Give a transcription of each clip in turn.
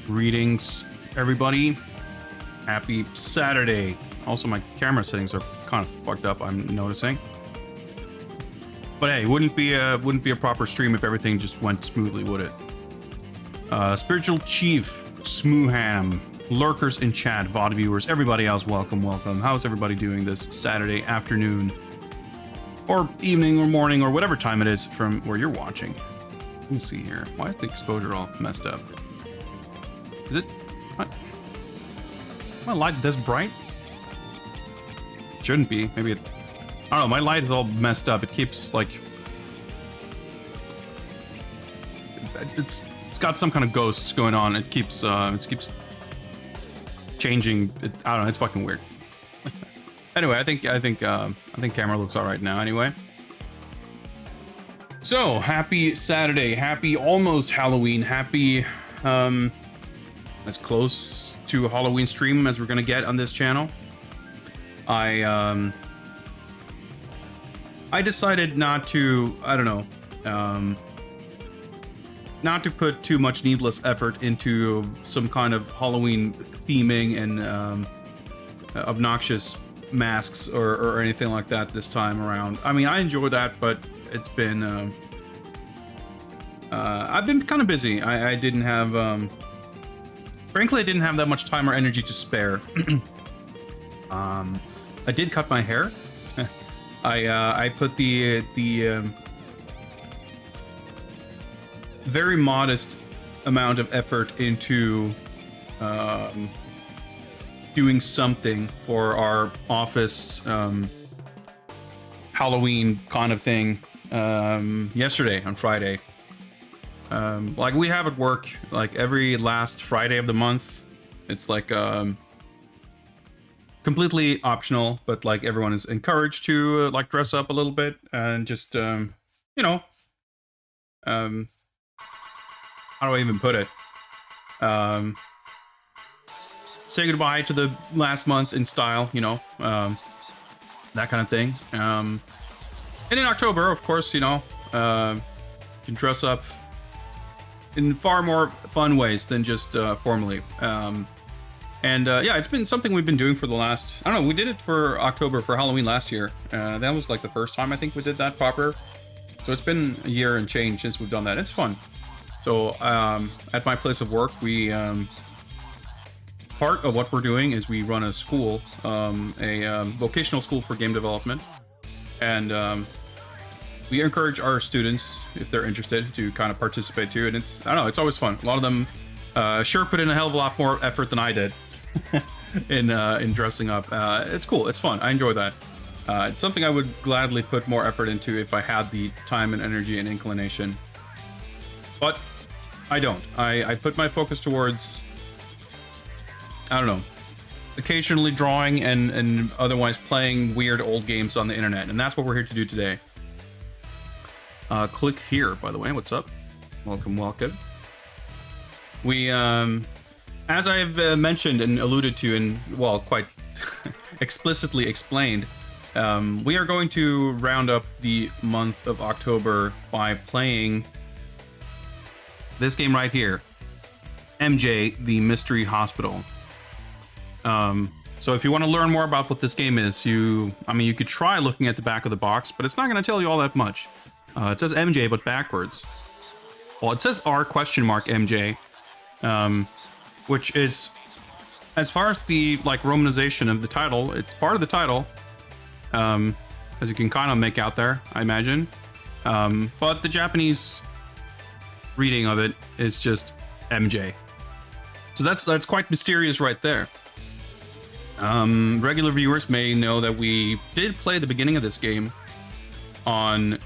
Greetings, everybody. Happy Saturday. Also, my camera settings are kind of fucked up, I'm noticing. But hey, wouldn't be a proper stream if everything just went smoothly, would it? Spiritual Chief, Smooham, lurkers in chat, VOD viewers, everybody else, welcome. How's everybody doing this Saturday afternoon? Or evening or morning or whatever time it is from where you're watching. Let me see here. Why is the exposure all messed up? Is it? What? My light this bright? Shouldn't be. Maybe it... I don't know. My light is all messed up. It keeps like... It's got some kind of ghosts going on. It keeps changing. I don't know. It's fucking weird. Anyway, I think camera looks all right now. Anyway. So happy Saturday. Happy almost Halloween. Happy as close to a Halloween stream as we're gonna get on this channel. I decided not to, I don't know, not to put too much needless effort into some kind of Halloween theming and obnoxious masks or anything like that this time around. I mean, I enjoy that, but it's been I've been kind of busy. I didn't have frankly, I didn't have that much time or energy to spare. I did cut my hair. I put the very modest amount of effort into doing something for our office Halloween kind of thing yesterday on Friday. Like we have at work, like every last Friday of the month, it's like completely optional, but like everyone is encouraged to like dress up a little bit and just you know, how do I even put it? Say goodbye to the last month in style, you know, that kind of thing. And in October, of course, you know, you can dress up in far more fun ways than just formally. Yeah, it's been something we've been doing for the last, I don't know, we did it for October for Halloween last year. That was like the first time I think we did that proper. So it's been a year and change since we've done that. It's fun. So at my place of work, we part of what we're doing is we run a school, a vocational school for game development, and we encourage our students, if they're interested, to kind of participate too. And it's, I don't know, it's always fun. A lot of them sure put in a hell of a lot more effort than I did in dressing up. It's cool. It's fun. I enjoy that. It's something I would gladly put more effort into if I had the time and energy and inclination. But I don't. I put my focus towards, I don't know, occasionally drawing and otherwise playing weird old games on the internet. And that's what we're here to do today. Click here, by the way. What's up? Welcome. We, as I've mentioned and alluded to and, well, quite explicitly explained, we are going to round up the month of October by playing this game right here, MJ, the Mystery Hospital. So if you want to learn more about what this game is, you could try looking at the back of the box, but it's not going to tell you all that much. It says MJ, but backwards. Well, it says R?MJ, which is, as far as the like romanization of the title, it's part of the title, as you can kind of make out there, I imagine. But the Japanese reading of it is just MJ. So that's quite mysterious right there. Regular viewers may know that we did play the beginning of this game on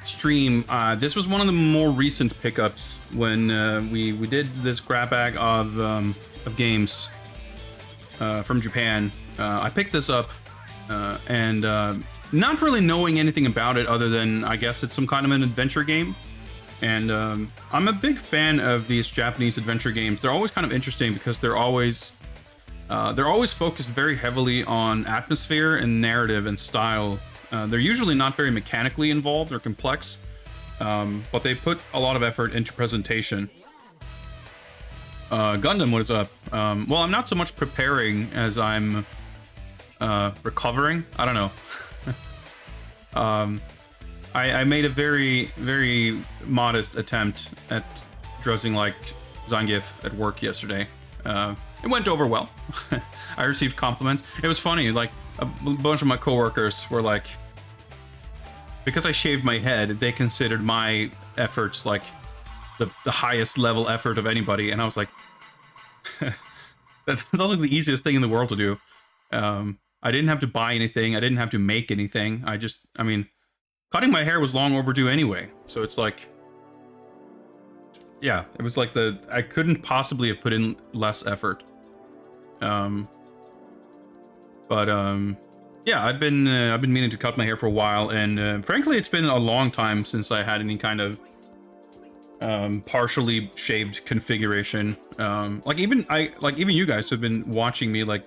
stream. This was one of the more recent pickups when we did this grab bag of games from Japan. I picked this up and not really knowing anything about it other than I guess it's some kind of an adventure game. And I'm a big fan of these Japanese adventure games. They're always kind of interesting because they're always focused very heavily on atmosphere and narrative and style. They're usually not very mechanically involved or complex, but they put a lot of effort into presentation. Gundam, what is up? Well, I'm not so much preparing as I'm recovering. I don't know. I made a very modest attempt at dressing like Zangief at work yesterday. It went over well. I received compliments. It was funny, like a bunch of my coworkers were like, because I shaved my head, they considered my efforts like the highest level effort of anybody, and I was like, that was like the easiest thing in the world to do. I didn't have to buy anything. I didn't have to make anything. I mean, cutting my hair was long overdue anyway. So it's like, yeah, it was like I couldn't possibly have put in less effort. Yeah, I've been meaning to cut my hair for a while, and frankly, it's been a long time since I had any kind of partially shaved configuration. Like even you guys have been watching me, like,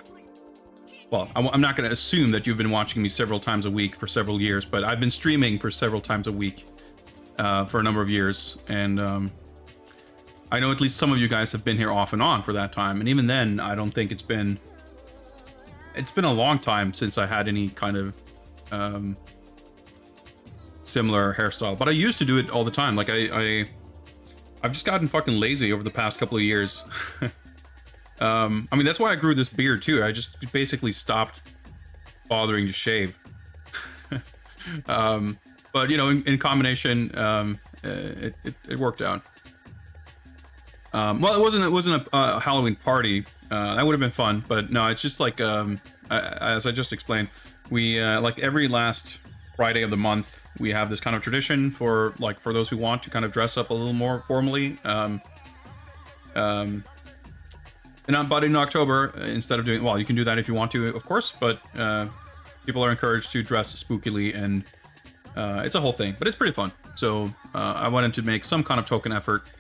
well, I'm not going to assume that you've been watching me several times a week for several years, but I've been streaming for several times a week for a number of years, and I know at least some of you guys have been here off and on for that time, and even then, I don't think it's been a long time since I had any kind of similar hairstyle. But I used to do it all the time. Like I've just gotten fucking lazy over the past couple of years. I mean, that's why I grew this beard too. I just basically stopped bothering to shave. But you know, in combination, it worked out. Well, it wasn't a Halloween party. That would have been fun, but no, it's just like as I just explained, we like every last Friday of the month, we have this kind of tradition for those who want to kind of dress up a little more formally. But in October, instead of doing, well, you can do that if you want to, of course, but people are encouraged to dress spookily, and it's a whole thing, but it's pretty fun. So I wanted to make some kind of token effort.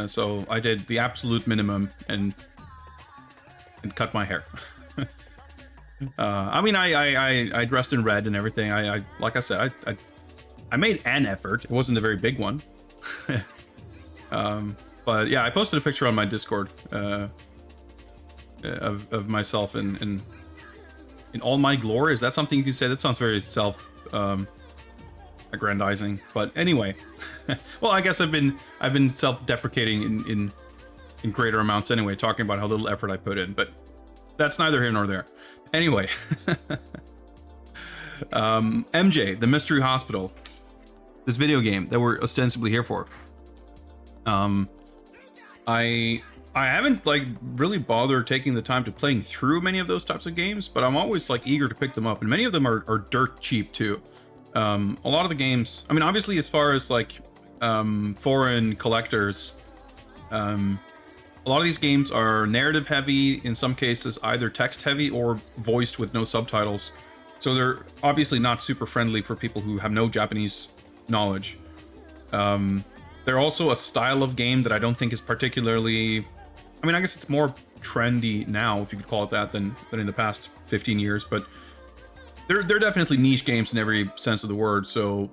So I did the absolute minimum and cut my hair. I mean, I dressed in red and everything. I like I said, I made an effort. It wasn't a very big one. But yeah, I posted a picture on my Discord of myself in all my glory. Is that something you can say? That sounds very aggrandizing. But anyway, well, I guess I've been self-deprecating in greater amounts anyway, talking about how little effort I put in. But that's neither here nor there. Anyway, MJ, the Mystery Hospital, this video game that we're ostensibly here for. I haven't like really bothered taking the time to playing through many of those types of games, but I'm always like eager to pick them up, and many of them are dirt cheap too. A lot of the games, I mean, obviously as far as like foreign collectors, a lot of these games are narrative heavy, in some cases either text heavy or voiced with no subtitles, so they're obviously not super friendly for people who have no Japanese knowledge. They're also a style of game that I don't think is particularly, I mean, I guess it's more trendy now, if you could call it that, than in the past 15 years, but they're definitely niche games in every sense of the word, so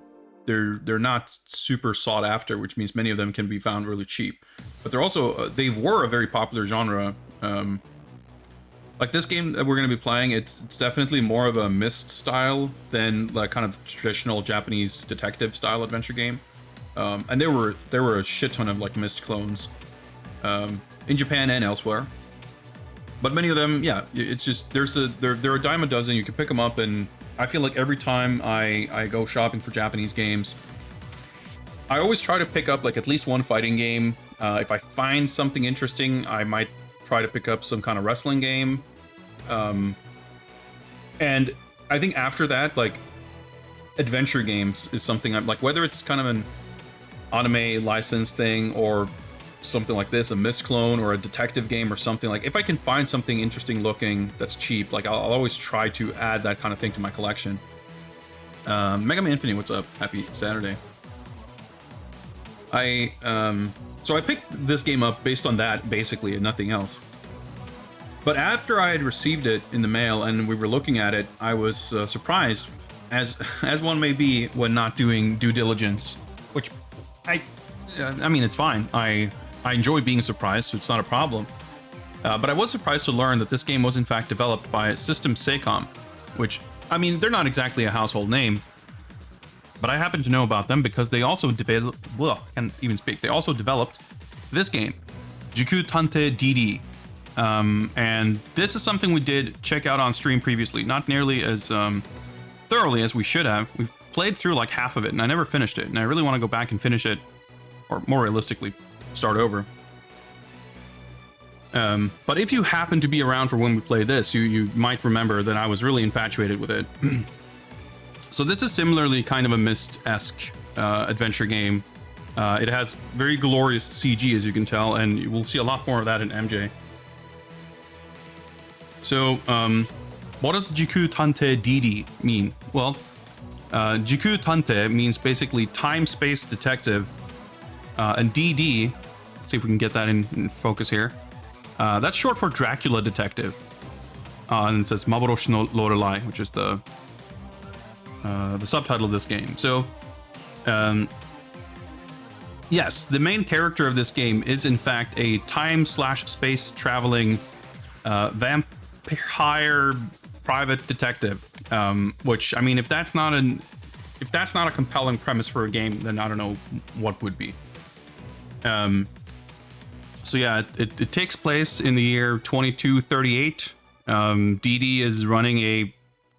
they're not super sought after, which means many of them can be found really cheap. But they're also, they were a very popular genre. Like this game that we're going to be playing, it's definitely more of a Myst style than like kind of traditional Japanese detective style adventure game. And there were a shit ton of like Myst clones in Japan and elsewhere, but many of them, yeah, it's just they're a dime a dozen. You can pick them up, and I feel like every time I go shopping for Japanese games, I always try to pick up like at least one fighting game. If I find something interesting, I might try to pick up some kind of wrestling game, and I think after that, like adventure games is something I'm like, whether it's kind of an anime license thing or something like this, a Myst clone or a detective game or something, like if I can find something interesting looking that's cheap, like I'll always try to add that kind of thing to my collection. Mega Man Infinite, what's up? Happy Saturday. So I picked this game up based on that basically and nothing else. But after I had received it in the mail and we were looking at it, I was surprised, as one may be when not doing due diligence, which I mean, it's fine. I I enjoy being surprised, so it's not a problem. But I was surprised to learn that this game was in fact developed by System Secom, which, I mean, they're not exactly a household name, but I happen to know about them because they also developed, well, I can't even speak, they also developed this game, Jiku Tante DD. And this is something we did check out on stream previously, not nearly as thoroughly as we should have. We've played through like half of it, and I never finished it, and I really want to go back and finish it, or more realistically, start over. But if you happen to be around for when we play this, you might remember that I was really infatuated with it. So this is similarly kind of a Myst-esque adventure game. It has very glorious CG, as you can tell, and you will see a lot more of that in MJ. So, what does Jiku Tante DD mean? Well, Jiku Tante means basically time-space detective, and DD, let's see if we can get that in focus here. That's short for Dracula Detective. And it says Maboroshi no Lorelei, which is the subtitle of this game. So, yes, the main character of this game is in fact a time/space traveling vampire private detective. Which, I mean, if that's not a compelling premise for a game, then I don't know what would be. So yeah, it takes place in the year 2238. DD is running a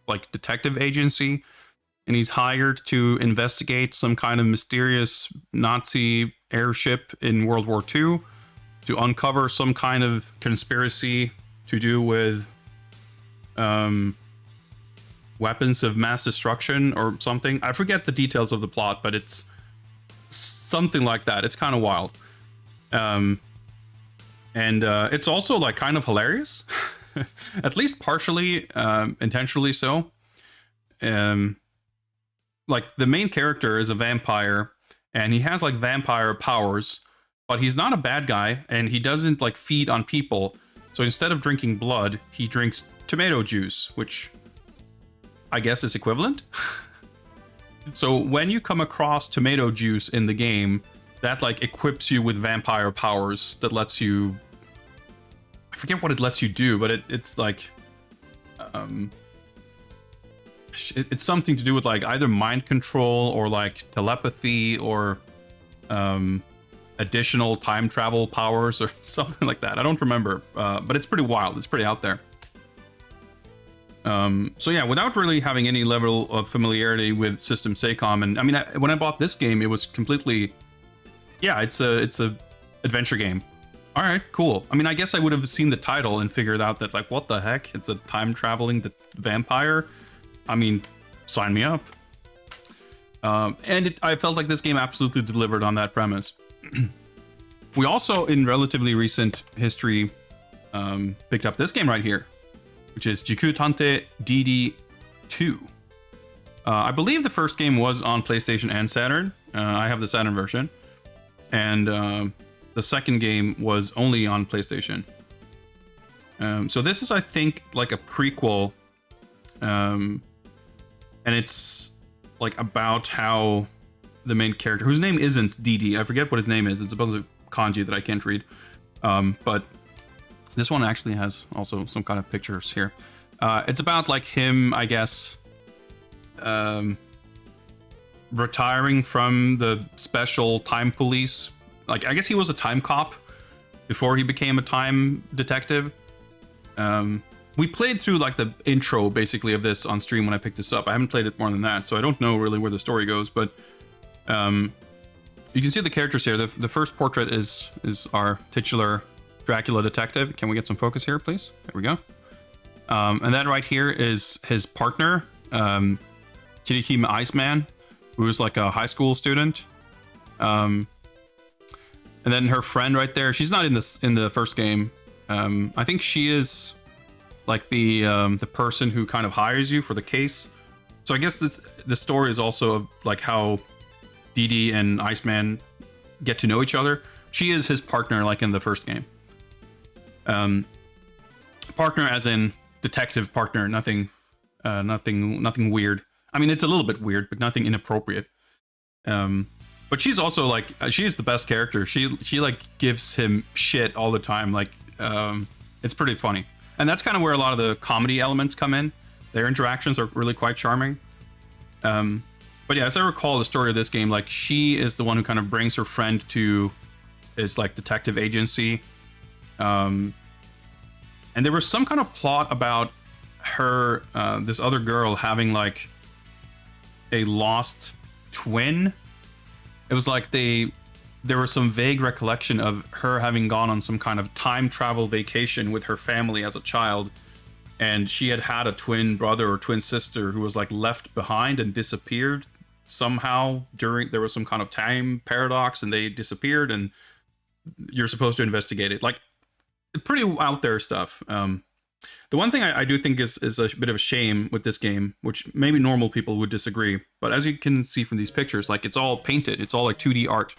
like detective agency, and he's hired to investigate some kind of mysterious Nazi airship in World War II to uncover some kind of conspiracy to do with weapons of mass destruction or something. I forget the details of the plot, but it's something like that. It's kind of wild. And it's also like kind of hilarious, at least partially intentionally so. Like the main character is a vampire, and he has like vampire powers, but he's not a bad guy, and he doesn't like feed on people. So instead of drinking blood, he drinks tomato juice, which I guess is equivalent. So when you come across tomato juice in the game, that like equips you with vampire powers that lets you, I forget what it lets you do, but it's like it's something to do with like either mind control or like telepathy or additional time travel powers or something like that. I don't remember, but it's pretty wild. It's pretty out there. So yeah, without really having any level of familiarity with System Secom, and I mean, when I bought this game, it was completely, yeah, it's a adventure game. All right, cool. I mean, I guess I would have seen the title and figured out that like, what the heck? It's a time traveling vampire. I mean, sign me up. And I felt like this game absolutely delivered on that premise. We also, in relatively recent history, picked up this game right here, which is Jiku Tante DD 2. I believe the first game was on PlayStation and Saturn. I have the Saturn version. And the second game was only on PlayStation. So this is, I think, like a prequel. And it's like about how the main character, whose name isn't DD, I forget what his name is. It's a bunch of kanji that I can't read. But this one actually has also some kind of pictures here. It's about like him, I guess, retiring from the special time police. Like, I guess he was a time cop before he became a time detective. We played through like the intro basically of this on stream when I picked this up. I haven't played it more than that, so I don't know really where the story goes, but you can see the characters here. The first portrait is our titular Dracula detective. Can we get some focus here, please? There we go. And that right here is his partner, Kirihime Iceman, who is like a high school student. And then her friend right there. She's not in the first game. I think she is like the person who kind of hires you for the case. So I guess the story is also of like how DD and Iceman get to know each other. She is his partner, like in the first game. Partner as in detective partner, nothing weird. I mean, it's a little bit weird, but nothing inappropriate. But she's also like she's the best character. She like gives him shit all the time. Like it's pretty funny, and that's kind of where a lot of the comedy elements come in. Their interactions are really quite charming. But yeah, as I recall the story of this game, like she is the one who kind of brings her friend to his like detective agency. And there was some kind of plot about her, this other girl having like a lost twin. It was like there was some vague recollection of her having gone on some kind of time travel vacation with her family as a child. And she had a twin brother or twin sister who was like left behind and disappeared somehow there was some kind of time paradox and they disappeared, and you're supposed to investigate it. Like pretty out there stuff. The one thing I do think is a bit of a shame with this game, which maybe normal people would disagree, but as you can see from these pictures, like it's all painted. It's all like 2D art.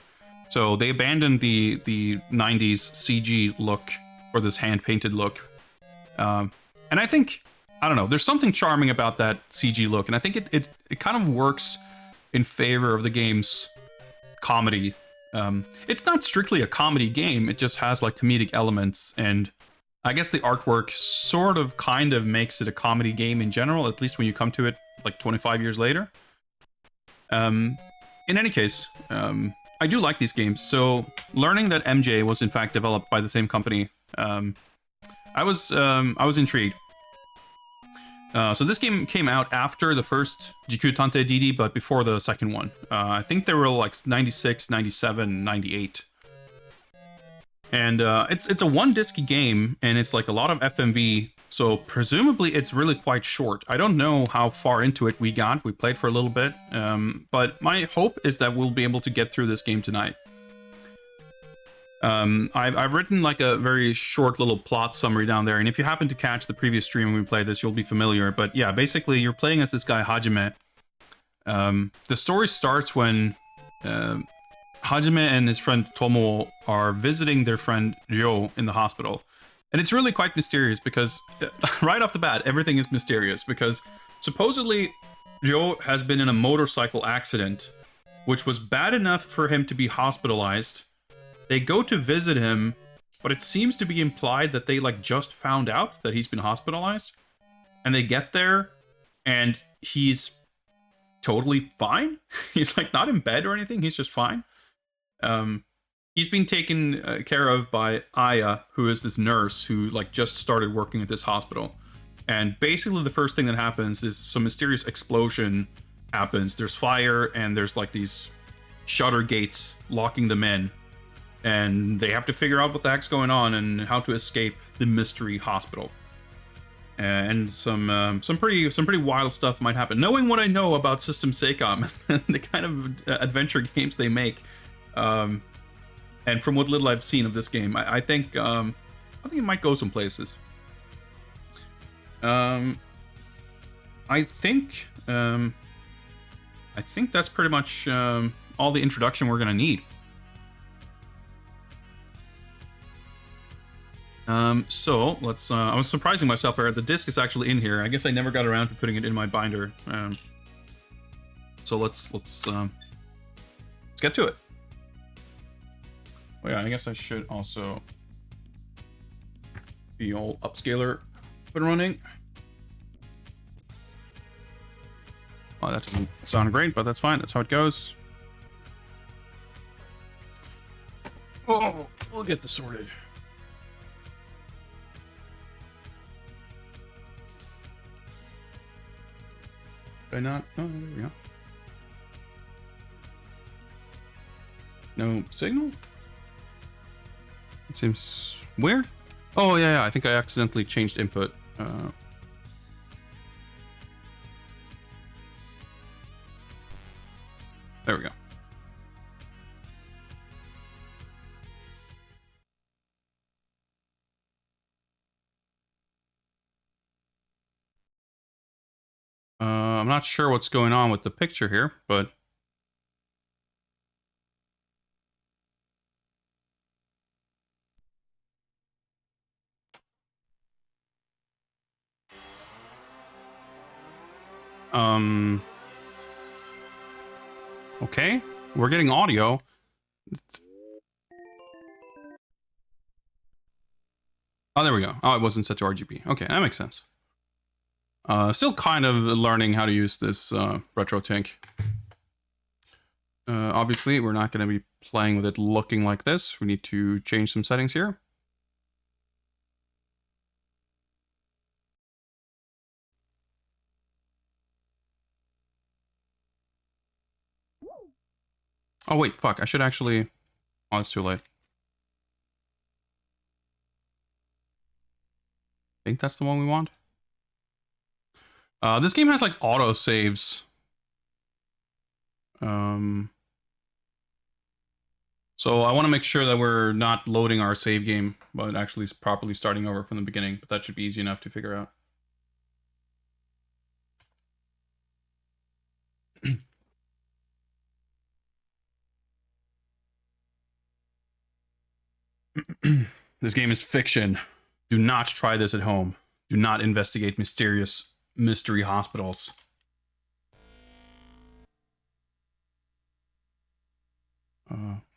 So they abandoned the 90s CG look for this hand-painted look. And I think, I don't know, there's something charming about that CG look, and I think it kind of works in favor of the game's comedy. It's not strictly a comedy game, it just has like comedic elements, and I guess the artwork sort of kind of makes it a comedy game in general, at least when you come to it like 25 years later. In any case, I do like these games, so learning that MJ was in fact developed by the same company, I was intrigued. So this game came out after the first Jiku Tante DD, but before the second one. I think they were like 96, 97, 98. And it's a one-disc game, and it's like a lot of FMV, so presumably it's really quite short. I don't know how far into it we got. We played for a little bit, but my hope is that we'll be able to get through this game tonight. I've written like a very short little plot summary down there, and if you happen to catch the previous stream when we played this, you'll be familiar. But yeah, basically you're playing as this guy Hajime. The story starts when Hajime and his friend Tomo are visiting their friend Ryo in the hospital. And it's really quite mysterious because right off the bat, everything is mysterious because supposedly Ryo has been in a motorcycle accident, which was bad enough for him to be hospitalized. They go to visit him, but it seems to be implied that they like just found out that he's been hospitalized. And they get there, and he's totally fine. He's like not in bed or anything, he's just fine. He's being taken care of by Aya, who is this nurse who like just started working at this hospital. And basically the first thing that happens is some mysterious explosion happens. There's fire, and there's like these shutter gates locking them in. And they have to figure out what the heck's going on and how to escape the mystery hospital. And some pretty wild stuff might happen. Knowing what I know about System Seicom and the kind of adventure games they make, and from what little I've seen of this game, I think it might go some places. I think that's pretty much all the introduction we're gonna need. So let's, I was surprising myself there. The disc is actually in here. I guess I never got around to putting it in my binder. So let's get to it. Oh yeah, I guess I should also be all upscaler up and running. Well, that doesn't sound great, but that's fine. That's how it goes. Oh, we'll get this sorted. Did I not? Oh, there we go. No signal? It seems weird. Oh, yeah, I think I accidentally changed input. There we go. I'm not sure what's going on with the picture here, but okay. We're getting audio. Oh, there we go. Oh, it wasn't set to RGB. Okay, that makes sense. Still kind of learning how to use this retro tank. Obviously, we're not going to be playing with it looking like this. We need to change some settings here. Oh, wait, fuck. I should actually... Oh, it's too late. I think that's the one we want. This game has, like, auto saves. So I want to make sure that we're not loading our save game, but actually properly starting over from the beginning. But that should be easy enough to figure out. This game is fiction. Do not try this at home. Do not investigate mysterious mystery hospitals.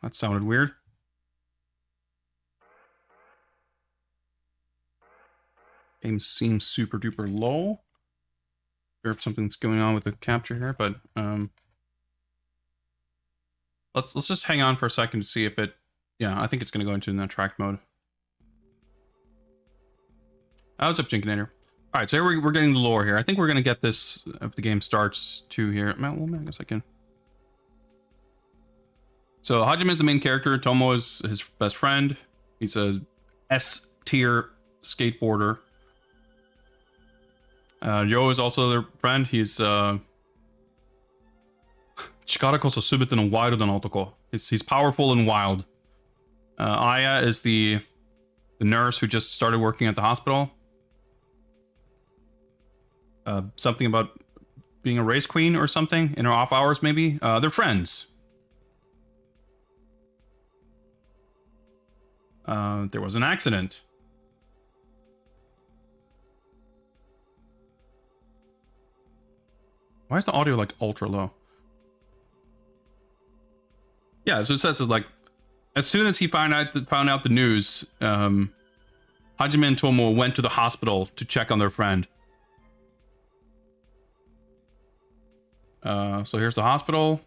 That sounded weird. Game seems super duper low. Sure if something's going on with the capture here, but let's just hang on for a second to see if it. Yeah, I think it's gonna go into that track mode. What's up, Jinkinator? All right, so here we're getting the lore here. I think we're gonna get this if the game starts too here. Well, I guess I can. So Hajime is the main character. Tomo is his best friend. He's a S-tier skateboarder. Yo is also their friend. He's Chikara koso subete no wild no otoko. He's powerful and wild. Aya is the nurse who just started working at the hospital. Something about being a race queen or something in her off hours, maybe. They're friends. There was an accident. Why is the audio like ultra low? Yeah, so it says it's like as soon as he found out the news, Hajime and Tomo went to the hospital to check on their friend. So here's the hospital.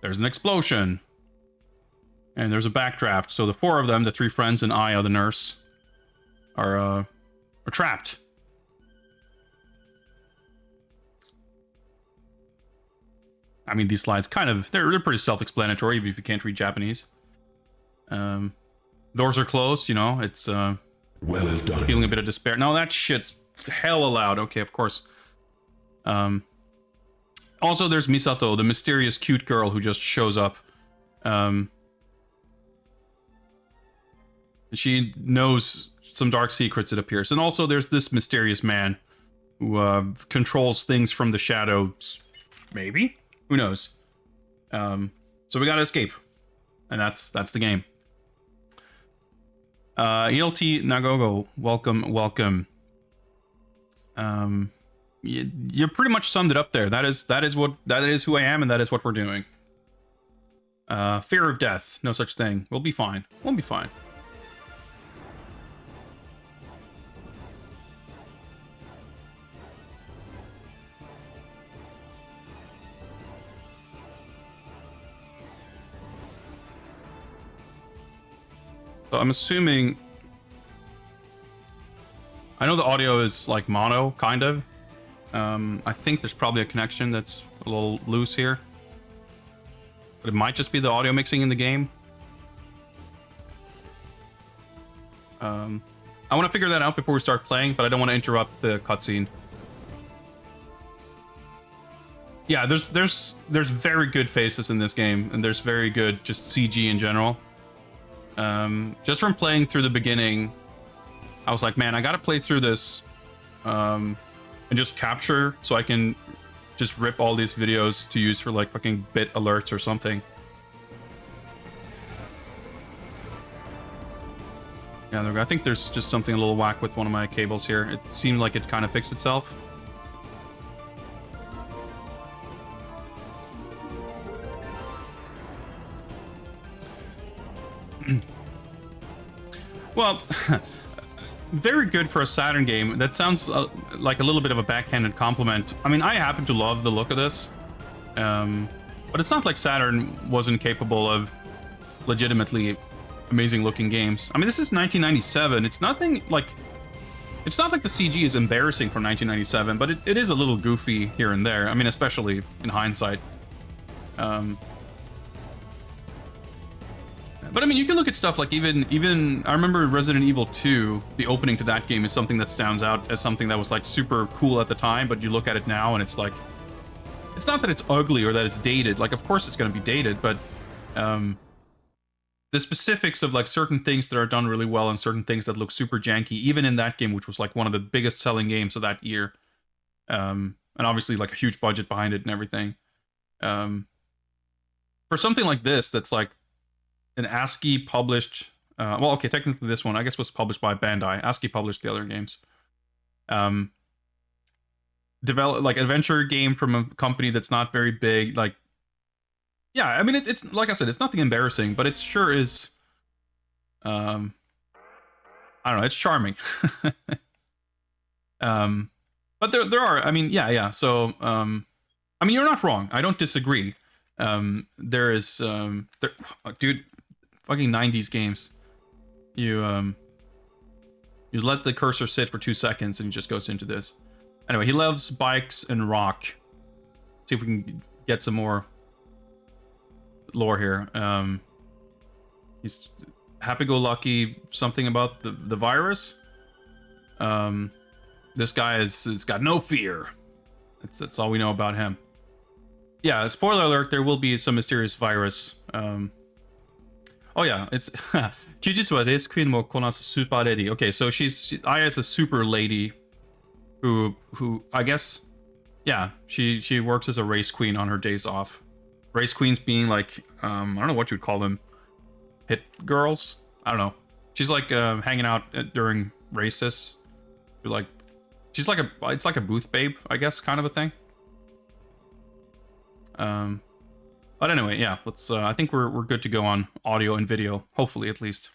There's an explosion. And there's a backdraft. So the four of them, the three friends and Aya, the nurse, are trapped. I mean, these slides kind of, they're pretty self-explanatory, even if you can't read Japanese. Doors are closed, you know, it's well done. Feeling a bit of despair. No, that shit's hella loud. Okay, of course. Also, there's Misato, the mysterious cute girl who just shows up. She knows some dark secrets, it appears. And also there's this mysterious man who controls things from the shadows. Maybe? Who knows? So we gotta escape. And that's the game. ELT Nagogo, welcome. You pretty much summed it up there. That is who I am, and that is what we're doing. Fear of death, no such thing. We'll be fine. We'll be fine. So I'm assuming... I know the audio is like mono, kind of. I think there's probably a connection that's a little loose here. But it might just be the audio mixing in the game. I want to figure that out before we start playing, but I don't want to interrupt the cutscene. Yeah, there's very good faces in this game, and there's very good just CG in general. Just from playing through the beginning, I was like, man, I gotta play through this and just capture so I can just rip all these videos to use for like fucking bit alerts or something. Yeah, there we go. I think there's just something a little whack with one of my cables here. It seemed like it kind of fixed itself. Well, very good for a Saturn game. That sounds like a little bit of a backhanded compliment. I mean, I happen to love the look of this. But it's not like Saturn wasn't capable of legitimately amazing looking games. I mean, this is 1997. It's nothing like... It's not like the CG is embarrassing for 1997, but it is a little goofy here and there. I mean, especially in hindsight. But I mean, you can look at stuff like even I remember Resident Evil 2, the opening to that game is something that stands out as something that was like super cool at the time, but you look at it now and it's like, it's not that it's ugly or that it's dated. Like, of course it's going to be dated, but the specifics of like certain things that are done really well and certain things that look super janky, even in that game, which was like one of the biggest selling games of that year, and obviously like a huge budget behind it and everything. For something like this, that's like an ASCII published, well, okay, technically this one, I guess, was published by Bandai. ASCII published the other games. Develop like adventure game from a company that's not very big. Like, yeah, I mean, it's like I said, it's nothing embarrassing, but it sure is. I don't know, it's charming. But there are, I mean, yeah. So, I mean, you're not wrong. I don't disagree. There is, dude. Fucking 90s games. You let the cursor sit for 2 seconds and it just goes into this. Anyway, he loves bikes and rock. See if we can get some more lore here. He's happy-go-lucky, something about the virus. This guy has got no fear. That's all we know about him. Yeah, spoiler alert, there will be some mysterious virus. Oh yeah, it's Jujutsu wa race queen mo konasu super lady. Okay, so Aya is a super lady who I guess, yeah, she works as a race queen on her days off. Race queens being like, I don't know what you'd call them, hit girls. I don't know. She's like hanging out during races. Like, she's like it's like a booth babe, I guess, kind of a thing. But anyway, yeah, let's, I think we're good to go on audio and video, hopefully at least.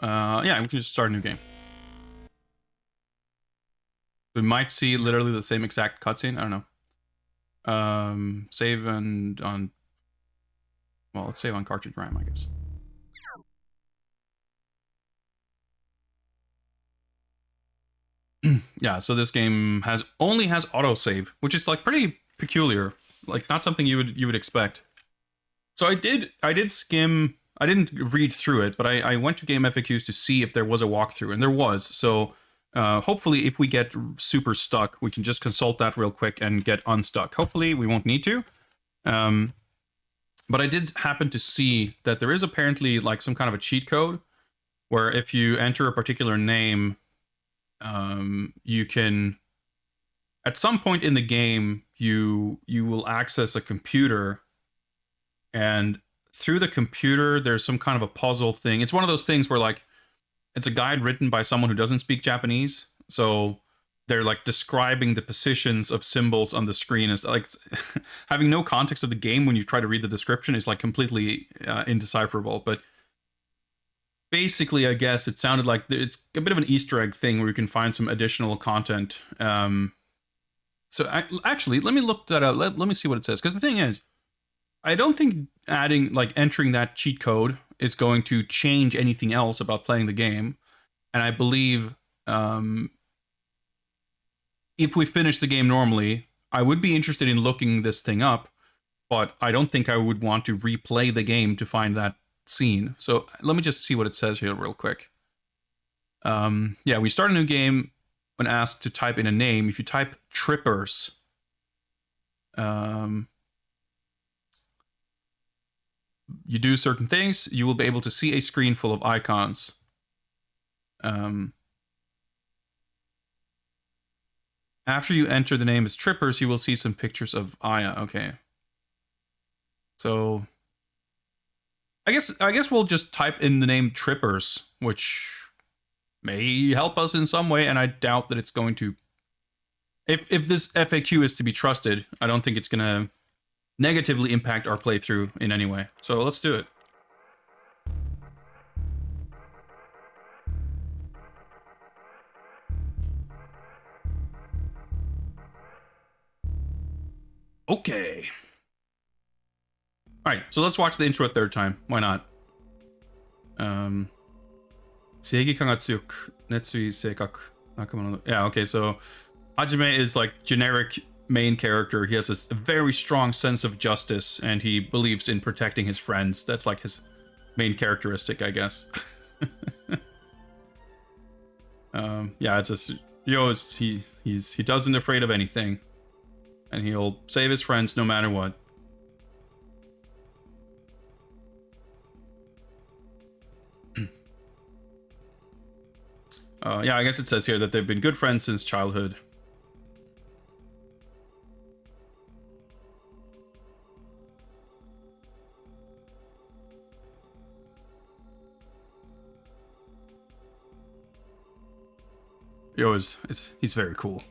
Yeah, we can just start a new game. We might see literally the same exact cutscene, I don't know. Save and on, well, let's save on cartridge RAM, I guess. Yeah, so this game only has autosave, which is like pretty peculiar, like not something you would expect. So I did skim. I didn't read through it, but I went to Game FAQs to see if there was a walkthrough, and there was. So hopefully, if we get super stuck, we can just consult that real quick and get unstuck. Hopefully, we won't need to. But I did happen to see that there is apparently like some kind of a cheat code where if you enter a particular name, you can, at some point in the game, you will access a computer, and through the computer there's some kind of a puzzle thing. It's one of those things where like it's a guide written by someone who doesn't speak Japanese, so they're like describing the positions of symbols on the screen, and like having no context of the game when you try to read the description is like completely indecipherable. But basically, I guess it sounded like it's a bit of an Easter egg thing where you can find some additional content. So actually, let me look that up. Let me see what it says. Because the thing is, I don't think entering that cheat code is going to change anything else about playing the game. And I believe if we finish the game normally, I would be interested in looking this thing up. But I don't think I would want to replay the game to find that scene. So let me just see what it says here real quick. Yeah, we start a new game when asked to type in a name. If you type Trippers, you do certain things, you will be able to see a screen full of icons. After you enter the name as Trippers, you will see some pictures of Aya. Okay. So I guess we'll just type in the name Trippers, which may help us in some way, and I doubt that it's going to. If this FAQ is to be trusted, I don't think it's gonna negatively impact our playthrough in any way. So let's do it. Okay. Alright, so let's watch the intro a third time. Why not? 正義感が強く、熱意性格、仲間の... Yeah, okay, so Hajime is like generic main character. He has a very strong sense of justice, and he believes in protecting his friends. That's like his main characteristic, I guess. Yeah, it's just, you know, he doesn't afraid of anything, and he'll save his friends no matter what. Yeah, I guess it says here that they've been good friends since childhood. Yo, he's very cool.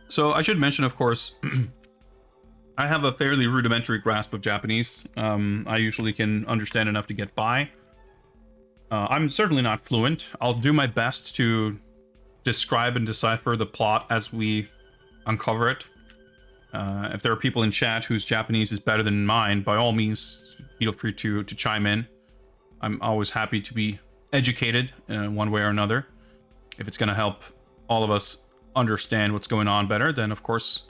So I should mention, of course, I have a fairly rudimentary grasp of Japanese. I usually can understand enough to get by. I'm certainly not fluent. I'll do my best to describe and decipher the plot as we uncover it. If there are people in chat whose Japanese is better than mine, by all means, feel free to chime in. I'm always happy to be educated one way or another. If it's going to help all of us understand what's going on better, then of course,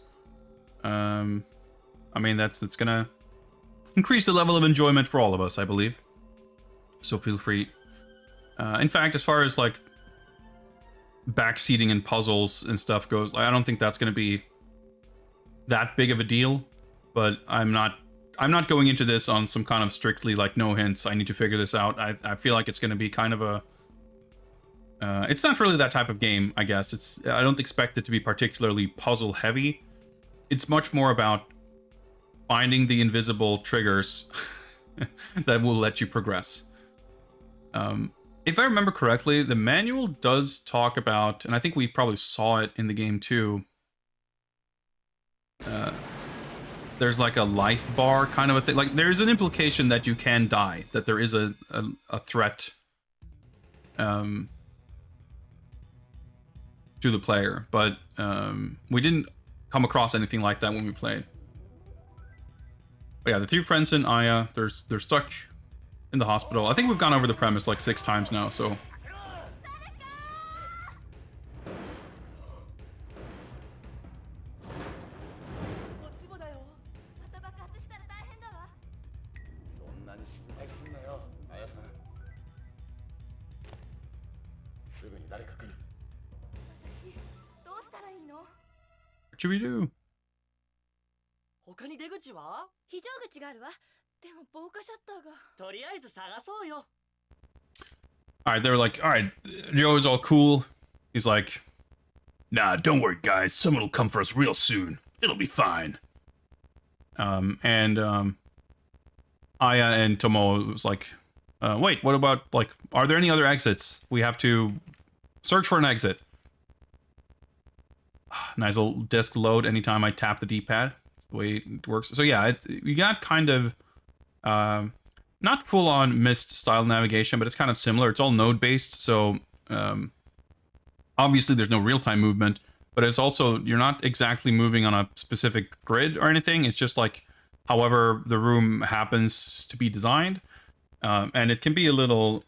I mean, that's going to increase the level of enjoyment for all of us, I believe. So feel free. In fact, as far as like backseating and puzzles and stuff goes, I don't think that's going to be that big of a deal, but I'm not going into this on some kind of strictly like no hints, I need to figure this out. I feel like it's going to be kind of a it's not really that type of game, I guess. I don't expect it to be particularly puzzle heavy. It's much more about finding the invisible triggers that will let you progress. If I remember correctly, the manual does talk about, and I think we probably saw it in the game too, there's like a life bar kind of a thing. Like there's an implication that you can die, that there is a threat to the player, but we didn't come across anything like that when we played. But yeah, the three friends in Aya, they're stuck in the hospital. I think we've gone over the premise like 6 times now, so... What should we do? Alright, they're like, alright, Joe's all cool. He's like, nah, don't worry, guys. Someone will come for us real soon. It'll be fine. Aya and Tomo was like, wait, what about, like, are there any other exits? We have to search for an exit. Nice little disc load anytime I tap the D-pad. That's the way it works. So yeah, we got kind of, not full-on Myst style navigation, but it's kind of similar. It's all node-based, so obviously there's no real-time movement, but it's also, you're not exactly moving on a specific grid or anything. It's just like however the room happens to be designed, and it can be a little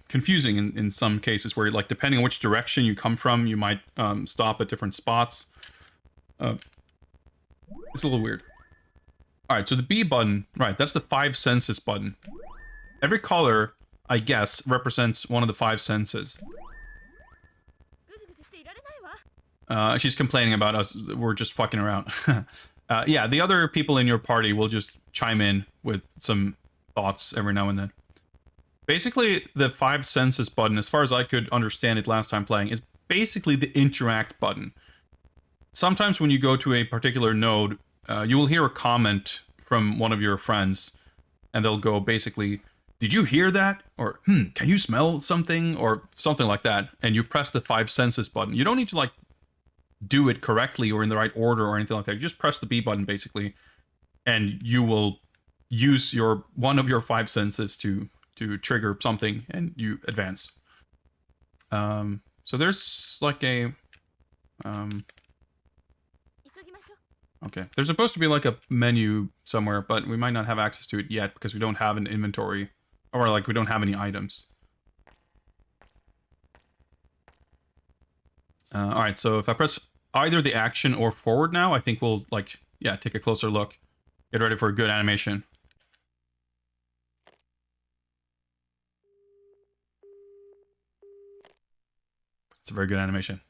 confusing in some cases where, like, depending on which direction you come from, you might stop at different spots. It's a little weird. Alright, so the B button, right, that's the 5 senses button. Every color, I guess, represents one of the 5 senses. She's complaining about us, we're just fucking around. Yeah, the other people in your party will just chime in with some thoughts every now and then. Basically, the 5 senses button, as far as I could understand it last time playing, is basically the interact button. Sometimes when you go to a particular node, you will hear a comment from one of your friends, and they'll go basically, did you hear that? Or, can you smell something? Or something like that. And you press the 5 senses button. You don't need to, like, do it correctly or in the right order or anything like that. You just press the B button, basically, and you will use one of your 5 senses to trigger something, and you advance. So there's like a okay, there's supposed to be like a menu somewhere, but we might not have access to it yet because we don't have an inventory, or like we don't have any items. All right, so if I press either the action or forward now, I think we'll like, yeah, take a closer look. Get ready for a good animation. It's a very good animation.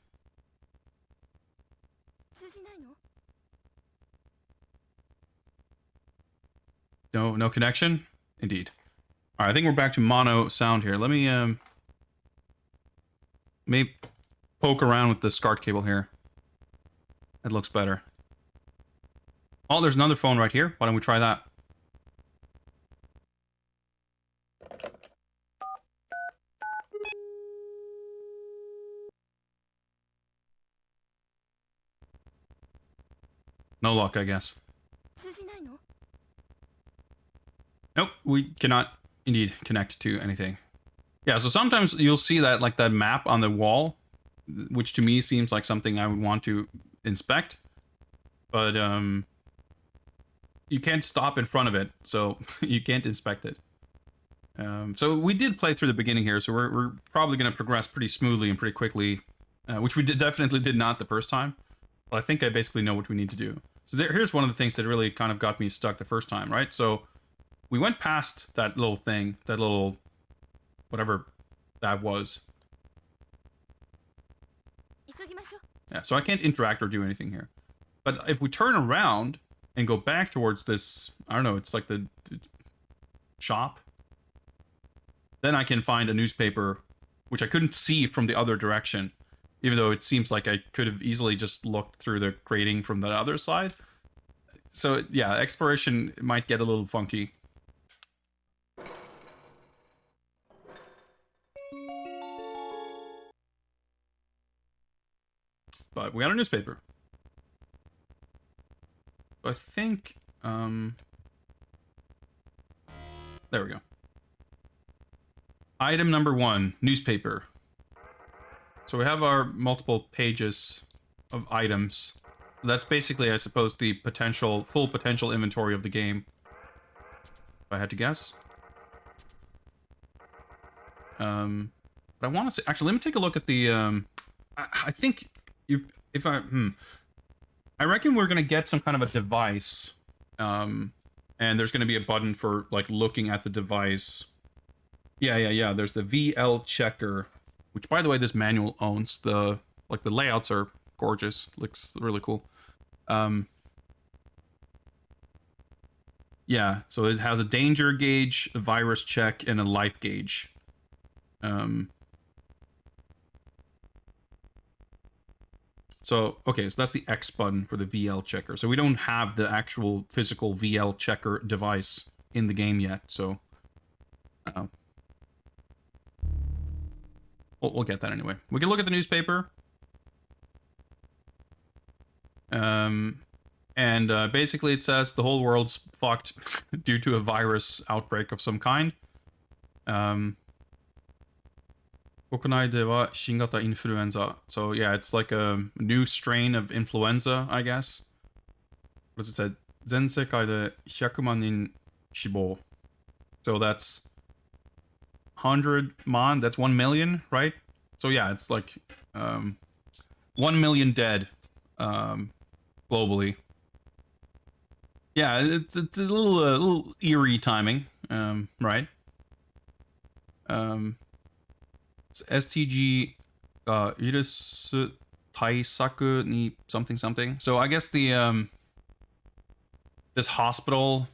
No connection? Indeed. All right, I think we're back to mono sound here. Let me maybe poke around with the SCART cable here. That looks better. Oh, there's another phone right here. Why don't we try that? No luck, I guess. Nope, we cannot indeed connect to anything. Yeah, so sometimes you'll see that, like, that map on the wall, which to me seems like something I would want to inspect. But, you can't stop in front of it, so you can't inspect it. So we did play through the beginning here, so we're probably going to progress pretty smoothly and pretty quickly, which we definitely did not the first time. But I think I basically know what we need to do. So here's one of the things that really kind of got me stuck the first time, right? So we went past that little thing, that little whatever that was. Yeah, so I can't interact or do anything here. But if we turn around and go back towards this, I don't know, it's like the shop, then I can find a newspaper, which I couldn't see from the other direction, even though it seems like I could have easily just looked through the grating from the other side. So yeah, exploration might get a little funky. But we got a newspaper. I think, there we go. Item number 1, newspaper. So we have our multiple pages of items. So that's basically, I suppose, the full potential inventory of the game. If I had to guess. But I want to say, actually, let me take a look at the, I think, I reckon we're going to get some kind of a device, and there's going to be a button for, like, looking at the device. Yeah, there's the VL checker, which, by the way, this manual owns. The layouts are gorgeous. Looks really cool. Yeah, so it has a danger gauge, a virus check, and a life gauge. So, okay, so that's the X button for the VL checker. So we don't have the actual physical VL checker device in the game yet, so we'll get that anyway. We can look at the newspaper. Basically it says the whole world's fucked due to a virus outbreak of some kind. 国内では新型インフルエンザ. So yeah, it's like a new strain of influenza, I guess. What does it say? 全世界で100万人死亡. So that's 100 man, that's 1 million, right? So yeah, it's like 1 million dead globally. Yeah, it's a little eerie timing, right? STG ウイルス対策に something. So I guess the this hospital,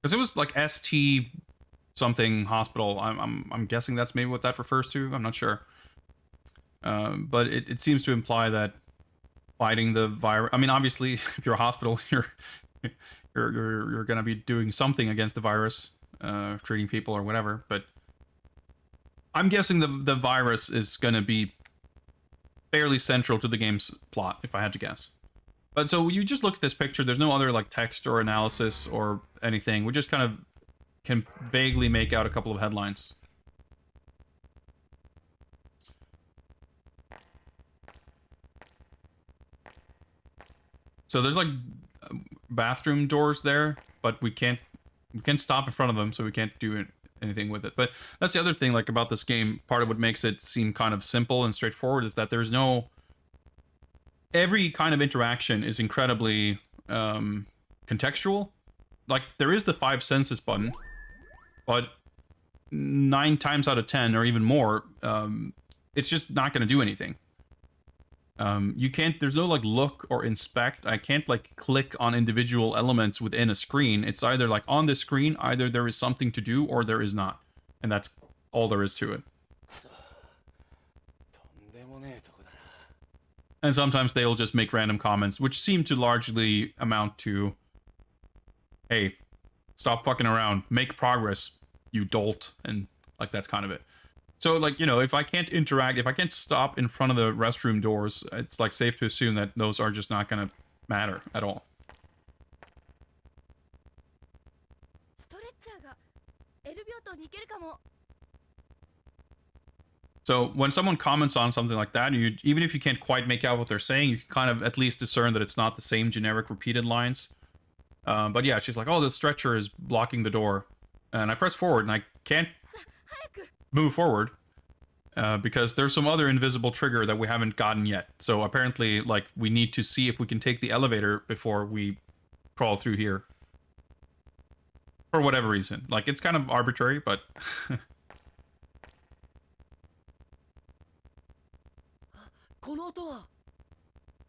because it was like ST something hospital. I'm guessing that's maybe what that refers to. I'm not sure. But it seems to imply that fighting the virus. I mean, obviously, if you're a hospital, you're gonna be doing something against the virus, treating people or whatever. But I'm guessing the virus is gonna be fairly central to the game's plot, if I had to guess. But so you just look at this picture. There's no other like text or analysis or anything. We just kind of can vaguely make out a couple of headlines. So there's like bathroom doors there, but we can't stop in front of them, so we can't do anything with it. But that's the other thing, like, about this game. Part of what makes it seem kind of simple and straightforward is that there's no... Every kind of interaction is incredibly contextual. Like, there is the 5 senses button, but 9 times out of 10, or even more, it's just not going to do anything. You can't... There's no, like, look or inspect. I can't, like, click on individual elements within a screen. It's either, like, on this screen, either there is something to do or there is not. And that's all there is to it. And sometimes they'll just make random comments, which seem to largely amount to, hey, stop fucking around, make progress, you dolt, and, like, that's kind of it. So, like, you know, if I can't interact, if I can't stop in front of the restroom doors, it's, like, safe to assume that those are just not gonna matter at all. So when someone comments on something like that, even if you can't quite make out what they're saying, you can kind of at least discern that it's not the same generic repeated lines. But yeah, she's like, oh, the stretcher is blocking the door. And I press forward, and I can't move forward because there's some other invisible trigger that we haven't gotten yet. So apparently, like, we need to see if we can take the elevator before we crawl through here. For whatever reason. Like, it's kind of arbitrary, but...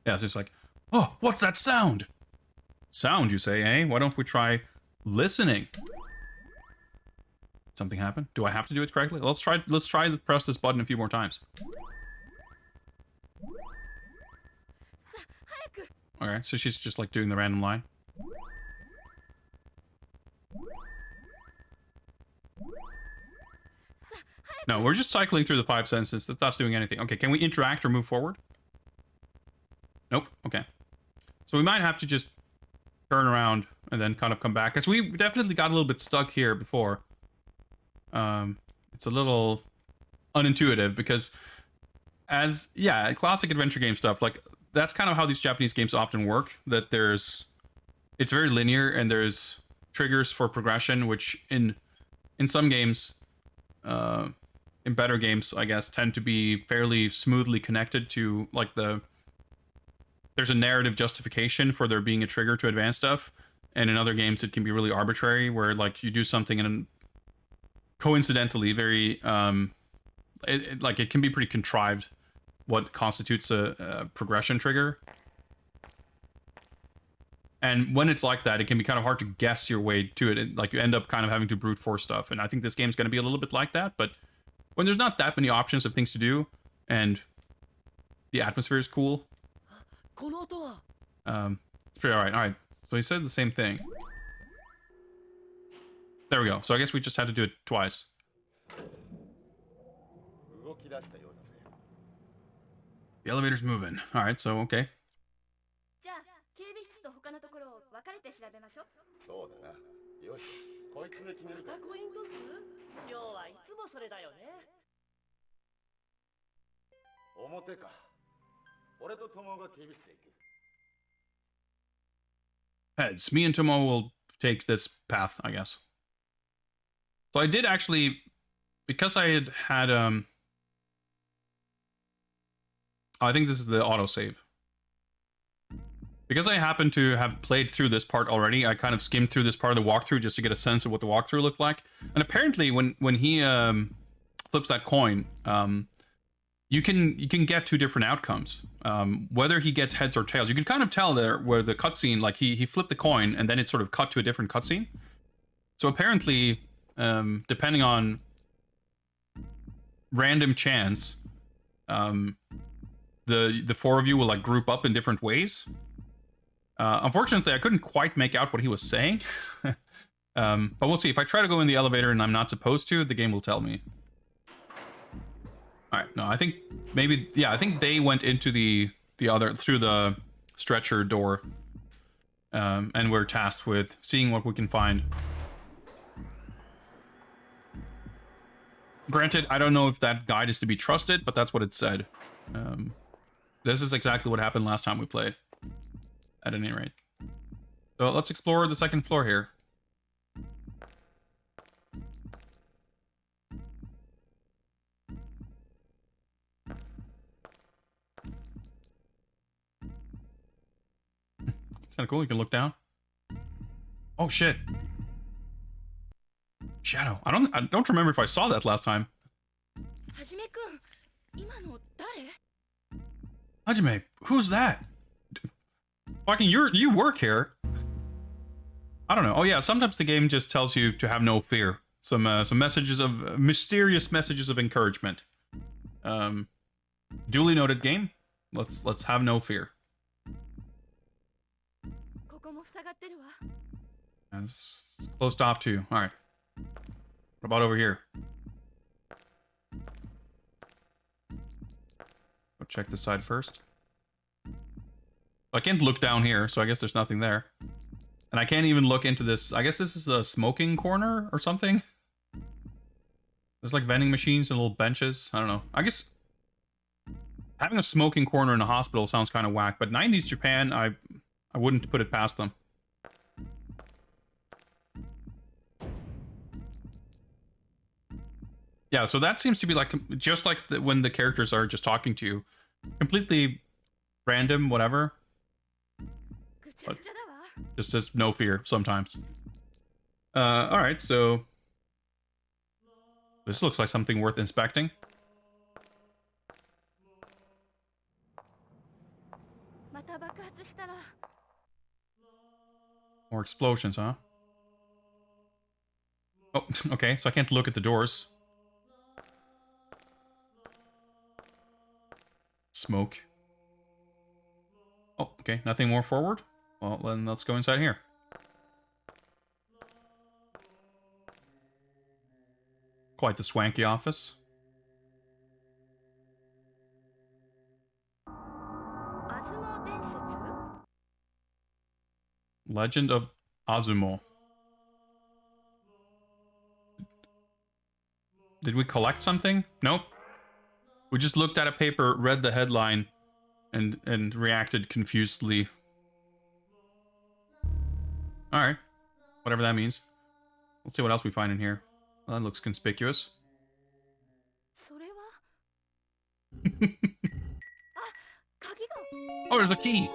Yeah, it's just like, oh, what's that sound? Sound, you say, eh? Why don't we try listening? Something happened? Do I have to do it correctly? Let's try to press this button a few more times. Okay, so she's just, like, doing the random line. No, we're just cycling through the 5 senses. That's not doing anything. Okay, can we interact or move forward? Nope. Okay. So we might have to just turn around and then kind of come back. Because we definitely got a little bit stuck here before. It's a little unintuitive because classic adventure game stuff, like, that's kind of how these Japanese games often work. That it's very linear and there's triggers for progression, which in some games... in better games, I guess, tend to be fairly smoothly connected to, like, there's a narrative justification for there being a trigger to advance stuff, and in other games it can be really arbitrary, where, like, you do something and coincidentally very, it can be pretty contrived what constitutes a progression trigger. And when it's like that, it can be kind of hard to guess your way to it. Like, you end up kind of having to brute force stuff, and I think this game's going to be a little bit like that, but when there's not that many options of things to do, and the atmosphere is cool, it's pretty alright. Alright, so he said the same thing. There we go. So I guess we just had to do it twice. The elevator's moving. Alright, so okay. Heads. Me and Tomo will take this path, I guess. So I did actually, because I had I think this is the autosave. Because I happen to have played through this part already, I kind of skimmed through this part of the walkthrough just to get a sense of what the walkthrough looked like. And apparently, when he flips that coin, you can get 2 different outcomes. Whether he gets heads or tails, you can kind of tell there where the cutscene, like, he flipped the coin and then it sort of cut to a different cutscene. So apparently, depending on random chance, the 4 of you will, like, group up in different ways. Unfortunately, I couldn't quite make out what he was saying. But we'll see. If I try to go in the elevator and I'm not supposed to, the game will tell me. Alright, no, I think maybe... Yeah, I think they went into the other... through the stretcher door. And we're tasked with seeing what we can find. Granted, I don't know if that guide is to be trusted, but that's what it said. This is exactly what happened last time we played. at any rate. So let's explore the second floor here. It's kind of cool. You can look down. Oh shit! Shadow. I don't remember if I saw that last time. Hajime, who's that? Fucking you work here. I don't know. Oh yeah, sometimes the game just tells you to have no fear. Some messages of mysterious messages of encouragement. Duly noted, game. Let's have no fear. And it's closed off too. All right. What about over here? Go check this side first. I can't look down here, so I guess there's nothing there. And I can't even look into this. I guess this is a smoking corner or something. There's like vending machines and little benches. I don't know. I guess having a smoking corner in a hospital sounds kind of whack, but 90s Japan, I wouldn't put it past them. Yeah, so that seems to be like, just like when the characters are just talking to you. Completely random, whatever. But just says no fear sometimes. Alright, so this looks like something worth inspecting. More explosions, huh? Oh, okay, so I can't look at the doors. Smoke. Oh, okay, nothing more forward? Well, then let's go inside here. Quite the swanky office. Legend of Azumo. Did we collect something? Nope. We just looked at a paper, read the headline, and reacted confusedly. Alright. Whatever that means. Let's see what else we find in here. Well, that looks conspicuous. Oh, there's a key!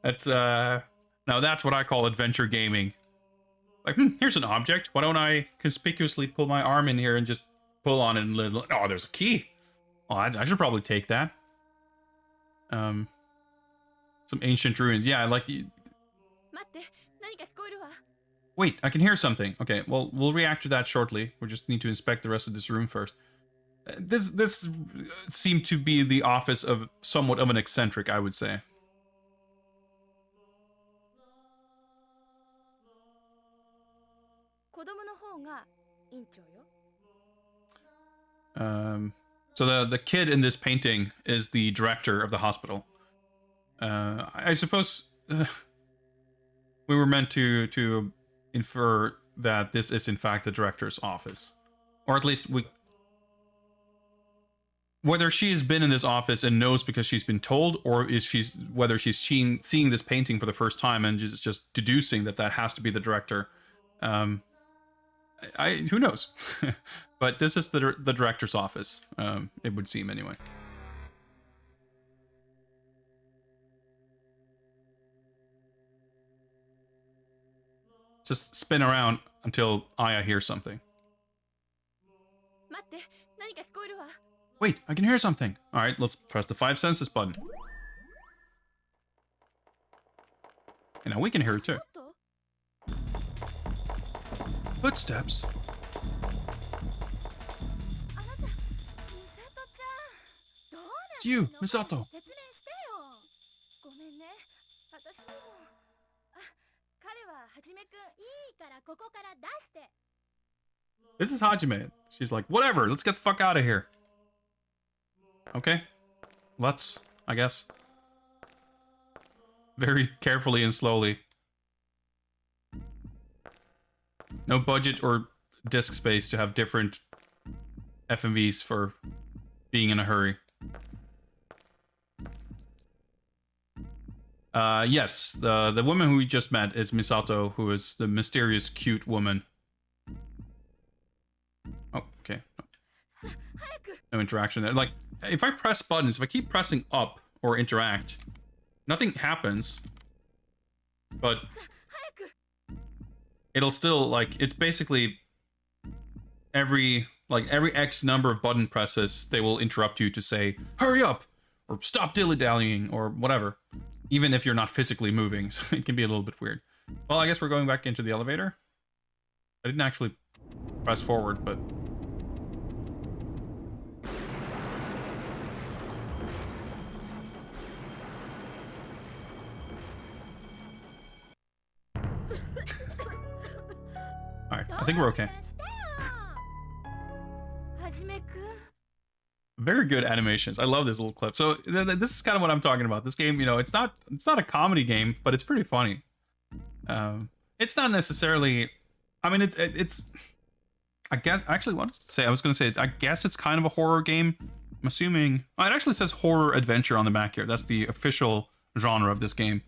That's, now that's what I call adventure gaming. Like, here's an object. Why don't I conspicuously pull my arm in here and just pull on it and oh, there's a key. Oh, I should probably take that. Some ancient ruins. Yeah, like... Wait, I can hear something. Okay, well, we'll react to that shortly. We just need to inspect the rest of this room first. This seemed to be the office of somewhat of an eccentric, I would say. So the kid in this painting is the director of the hospital. I suppose we were meant to infer that this is in fact the director's office, or at least whether she has been in this office and knows because she's been told, or whether she's seeing this painting for the first time and is just deducing that has to be the director. Who knows? But this is the director's office. It would seem anyway. Just spin around until Aya hears something. Wait, I can hear something. Alright, let's press the 5 senses button. And now we can hear it too. Footsteps? It's you, Misato. This is Hajime. She's like, whatever, let's get the fuck out of here. Okay. Let's, I guess. Very carefully and slowly. No budget or disk space to have different FMVs for being in a hurry. Yes, the woman who we just met is Misato, who is the mysterious, cute woman. Oh, okay. No interaction there. Like, if I press buttons, if I keep pressing up or interact, nothing happens. But it'll still, like, it's basically every X number of button presses, they will interrupt you to say, hurry up, or stop dilly-dallying, or whatever. Even if you're not physically moving, so it can be a little bit weird. Well, I guess we're going back into the elevator. I didn't actually press forward, but... Alright, I think we're okay. Very good animations. I love this little clip. So this is kind of what I'm talking about. This game, you know, it's not a comedy game, but it's pretty funny. It's not necessarily. I mean, it's. I guess actually, what to say? I was going to say. I guess it's kind of a horror game. I'm assuming. Oh, it actually says horror adventure on the back here. That's the official genre of this game.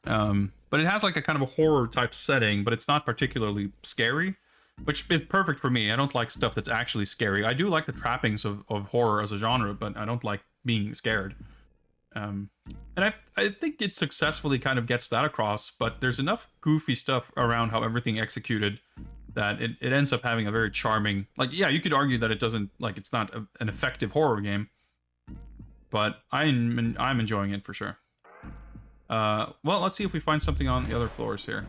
But it has like a kind of a horror type setting, but it's not particularly scary. Which is perfect for me. I don't like stuff that's actually scary. I do like the trappings of horror as a genre, but I don't like being scared. And I think it successfully kind of gets that across, but there's enough goofy stuff around how everything executed that it ends up having a very charming... Like, yeah, you could argue that it doesn't... Like, it's not an effective horror game, but I'm enjoying it for sure. Well, let's see if we find something on the other floors here.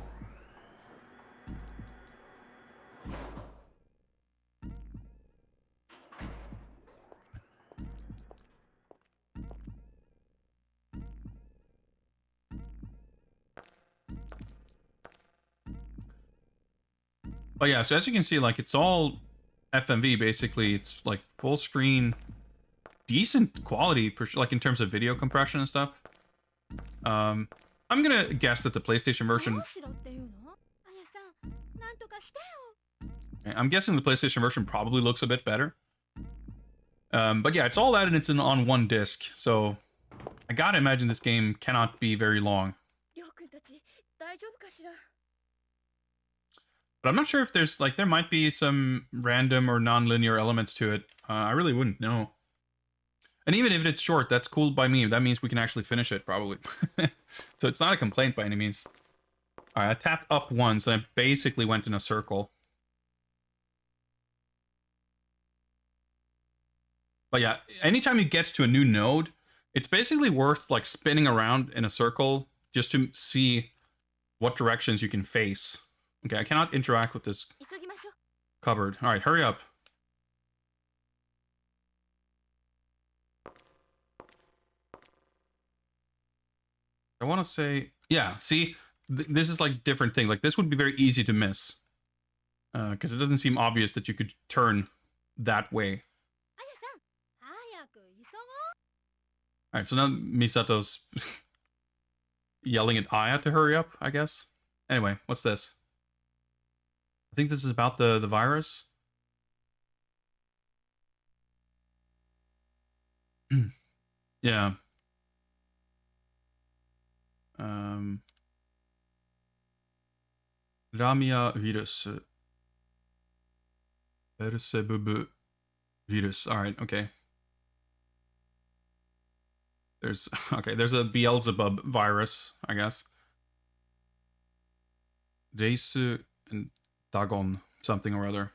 But yeah, so as you can see, like, it's all FMV, basically. It's, like, full screen, decent quality, for like, in terms of video compression and stuff. I'm gonna guess that the PlayStation version... I'm guessing the PlayStation version probably looks a bit better. But yeah, it's all that and it's on one disc, so I gotta imagine this game cannot be very long. But I'm not sure if there's, like, there might be some random or non-linear elements to it. I really wouldn't know. And even if it's short, that's cool by me. That means we can actually finish it, probably. So it's not a complaint by any means. Alright, I tapped up once, and I basically went in a circle. But yeah, anytime you get to a new node, it's basically worth, like, spinning around in a circle just to see what directions you can face. Okay, I cannot interact with this cupboard. Alright, hurry up. I want to say... Yeah, see? This is, like, different thing. Like, this would be very easy to miss. Because it doesn't seem obvious that you could turn that way. Alright, so now Misato's yelling at Aya to hurry up, I guess. Anyway, what's this? I think this is about the virus. Yeah. Ramia virus. Beelzebub virus. Alright, okay. There's a Beelzebub virus, I guess. Reisu and Dagon, something or other.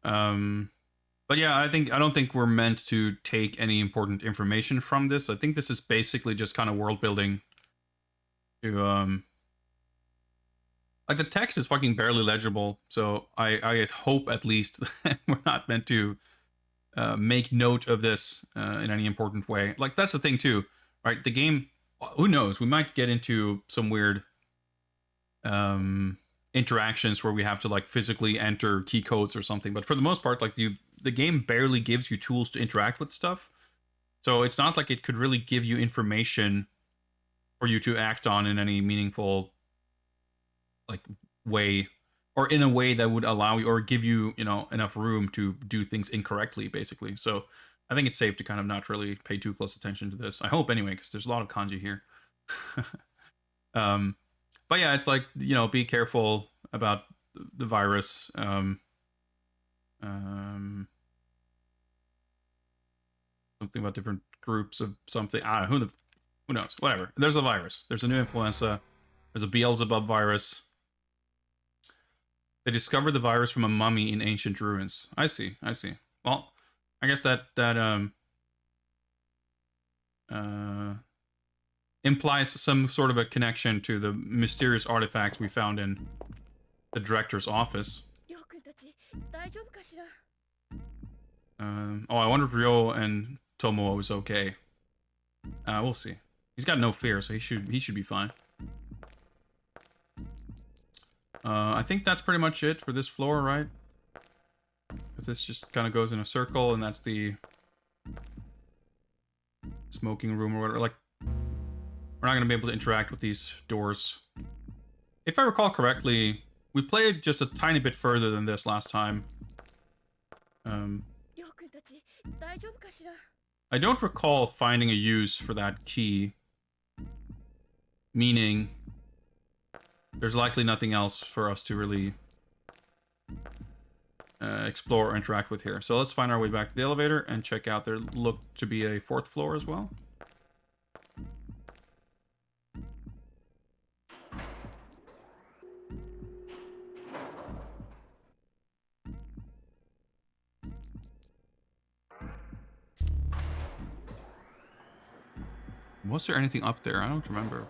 But yeah, I don't think we're meant to take any important information from this. I think this is basically just kind of world building. To like, the text is fucking barely legible, so I hope at least that we're not meant to make note of this in any important way. Like, that's the thing too, right? The game, who knows? We might get into some weird interactions where we have to, like, physically enter key codes or something. But for the most part, like, the game barely gives you tools to interact with stuff. So it's not like it could really give you information for you to act on in any meaningful, like, way, or in a way that would allow you or give you, you know, enough room to do things incorrectly, basically. So I think it's safe to kind of not really pay too close attention to this. I hope anyway, because there's a lot of kanji here. But yeah, it's like, you know, be careful about the virus. Something about different groups of something. I don't know, who knows? Whatever. There's a virus. There's a new influenza. There's a Beelzebub virus. They discovered the virus from a mummy in ancient ruins. I see. Well, I guess that implies some sort of a connection to the mysterious artifacts we found in the director's office. Oh, I wonder if Ryo and Tomoe is okay. We'll see. He's got no fear, so he should be fine. I think that's pretty much it for this floor, right? Because this just kind of goes in a circle, and that's the smoking room or whatever. Like, we're not going to be able to interact with these doors. If I recall correctly, we played just a tiny bit further than this last time. I don't recall finding a use for that key. Meaning, there's likely nothing else for us to really explore or interact with here. So let's find our way back to the elevator and check out. There looked to be a 4th floor as well. Was there anything up there? I don't remember.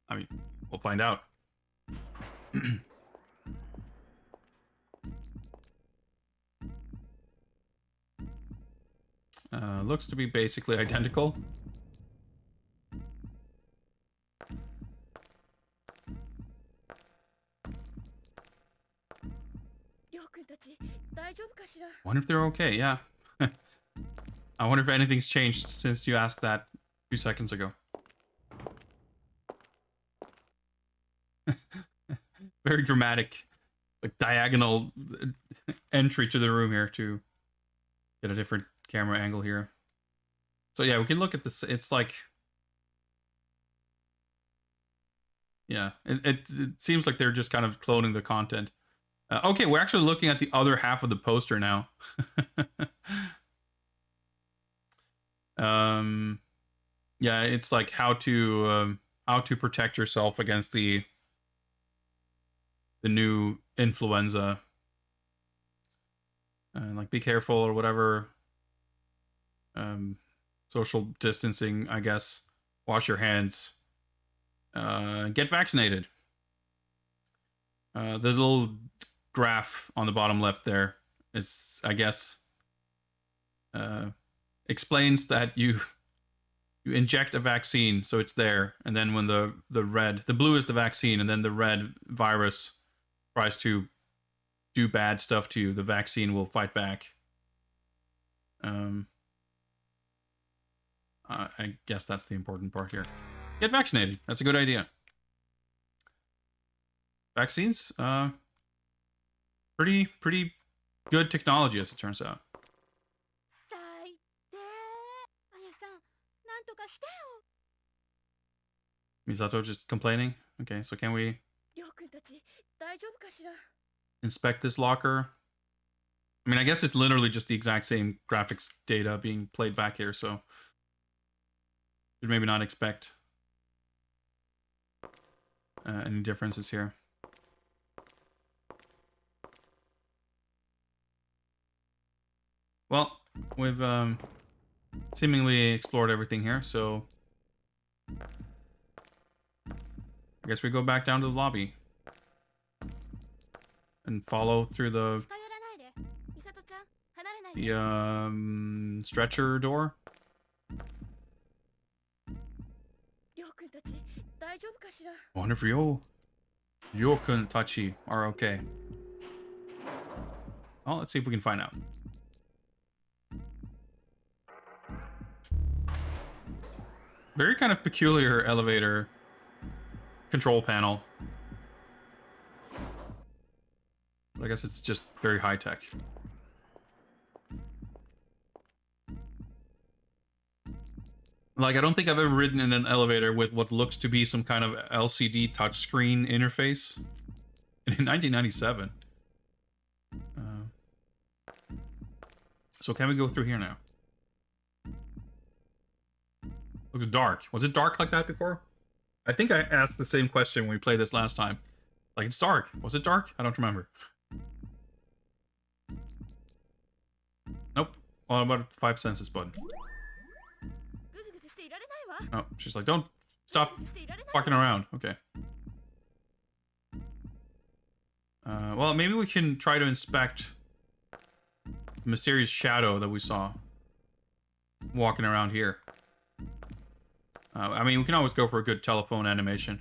I mean, we'll find out. Looks to be basically identical. Wonder if they're okay, yeah. I wonder if anything's changed since you asked that 2 seconds ago. Very dramatic, like, diagonal entry to the room here to get a different camera angle here. So yeah, we can look at this. It's like, yeah, it seems like they're just kind of cloning the content. Okay, we're actually looking at the other half of the poster now. Yeah, it's like how to protect yourself against the new influenza. Like, be careful or whatever. Social distancing, I guess. Wash your hands. Get vaccinated. The little graph on the bottom left there is, I guess, explains that you inject a vaccine, so it's there, and then when the blue is the vaccine, and then the red virus tries to do bad stuff to you, the vaccine will fight back. I guess that's the important part here. Get vaccinated. That's a good idea. Vaccines, pretty good technology, as it turns out. Misato just complaining? Okay, so can we inspect this locker? I mean, I guess it's literally just the exact same graphics data being played back here, so should maybe not expect any differences here. Well, we've seemingly explored everything here, so I guess we go back down to the lobby and follow through the stretcher door. I wonder if Ryo-kun Tachi are okay. Well, let's see if we can find out. Very kind of peculiar elevator control panel. I guess it's just very high tech. Like, I don't think I've ever ridden in an elevator with what looks to be some kind of LCD touchscreen interface. In 1997. So can we go through here now? Looks dark. Was it dark like that before? I think I asked the same question when we played this last time. Like, it's dark. Was it dark? I don't remember. Nope. Well, about 5 senses button. Oh, she's like, don't stop walking around. Okay. Well, maybe we can try to inspect the mysterious shadow that we saw walking around here. I mean, we can always go for a good telephone animation.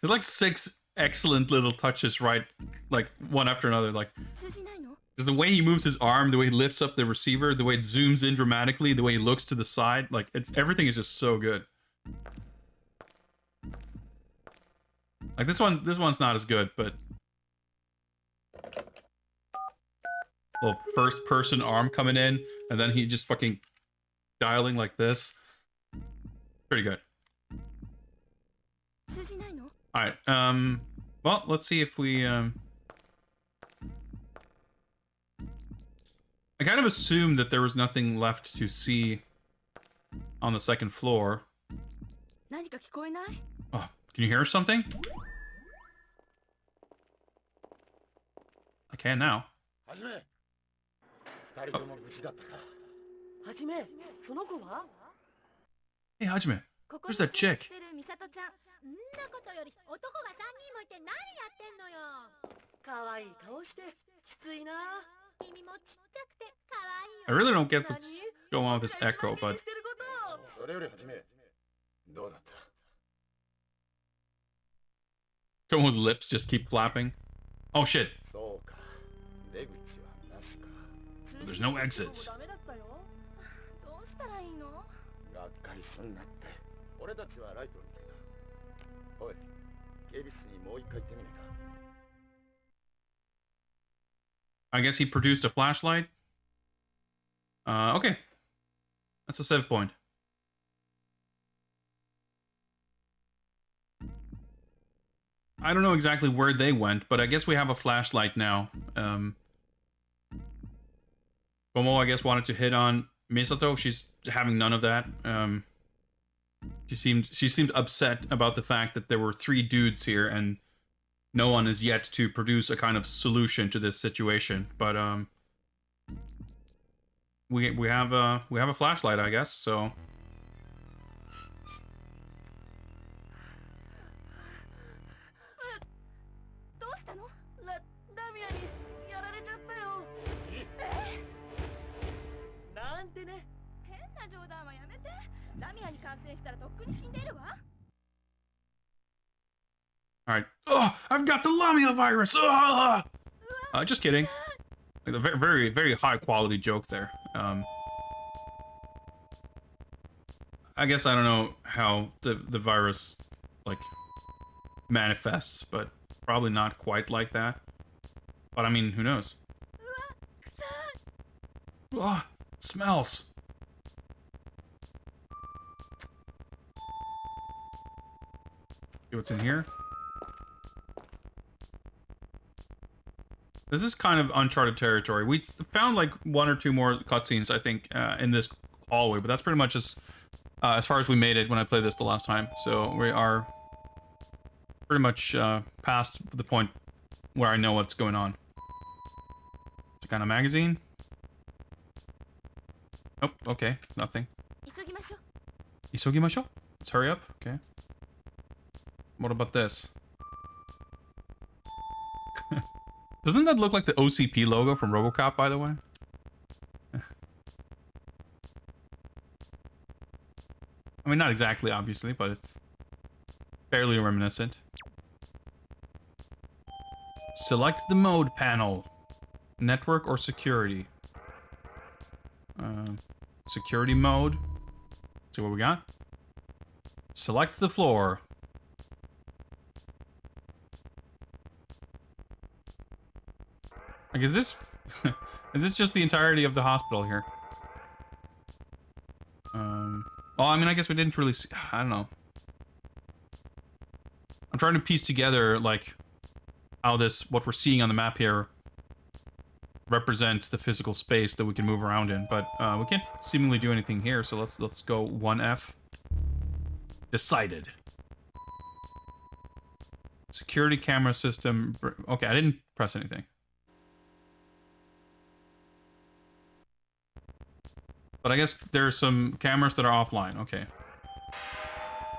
There's like 6 excellent little touches, right? Like, one after another. Like, there's the way he moves his arm, the way he lifts up the receiver, the way it zooms in dramatically, the way he looks to the side. Like, everything is just so good. Like, this one's not as good, but... little first-person arm coming in, and then he just fucking dialing like this. Pretty good. Alright, well, let's see if we, I kind of assumed that there was nothing left to see on the second floor. Oh, can you hear something? I can now. Oh. Hey, Hajime, where's that chick? I really don't get what's going on with this echo, but... Tomo's lips just keep flapping. Oh shit. There's no exits. I guess he produced a flashlight. Okay. That's a save point. I don't know exactly where they went, but I guess we have a flashlight now. Momo, I guess, wanted to hit on Misato. She's having none of that. She seemed upset about the fact that there were 3 dudes here and no one is yet to produce a kind of solution to this situation. But we have a flashlight, I guess. So. Alright. Oh, I've got the Lamia virus! Just kidding. Like a very, very high quality joke there. I guess I don't know how the virus, like, manifests, but probably not quite like that. But I mean, who knows? Oh, it smells. See what's in here? This is kind of uncharted territory. We found like 1 or 2 more cutscenes, I think, in this hallway, but that's pretty much as far as we made it when I played this the last time. So we are pretty much past the point where I know what's going on. It's a kind of magazine. Oh, okay, nothing. Isogimasho? Let's hurry up. Okay. What about this? Doesn't that look like the OCP logo from RoboCop, by the way? I mean, not exactly, obviously, but it's fairly reminiscent. Select the mode panel. Network or security? Security mode. Let's see what we got. Select the floor. Like, is this... is this just the entirety of the hospital here? Well, I mean, I guess we didn't really see... I don't know. I'm trying to piece together, like, how this... what we're seeing on the map here represents the physical space that we can move around in, but we can't seemingly do anything here, so let's go 1F. Decided. Security camera system... Okay, I didn't press anything. But I guess there are some cameras that are offline. Okay.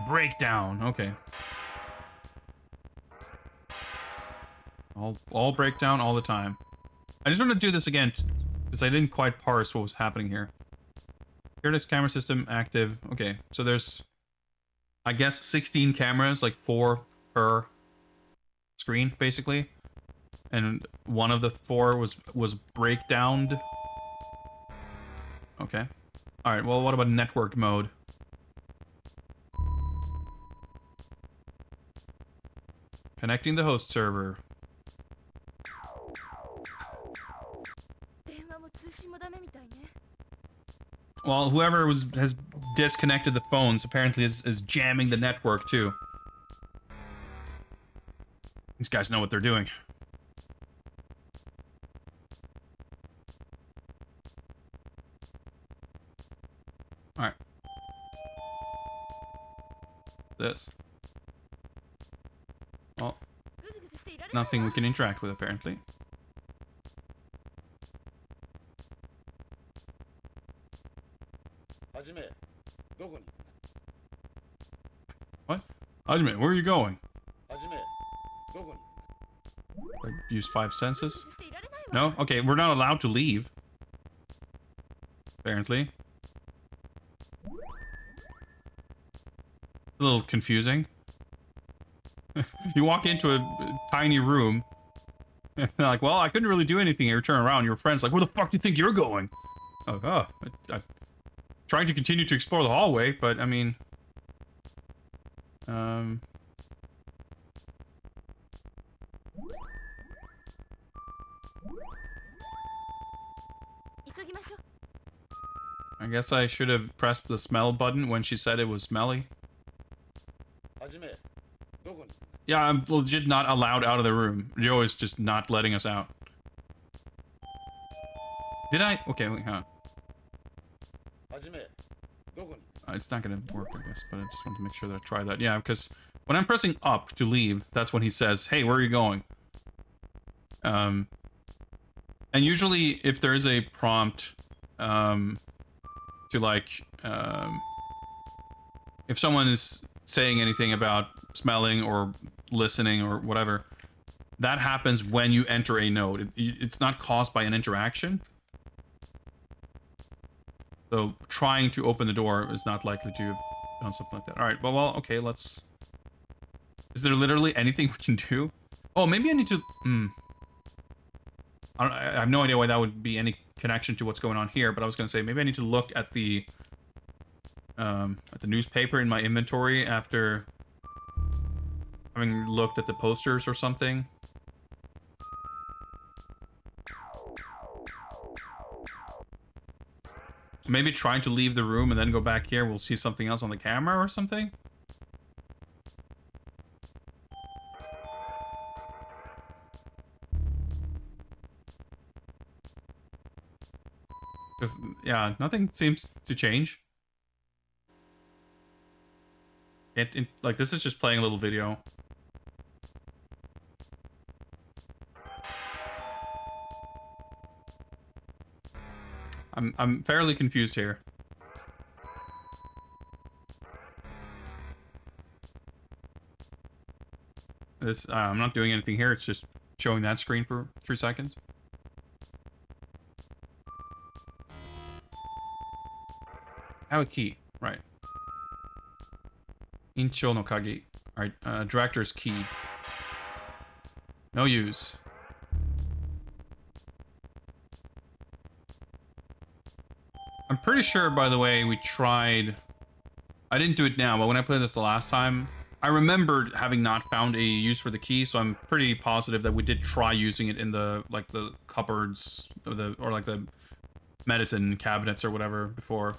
Breakdown. Okay. All breakdown all the time. I just want to do this again because I didn't quite parse what was happening here. Here it is, camera system active. Okay, so there's, I guess, 16 cameras, like 4 per screen, basically. And one of the 4 was breakdowned. Okay. Alright, well, what about network mode? Connecting the host server. Well, whoever has disconnected the phones apparently is jamming the network, too. These guys know what they're doing. Alright. This. Well, nothing we can interact with, apparently. What? Hajime, where are you going? I use 5 senses? No? Okay, we're not allowed to leave. Apparently. A little confusing. You walk into a tiny room. And they're like, well, I couldn't really do anything here. Turn around, your friend's like, where the fuck do you think you're going? Oh, I'm trying to continue to explore the hallway, but I mean... I guess I should have pressed the smell button when she said it was smelly. Yeah, I'm legit not allowed out of the room. Ryo is just not letting us out. Did I? Okay, wait, hang on. It's not gonna work, I guess, but I just want to make sure that I try that. Yeah, because when I'm pressing up to leave, that's when he says, hey, where are you going? And usually, if there is a prompt, to like, if someone is saying anything about smelling or listening or whatever, that happens when you enter a node. It's not caused by an interaction. So trying to open the door is not likely to have done something like that. Alright, well, okay, let's... Is there literally anything we can do? Oh, maybe I need to... I have no idea why that would be any connection to what's going on here, but I was going to say, maybe I need to look at the newspaper in my inventory after having looked at the posters or something. Maybe trying to leave the room and then go back here, we'll see something else on the camera or something? Because, yeah, nothing seems to change. Like, this is just playing a little video. I'm fairly confused here. This, I'm not doing anything here, it's just showing that screen for 3 seconds. Have a key, right. Incho no kagi. Alright, director's key. No use. I'm pretty sure, by the way, we tried... I didn't do it now, but when I played this the last time, I remembered having not found a use for the key, so I'm pretty positive that we did try using it in the like the cupboards or like the medicine cabinets or whatever before.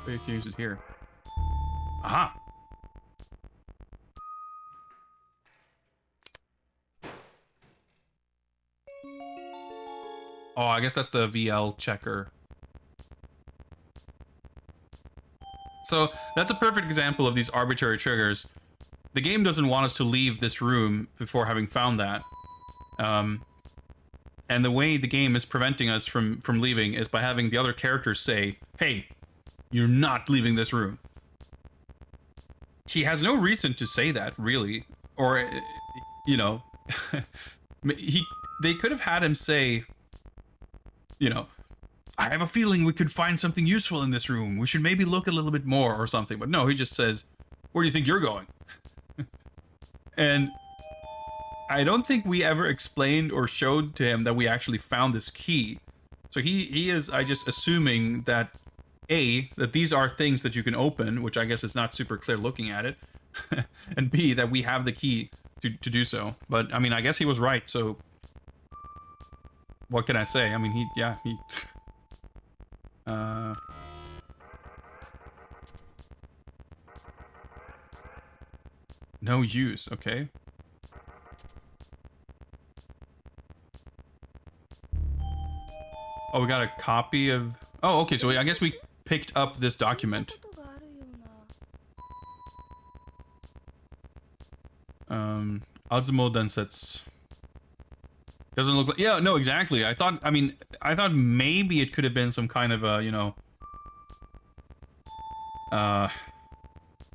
We can use it here. Aha! Oh, I guess that's the VL checker. So that's a perfect example of these arbitrary triggers. The game doesn't want us to leave this room before having found that. And the way the game is preventing us from leaving is by having the other characters say, hey, you're not leaving this room. He has no reason to say that, really. Or, you know, they could have had him say, you know, I have a feeling we could find something useful in this room. We should maybe look a little bit more or something. But no, he just says, where do you think you're going? And I don't think we ever explained or showed to him that we actually found this key. So he is, I just assuming that A, that these are things that you can open, which I guess is not super clear looking at it. And B, that we have the key to do so. But I mean, I guess he was right, so what can I say? I mean, he no use, okay. Oh, we got a copy of... Oh, okay, so I guess we picked up this document. Azumo Densetsu. Doesn't look like... Yeah, no, exactly. I thought maybe it could have been some kind of a, you know...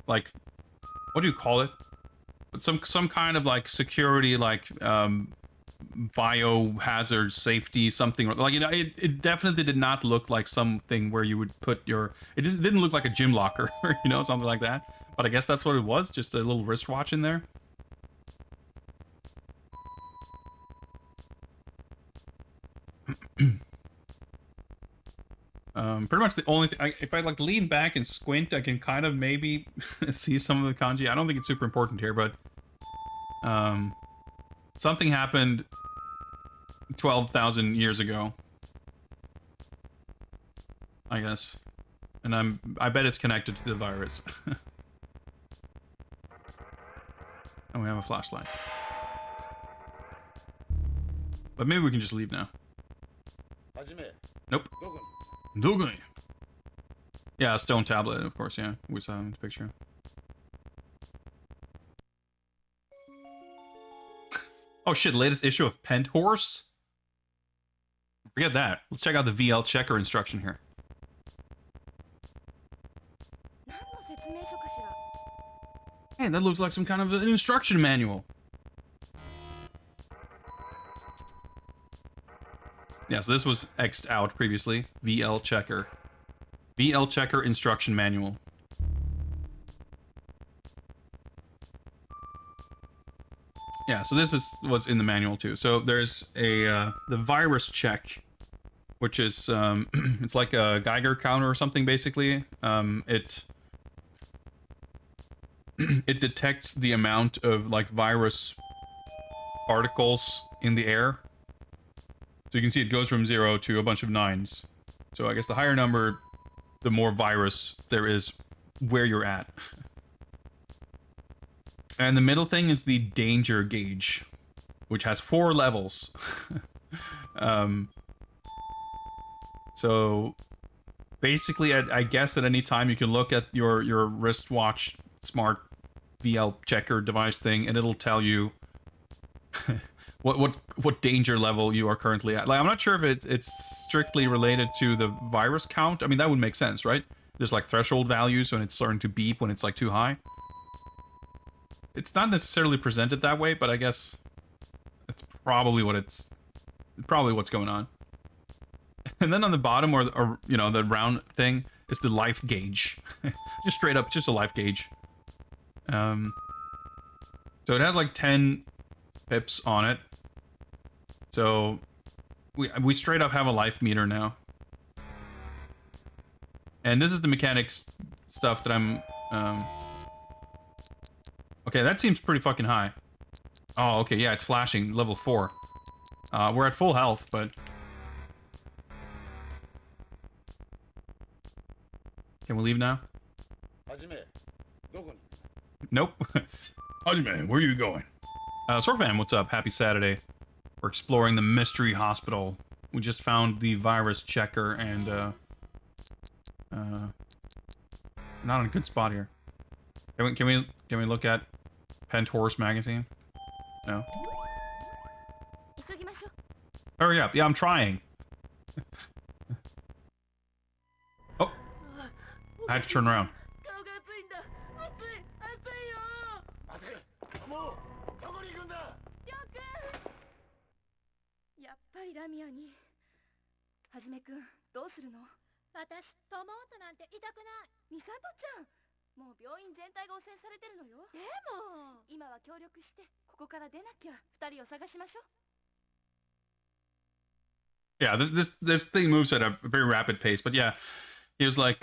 like... What do you call it? Some kind of, like, security, like, biohazard safety something, like, you know, it definitely did not look like something where you would put your... It just didn't look like a gym locker, or, you know, something like that. But I guess that's what it was, just a little wristwatch in there. Pretty much the only thing, if I like lean back and squint, I can kind of maybe see some of the kanji. I don't think it's super important here, but something happened 12,000 years ago, I guess, and I bet it's connected to the virus. And we have a flashlight, but maybe we can just leave now. Nope. Doguni. Yeah, a stone tablet, of course, yeah. We saw in the picture. Oh shit, latest issue of Pent Horse? Forget that. Let's check out the VL checker instruction here. Hey, that looks like some kind of an instruction manual. Yeah, so this was X'd out previously. VL checker. VL checker instruction manual. Yeah, so this is what's in the manual too. So there's a the virus check, which is it's like a Geiger counter or something basically. It detects the amount of like virus particles in the air. So you can see it goes from 0 to a bunch of 9s. So I guess the higher number, the more virus there is where you're at. And the middle thing is the danger gauge, which has 4 levels. So basically, I guess at any time you can look at your wristwatch smart VL checker device thing, and it'll tell you what danger level you are currently at. Like, I'm not sure if it's strictly related to the virus count. I mean, that would make sense, right? There's like threshold values when it's starting to beep when it's like too high. It's not necessarily presented that way, but I guess it's probably what's going on. And then on the bottom, or you know, the round thing is the life gauge. Just straight up, just a life gauge. So it has like 10 pips on it. So we straight up have a life meter now. And this is the mechanics stuff that I'm Okay, that seems pretty fucking high. Oh, okay, yeah, it's flashing. Level 4. We're at full health, but... Can we leave now? Nope. Hajime, where are you going? Sorfam, what's up? Happy Saturday. We're exploring the mystery hospital. We just found the virus checker and, not in a good spot here. Can we look at Pent Horse magazine? No. Hurry up! Yeah, I'm trying. Oh, I had to turn around. ラミアにはじめくんどうするの私トモートなんて痛くないミサトちゃんもう病院全体が汚染されてるのよでも今は協力してここから出なきゃ二人を探しましょう Yeah, this thing moves at a very rapid pace, but yeah, he was like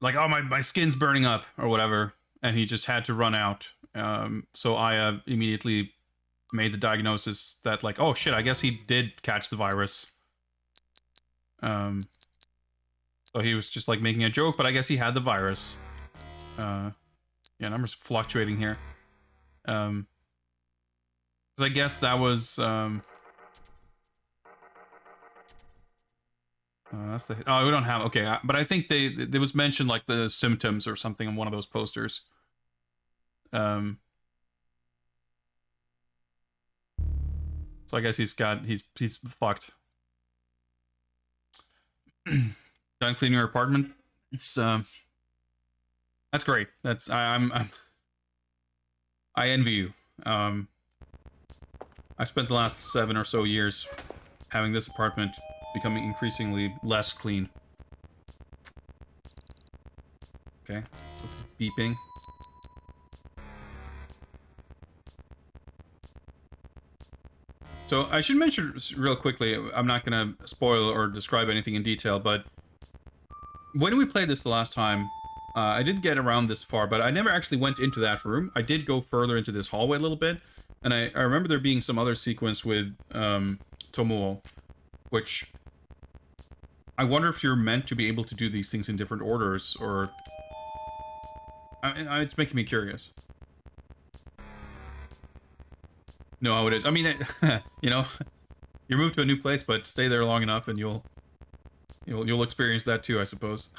like, oh, my skin's burning up or whatever, and he just had to run out. So I immediately made the diagnosis that, like, oh shit, I guess he did catch the virus. So he was just like making a joke, but I guess he had the virus. Yeah, numbers fluctuating here. Because I guess that was that's the... Oh, we don't have... Okay, but I think there was mentioned, like, the symptoms or something on one of those posters. So I guess he's fucked. Done cleaning your apartment? It's, that's great. That's... I envy you. I spent the last 7 or so years having this apartment becoming increasingly less clean. Okay. Beeping. So I should mention real quickly, I'm not going to spoil or describe anything in detail, but when we played this the last time, I did get around this far, but I never actually went into that room. I did go further into this hallway a little bit, and I remember there being some other sequence with Tomoe, which I wonder if you're meant to be able to do these things in different orders, or... it's making me curious. No, how it is. I mean, you know, you move to a new place, but stay there long enough and you'll experience that too, I suppose.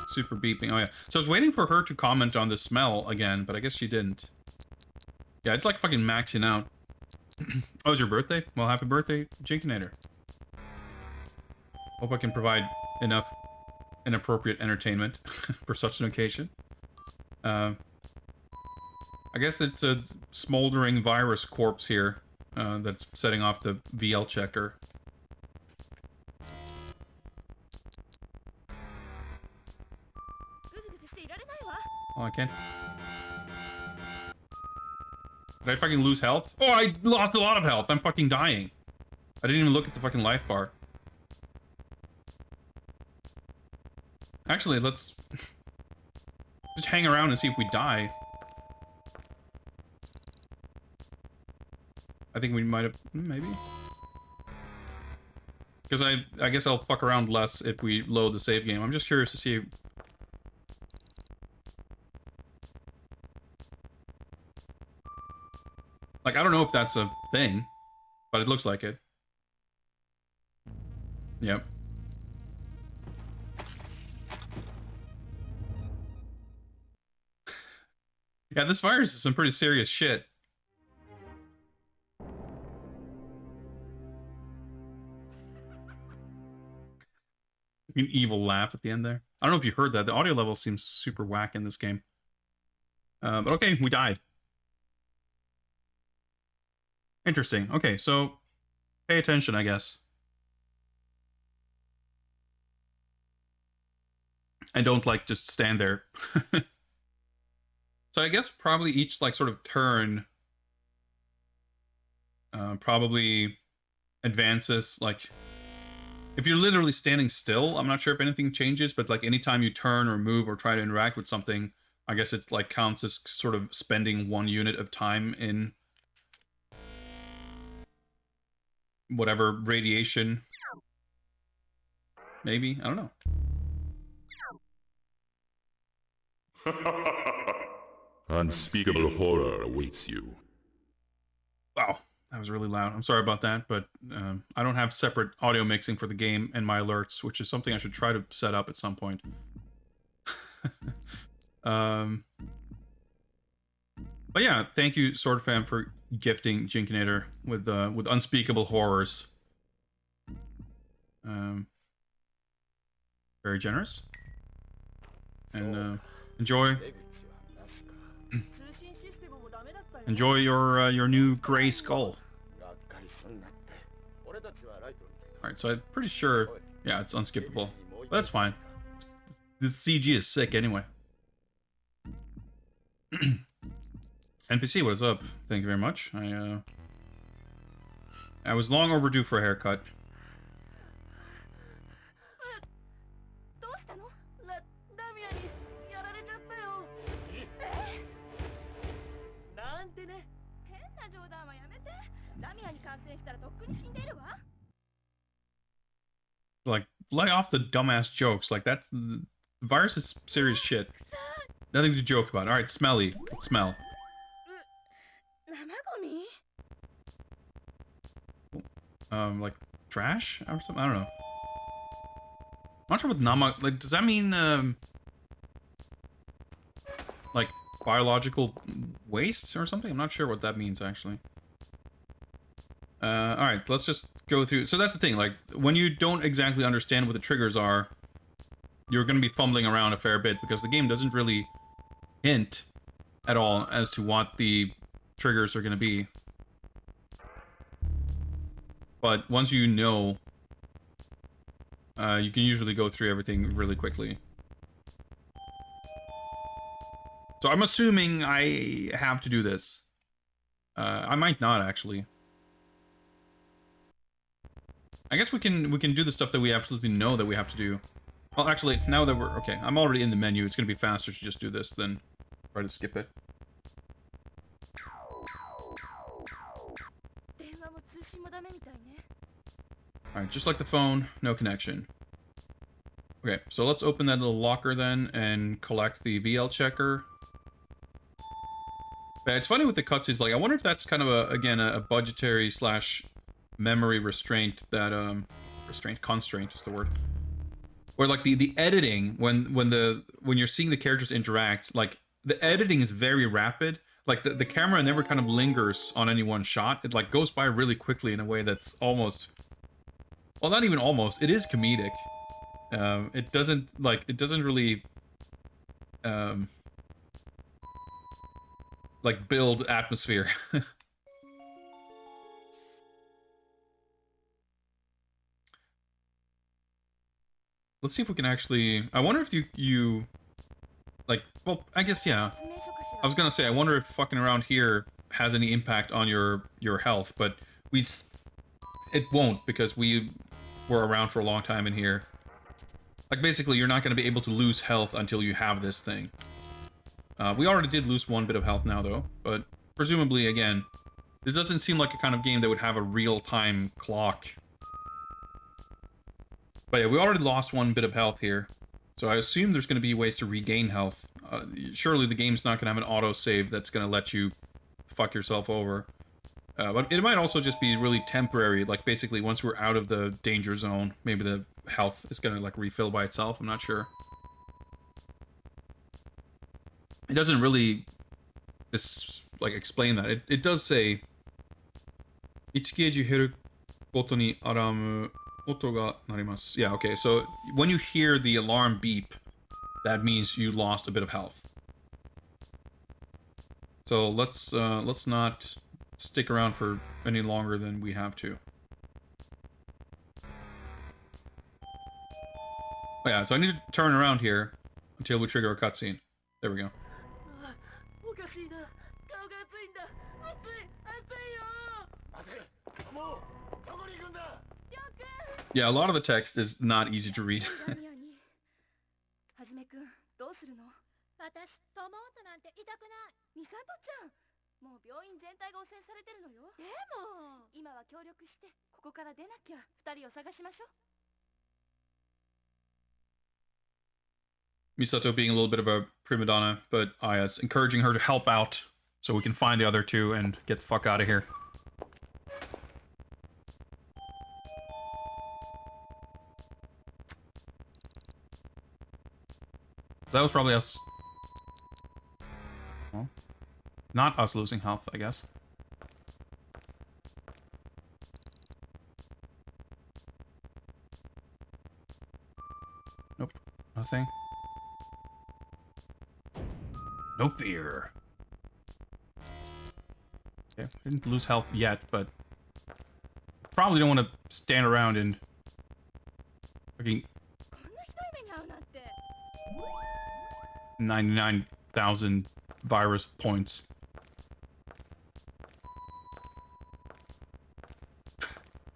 Super beeping. Oh yeah. So I was waiting for her to comment on the smell again, but I guess she didn't. Yeah, it's like fucking maxing out. Oh, it's your birthday? Well, happy birthday, Jinkinator. Hope I can provide enough inappropriate entertainment for such an occasion. I guess it's a smoldering virus corpse here that's setting off the VL checker. Oh, I can't. Did I fucking lose health? Oh, I lost a lot of health. I'm fucking dying. I didn't even look at the fucking life bar. Actually, let's just hang around and see if we die. I think we might have... maybe? Because I guess I'll fuck around less if we load the save game. I'm just curious to see... like, I don't know if that's a thing, but it looks like it. Yep. Yeah, this virus is some pretty serious shit. An evil laugh at the end there. I don't know if you heard that. The audio level seems super whack in this game. But okay, we died. Interesting. Okay, so pay attention, I guess. And don't, like, just stand there. So I guess probably each, like, sort of turn... probably advances, like if you're literally standing still, I'm not sure if anything changes, but like anytime you turn or move or try to interact with something, I guess it's like counts as sort of spending 1 unit of time in whatever radiation. Maybe, I don't know. Unspeakable horror awaits you. Wow, that was really loud. I'm sorry about that, but I don't have separate audio mixing for the game and my alerts, which is something I should try to set up at some point. But yeah, thank you, Swordfam, for gifting Jinkinator with unspeakable horrors. Very generous. And enjoy your new gray skull. Alright, so I'm pretty sure, yeah, it's unskippable. But that's fine. This CG is sick anyway. NPC, what is up? Thank you very much. I was long overdue for a haircut. Like, lay off the dumbass jokes. Like, that's the virus is serious shit. Nothing to joke about. All right, smelly. Let's smell. Like trash or something. I don't know. I'm not sure what nama. Like, does that mean like biological waste or something? I'm not sure what that means actually. All right, let's just go through. So that's the thing. Like, when you don't exactly understand what the triggers are, you're going to be fumbling around a fair bit because the game doesn't really hint at all as to what the triggers are going to be. But once you know, you can usually go through everything really quickly. So I'm assuming I have to do this. I might not actually. I guess we can do the stuff that we absolutely know that we have to do. Well, actually, now that we're okay, I'm already in the menu. It's gonna be faster to just do this than try to skip it. Alright, just like the phone, no connection. Okay, so let's open that little locker then and collect the VL checker. Yeah, it's funny with the cutscenes, like, I wonder if that's kind of again, a budgetary slash memory restraint that, constraint is the word. Or like the editing, when you're seeing the characters interact, like, the editing is very rapid. Like, the camera never kind of lingers on any one shot. It, like, goes by really quickly in a way that's almost... Well, not even almost. It is comedic. It doesn't really... like, build atmosphere. Let's see if we can actually... I wonder if you... Like, well, I guess, yeah. I was gonna say, I wonder if fucking around here has any impact on your health, but it won't, because we were around for a long time in here. Like, basically, you're not gonna be able to lose health until you have this thing. We already did lose 1 bit of health now, though, but presumably, again, this doesn't seem like a kind of game that would have a real-time clock. But yeah, we already lost 1 bit of health here. So I assume there's going to be ways to regain health. Surely the game's not going to have an auto-save that's going to let you fuck yourself over. But it might also just be really temporary. Like, basically, once we're out of the danger zone, maybe the health is going to, like, refill by itself. I'm not sure. It doesn't really, explain that. It does say... 1ゲージ減るごとにアラーム 音が鳴ります. Yeah, okay, so when you hear the alarm beep, that means you lost a bit of health. So let's not stick around for any longer than we have to. Oh yeah, so I need to turn around here until we trigger a cutscene. There we go. Yeah, a lot of the text is not easy to read. はじめくん、どうするの？私、飛ぼうとなんて痛くない。ミサトちゃん、もう病院全体が汚染されてるのよ。でも、今は協力して、ここから出なきゃ。二人を探しましょう。Misato being a little bit of a prima donna, but Aya's encouraging her to help out so we can find the other two and get the fuck out of here. That was probably us. Well, not us losing health, I guess. Nope, nothing. No fear. Okay, didn't lose health yet, but probably don't want to stand around and fucking 99,000 virus points.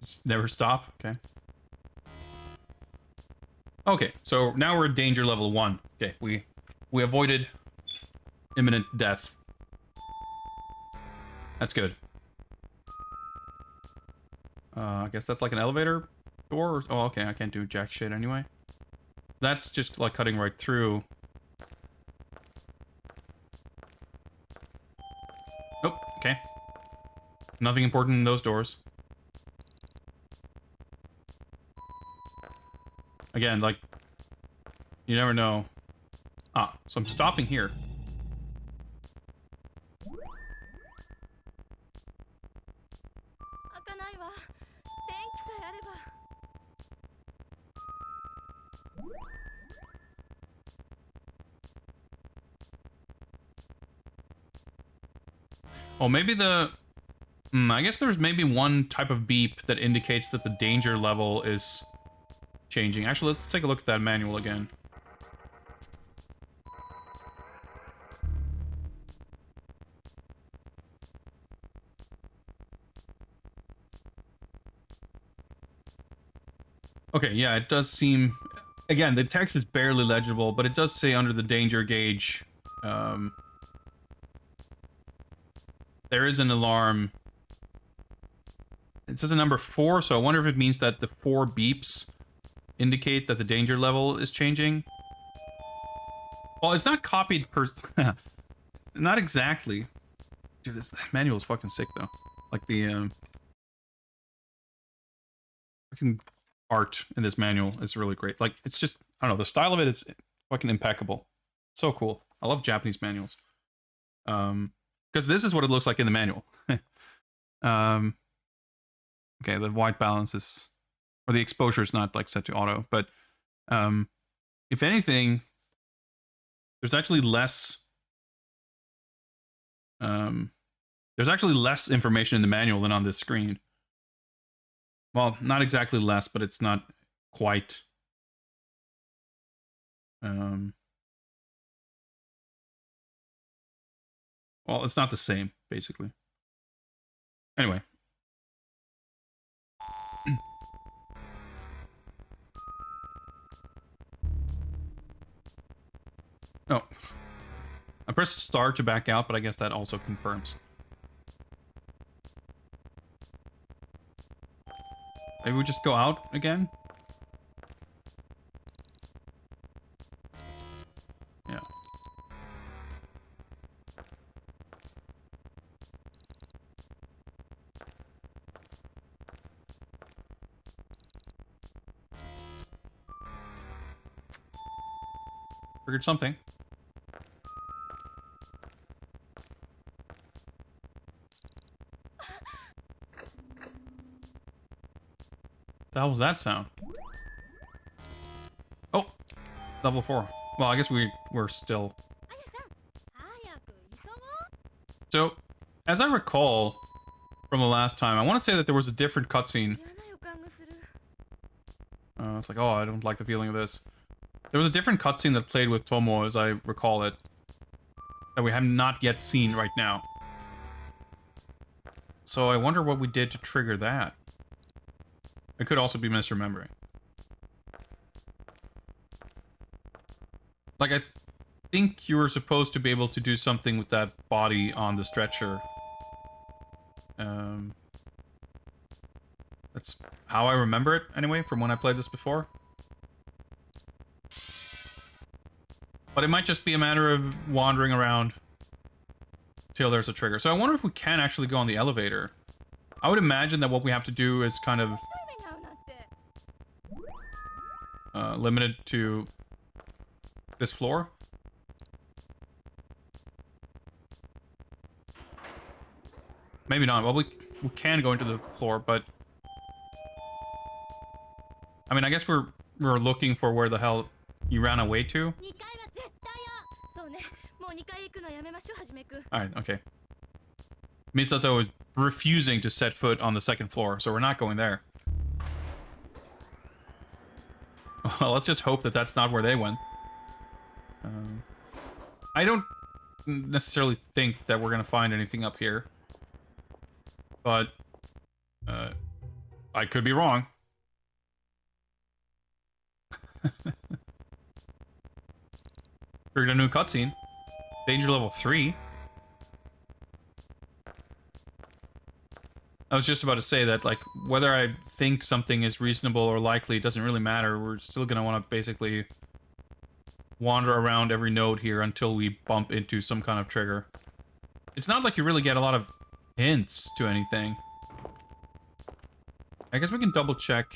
Just never stop. Okay. Okay, so now we're at danger level 1. Okay, we avoided imminent death. That's good. I guess that's like an elevator door. Oh, okay, I can't do jack shit anyway. That's just like cutting right through. Nope, okay. Nothing important in those doors. Again, like, you never know. Ah, so I'm stopping here. Oh, maybe the... I guess there's maybe one type of beep that indicates that the danger level is changing. Actually, let's take a look at that manual again. Okay, yeah, it does seem... Again, the text is barely legible, but it does say under the danger gauge... there is an alarm. It says a number 4, so I wonder if it means that the 4 beeps indicate that the danger level is changing. Well, it's not copied per... not exactly. Dude, this manual is fucking sick, though. Like, the, fucking art in this manual is really great. Like, it's just... I don't know, the style of it is fucking impeccable. So cool. I love Japanese manuals. Because this is what it looks like in the manual. Okay, the white balance is... Or the exposure is not, like, set to auto. But, if anything, there's actually less... there's actually less information in the manual than on this screen. Well, not exactly less, but it's not quite... Well, it's not the same, basically. Anyway. Oh. I pressed start to back out, but I guess that also confirms. Maybe we just go out again? Yeah. Triggered something. The hell was that sound? Oh! Level 4. Well, I guess we're still... So, as I recall from the last time, I want to say that there was a different cutscene. It's like, oh, I don't like the feeling of this. There was a different cutscene that played with Tomo, as I recall it, that we have not yet seen right now. So I wonder what we did to trigger that. I could also be misremembering. Like, I think you were supposed to be able to do something with that body on the stretcher. That's how I remember it, anyway, from when I played this before. But it might just be a matter of wandering around till there's a trigger. So I wonder if we can actually go on the elevator. I would imagine that what we have to do is kind of limited to this floor. Maybe not. Well, we can go into the floor, but I mean, I guess we're looking for where the hell you ran away to. Alright, okay. Misato is refusing to set foot on the second floor, so we're not going there. Well, let's just hope that that's not where they went. I don't necessarily think that we're gonna find anything up here. But, I could be wrong. Triggered a new cutscene. Danger level 3. I was just about to say that, like, whether I think something is reasonable or likely, it doesn't really matter. We're still gonna want to basically wander around every node here until we bump into some kind of trigger. It's not like you really get a lot of hints to anything. I guess we can double check.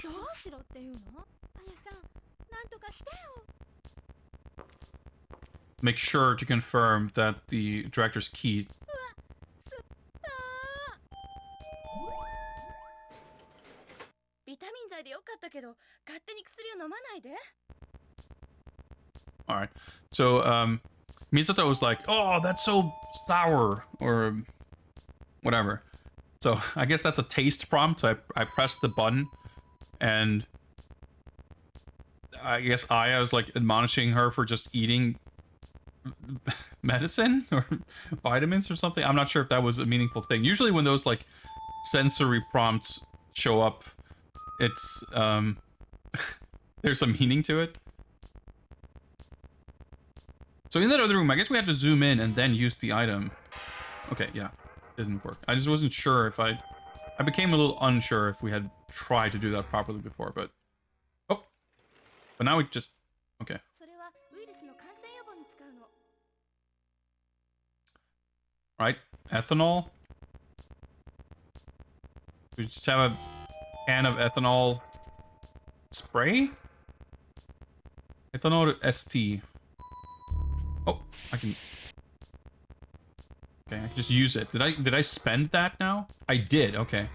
Make sure to confirm that the director's key. Alright. So, Misato was like, oh, that's so sour, or whatever. So, I guess that's a taste prompt. So I pressed the button, and I guess Aya was, like, admonishing her for just eating medicine or vitamins or something. I'm not sure if that was a meaningful thing. Usually when those, like, sensory prompts show up, it's, there's some meaning to it. So in that other room, I guess we have to zoom in and then use the item. Okay, yeah. Didn't work. I just wasn't sure if I became a little unsure if we had tried to do that properly before, but... Oh! But now we just... Okay. Right, ethanol. We just have a can of ethanol spray? Ethanol ST. Oh, I can... Okay, I can just use it. Did I spend that now? I did, okay.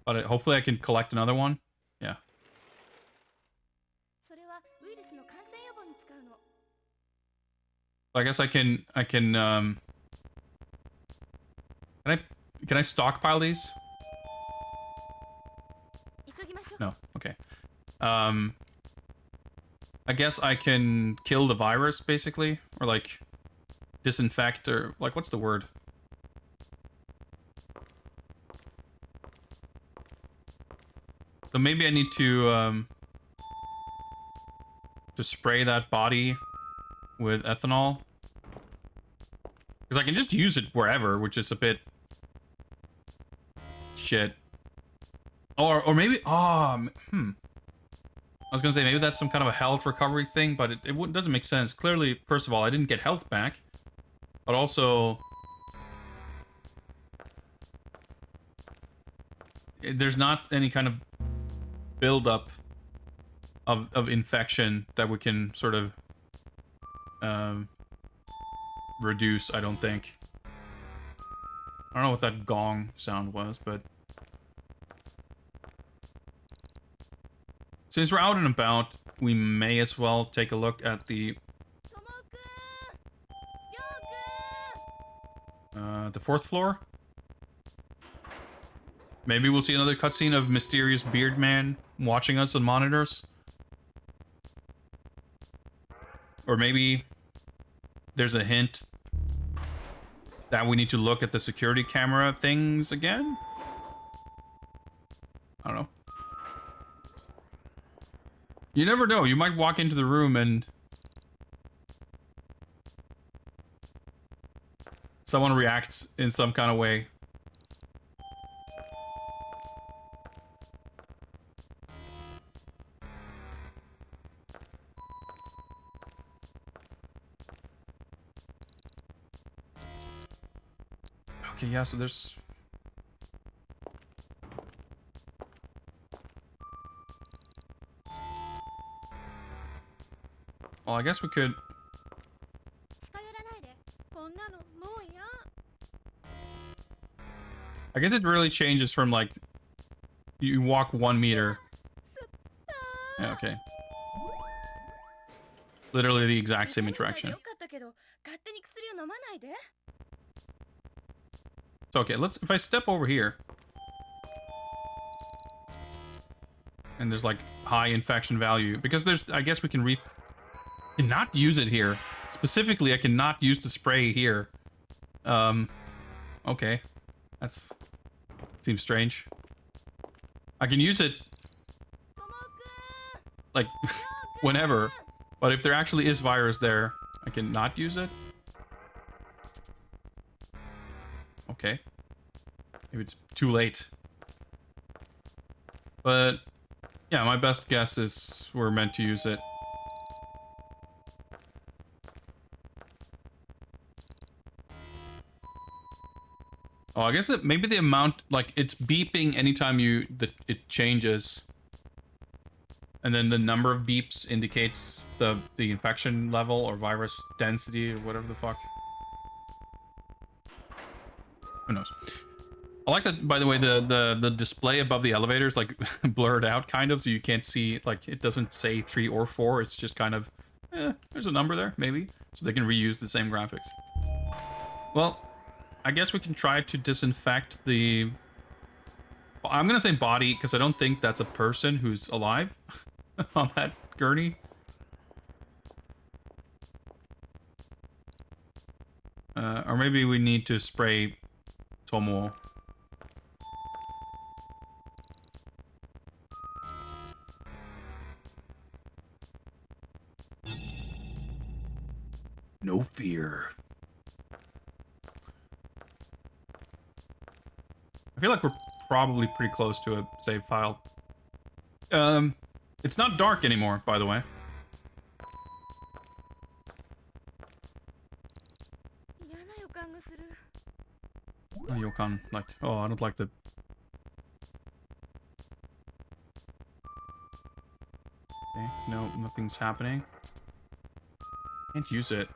But hopefully I can collect another one. Yeah. I guess can I stockpile these? No, okay. I guess I can kill the virus, basically, or like disinfect, or like, what's the word? So maybe I need to spray that body with ethanol, because I can just use it wherever, which is a bit shit. Or maybe, I was gonna say, maybe that's some kind of a health recovery thing, but it doesn't make sense. Clearly, first of all, I didn't get health back, but also... there's not any kind of buildup of infection that we can sort of reduce, I don't think. I don't know what that gong sound was, but... Since we're out and about, we may as well take a look at the fourth floor. Maybe we'll see another cutscene of mysterious beard man watching us on monitors. Or maybe there's a hint that we need to look at the security camera things again? I don't know. You never know. You might walk into the room and someone reacts in some kind of way. Okay, yeah, so there's... Well, I guess we could... I guess it really changes from, like, you walk 1 meter. Yeah, okay. Literally the exact same interaction. So, okay, let's... If I step over here... And there's, like, high infection value. Because there's... I guess we can cannot use it here. Specifically, I cannot use the spray here. Okay. That's... Seems strange. I can use it... Like, whenever. But if there actually is virus there, I can not use it? Okay. Maybe it's too late. But... Yeah, my best guess is we're meant to use it. Oh, I guess that maybe the amount, like, it's beeping anytime it changes. And then the number of beeps indicates the infection level or virus density or whatever the fuck. Who knows? I like that, by the way, the display above the elevator is, like, blurred out, kind of, so you can't see, like, it doesn't say 3 or 4, it's just kind of, there's a number there, maybe, so they can reuse the same graphics. Well, I guess we can try to disinfect the... I'm gonna say body, because I don't think that's a person who's alive on that gurney. Or maybe we need to spray Tomo. No fear. I feel like we're probably pretty close to a save file. It's not dark anymore, by the way. Oh, Yokan, like, oh, I don't like the... Okay, no, nothing's happening. Can't use it.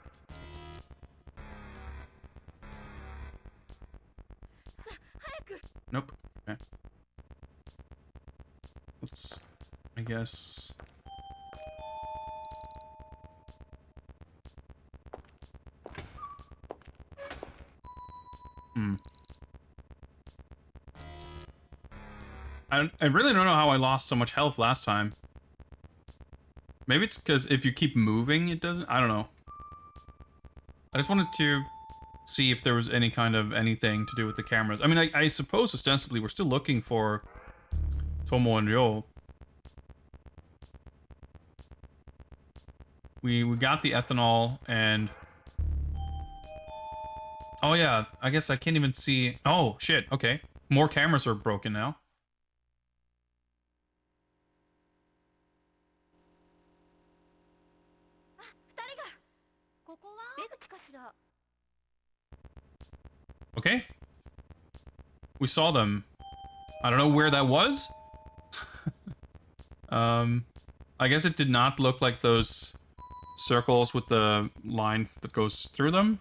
Nope. Okay. Let's... I guess... I really don't know how I lost so much health last time. Maybe it's because if you keep moving, it doesn't... I don't know. I just wanted to see if there was any kind of anything to do with the cameras. I mean, I suppose ostensibly we're still looking for Tomo and Ryo. We got the ethanol and... Oh yeah, I guess I can't even see... Oh, shit, okay. More cameras are broken now. Okay. We saw them. I don't know where that was. I guess it did not look like those circles with the line that goes through them.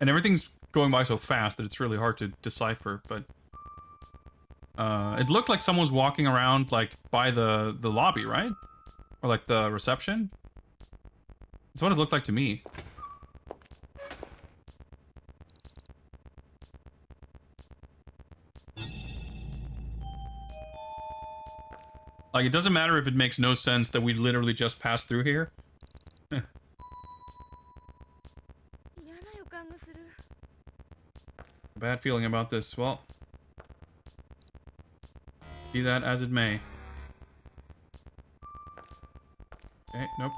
And everything's going by so fast that it's really hard to decipher, but... it looked like someone was walking around, like, by the lobby, right? Or, like, the reception? That's what it looked like to me. Like, it doesn't matter if it makes no sense that we literally just passed through here. Bad feeling about this. Well, be that as it may. Okay, nope.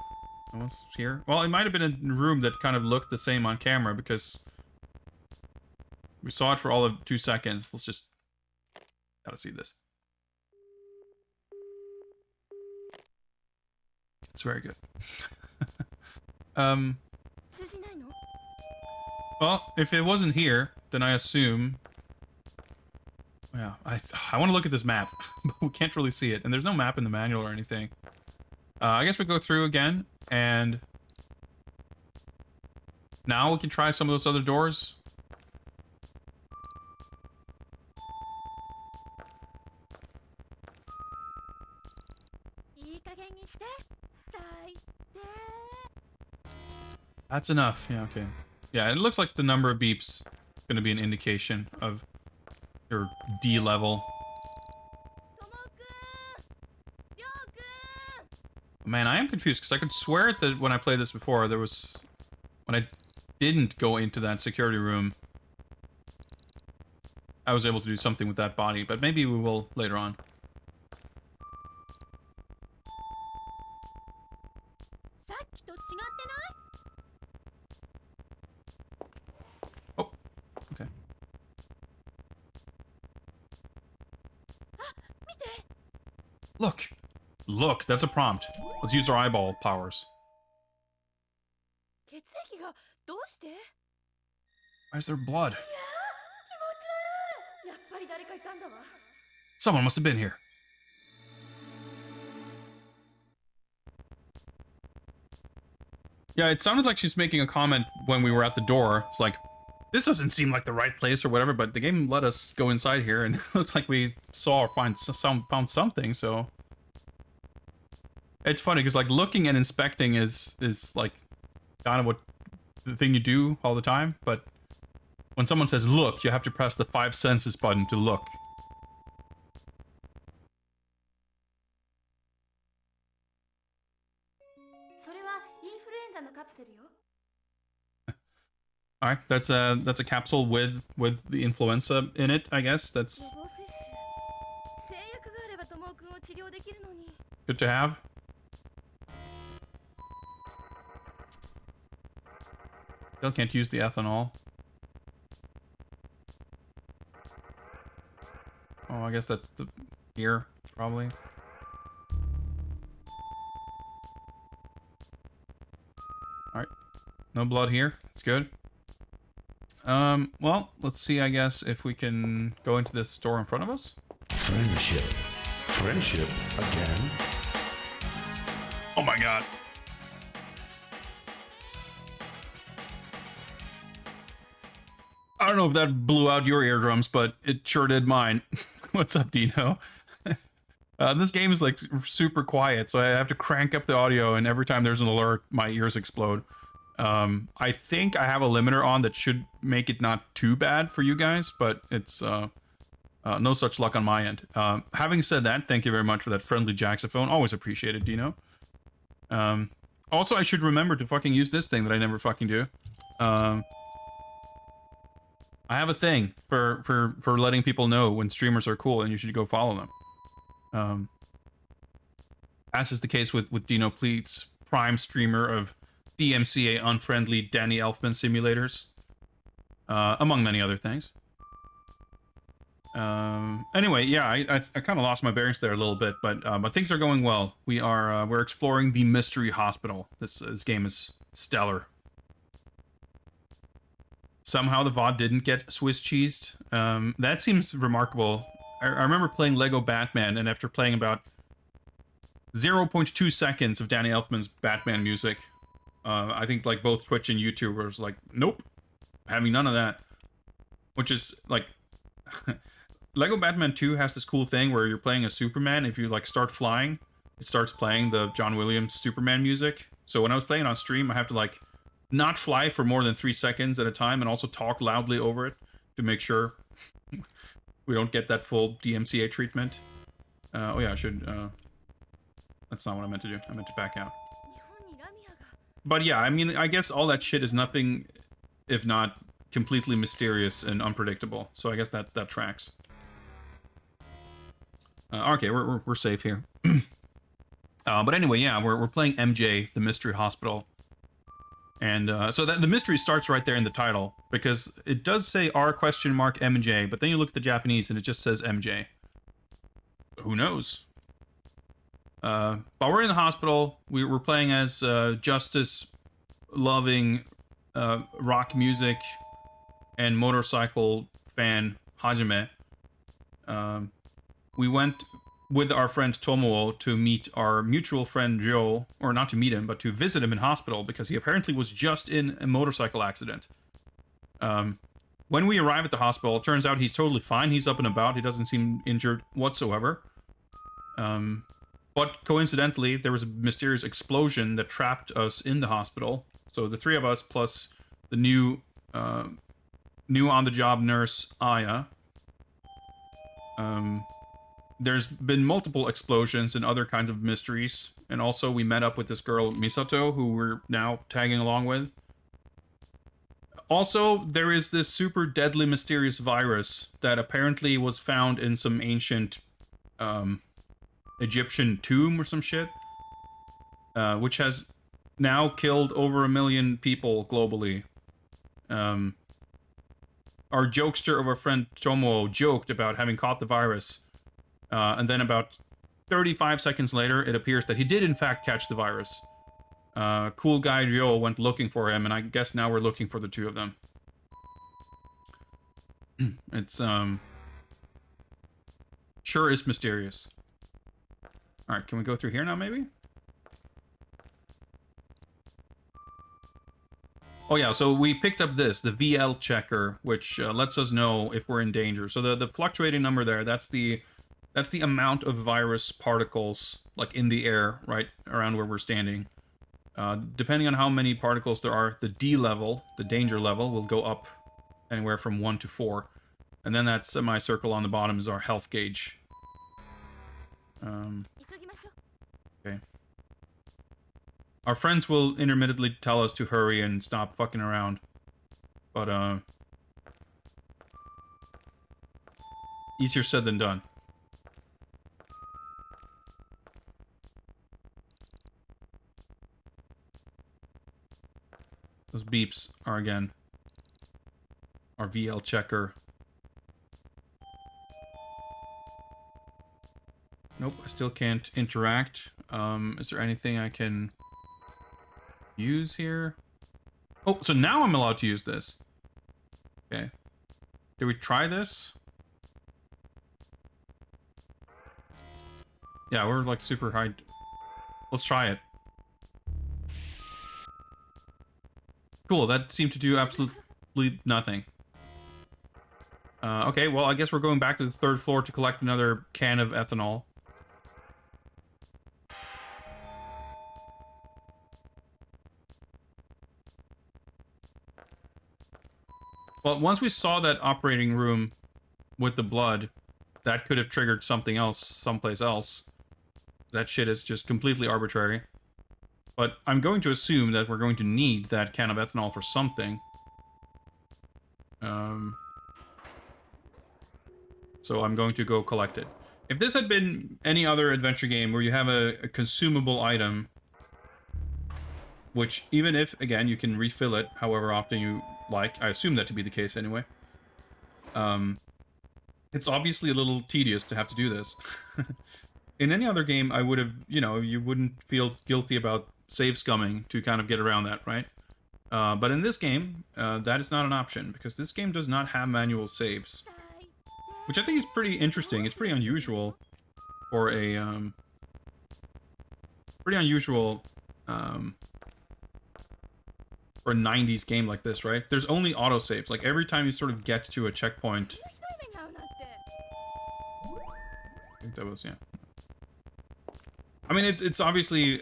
No one's here. Well, it might have been a room that kind of looked the same on camera because we saw it for all of 2 seconds. Let's just... Gotta see this. It's very good. Well, if it wasn't here, then I assume... Yeah, I want to look at this map, but we can't really see it. And there's no map in the manual or anything. I guess we go through again, and... Now we can try some of those other doors. That's enough. Yeah, okay. Yeah, it looks like the number of beeps is going to be an indication of your D level. Man, I am confused because I could swear that when I played this before, there was... When I didn't go into that security room, I was able to do something with that body, but maybe we will later on. Oh, okay. Look! Look, that's a prompt. Let's use our eyeball powers. Why is there blood? Someone must have been here. Yeah, it sounded like she's making a comment when we were at the door. It's like, this doesn't seem like the right place or whatever, but the game let us go inside here, and it looks like we saw or found something, so... It's funny, because, like, looking and inspecting is like, kind of what the thing you do all the time, but when someone says look, you have to press the 5 senses button to look. Alright, that's a capsule with the influenza in it, I guess. That's good to have. Still can't use the ethanol. Oh, I guess that's the here, probably. Alright. No blood here. It's good. Well, let's see, I guess, if we can go into this store in front of us. Friendship. Friendship again? Oh my god. I don't know if that blew out your eardrums, but it sure did mine. What's up, Dino? This game is like super quiet, so I have to crank up the audio, and every time there's an alert, my ears explode. I think I have a limiter on that should make it not too bad for you guys, but it's no such luck on my end. Having said that, thank you very much for that friendly jaxophone. Always appreciated, Dino. Also, I should remember to fucking use this thing that I never fucking do. I have a thing for letting people know when streamers are cool and you should go follow them. As is the case with Dino Pleats, prime streamer of DMCA unfriendly Danny Elfman simulators, among many other things. Anyway, yeah, I kind of lost my bearings there a little bit, but things are going well. We're exploring the Mystery Hospital. This game is stellar. Somehow the VOD didn't get Swiss cheesed. That seems remarkable. I remember playing Lego Batman, and after playing about 0.2 seconds of Danny Elfman's Batman music, I think like both Twitch and YouTube was like, nope, having none of that. Which is like, Lego Batman 2 has this cool thing where you're playing a Superman. If you like start flying, it starts playing the John Williams Superman music. So when I was playing on stream, I have to like not fly for more than 3 seconds at a time, and also talk loudly over it to make sure we don't get that full DMCA treatment. Oh yeah, I should, that's not what I meant to do. I meant to back out. But yeah, I mean, I guess all that shit is nothing if not completely mysterious and unpredictable. So I guess that tracks. Okay, we're safe here. But anyway, yeah, we're playing MJ, the Mystery Hospital. And so that the mystery starts right there in the title, because it does say R?MJ, but then you look at the Japanese and it just says MJ. Who knows? But we're in the hospital. We're playing as justice-loving rock music and motorcycle fan Hajime. We went with our friend Tomoe to meet our mutual friend Ryo, or not to meet him, but to visit him in hospital, because he apparently was just in a motorcycle accident. When we arrive at the hospital, it turns out he's totally fine. He's up and about. He doesn't seem injured whatsoever. But coincidentally, there was a mysterious explosion that trapped us in the hospital. So the three of us, plus the new on-the-job nurse, Aya. There's been multiple explosions and other kinds of mysteries. And also we met up with this girl, Misato, who we're now tagging along with. Also, there is this super deadly mysterious virus that apparently was found in some ancient Egyptian tomb or some shit. Which has now killed over 1 million people globally. Our jokester of our friend Tomo joked about having caught the virus. And then about 35 seconds later, it appears that he did in fact catch the virus. Cool guy Ryo went looking for him, and I guess now we're looking for the two of them. It's, sure is mysterious. Alright, can we go through here now, maybe? Oh yeah, so we picked up this, the VL checker, which lets us know if we're in danger. So the fluctuating number there, that's the amount of virus particles, like, in the air, right around where we're standing. Depending on how many particles there are, the D level, the danger level, will go up anywhere from 1 to 4. And then that semicircle on the bottom is our health gauge. Okay. Our friends will intermittently tell us to hurry and stop fucking around. But, easier said than done. Those beeps are, again, our VL checker. Nope, I still can't interact. Is there anything I can use here? Oh, so now I'm allowed to use this. Okay. Did we try this? Yeah, we're like super high. Let's try it. Cool, that seemed to do absolutely nothing. Okay, well, I guess we're going back to the 3rd floor to collect another can of ethanol. Well, once we saw that operating room with the blood, that could have triggered something else someplace else. That shit is just completely arbitrary. But I'm going to assume that we're going to need that can of ethanol for something. So I'm going to go collect it. If this had been any other adventure game where you have a consumable item, which even if, again, you can refill it however often you like, I assume that to be the case anyway, it's obviously a little tedious to have to do this. In any other game, I would have, you know, you wouldn't feel guilty about save scumming to kind of get around that, right? But in this game, that is not an option, because this game does not have manual saves. Which I think is pretty interesting. It's pretty unusual for a, for a 90s game like this, right? There's only autosaves. Like, every time you sort of get to a checkpoint... I think that was, yeah. I mean, it's obviously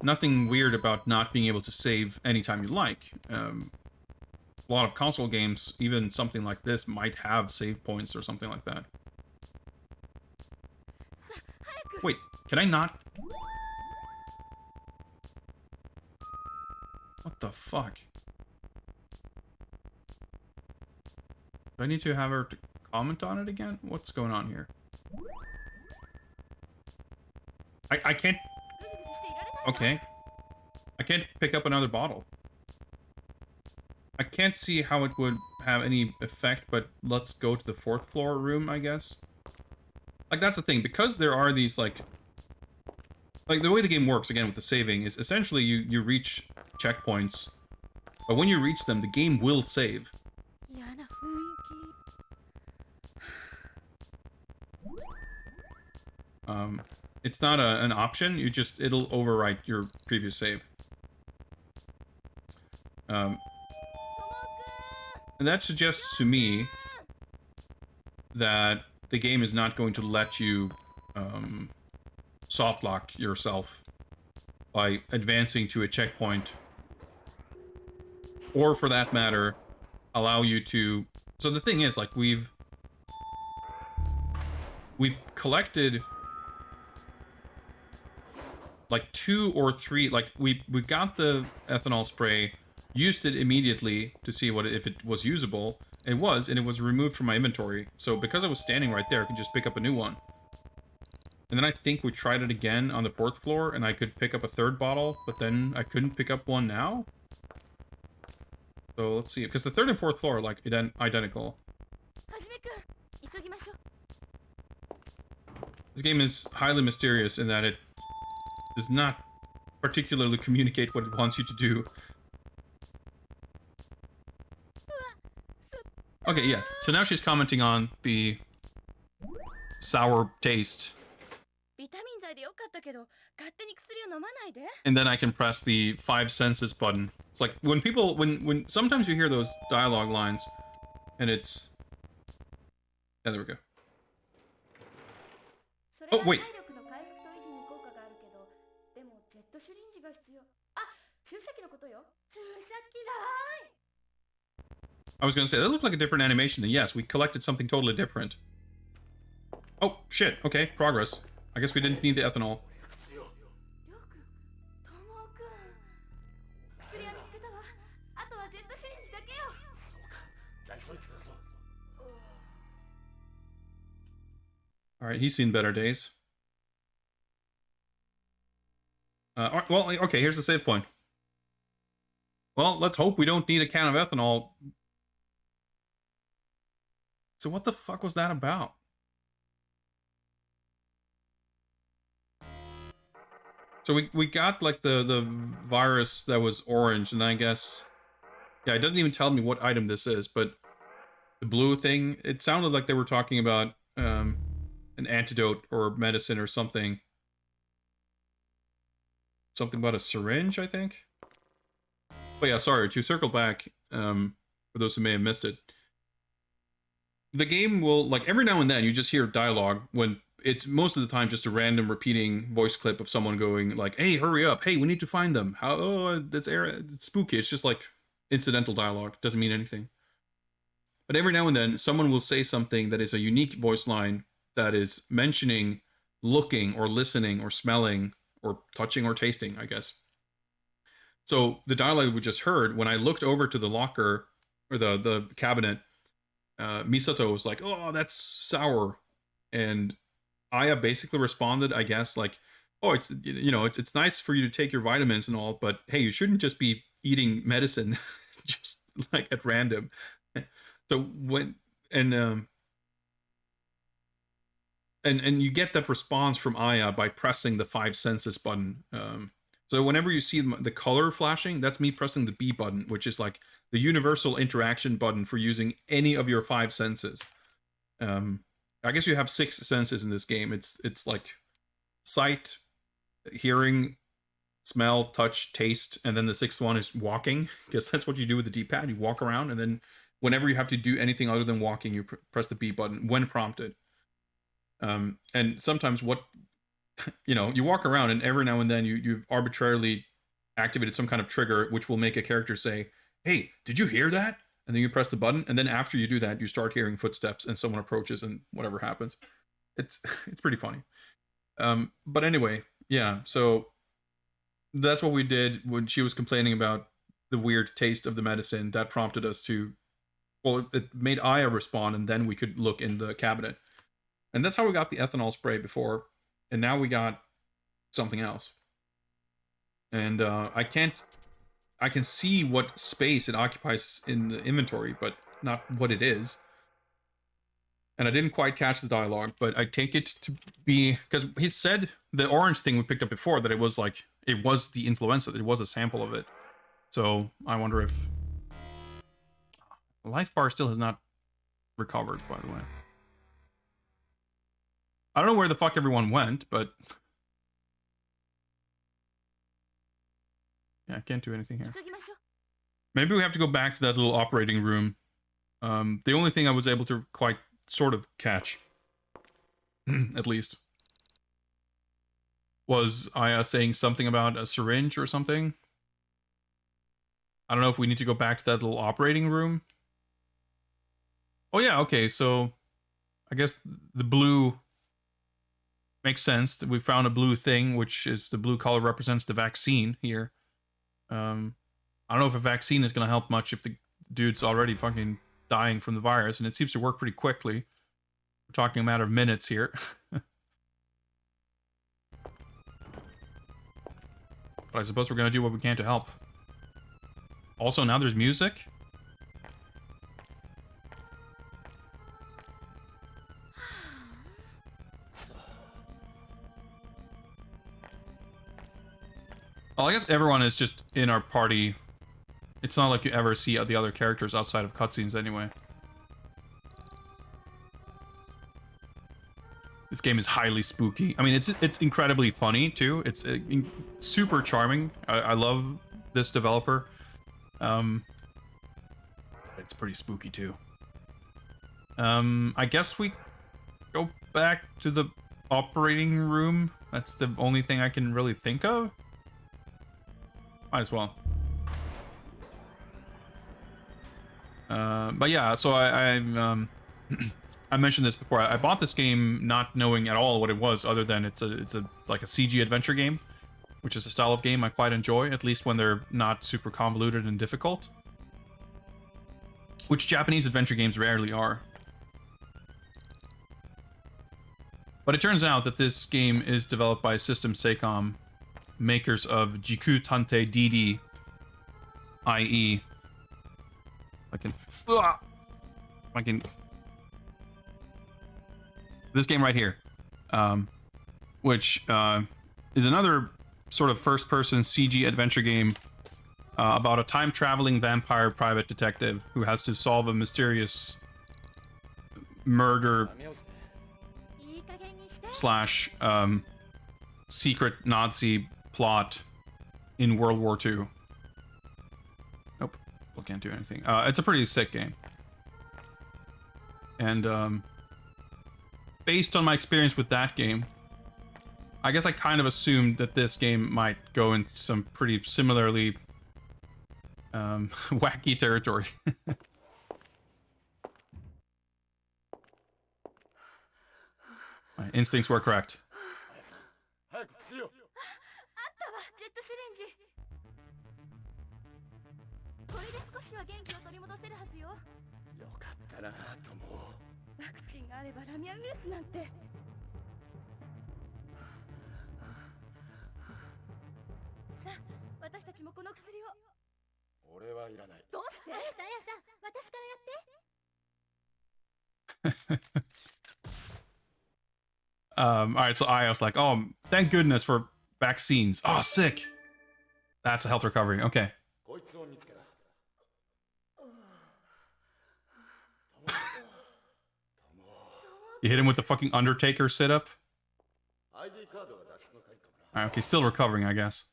nothing weird about not being able to save anytime you like. A lot of console games, even something like this, might have save points or something like that. Wait, can I not? What the fuck? Do I need to have her to comment on it again? What's going on here? I can't... Okay. I can't pick up another bottle. I can't see how it would have any effect, but let's go to the 4th floor room, I guess. Like, that's the thing. Because there are these, like, the way the game works, again, with the saving, is essentially you reach checkpoints, but when you reach them, the game will save. It's not an option, it'll overwrite your previous save. And that suggests to me that the game is not going to let you soft lock yourself by advancing to a checkpoint, or for that matter, allow you to... So the thing is, like, we've collected like 2 or 3, like we got the ethanol spray, used it immediately to see if it was usable. It was, and it was removed from my inventory. So because I was standing right there, I could just pick up a new one. And then I think we tried it again on the 4th floor, and I could pick up a 3rd bottle, but then I couldn't pick up one now. So let's see, because the 3rd and 4th floor are like identical. This game is highly mysterious in that it does not particularly communicate what it wants you to do. Okay, yeah. So now she's commenting on the sour taste. And then I can press the 5 senses button. It's like when people, when sometimes you hear those dialogue lines, and it's... Yeah, there we go. Oh, wait. I was gonna say, that looked like a different animation, and yes, we collected something totally different. Oh, shit, okay, progress. I guess we didn't need the ethanol. Alright, he's seen better days. Well, okay, here's the save point. Well, let's hope we don't need a can of ethanol. So what the fuck was that about? So we got like the virus that was orange, and I guess... Yeah, it doesn't even tell me what item this is, but the blue thing, it sounded like they were talking about an antidote or medicine or something. Something about a syringe, I think? But yeah, sorry, to circle back, for those who may have missed it. The game will, like, every now and then you just hear dialogue when it's most of the time just a random repeating voice clip of someone going like, hey, hurry up, hey, we need to find them. How, oh, it's spooky. It's just like incidental dialogue. Doesn't mean anything. But every now and then someone will say something that is a unique voice line that is mentioning looking or listening or smelling or touching or tasting, I guess. So the dialogue we just heard, when I looked over to the locker or the cabinet, Misato was like, oh, that's sour. And Aya basically responded, I guess, like, oh, it's, you know, it's nice for you to take your vitamins and all, but hey, you shouldn't just be eating medicine just like at random. So when, and you get that response from Aya by pressing the 5 senses button. So whenever you see the color flashing, that's me pressing the B button, which is like the universal interaction button for using any of your 5 senses. I guess you have 6 senses in this game. It's like sight, hearing, smell, touch, taste, and then the 6th one is walking. Because that's what you do with the D-pad. You walk around, and then whenever you have to do anything other than walking, you press the B button when prompted. And sometimes what, you know, you walk around and every now and then you've arbitrarily activated some kind of trigger which will make a character say, hey, did you hear that? And then you press the button, and then after you do that, you start hearing footsteps and someone approaches and whatever happens. It's pretty funny. But anyway, yeah, so that's what we did when she was complaining about the weird taste of the medicine. That prompted us to well, it made Aya respond, and then we could look in the cabinet. And that's how we got the ethanol spray before, and now we got something else. And I can see what space it occupies in the inventory, but not what it is. And I didn't quite catch the dialogue, but I take it to be, because he said the orange thing we picked up before, that it was like, it was the influenza, that it was a sample of it. So I wonder if the life bar still has not recovered, by the way. I don't know where the fuck everyone went, but yeah, I can't do anything here. Maybe we have to go back to that little operating room. The only thing I was able to quite sort of catch, at least, was Aya saying something about a syringe or something. I don't know if we need to go back to that little operating room. Oh yeah, okay, so I guess the blue makes sense. We found a blue thing, which is the blue color represents the vaccine here. I don't know if a vaccine is going to help much if the dude's already fucking dying from the virus, and it seems to work pretty quickly. We're talking a matter of minutes here. But I suppose we're going to do what we can to help. Also, now there's music. Well, I guess everyone is just in our party. It's not like you ever see the other characters outside of cutscenes anyway. This game is highly spooky. I mean, it's incredibly funny too. It's super charming. I love this developer. It's pretty spooky too. I guess we go back to the operating room. That's the only thing I can really think of. Might as well. But yeah, so I mentioned this before. I bought this game not knowing at all what it was, other than it's a like a CG adventure game, which is a style of game I quite enjoy, at least when they're not super convoluted and difficult, which Japanese adventure games rarely are. But it turns out that this game is developed by System Seicom, makers of Jiku Tante DD, i.e. This game right here, which is another sort of first-person CG adventure game about a time-traveling vampire private detective who has to solve a mysterious murder slash secret Nazi plot in World War II. Nope, still can't do anything. It's a pretty sick game. And based on my experience with that game, I guess I kind of assumed that this game might go in some pretty similarly wacky territory. My instincts were correct. Alright, so I was like, oh, thank goodness for vaccines. Oh, sick. That's a health recovery. Okay. You hit him with the fucking Undertaker sit-up? Alright, okay, still recovering, I guess.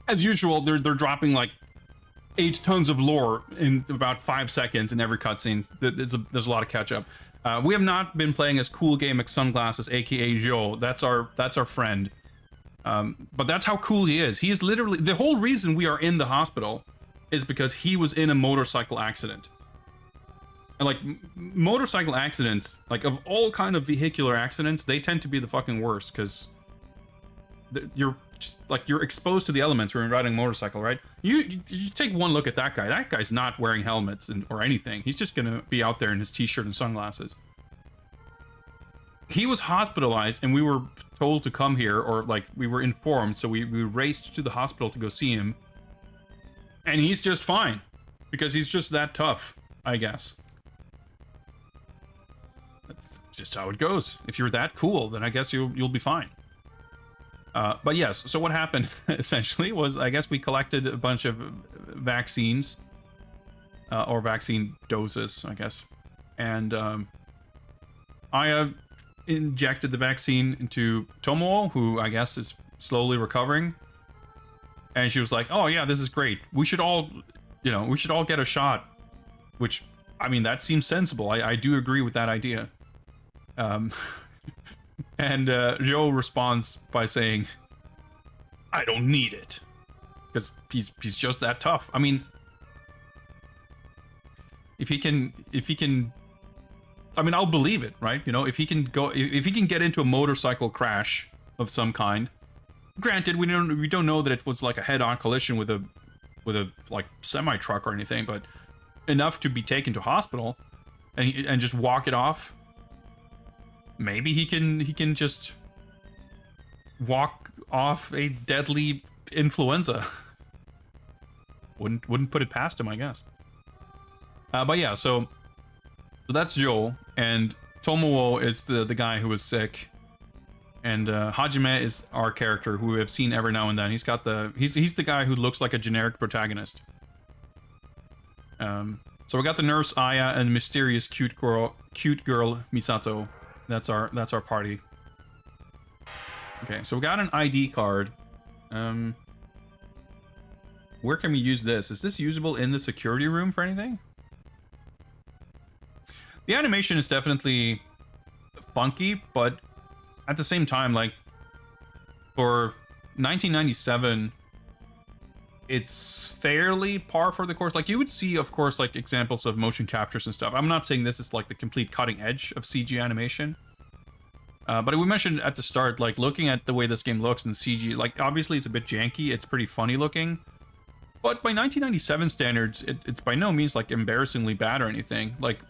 As usual, they're dropping like 8 tons of lore in about 5 seconds in every cutscene. There's a lot of catch-up. We have not been playing as Cool Game McSunglasses, aka Joe. That's our friend. But that's how cool he is. He is literally... The whole reason we are in the hospital is because he was in a motorcycle accident. And like, motorcycle accidents, like of all kind of vehicular accidents, they tend to be the fucking worst, because you're just, like, you're exposed to the elements when you're riding a motorcycle, right? You take one look at that guy. That guy's not wearing helmets or anything. He's just gonna be out there in his t-shirt and sunglasses. He was hospitalized, and we were told to come here, or like we were informed, so we raced to the hospital to go see him. And he's just fine, because he's just that tough, I guess. That's just how it goes. If you're that cool, then I guess you'll be fine. But yes, so what happened essentially was, I guess we collected a bunch of vaccines, or vaccine doses, I guess, and I injected the vaccine into Tomoe, who I guess is slowly recovering, and she was like, "Oh yeah, this is great. We should all, we should all get a shot." Which, I mean, that seems sensible. I do agree with that idea. And Joe responds by saying, "I don't need it," because he's just that tough. I mean, if he can, I mean, I'll believe it, right? If he can get into a motorcycle crash of some kind. Granted, we don't know that it was like a head-on collision with a like semi truck or anything, but enough to be taken to hospital and just walk it off. Maybe he can just walk off a deadly influenza. Wouldn't put it past him, I guess. But yeah, so that's Joe, and Tomoe is the guy who was sick, and Hajime is our character who we have seen every now and then. He's the guy who looks like a generic protagonist. So we got the nurse Aya and mysterious cute girl Misato. That's our party. Okay, so we got an ID card. Where can we use this? Is this usable in the security room for anything? The animation is definitely funky, but at the same time, like, for 1997, it's fairly par for the course. Like, you would see, of course, like, examples of motion captures and stuff. I'm not saying this is, like, the complete cutting edge of CG animation. But we mentioned at the start, like, looking at the way this game looks in CG, like, obviously it's a bit janky, it's pretty funny looking. But by 1997 standards, it's by no means, like, embarrassingly bad or anything. Like,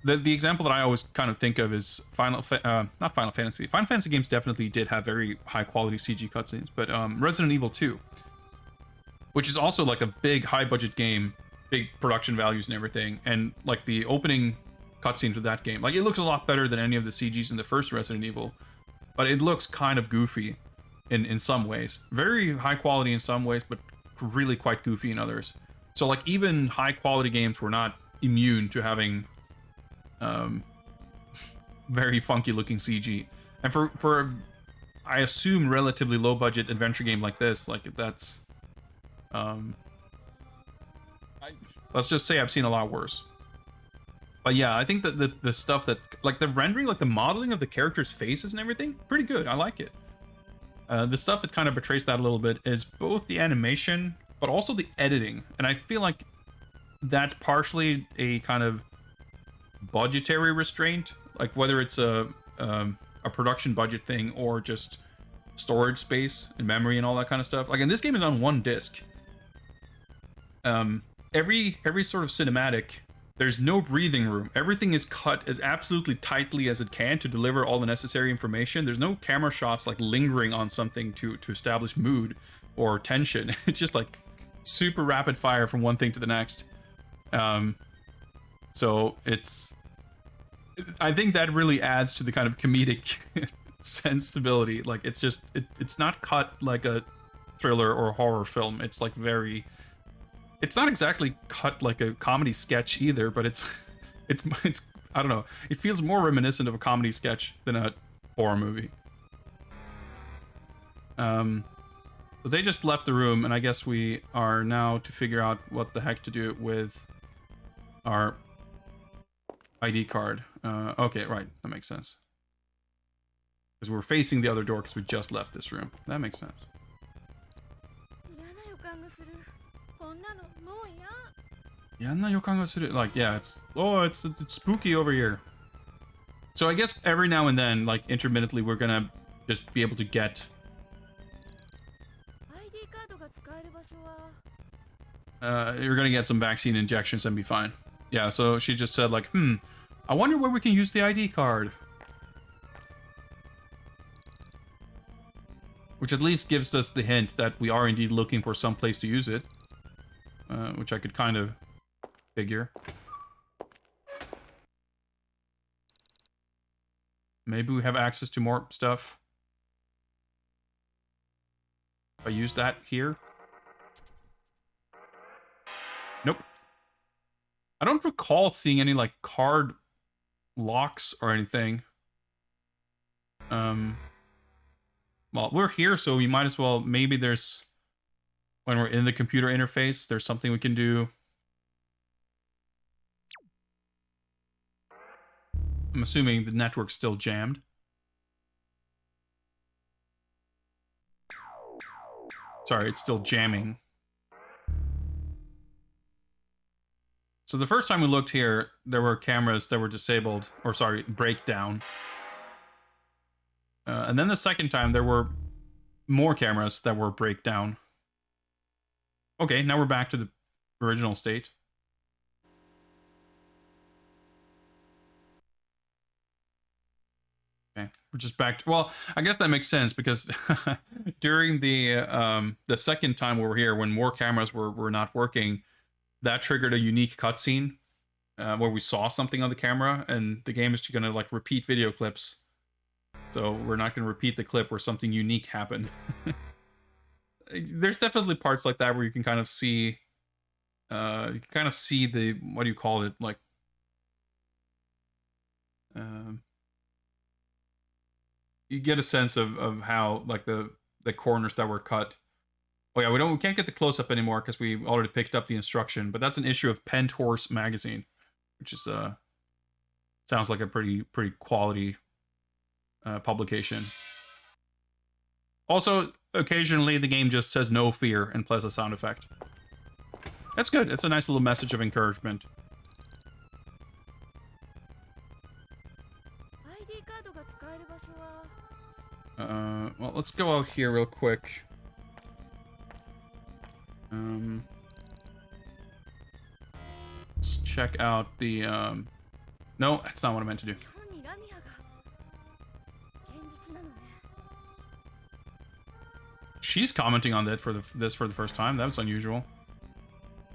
the example that I always kind of think of is not Final Fantasy. Final Fantasy games definitely did have very high-quality CG cutscenes, but Resident Evil 2, which is also, like, a big, high-budget game, big production values and everything, and, like, the opening cutscenes of that game, like, it looks a lot better than any of the CGs in the first Resident Evil, but it looks kind of goofy in some ways. Very high quality in some ways, but really quite goofy in others. So, like, even high-quality games were not immune to having very funky-looking CG. And for I assume, relatively low-budget adventure game like this, like, that's... let's just say I've seen a lot worse. But yeah, I think that the stuff that, like, the rendering, like the modeling of the characters' faces and everything, pretty good. I like it. The stuff that kind of betrays that a little bit is both the animation, but also the editing. And I feel like that's partially a kind of budgetary restraint, like whether it's a production budget thing or just storage space and memory and all that kind of stuff. Like, and this game is on one disc. Every sort of cinematic, there's no breathing room. Everything is cut as absolutely tightly as it can to deliver all the necessary information. There's no camera shots like lingering on something to establish mood or tension. It's just like super rapid fire from one thing to the next. So I think that really adds to the kind of comedic sensibility. Like, it's not cut like a thriller or horror film. It's like it's not exactly cut like a comedy sketch either, but it's I don't know. It feels more reminiscent of a comedy sketch than a horror movie. So they just left the room, and I guess we are now to figure out what the heck to do with our ID card. Okay, right, that makes sense. Because we're facing the other door because we just left this room. That makes sense. Like, yeah, it's spooky over here. So I guess every now and then, like, intermittently, we're gonna just be able to get You're gonna get some vaccine injections and be fine. Yeah, so she just said like, I wonder where we can use the ID card. Which at least gives us the hint that we are indeed looking for some place to use it. Which I could kind of figure. Maybe we have access to more stuff. If I use that here. Nope. I don't recall seeing any, like, card locks or anything. Well, we're here, so we might as well... Maybe there's... When we're in the computer interface, there's something we can do. I'm assuming the network's still jammed. Sorry, it's still jamming. So the first time we looked here, there were cameras that were disabled, or sorry, breakdown. And then the second time, there were more cameras that were breakdown. Okay, now we're back to the original state. Okay, we're just back to, well, I guess that makes sense because during the second time we were here, when more cameras were not working, that triggered a unique cutscene where we saw something on the camera, and the game is just gonna like repeat video clips. So we're not gonna repeat the clip where something unique happened. There's definitely parts like that where you can kind of see, the, what do you call it, like, you get a sense of how, like, the corners that were cut. Oh yeah, we can't get the close-up anymore because we already picked up the instruction, but that's an issue of Pent Horse magazine, which is, sounds like a pretty quality publication. Also, occasionally the game just says no fear and plays a sound effect. That's good. It's a nice little message of encouragement. Well, let's go out here real quick. Let's check out the, no, that's not what I meant to do. She's commenting on that this for the first time. That was unusual.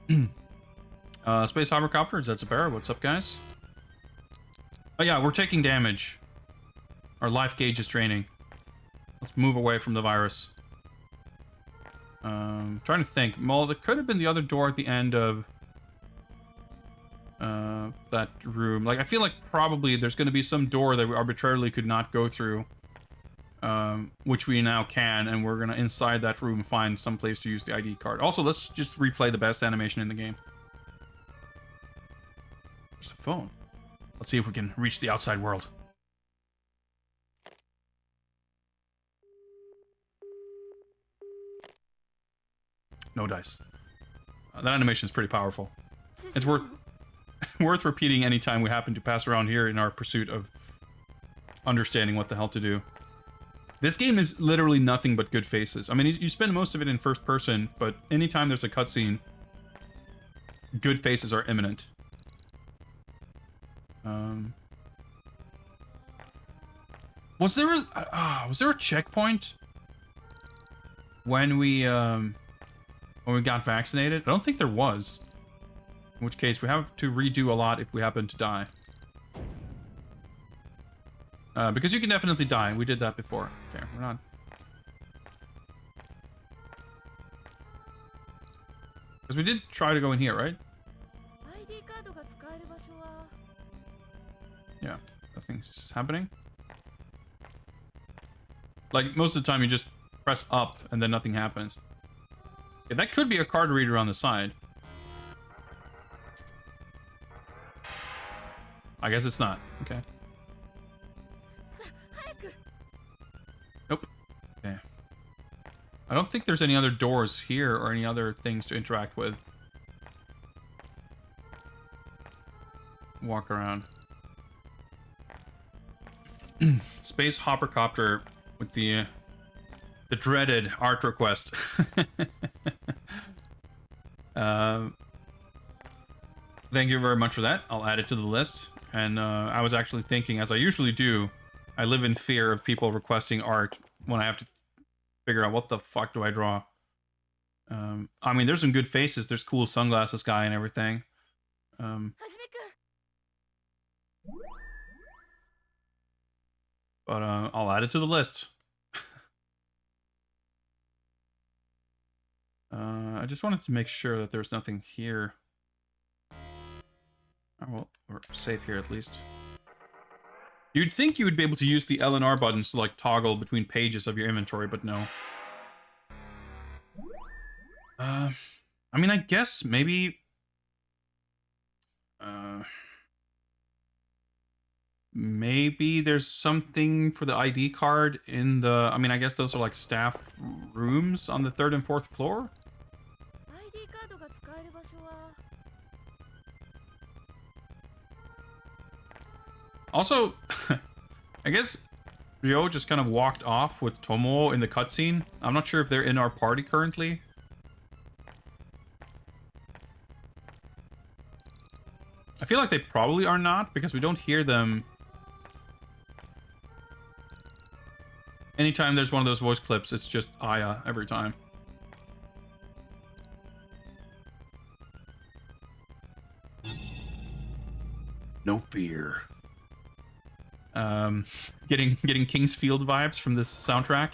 Space Hovercopter, is that Sabera? What's up, guys? Oh yeah, we're taking damage. Our life gauge is draining. Let's move away from the virus. Trying to think. Well, there could have been the other door at the end of that room. Like, I feel like probably there's going to be some door that we arbitrarily could not go through. Which we now can, and we're gonna, inside that room, find some place to use the ID card. Also, let's just replay the best animation in the game. There's the phone. Let's see if we can reach the outside world. No dice. That animation is pretty powerful. It's worth repeating anytime we happen to pass around here in our pursuit of understanding what the hell to do. This game is literally nothing but good faces. I mean, you spend most of it in first person, but anytime there's a cutscene, good faces are imminent. Was there a checkpoint when we got vaccinated? I don't think there was. In which case, we have to redo a lot if we happen to die. Because you can definitely die. We did that before. Okay, we're not... Because we did try to go in here, right? Yeah, nothing's happening. Like, most of the time you just press up and then nothing happens. Yeah, that could be a card reader on the side. I guess it's not. Okay. Nope. Okay. I don't think there's any other doors here or any other things to interact with. Walk around. Space Hoppercopter with the dreaded art request. Thank you very much for that. I'll add it to the list. And I was actually thinking, as I usually do, I live in fear of people requesting art when I have to figure out what the fuck do I draw. I mean, there's some good faces. There's cool sunglasses guy and everything. But I'll add it to the list. I just wanted to make sure that there's nothing here. Oh, well, we're safe here at least. You'd think you would be able to use the L and R buttons to like toggle between pages of your inventory, but no. I mean, I guess maybe... maybe there's something for the ID card in the... I mean, I guess those are like staff rooms on the 3rd and 4th floor? Also, I guess Ryo just kind of walked off with Tomo in the cutscene. I'm not sure if they're in our party currently. I feel like they probably are not, because we don't hear them. Anytime there's one of those voice clips, it's just Aya every time. No fear. Getting Kingsfield vibes from this soundtrack.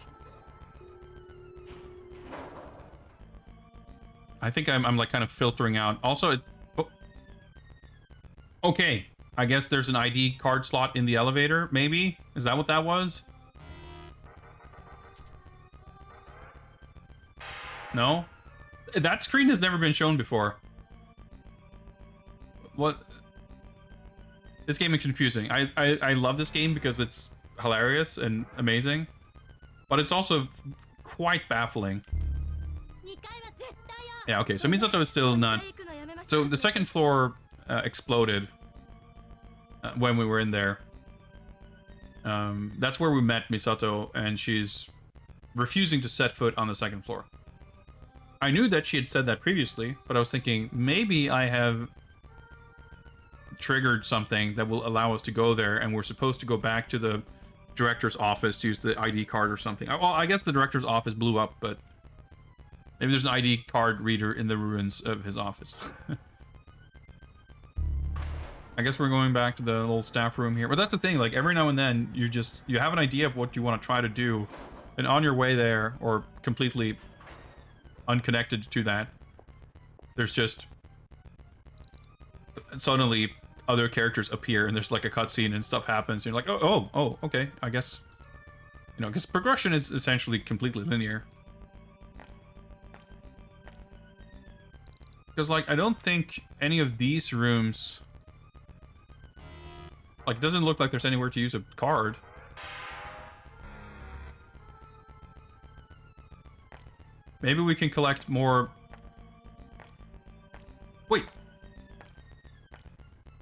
I think I'm like kind of filtering out. Also, okay, I guess there's an ID card slot in the elevator, maybe? Is that what that was? No? That screen has never been shown before. What? This game is confusing. I love this game because it's hilarious and amazing, but it's also quite baffling. Yeah, okay, so Misato is still not... So the 2nd floor exploded when we were in there. That's where we met Misato, and she's refusing to set foot on the 2nd floor. I knew that she had said that previously, but I was thinking, maybe I have triggered something that will allow us to go there, and we're supposed to go back to the director's office to use the ID card or something. Well, I guess the director's office blew up, but maybe there's an ID card reader in the ruins of his office. I guess we're going back to the little staff room here. But that's the thing, like every now and then you have an idea of what you want to try to do, and on your way there, or completely unconnected to that, there's just suddenly other characters appear and there's like a cutscene and stuff happens and you're like, oh, okay, I guess, you know, because progression is essentially completely linear. Because like I don't think any of these rooms, like it doesn't look like there's anywhere to use a card. Maybe we can collect more. Wait.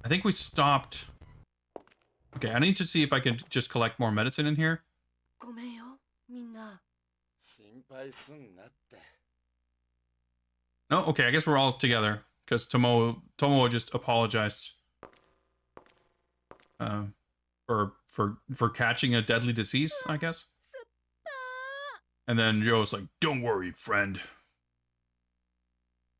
I think we stopped. Okay, I need to see if I can just collect more medicine in here. No, okay, I guess we're all together because Tomo just apologized for catching a deadly disease, I guess. And then Joe's like, "Don't worry, friend."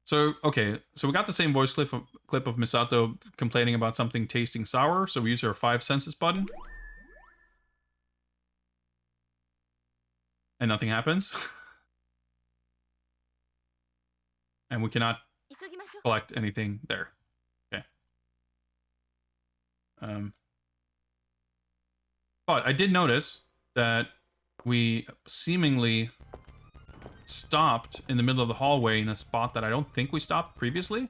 So, okay, so we got the same voice clip of Misato complaining about something tasting sour, so we use our 5 senses button. And nothing happens. And we cannot collect anything there. Okay. But I did notice that we seemingly stopped in the middle of the hallway in a spot that I don't think we stopped previously.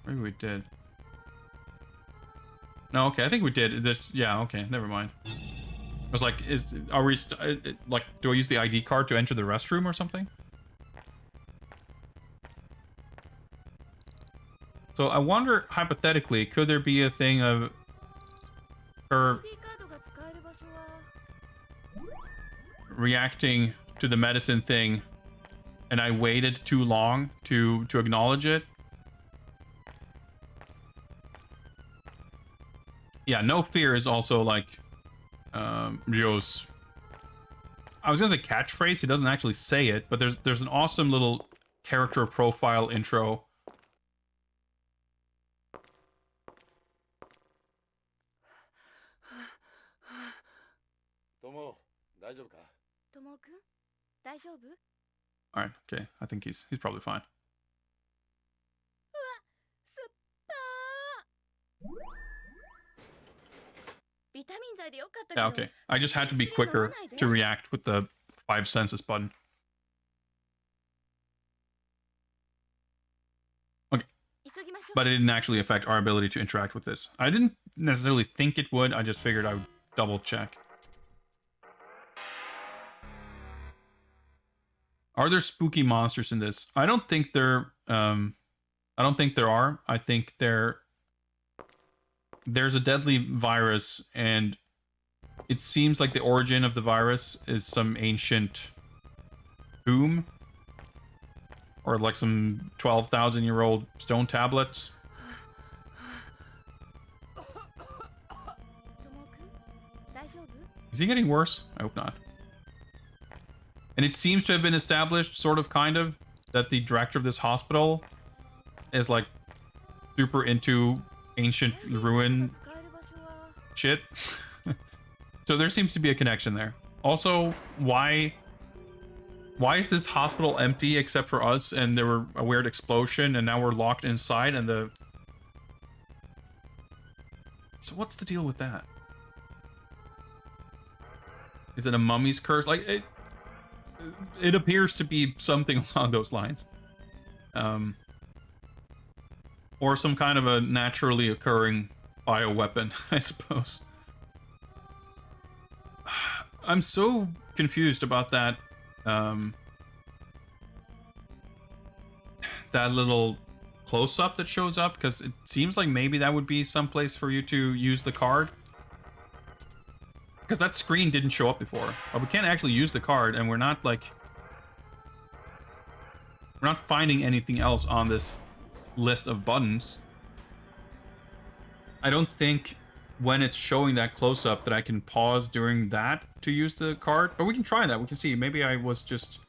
Maybe we did. No, okay, I think we did. Yeah, okay, never mind. I was like, like, do I use the ID card to enter the restroom or something? So I wonder, hypothetically, could there be a thing of her reacting to the medicine thing and I waited too long to acknowledge it. Yeah, no fear is also like Ryo's, I was gonna say catchphrase. He doesn't actually say it, but there's an awesome little character profile intro. All right, okay. I think he's probably fine. Yeah, okay. I just had to be quicker to react with the 5 senses button. Okay. But it didn't actually affect our ability to interact with this. I didn't necessarily think it would. I just figured I would double check. Are there spooky monsters in this? I don't think there are. I think there's a deadly virus, and it seems like the origin of the virus is some ancient tomb, or like some 12,000-year-old stone tablets. Is he getting worse? I hope not. And it seems to have been established, sort of, kind of, that the director of this hospital is like super into ancient ruin shit. So there seems to be a connection there. Also, why is this hospital empty except for us, and there were a weird explosion and now we're locked inside, and so what's the deal with that? Is it a mummy's curse? Like, it appears to be something along those lines. Or some kind of a naturally occurring bioweapon, I suppose. I'm so confused about that, that little close-up that shows up, because it seems like maybe that would be some place for you to use the card. Because that screen didn't show up before. But we can't actually use the card, and we're not, like... We're not finding anything else on this list of buttons. I don't think when it's showing that close-up that I can pause during that to use the card. But we can try that. We can see. Maybe I was just...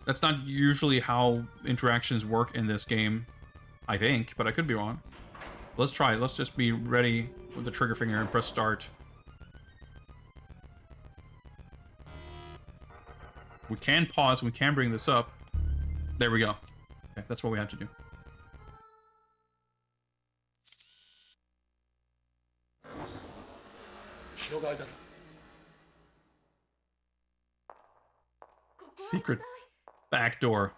That's not usually how interactions work in this game, I think, but I could be wrong. Let's try it. Let's just be ready with the trigger finger and press start. We can pause, we can bring this up. There we go. Okay, that's what we have to do. Secret back door.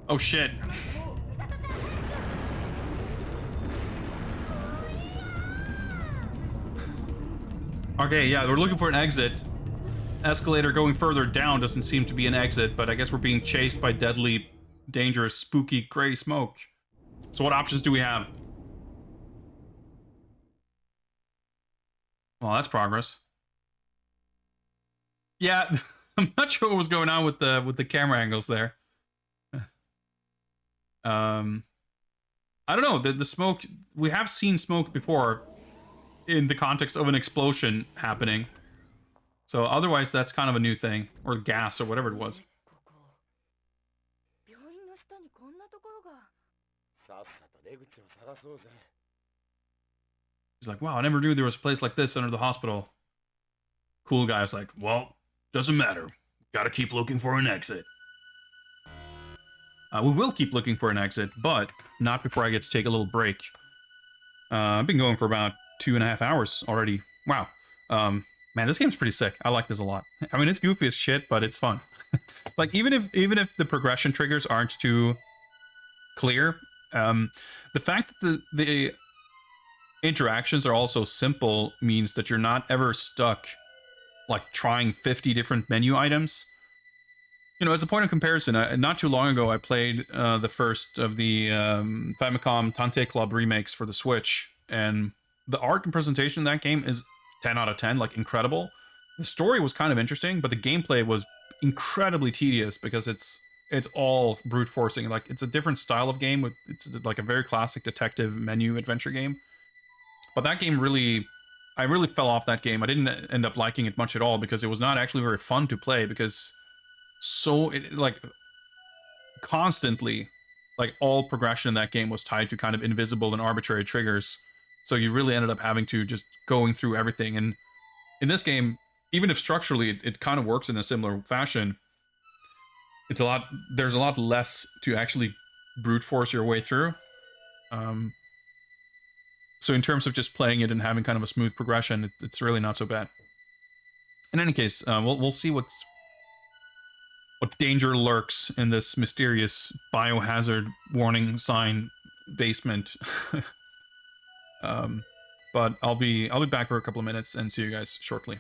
Oh shit. Okay, yeah, we're looking for an exit. Escalator going further down doesn't seem to be an exit, but I guess we're being chased by deadly, dangerous, spooky gray smoke. So what options do we have? Well, that's progress. Yeah, I'm not sure what was going on with the camera angles there. I don't know, the smoke, we have seen smoke before in the context of an explosion happening. So otherwise that's kind of a new thing, or gas or whatever it was. He's like, wow, I never knew there was a place like this under the hospital. Cool guy's like, well, doesn't matter. Gotta keep looking for an exit. We will keep looking for an exit, but not before I get to take a little break. I've been going for about 2.5 hours already. Wow. Man, this game's pretty sick. I like this a lot. I mean, it's goofy as shit, but it's fun. Like even if the progression triggers aren't too clear, the fact that the interactions are also simple means that you're not ever stuck like trying 50 different menu items. You know, as a point of comparison, not too long ago I played the first of the Famicom Tante Club remakes for the Switch, and the art and presentation in that game is 10 out of 10, like incredible. The story was kind of interesting, but the gameplay was incredibly tedious because it's all brute forcing. Like it's a different style of game, with it's like a very classic detective menu adventure game. But that game I really fell off that game. I didn't end up liking it much at all because it was not actually very fun to play, because like constantly, like all progression in that game was tied to kind of invisible and arbitrary triggers. So you really ended up having to just going through everything. And in this game, even if structurally it kind of works in a similar fashion, there's a lot less to actually brute force your way through. So in terms of just playing it and having kind of a smooth progression, it's really not so bad. In any case, we'll see what danger lurks in this mysterious biohazard warning sign basement. But I'll be back for a couple of minutes and see you guys shortly.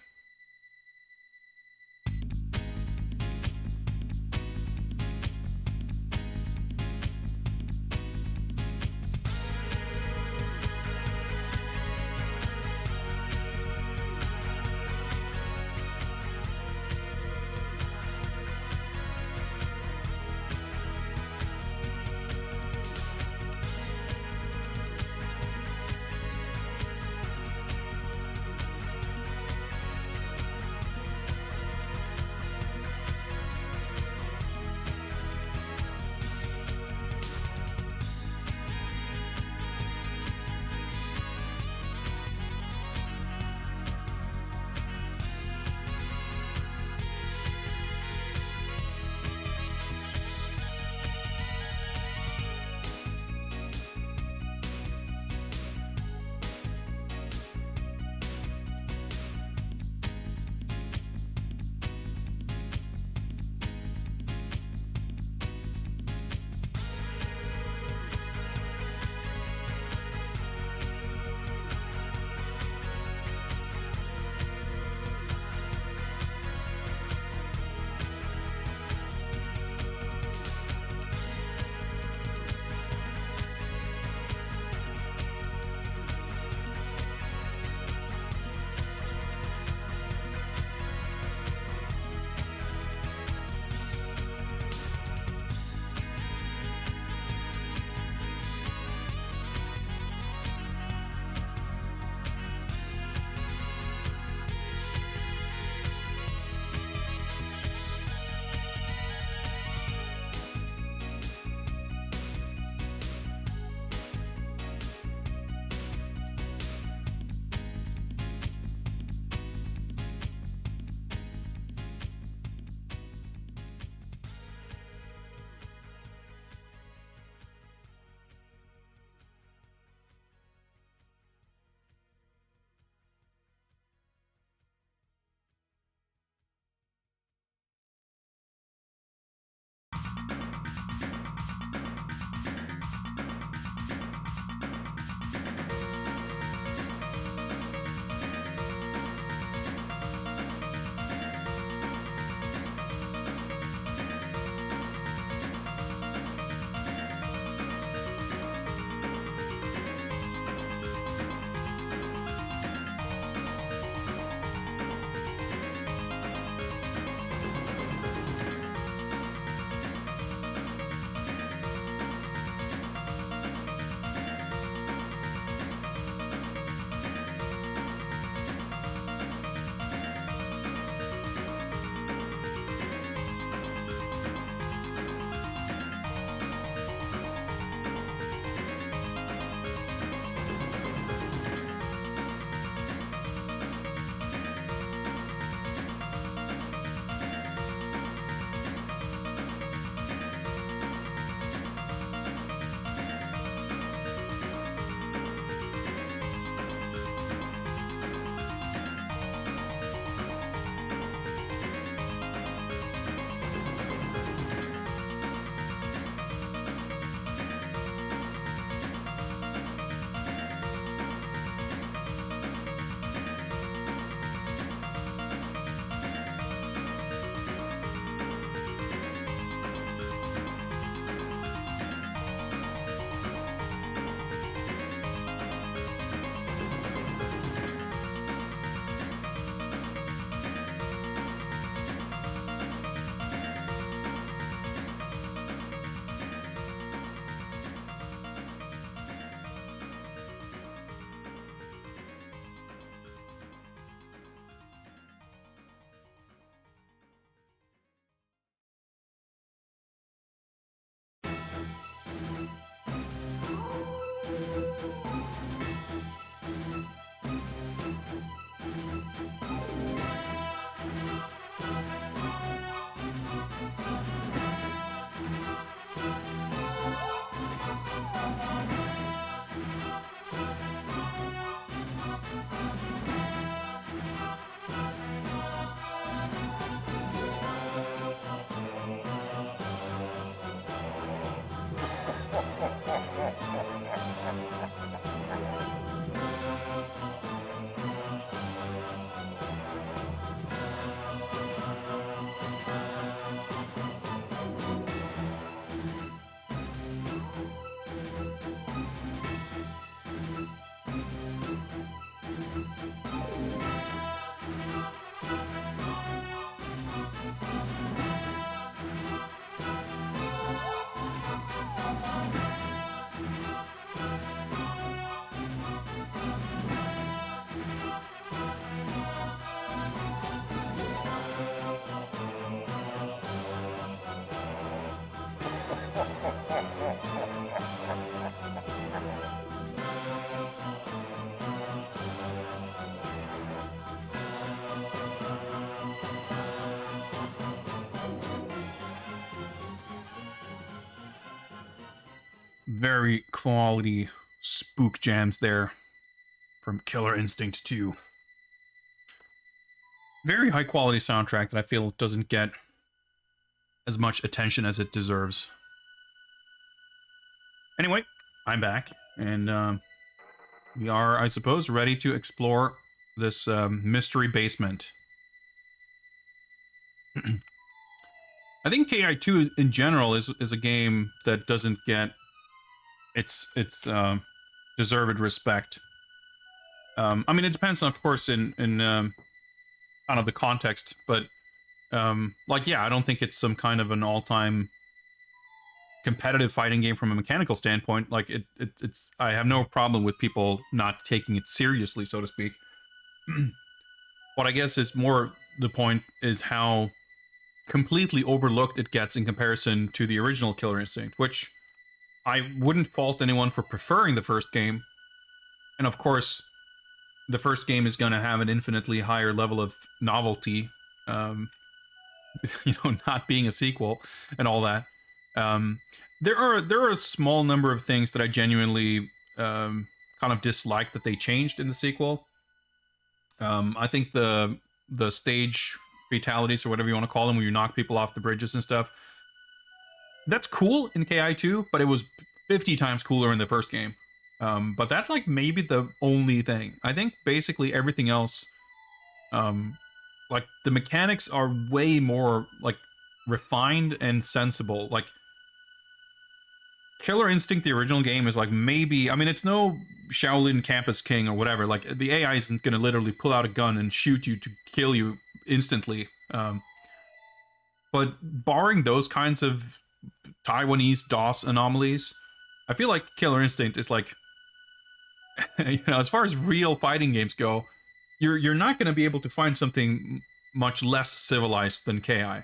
very quality spook jams there from Killer Instinct 2. Very high quality soundtrack that I feel doesn't get as much attention as it deserves. Anyway, I'm back, and we are, I suppose, ready to explore this mystery basement. I think KI2 in general is a game that doesn't get its deserved respect. I mean, it depends, of course, in kind of the context, but like, yeah, I don't think it's some kind of an all-time competitive fighting game from a mechanical standpoint. Like, it's I have no problem with people not taking it seriously, so to speak. What I guess is more the point is how completely overlooked it gets in comparison to the original Killer Instinct, which I wouldn't fault anyone for preferring the first game. And of course, the first game is going to have an infinitely higher level of novelty, you know, not being a sequel and all that. There are a small number of things that I genuinely kind of dislike that they changed in the sequel. I think the stage fatalities, or whatever you want to call them, where you knock people off the bridges and stuff, that's cool in KI2, but it was 50 times cooler in the first game. But that's like maybe the only thing. I think basically everything else, like the mechanics are way more like refined and sensible. Like Killer Instinct, the original game, is like maybe, I mean, it's no Shaolin Campus King or whatever. Like the AI isn't going to literally pull out a gun and shoot you to kill you instantly. But barring those kinds of Taiwanese DOS anomalies, I feel like Killer Instinct is like, you know, as far as real fighting games go, you're not going to be able to find something much less civilized than KI.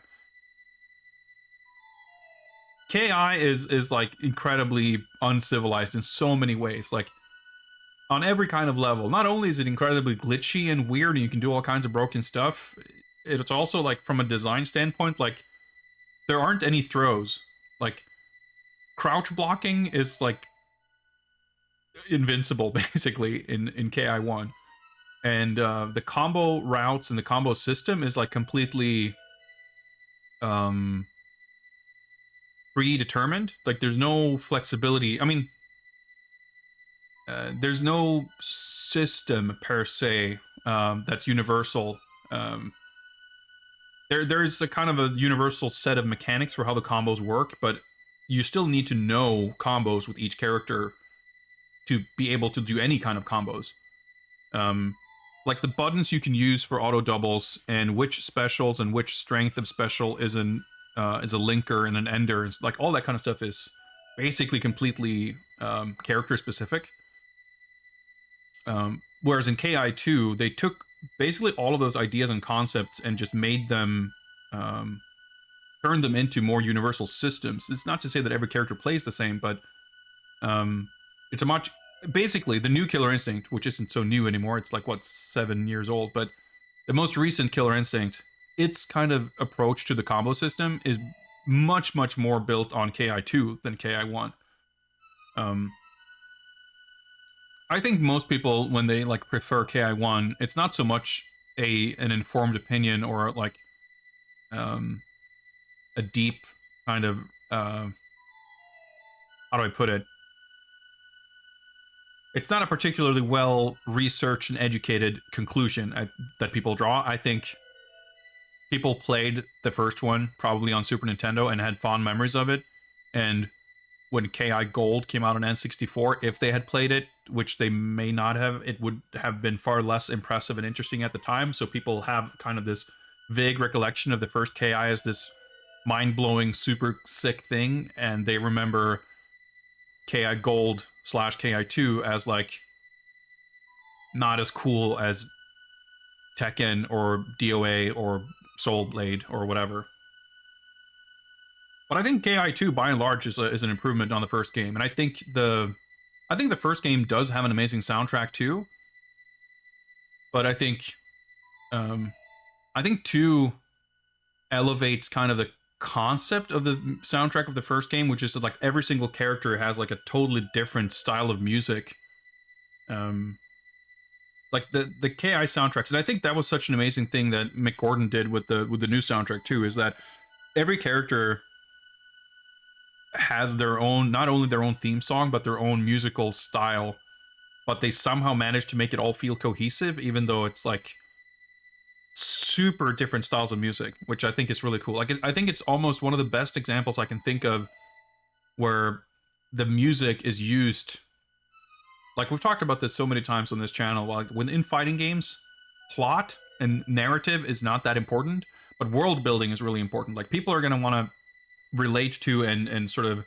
KI is like incredibly uncivilized in so many ways, like on every kind of level. Not only is it incredibly glitchy and weird and you can do all kinds of broken stuff, it's also like from a design standpoint, like there aren't any throws. Like crouch blocking is like invincible basically in KI1. And the combo routes and the combo system is like completely predetermined. Like there's no flexibility. I mean, there's no system per se that's universal. There's a kind of a universal set of mechanics for how the combos work, but you still need to know combos with each character to be able to do any kind of combos. Like the buttons you can use for auto doubles and which specials and which strength of special is a linker and an ender. It's like all that kind of stuff is basically completely character specific. Whereas in KI2, they took basically all of those ideas and concepts and just made them, turned them into more universal systems. It's not to say that every character plays the same, but it's a much, basically the new Killer Instinct, which isn't so new anymore, it's like, what, 7 years old, but the most recent Killer Instinct, its kind of approach to the combo system is much, much more built on KI2 than KI1. I think most people, when they like prefer KI1, it's not so much an informed opinion or like a deep kind of how do I put it? It's not a particularly well researched and educated conclusion that people draw. I think people played the first one probably on Super Nintendo and had fond memories of it, and when KI Gold came out on N64, if they had played it, which they may not have, it would have been far less impressive and interesting at the time. So people have kind of this vague recollection of the first KI as this mind-blowing, super sick thing, and they remember KI Gold / KI2 as like not as cool as Tekken or DOA or Soul Blade or whatever. But I think KI2 by and large is an improvement on the first game, and I think the first game does have an amazing soundtrack too. But I think 2 elevates kind of the concept of the soundtrack of the first game, which is that, like, every single character has like a totally different style of music. Like the KI soundtracks, and I think that was such an amazing thing that Mick Gordon did with the new soundtrack too, is that every character has their own, not only their own theme song, but their own musical style, but they somehow managed to make it all feel cohesive, even though it's like super different styles of music, which I think is really cool. Like, I think it's almost one of the best examples I can think of where the music is used. Like, we've talked about this so many times on this channel. Like, within fighting games, plot and narrative is not that important, but world building is really important. Like, people are going to want to relate to and sort of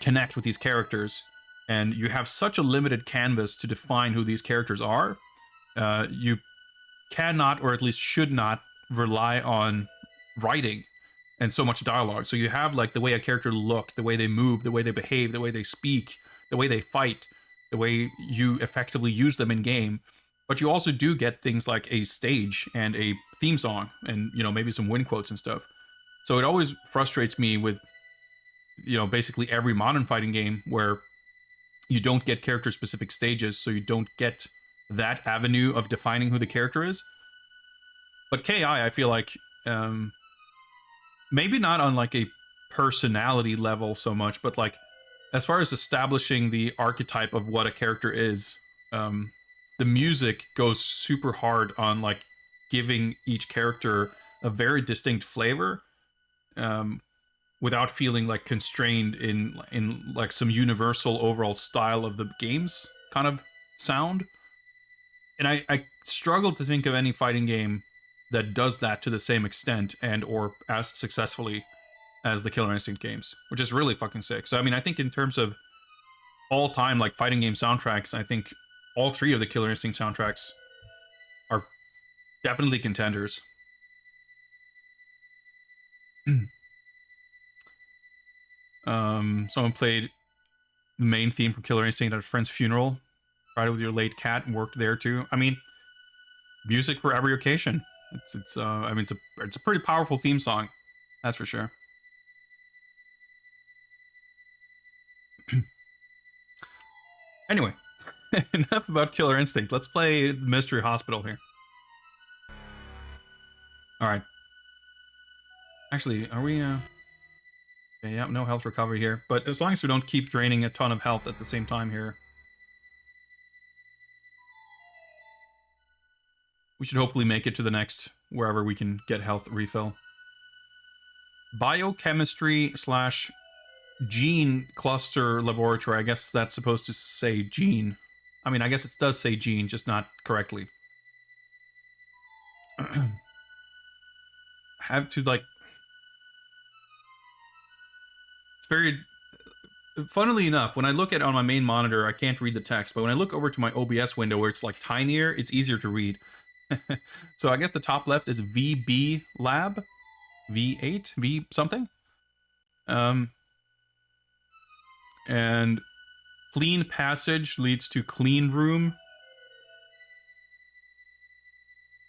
connect with these characters, and you have such a limited canvas to define who these characters are. You cannot, or at least should not, rely on writing and so much dialogue. So you have, like, the way a character look, the way they move, the way they behave, the way they speak, the way they fight, the way you effectively use them in game. But you also do get things like a stage and a theme song and, you know, maybe some win quotes and stuff. So it always frustrates me with, you know, basically every modern fighting game where you don't get character specific stages, so you don't get that avenue of defining who the character is. But KI, I feel like, maybe not on like a personality level so much, but like as far as establishing the archetype of what a character is, the music goes super hard on like giving each character a very distinct flavor, without feeling like constrained in like some universal overall style of the game's kind of sound. And I struggle to think of any fighting game that does that to the same extent and or as successfully as the Killer Instinct games, which is really fucking sick. So I mean, I think in terms of all time like fighting game soundtracks, I think all three of the Killer Instinct soundtracks are definitely contenders. Someone played the main theme from Killer Instinct at a friend's funeral. Cried with your late cat and worked there too. I mean, music for every occasion. I mean, it's a pretty powerful theme song, that's for sure. Anyway, enough about Killer Instinct. Let's play Mystery Hospital here. All right. Actually, are we? Okay, yeah, no health recovery here. But as long as we don't keep draining a ton of health at the same time here, we should hopefully make it to the next wherever we can get health refill. Biochemistry / gene cluster laboratory. I guess that's supposed to say gene. I mean, I guess it does say gene, just not correctly. Have to, like... It's very... Funnily enough, when I look at it on my main monitor, I can't read the text. But when I look over to my OBS window where it's, like, tinier, it's easier to read. So I guess the top left is VB Lab. V8? V something? And clean passage leads to clean room.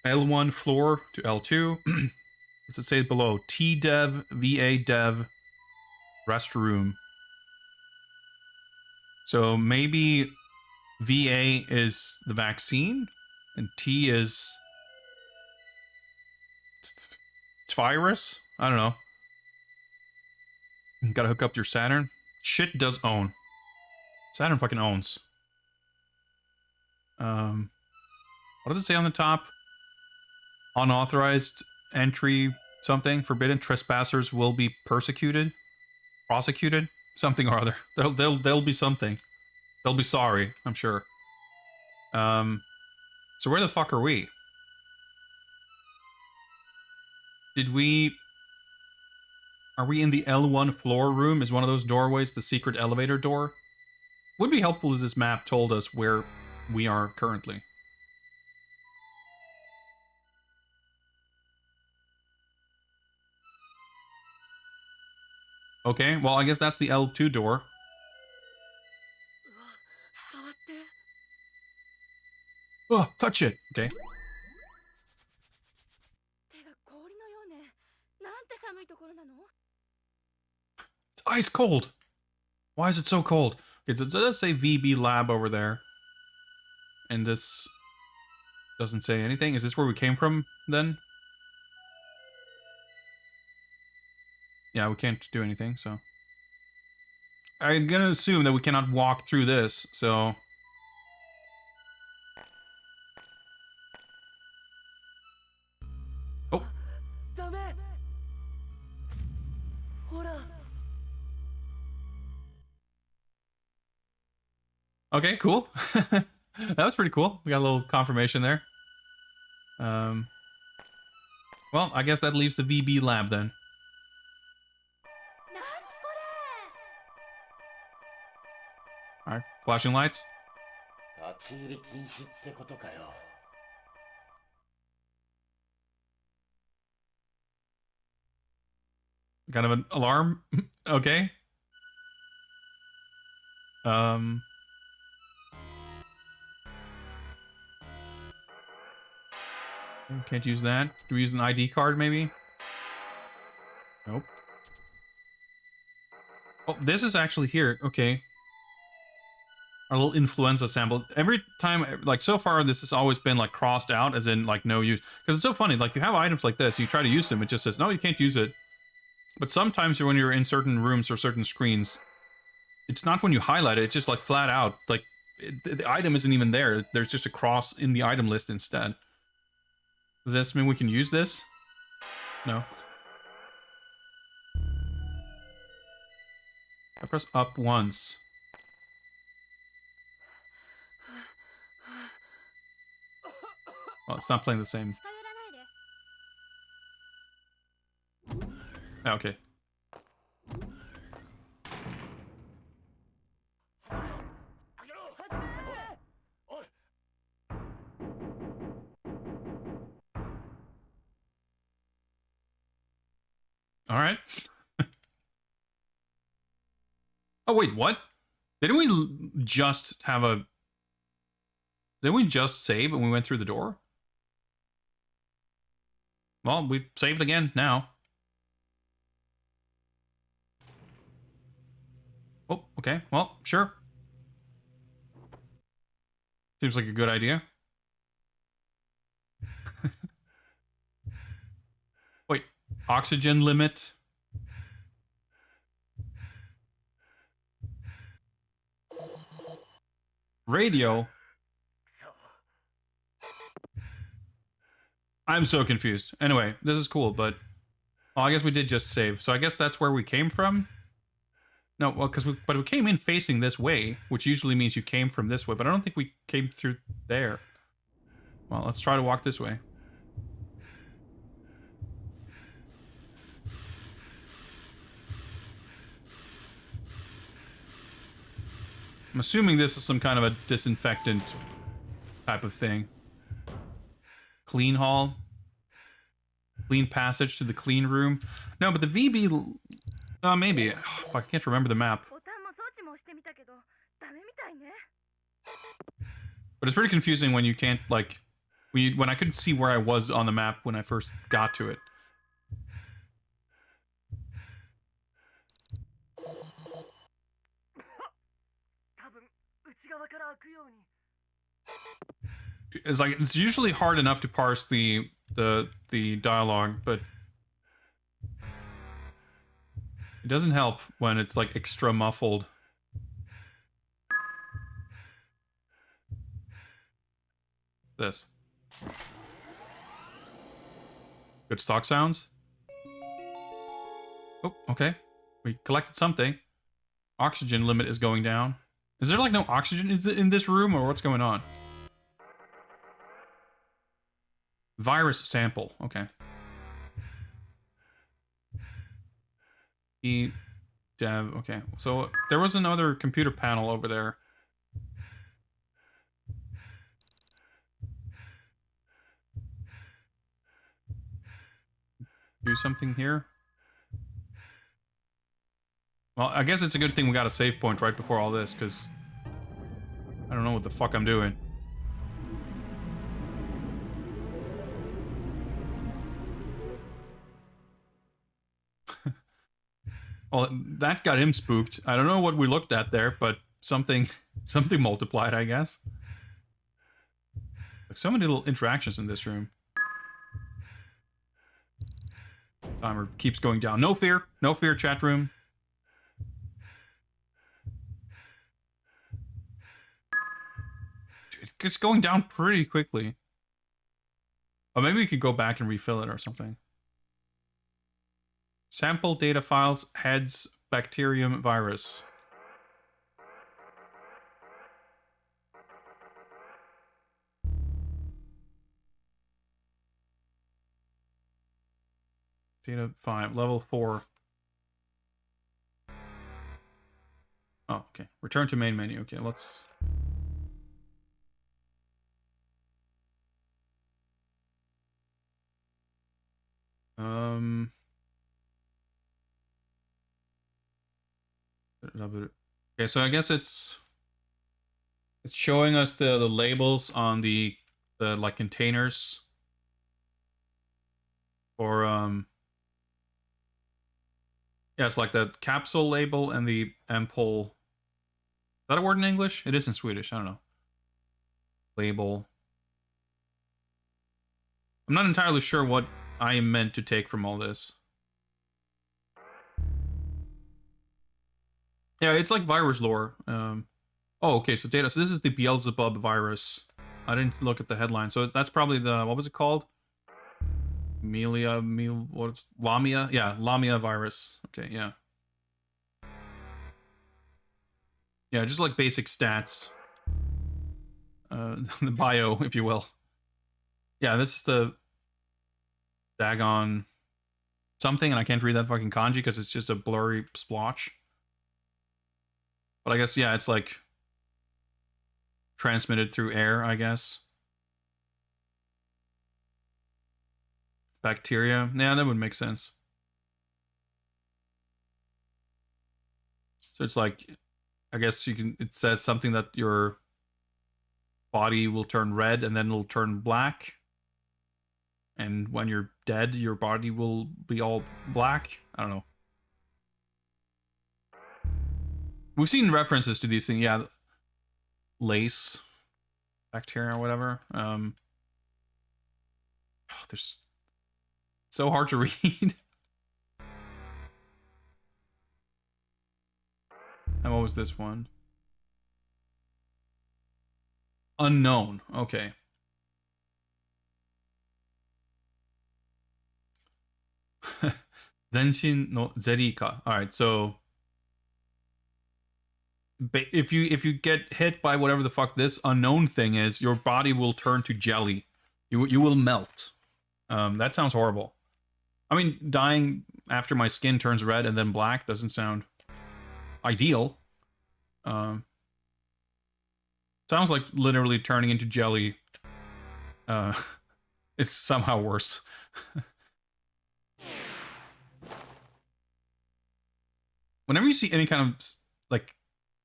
L1 floor to L2. What's it say below? T-Dev, VA Dev, restroom. So maybe VA is the vaccine, and T is virus? I don't know. Gotta hook up your Saturn. Shit does own. Saturn fucking owns. What does it say on the top? Unauthorized entry something. Forbidden trespassers will be persecuted. Prosecuted? Something or other. They'll be something. They'll be sorry, I'm sure. So where the fuck are we? Are we in the L1 floor room? Is one of those doorways the secret elevator door? Would be helpful if this map told us where we are currently. Okay, well, I guess that's the L2 door. Oh, touch it. Okay. いところなの？ It's ice cold. Why is it so cold? Okay, so it does say VB Lab over there. And this doesn't say anything. Is this where we came from, then? Yeah, we can't do anything, so... I'm gonna assume that we cannot walk through this, so... Oh. Okay, cool. That was pretty cool. We got a little confirmation there. Well, I guess that leaves the VB lab then. Alright, flashing lights. Kind of an alarm. Okay. Can't use that. Do we use an ID card, maybe? Nope. Oh, this is actually here. Okay. Our little influenza sample. Every time, like, so far, this has always been, like, crossed out, as in, like, no use. Because it's so funny, like, you have items like this, you try to use them, it just says, no, you can't use it. But sometimes when you're in certain rooms or certain screens, it's not when you highlight it, it's just, like, flat out. Like, the item isn't even there. There's just a cross in the item list instead. Does this mean we can use this? No. I press up once. Well, it's not playing the same. Oh, okay. All right. Oh, wait, what? Didn't we just have a... Didn't we just save when we went through the door? Well, we saved again now. Oh, okay. Well, sure. Seems like a good idea. Wait, oxygen limit? Radio? I'm so confused. Anyway, this is cool, but... Well, I guess we did just save. So I guess that's where we came from? No, well, but we came in facing this way, which usually means you came from this way, but I don't think we came through there. Well, let's try to walk this way. I'm assuming this is some kind of a disinfectant type of thing. Clean hall. Clean passage to the clean room. No, but the VB... maybe. I can't remember the map. But it's pretty confusing when you can't, like... When I couldn't see where I was on the map when I first got to it. It's like, it's usually hard enough to parse the dialogue, but it doesn't help when it's like extra muffled. This. Good stock sounds. Oh, okay. We collected something. Oxygen limit is going down. Is there like no oxygen in this room, or what's going on? Virus sample. Okay. Dev. Okay. So there was another computer panel over there. Do something here. Well, I guess it's a good thing we got a save point right before all this, because I don't know what the fuck I'm doing. Well, that got him spooked. I don't know what we looked at there, but something multiplied, I guess. Like so many little interactions in this room. Timer keeps going down. No fear, chat room. It's going down pretty quickly. Oh, maybe we could go back and refill it or something. Sample data files, heads, bacterium virus. Data 5, level 4. Oh, okay. Return to main menu. Okay, let's... Okay, so I guess it's showing us the labels on the like containers. Or yeah, it's like the capsule label and the ampoule. Is that a word in English? It is in Swedish. I don't know. Label. I'm not entirely sure what I am meant to take from all this. Yeah, it's like virus lore. Oh, okay, so data. So this is the Beelzebub virus. I didn't look at the headline. So that's probably the, what was it called? What's Lamia? Yeah, Lamia virus. Okay, yeah. Yeah, just like basic stats. The bio, if you will. Yeah, this is the Dagon something, and I can't read that fucking kanji because it's just a blurry splotch. But I guess, yeah, it's like transmitted through air, I guess. Bacteria. Yeah, that would make sense. So it's like, I guess you can, it says something that your body will turn red and then it'll turn black. And when you're dead, your body will be all black. I don't know. We've seen references to these things, yeah. Lace bacteria or whatever. There's so hard to read. And what was this one? Unknown. Okay. Zenshin no Zerika. All right, so if you get hit by whatever the fuck this unknown thing is, your body will turn to jelly. You will melt. That sounds horrible. I mean, dying after my skin turns red and then black doesn't sound ideal. Sounds like literally turning into jelly. It's somehow worse. Whenever you see any kind of like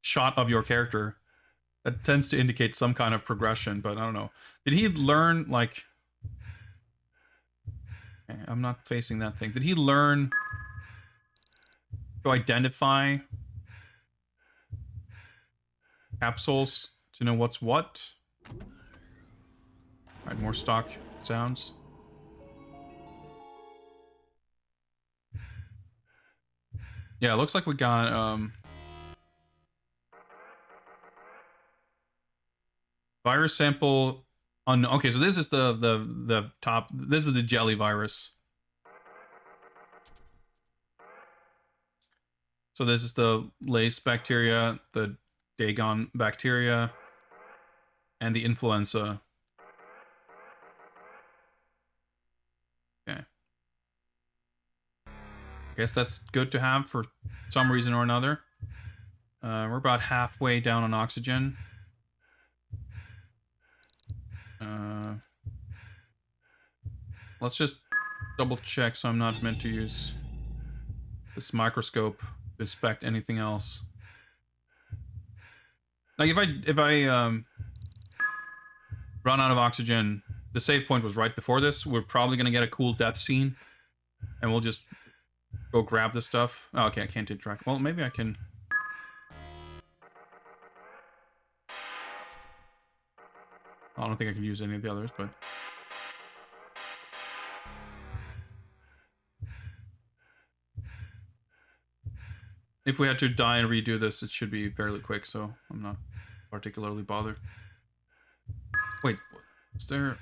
shot of your character, that tends to indicate some kind of progression, but I don't know. Did he learn like... Okay, I'm not facing that thing. Did he learn to identify capsules to know what's what? Alright, more stock sounds. Yeah, it looks like we got virus sample on. Okay, so this is the top. This is the jelly virus. So this is the lace bacteria, the Dagon bacteria, and the influenza. Okay. I guess that's good to have for some reason or another. We're about halfway down on oxygen. Let's just double check so I'm not meant to use this microscope to inspect anything else. Like if I run out of oxygen, the save point was right before this. We're probably gonna get a cool death scene, and we'll just go grab the stuff. Oh, okay, I can't interact. Well, maybe I can. I don't think I can use any of the others, but if we had to die and redo this, it should be fairly quick, so I'm not particularly bothered. Wait, is there...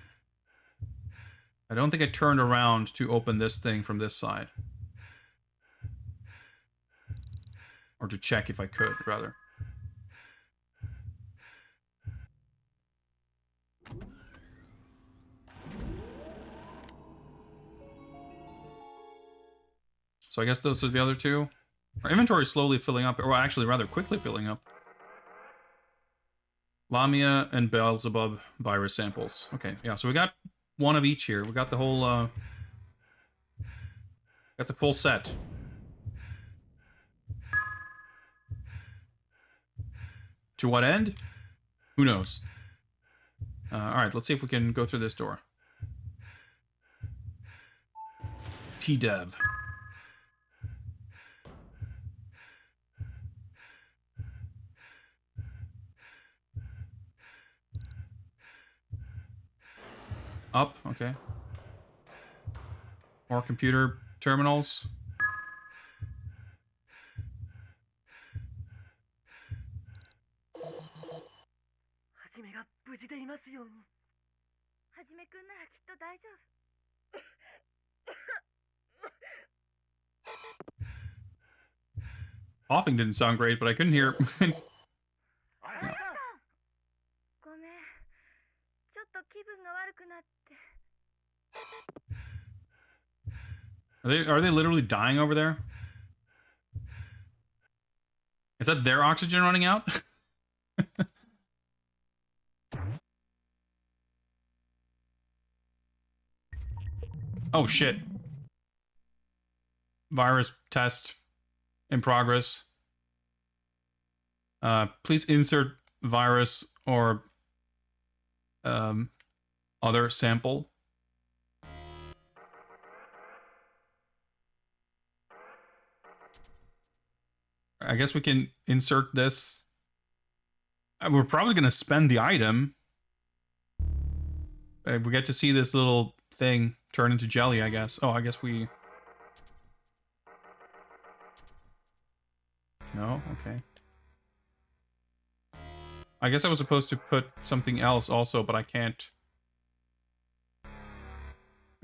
I don't think I turned around to open this thing from this side. Or to check if I could, rather. So I guess those are the other two. Our inventory is slowly filling up, or actually rather quickly filling up. Lamia and Beelzebub virus samples. Okay, yeah, so we got one of each here. We got the whole, got the full set. To what end? Who knows? Alright, let's see if we can go through this door. T-Dev. Up, okay. More computer terminals. Coughing didn't sound great, but I couldn't hear. Are they literally dying over there? Is that their oxygen running out? Oh shit. Virus test in progress. Please insert virus or other sample. I guess we can insert this. We're probably going to spend the item. We get to see this little thing turn into jelly, I guess. Oh, I guess we... No? Okay. I guess I was supposed to put something else also, but I can't.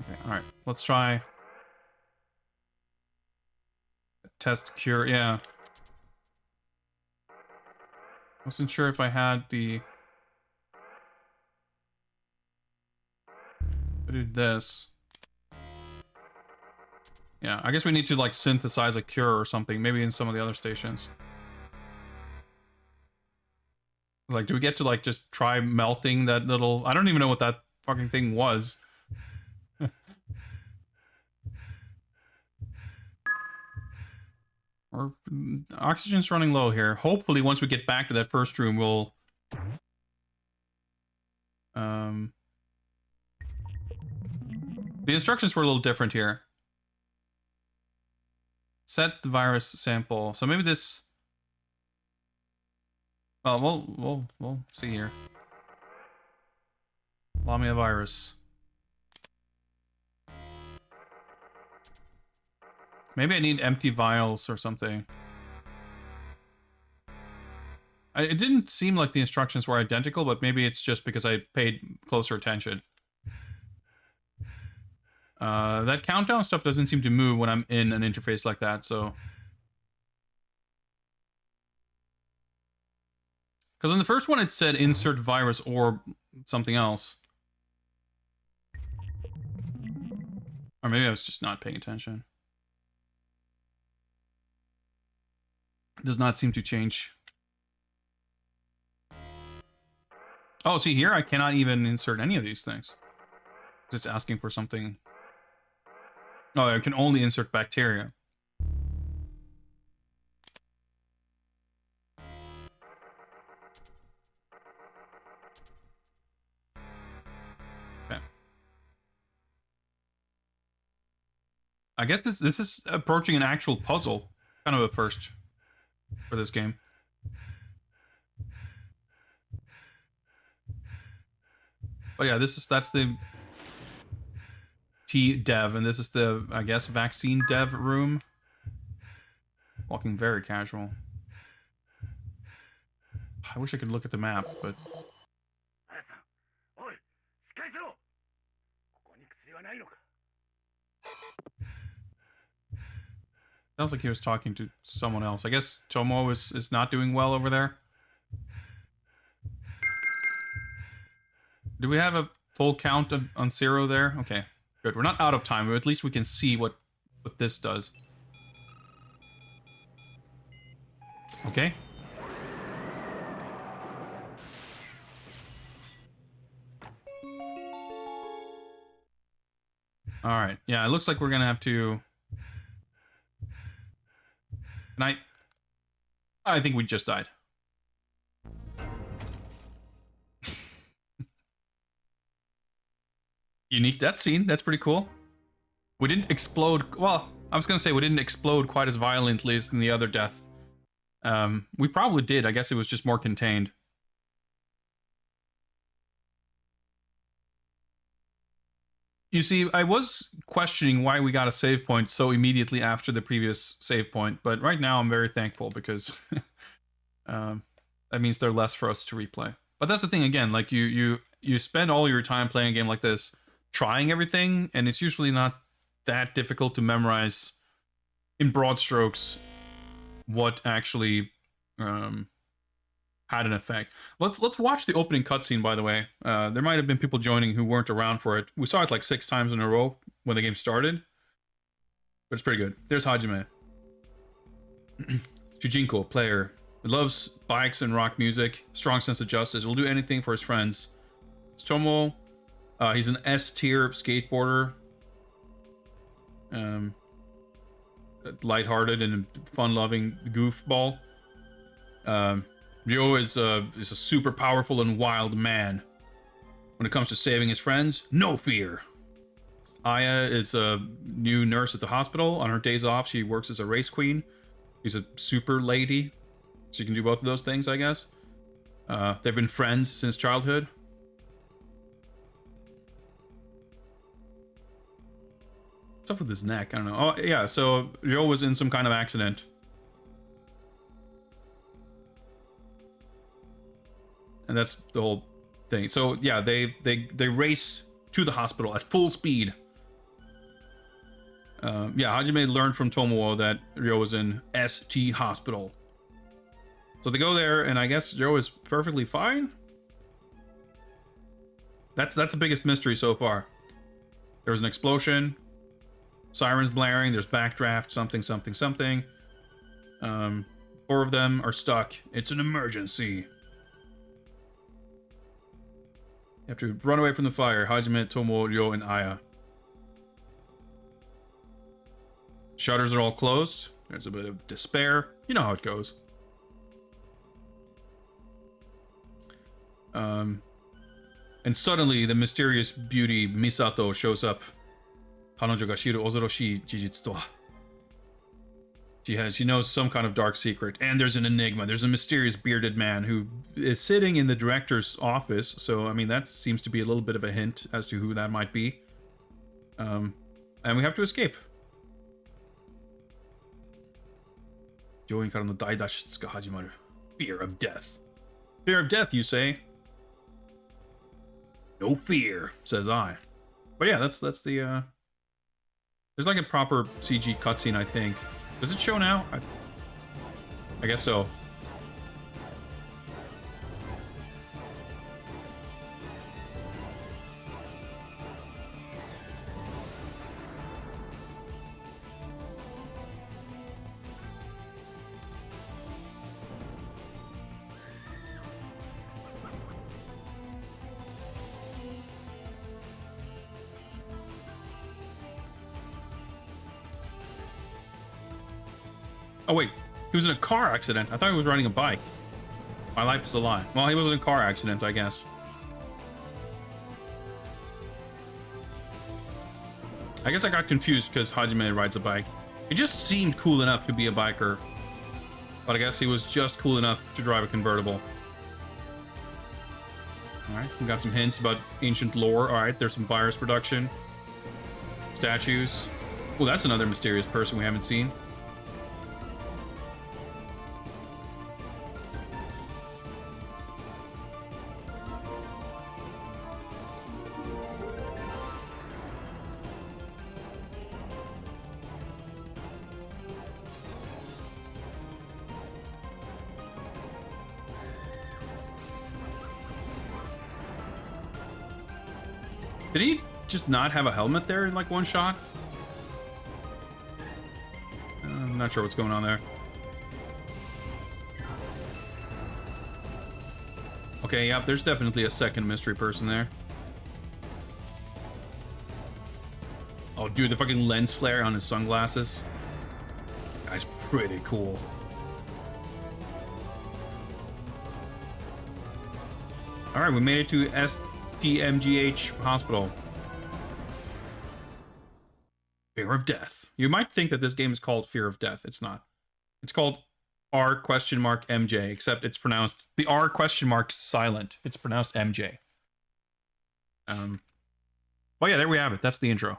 Okay, alright. Let's try... Test cure, yeah. Wasn't sure if I had the... I did this. Yeah, I guess we need to, like, synthesize a cure or something. Maybe in some of the other stations. Like, do we get to, like, just try melting that little... I don't even know what that fucking thing was. Or oxygen's running low here. Hopefully, once we get back to that first room, we'll... The instructions were a little different here. Set the virus sample. So maybe this... Well, we'll see here. Lamia virus. Maybe I need empty vials or something. It didn't seem like the instructions were identical, but maybe it's just because I paid closer attention. That countdown stuff doesn't seem to move when I'm in an interface like that, so... Because in the first one it said insert virus or something else. Or maybe I was just not paying attention. It does not seem to change. Oh, see here, I cannot even insert any of these things. It's asking for something... Oh, I can only insert bacteria. Okay. I guess this is approaching an actual puzzle. Kind of a first for this game. But yeah, that's the T dev, and this is the, I guess, vaccine dev room. Walking very casual. I wish I could look at the map, but sounds like he was talking to someone else. I guess Tomo is not doing well over there. Do we have a full count on 0 there? Okay, good. We're not out of time, but at least we can see what this does. Okay. All right. Yeah, it looks like we're gonna have to. And I think we just died. Unique death scene. That's pretty cool. We didn't explode. Well, I was gonna say we didn't explode quite as violently as in the other death. We probably did. I guess it was just more contained. You see, I was questioning why we got a save point so immediately after the previous save point, but right now I'm very thankful because that means there are less for us to replay. But that's the thing again, like you spend all your time playing a game like this, trying everything, and it's usually not that difficult to memorize in broad strokes what actually had an effect. Let's watch the opening cutscene, by the way. There might have been people joining who weren't around for it. We saw it like 6 times in a row when the game started. But it's pretty good. There's Hajime. Chujinko, player. He loves bikes and rock music. Strong sense of justice. Will do anything for his friends. It's Tomo. He's an S-tier skateboarder. Lighthearted and fun-loving goofball. Ryo is a super powerful and wild man. When it comes to saving his friends, no fear. Aya is a new nurse at the hospital. On her days off, she works as a race queen. She's a super lady. She can do both of those things, I guess. They've been friends since childhood. What's up with his neck? I don't know. Oh, yeah, so Ryo was in some kind of accident. And that's the whole thing. So yeah, they race to the hospital at full speed. Yeah, Hajime learned from Tomoe that Ryo was in ST hospital. So they go there, and I guess Ryo is perfectly fine. That's the biggest mystery so far. There was an explosion, sirens blaring. There's backdraft, something. 4 of them are stuck. It's an emergency. You have to run away from the fire. Hajime, Tomo, Ryo, and Aya. Shutters are all closed. There's a bit of despair. You know how it goes. And suddenly, the mysterious beauty Misato shows up. 彼女が知る恐ろしい事実とは. She knows some kind of dark secret, and there's an enigma. There's a mysterious bearded man who is sitting in the director's office. So, I mean, that seems to be a little bit of a hint as to who that might be. And we have to escape. 病院からの大脱出が始まる. Fear of death. Fear of death, you say? No fear, says I. But yeah, that's the there's like a proper CG cutscene, I think. Does it show now? I guess so. Oh wait, he was in a car accident. I thought he was riding a bike. My life is a lie. Well, he was in a car accident, I guess. I guess I got confused because Hajime rides a bike. He just seemed cool enough to be a biker. But I guess he was just cool enough to drive a convertible. Alright, we got some hints about ancient lore. Alright, there's some virus production. Statues. Oh, that's another mysterious person we haven't seen. Did he just not have a helmet there in like one shot? I'm not sure what's going on there. Okay, yep, there's definitely a second mystery person there. Oh, dude, the fucking lens flare on his sunglasses. Guy's pretty cool. Alright, we made it to STMGH Hospital. Fear of Death. You might think that this game is called Fear of Death. It's not. It's called R?MJ, except it's pronounced... The R question mark silent. It's pronounced MJ. Oh yeah, there we have it. That's the intro.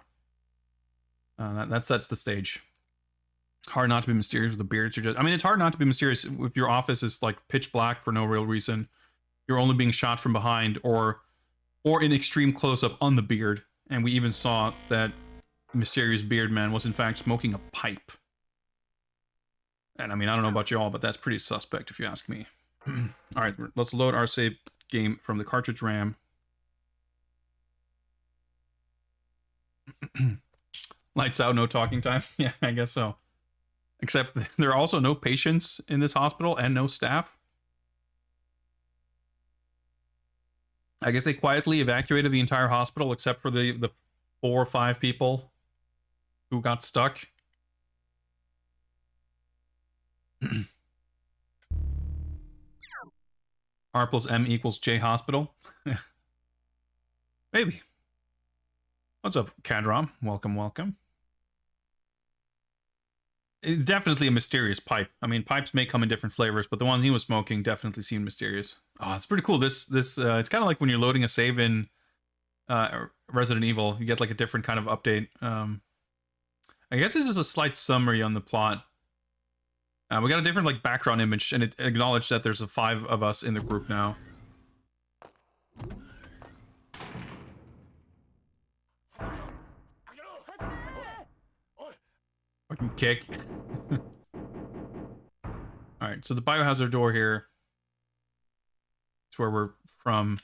That sets the stage. Hard not to be mysterious with the beards. I mean, it's hard not to be mysterious if your office is like pitch black for no real reason. You're only being shot from behind or in extreme close-up on the beard. And we even saw that mysterious beard man was in fact smoking a pipe. And I mean, I don't know about y'all, but that's pretty suspect if you ask me. Alright, let's load our save game from the cartridge RAM. Lights out, no talking time. Yeah, I guess so. Except there are also no patients in this hospital and no staff. I guess they quietly evacuated the entire hospital except for the 4 or 5 people who got stuck. R plus M equals J hospital. Maybe. What's up, Cadrom? Welcome, welcome. It's definitely a mysterious pipe. I mean, pipes may come in different flavors, but the ones he was smoking definitely seemed mysterious. Oh, it's pretty cool. This it's kind of like when you're loading a save in Resident Evil. You get like a different kind of update. I guess this is a slight summary on the plot. We got a different like background image, and it acknowledged that there's 5 of us in the group now. Fucking kick. Alright, so the biohazard door here. It's where we're from.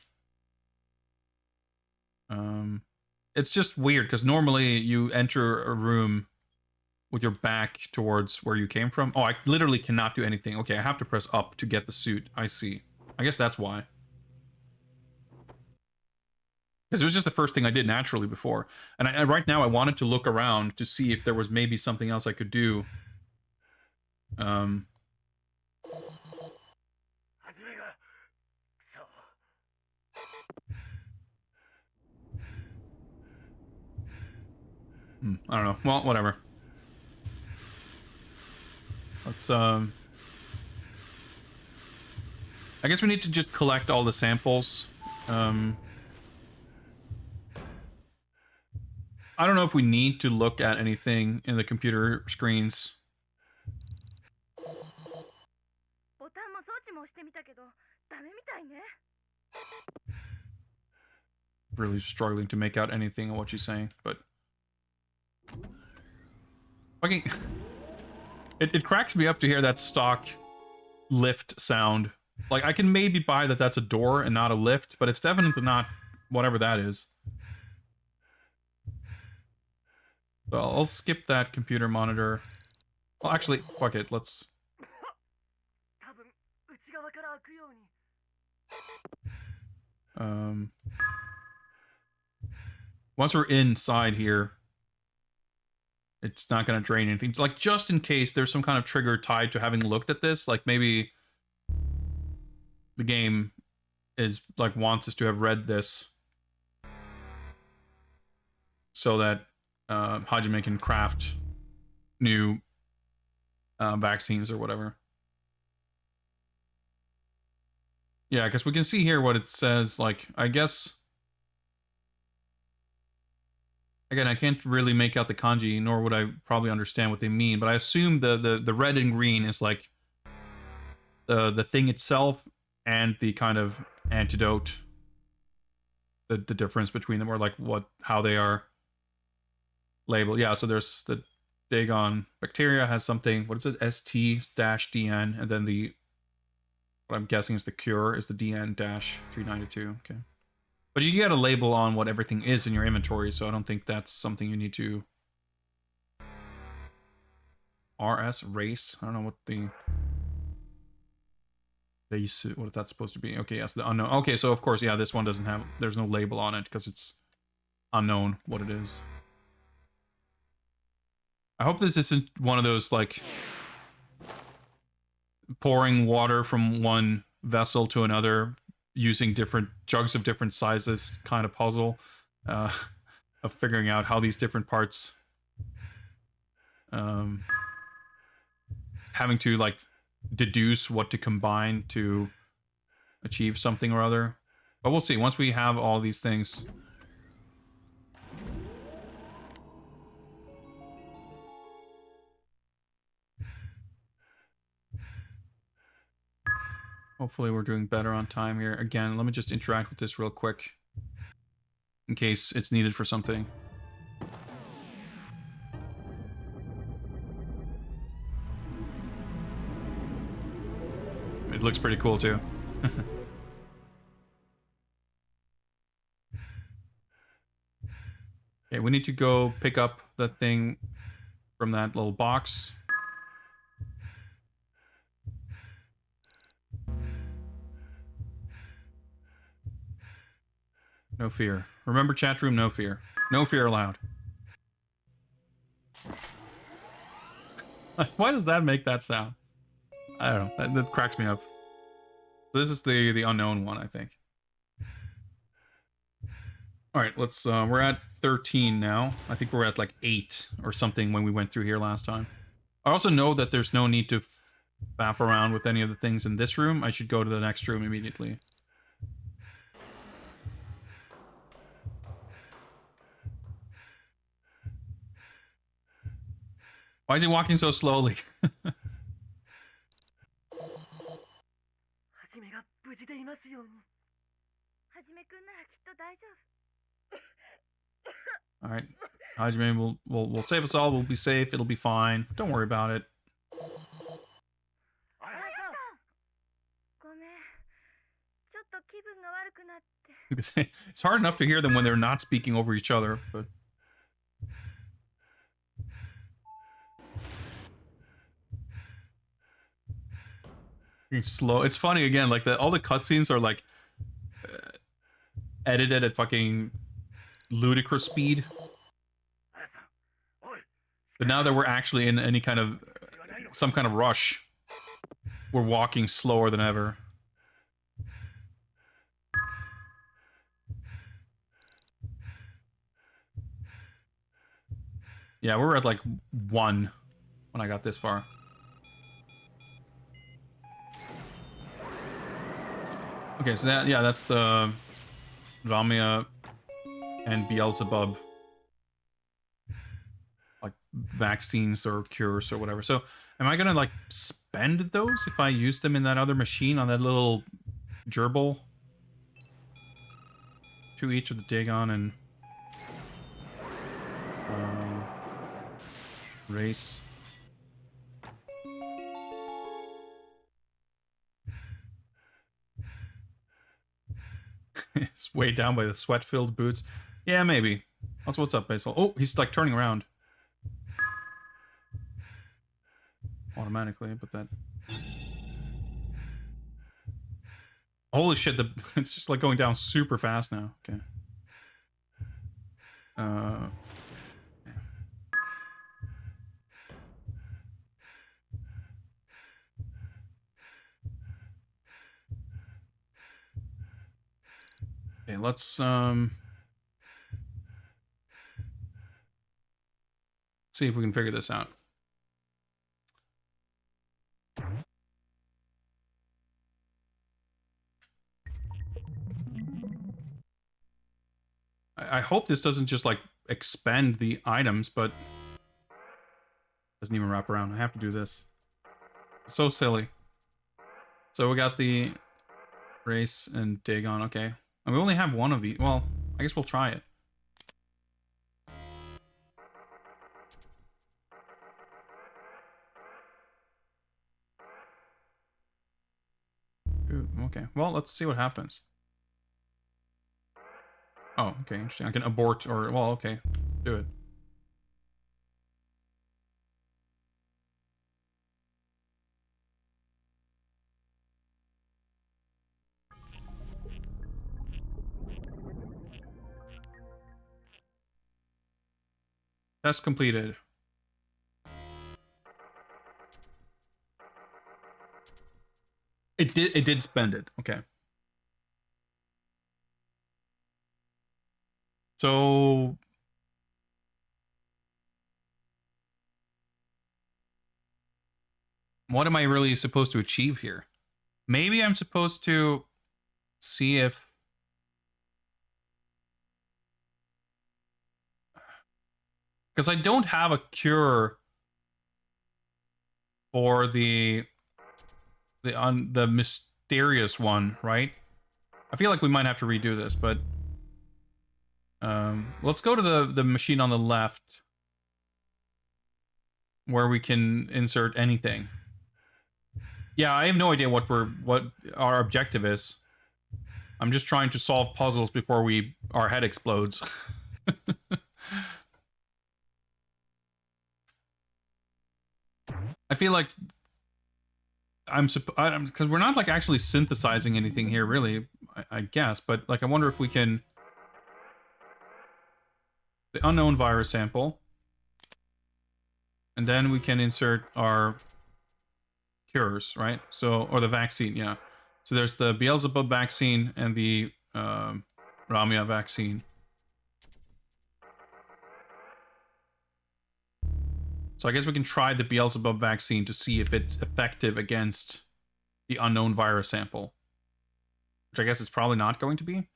It's just weird, because normally you enter a room with your back towards where you came from. Oh, I literally cannot do anything. Okay, I have to press up to get the suit. I see. I guess that's why. Because it was just the first thing I did naturally before. And right now I wanted to look around to see if there was maybe something else I could do. I don't know. Well, whatever. Let's, I guess we need to just collect all the samples. I don't know if we need to look at anything in the computer screens. Really struggling to make out anything of what she's saying, but... Okay. It cracks me up to hear that stock lift sound. Like, I can maybe buy that that's a door and not a lift, but it's definitely not whatever that is. So I'll skip that computer monitor. Well, actually, fuck it, let's... Once we're inside here, it's not going to drain anything. Like, just in case there's some kind of trigger tied to having looked at this, like maybe the game is, like, wants us to have read this so that Hajime can craft new vaccines or whatever. Yeah, because we can see here what it says. Like, I guess. Again, I can't really make out the kanji, nor would I probably understand what they mean. But I assume the red and green is like the thing itself and the kind of antidote. The difference between them, or like how they are labeled. Yeah, so there's the Dagon bacteria has something. What is it? ST-DN, and then what I'm guessing is the cure is the DN-392. Okay. But you get a label on what everything is in your inventory, so I don't think that's something you need to... RS, race? I don't know what what that's supposed to be. Okay, yes, the unknown. Okay, so of course, yeah, this one doesn't have... There's no label on it, because it's unknown what it is. I hope this isn't one of those, like... pouring water from one vessel to another using different jugs of different sizes kind of puzzle of figuring out how these different parts having to like deduce what to combine to achieve something or other. But we'll see once we have all these things. Hopefully we're doing better on time here. Again, let me just interact with this real quick in case it's needed for something. It looks pretty cool too. Okay, we need to go pick up that thing from that little box. No fear. Remember, chat room, no fear. No fear allowed. Why does that make that sound? I don't know. That cracks me up. So this is the unknown one, I think. All right, let's. We're at 13 now. I think we're at like 8 or something when we went through here last time. I also know that there's no need to faff around with any of the things in this room. I should go to the next room immediately. Why is he walking so slowly? All right, Hajime will save us all. We'll be safe. It'll be fine. Don't worry about it. It's hard enough to hear them when they're not speaking over each other, but. Slow. It's funny again. Like all the cutscenes are like edited at fucking ludicrous speed. But now that we're actually in any kind of some kind of rush, we're walking slower than ever. Yeah, we were at like 1 when I got this far. Okay, so that's the Ramia and Beelzebub like vaccines or cures or whatever. So am I gonna like spend those if I use them in that other machine on that little gerbil? 2 each of the Dagon and race. It's weighed down by the sweat-filled boots. Yeah, maybe. Also, what's up, Basil? Oh, he's like turning around. Automatically, but that... Holy shit, it's just like going down super fast now. Okay. Okay, let's see if we can figure this out. I hope this doesn't just like expand the items, but doesn't even wrap around. I have to do this. So silly. So we got the race and Dagon. Okay, and we only have one of these. Well, I guess we'll try it. Ooh, okay, well, let's see what happens. Oh, okay, interesting. I can abort or, well, okay, do it. Test completed. It did spend it. Okay. So what am I really supposed to achieve here? Maybe I'm supposed to see if because I don't have a cure for the mysterious one, right? I feel like we might have to redo this, but let's go to the machine on the left where we can insert anything. Yeah, I have no idea what our objective is. I'm just trying to solve puzzles before our head explodes. I feel like because we're not like actually synthesizing anything here, really. I guess, but like I wonder if we can. The unknown virus sample, and then we can insert our cures, right? So, or the vaccine, yeah. So there's the Beelzebub vaccine and the Ramia vaccine. So I guess we can try the Beelzebub vaccine to see if it's effective against the unknown virus sample. Which I guess it's probably not going to be.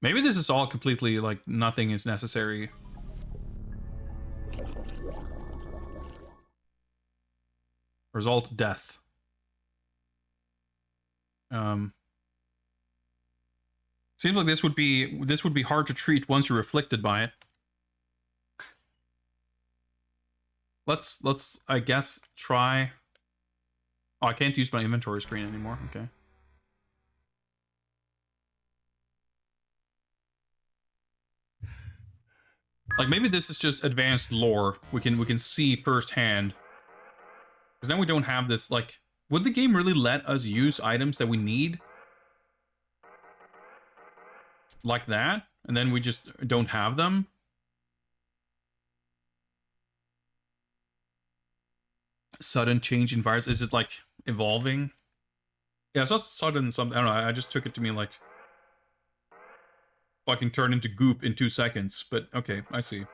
Maybe this is all completely, like, nothing is necessary. Result, death. Seems like this would be hard to treat once you're afflicted by it. Let's I guess try. Oh, I can't use my inventory screen anymore. Okay. Like maybe this is just advanced lore. We can see firsthand. Because then we don't have this, like, would the game really let us use items that we need? Like that? And then we just don't have them? Sudden change in virus. Is it, like, evolving? Yeah, it's not sudden something. I don't know. I just took it to mean, like, fucking turn into goop in 2 seconds. But, okay, I see.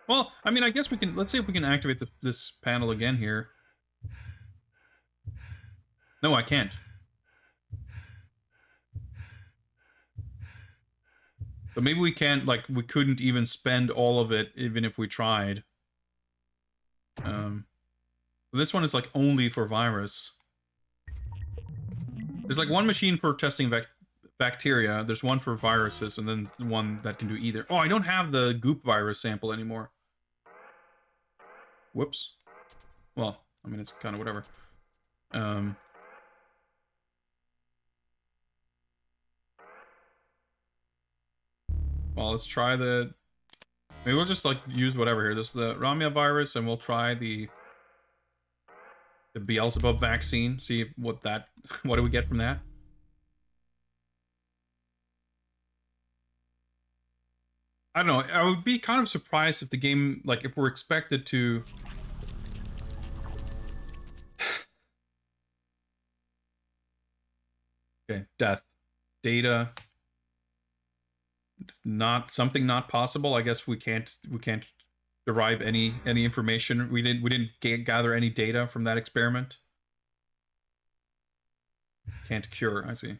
Well, I mean, I guess we can... Let's see if we can activate this panel again here. No, I can't. But maybe we can't, like, we couldn't even spend all of it, even if we tried. This one is, like, only for virus. There's, like, one machine for testing bacteria, there's one for viruses, and then one that can do either. Oh, I don't have the goop virus sample anymore. Whoops. Well, I mean, it's kind of whatever. Well, let's try the... Maybe we'll just, like, use whatever here. This is the Ramia virus, and we'll try the Beelzebub vaccine. See what do we get from that? I don't know. I would be kind of surprised if the game, like, if we're expected to... Okay, death. Data... Not possible. I guess we can't derive any information. We didn't gather any data from that experiment. Can't cure. I see.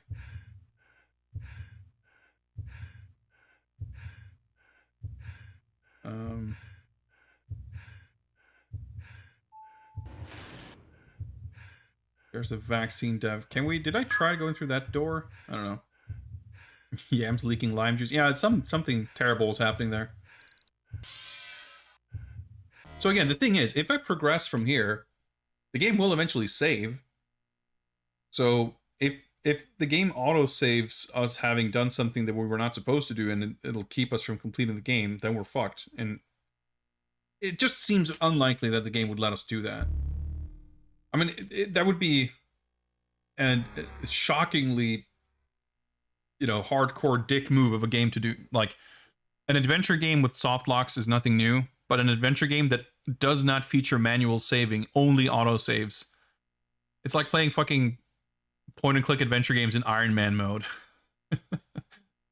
There's a vaccine dev. Can we? Did I try going through that door? I don't know. Yams leaking lime juice. Yeah, something terrible was happening there. So again, the thing is, if I progress from here, the game will eventually save. So if the game auto-saves us having done something that we were not supposed to do, and it'll keep us from completing the game, then we're fucked. And it just seems unlikely that the game would let us do that. I mean, that would be a shockingly, hardcore dick move of a game to do. Like, an adventure game with soft locks is nothing new, but an adventure game that does not feature manual saving, only auto-saves. It's like playing fucking point-and-click adventure games in Iron Man mode.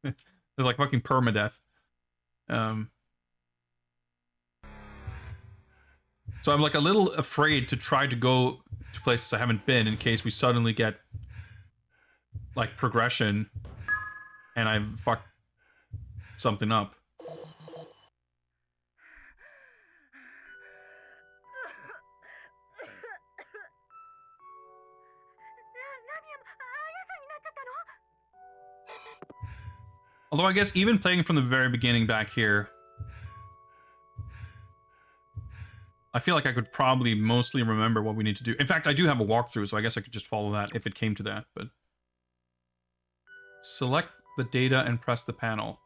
There's like fucking permadeath. So I'm like a little afraid to try to go to places I haven't been in case we suddenly get like progression and I fuck something up. Although I guess even playing from the very beginning back here, I feel like I could probably mostly remember what we need to do. In fact, I do have a walkthrough, so I guess I could just follow that if it came to that, but... Select the data and press the panel.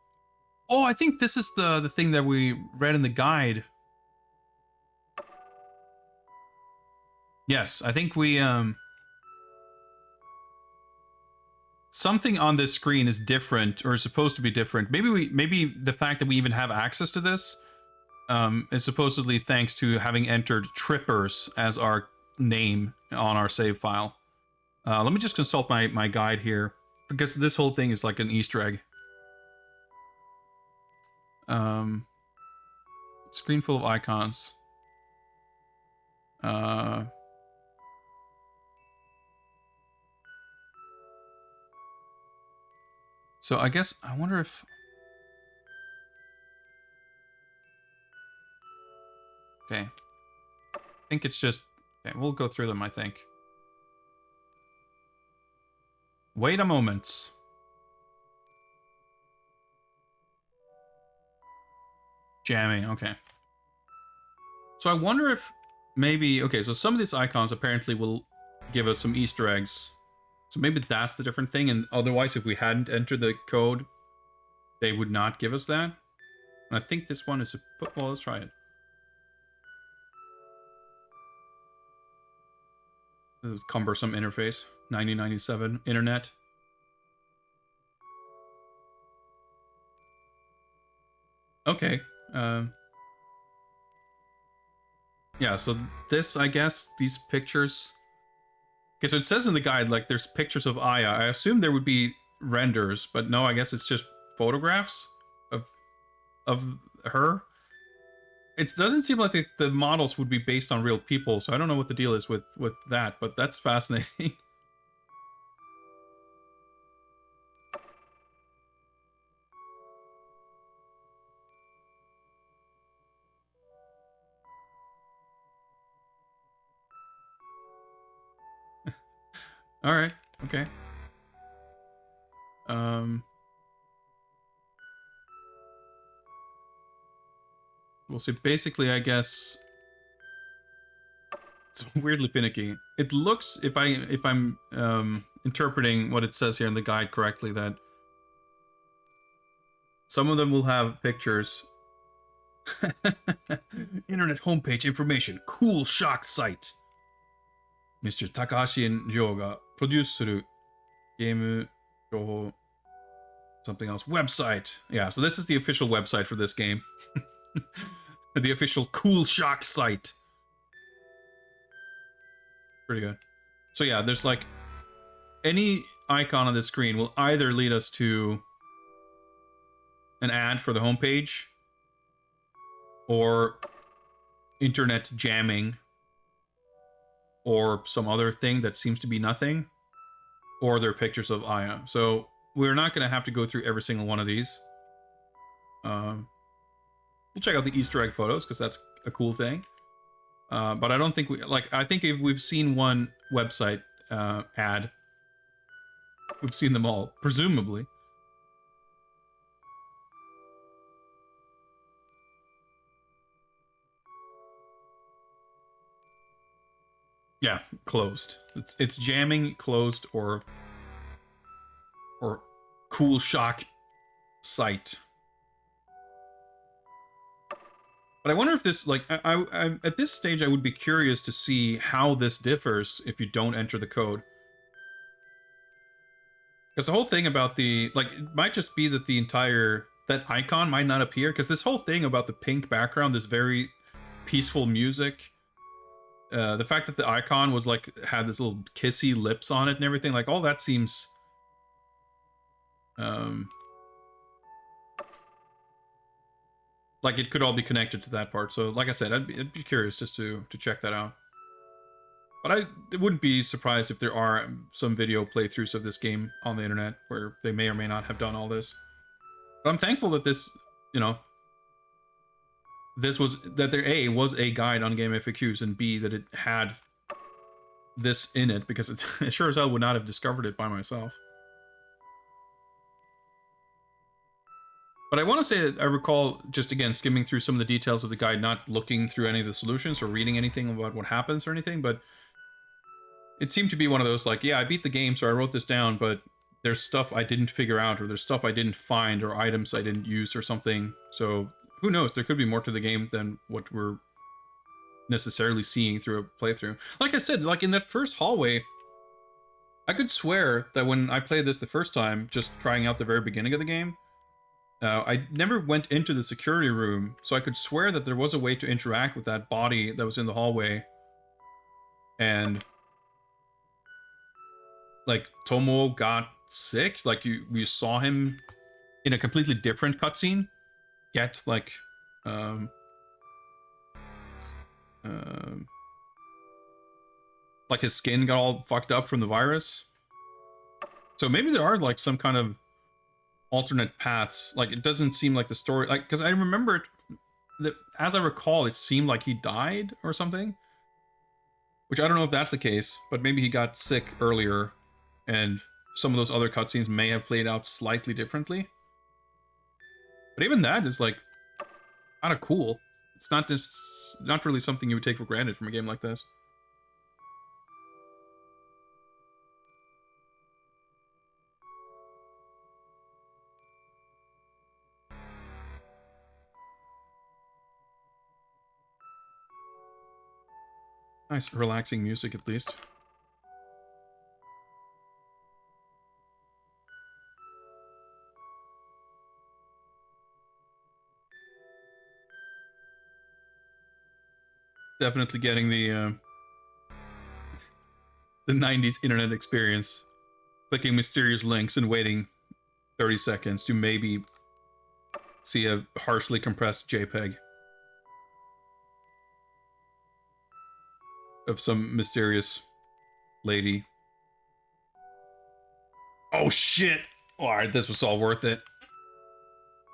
Oh, I think this is the thing that we read in the guide. Yes, I think we, something on this screen is different, or is supposed to be different. Maybe the fact that we even have access to this is supposedly thanks to having entered Trippers as our name on our save file. Let me just consult my guide here, because this whole thing is like an Easter egg. Screen full of icons. So I guess, I wonder if... Okay. I think it's just... Okay, we'll go through them, I think. Wait a moment. Jamming, okay. So I wonder if maybe... Okay, so some of these icons apparently will give us some Easter eggs. So maybe that's the different thing, and otherwise if we hadn't entered the code, they would not give us that. And I think this one is... Well, let's try it. This is a cumbersome interface. 1997 internet. Okay. Yeah, so this, I guess, these pictures... Okay, so it says in the guide, like, there's pictures of Aya. I assume there would be renders, but no, I guess it's just photographs of her. It doesn't seem like the models would be based on real people, so I don't know what the deal is with that, but that's fascinating. Alright, okay. We'll see. Basically, I guess it's weirdly finicky. It looks, if I'm interpreting what it says here in the guide correctly, that some of them will have pictures. Internet homepage information. Cool shock site. Mr. Takahashi and Ryo ga produce suru game joho something else website. Yeah, so this is the official website for this game. The official cool shock site. Pretty good. So yeah, there's like any icon on this screen will either lead us to an ad for the homepage or internet jamming or some other thing that seems to be nothing, or they're pictures of Aya. So we're not going to have to go through every single one of these. We'll check out the Easter egg photos because that's a cool thing. But I don't think I think if we've seen one website ad, we've seen them all, presumably. Yeah, closed. It's jamming, closed, or cool shock site. But I wonder if this, like, I at this stage, I would be curious to see how this differs if you don't enter the code. Because the whole thing about the, like, it might just be that that icon might not appear. Because this whole thing about the pink background, this very peaceful music, the fact that the icon was, like, had this little kissy lips on it and everything, like, all that seems... like it could all be connected to that part. So, like I said, I'd be curious just to check that out. But I wouldn't be surprised if there are some video playthroughs of this game on the internet where they may or may not have done all this. But I'm thankful that this, you know, that there A, was a guide on game FAQs, and B, that it had this in it, because it sure as hell would not have discovered it by myself. But I want to say that I recall, just again, skimming through some of the details of the guide, not looking through any of the solutions or reading anything about what happens or anything, but it seemed to be one of those, like, yeah, I beat the game, so I wrote this down, but there's stuff I didn't figure out, or there's stuff I didn't find, or items I didn't use or something. So who knows? There could be more to the game than what we're necessarily seeing through a playthrough. Like I said, like in that first hallway, I could swear that when I played this the first time, just trying out the very beginning of the game, I never went into the security room, so I could swear that there was a way to interact with that body that was in the hallway. And, like, Tomo got sick. Like, you saw him in a completely different cutscene get, like, like his skin got all fucked up from the virus. So maybe there are, like, some kind of alternate paths. Like, it doesn't seem like the story, like, because I remember it, that, as I recall, it seemed like he died or something, which I don't know if that's the case, but maybe he got sick earlier and some of those other cutscenes may have played out slightly differently. But even that is, like, kind of cool. It's not really something you would take for granted from a game like this. Nice, relaxing music, at least. Definitely getting the 90s internet experience. Clicking mysterious links and waiting 30 seconds to maybe see a harshly compressed JPEG of some mysterious lady. Oh shit! Alright, this was all worth it.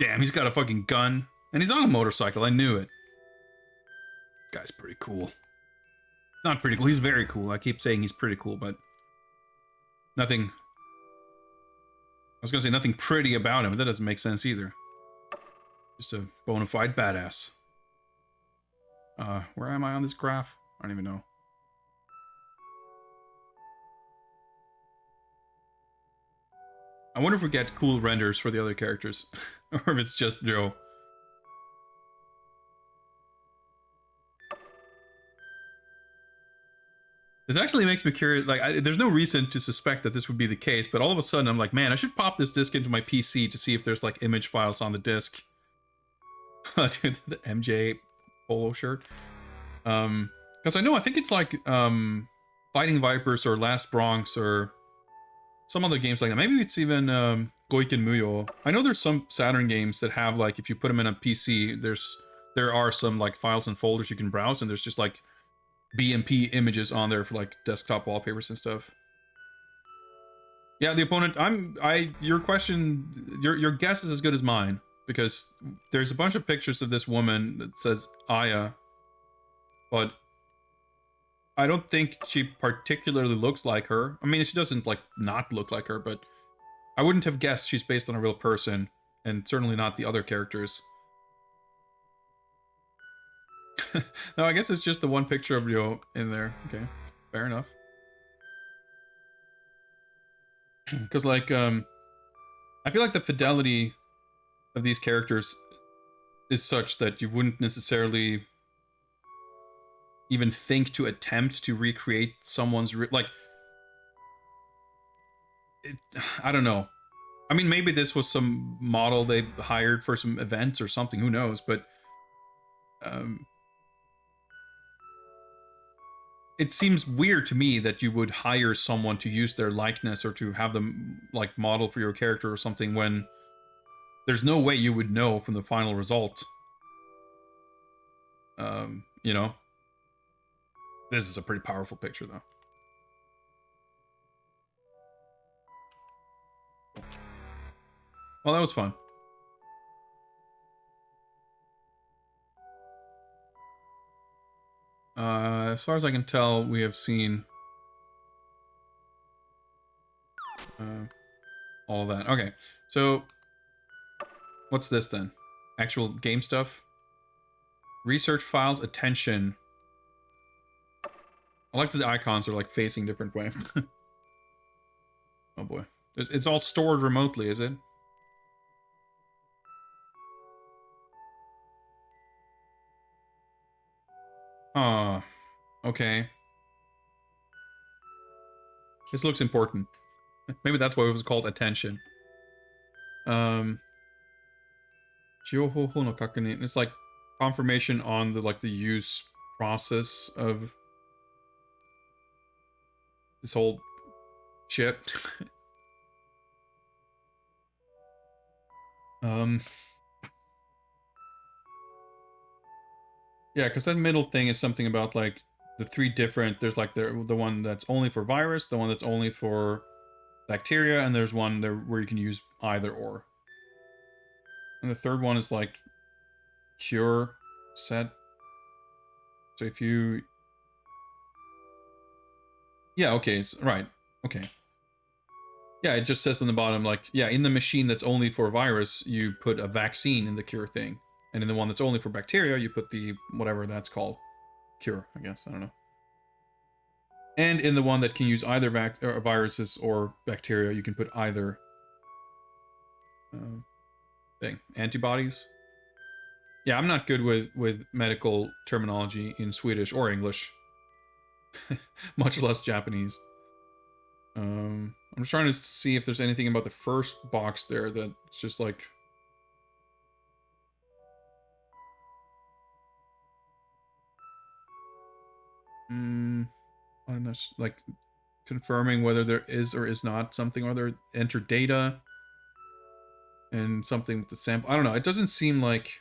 Damn, he's got a fucking gun. And he's on a motorcycle, I knew it. This guy's pretty cool. Not pretty cool, he's very cool. I keep saying he's pretty cool, but nothing... I was gonna say nothing pretty about him, but that doesn't make sense either. Just a bona fide badass. Where am I on this graph? I don't even know. I wonder if we get cool renders for the other characters. Or if it's just Joe. This actually makes me curious. Like, there's no reason to suspect that this would be the case, but all of a sudden I'm like, man, I should pop this disc into my PC to see if there's, like, image files on the disc. Dude, the MJ polo shirt. Because I think it's like Fighting Vipers or Last Bronx or some other games like that. Maybe it's even Goiken Muyo. I know there's some Saturn games that have, like, if you put them in a PC, there's there are some like files and folders you can browse, and there's just like BMP images on there for like desktop wallpapers and stuff. Yeah, the opponent. Your question. Your guess is as good as mine, because there's a bunch of pictures of this woman that says Aya, but I don't think she particularly looks like her. I mean, she doesn't like not look like her, but I wouldn't have guessed she's based on a real person, and certainly not the other characters. No, I guess it's just the one picture of Ryo in there. Okay, fair enough. Because like I feel like the fidelity of these characters is such that you wouldn't necessarily even think to attempt to recreate someone's like I don't know. I mean, maybe this was some model they hired for some events or something, who knows, but it seems weird to me that you would hire someone to use their likeness or to have them like model for your character or something when there's no way you would know from the final result. You know, this is a pretty powerful picture though. Well, that was fun. As far as I can tell, we have seen all of that. Okay, so what's this then? Actual game stuff? Research files, attention. I like that the icons are like facing different way. Oh boy. It's all stored remotely, is it? Oh, okay. This looks important. Maybe that's why it was called attention. It's like confirmation on the like the use process of this whole shit. Yeah, because that middle thing is something about like the three different. There's like the one that's only for virus, the one that's only for bacteria, and there's one there where you can use either or. And the third one is like cure set. So if you, yeah, okay, right, okay. Yeah, it just says on the bottom like, yeah, in the machine that's only for virus, you put a vaccine in the cure thing. And in the one that's only for bacteria, you put the, whatever that's called. Cure, I guess. I don't know. And in the one that can use either viruses or bacteria, you can put either thing. Antibodies? Yeah, I'm not good with medical terminology in Swedish or English. Much less Japanese. I'm just trying to see if there's anything about the first box there that's just like... and that's like confirming whether there is or is not something, or there enter data and something with the sample. I don't know. It doesn't seem like...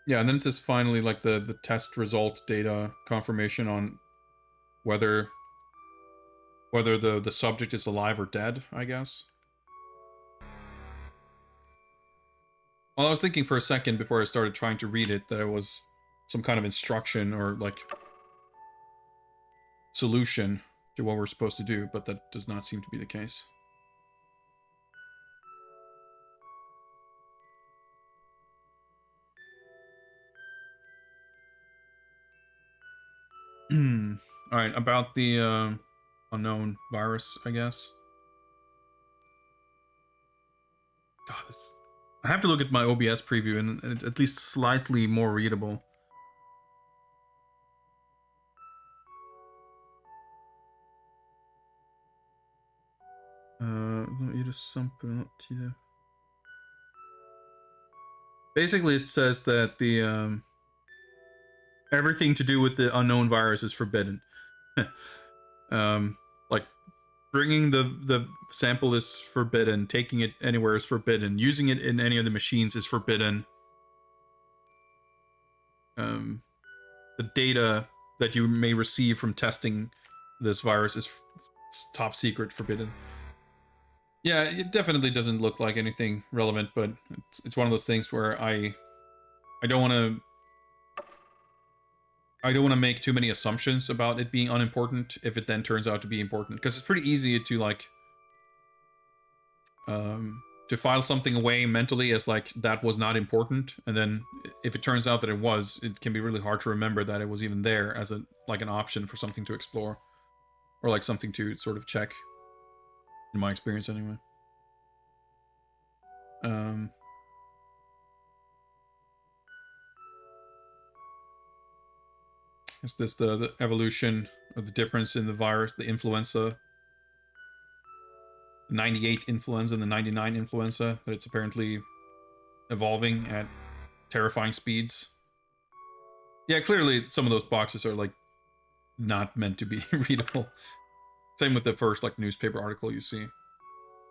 Yeah, and then it says finally like the test result data confirmation on whether the subject is alive or dead, I guess. Well, I was thinking for a second before I started trying to read it that it was some kind of instruction or like solution to what we're supposed to do, but that does not seem to be the case. All right, about the unknown virus, I guess. God, this... I have to look at my OBS preview, and it's at least slightly more readable. Basically, it says that the everything to do with the unknown virus is forbidden. Like bringing the sample is forbidden, taking it anywhere is forbidden, using it in any of the machines is forbidden. the data that you may receive from testing this virus is top secret, forbidden. Yeah, it definitely doesn't look like anything relevant, but it's one of those things where I don't want to make too many assumptions about it being unimportant if it then turns out to be important, because it's pretty easy to like to file something away mentally as like that was not important, and then if it turns out that it was, it can be really hard to remember that it was even there as a like an option for something to explore, or like something to sort of check, in my experience anyway. Is this the evolution of the difference in the virus, the influenza, 98 influenza and the 99 influenza, that it's apparently evolving at terrifying speeds? Yeah, clearly some of those boxes are like not meant to be readable. Same with the first like newspaper article you see.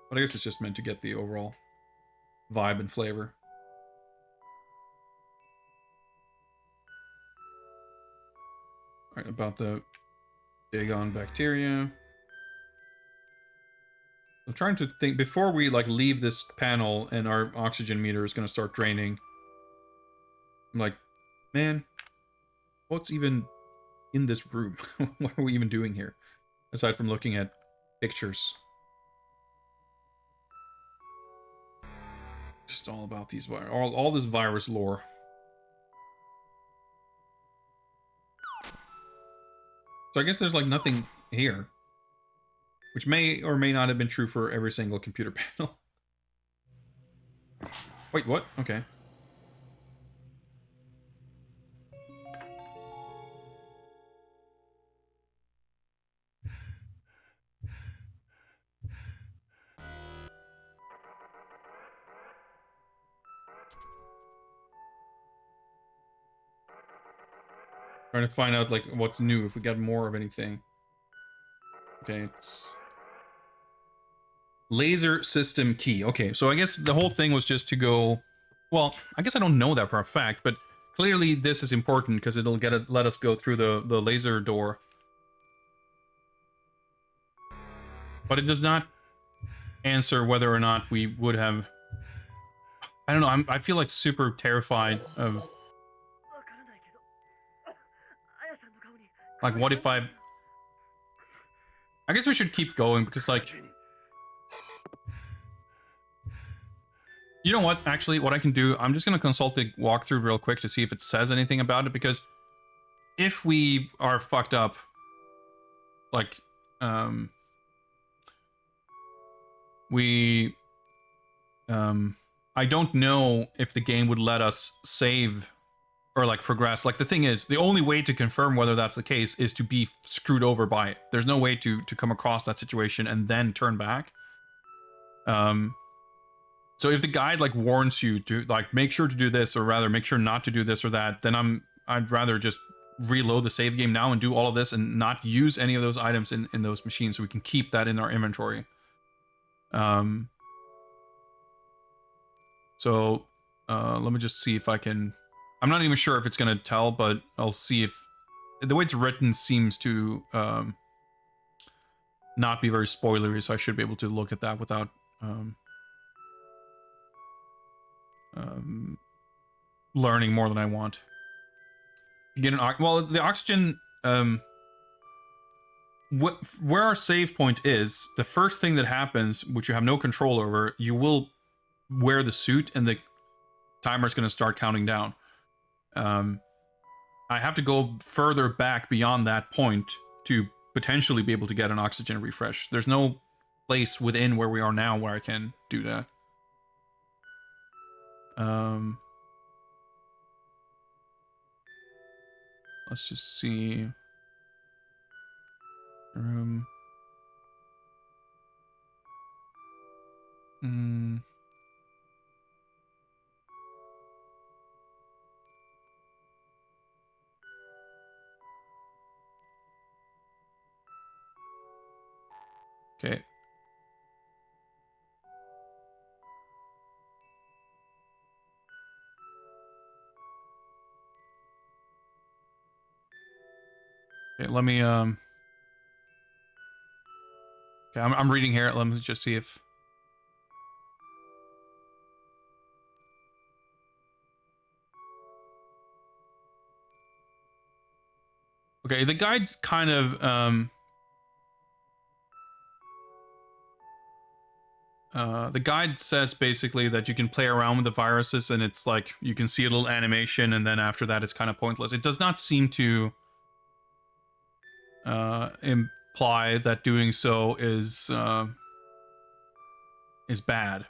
But I guess it's just meant to get the overall vibe and flavor. All right, about the Dagon bacteria. I'm trying to think before we like leave this panel and our oxygen meter is going to start draining. I'm like, man, what's even in this room? What are we even doing here? Aside from looking at pictures. Just all about these all this virus lore. So I guess there's like nothing here, which may or may not have been true for every single computer panel. Wait, what? Okay. Trying to find out like what's new, if we got more of anything. Okay, it's laser system key. Okay, so I guess the whole thing was just to go. Well, I guess I don't know that for a fact, but clearly this is important because it'll let us go through the laser door. But it does not answer whether or not we would have. I don't know. I feel like super terrified of. Like, what if I guess we should keep going because, like, you know what? Actually, what I can do, I'm just gonna consult the walkthrough real quick to see if it says anything about it. Because if we are fucked up, like, I don't know if the game would let us save or like progress. Like the thing is, the only way to confirm whether that's the case is to be screwed over by it. There's no way to come across that situation and then turn back. So if the guide like warns you to like make sure to do this, or rather make sure not to do this or that, then I'd rather just reload the save game now and do all of this and not use any of those items in those machines, so we can keep that in our inventory. So let me just see if I can. I'm not even sure if it's going to tell, but I'll see if the way it's written seems to not be very spoilery, so I should be able to look at that without learning more than I want. Get an well, the oxygen. Where our save point is, the first thing that happens, which you have no control over, you will wear the suit, and the timer is going to start counting down. I have to go further back beyond that point to potentially be able to get an oxygen refresh. There's no place within where we are now where I can do that. Let's just see. Room. Okay. Okay, let me okay, I'm reading here. Let me just see if okay, the guide kind of the guide says basically that you can play around with the viruses and it's like you can see a little animation and then after that it's kind of pointless. It does not seem to imply that doing so is bad.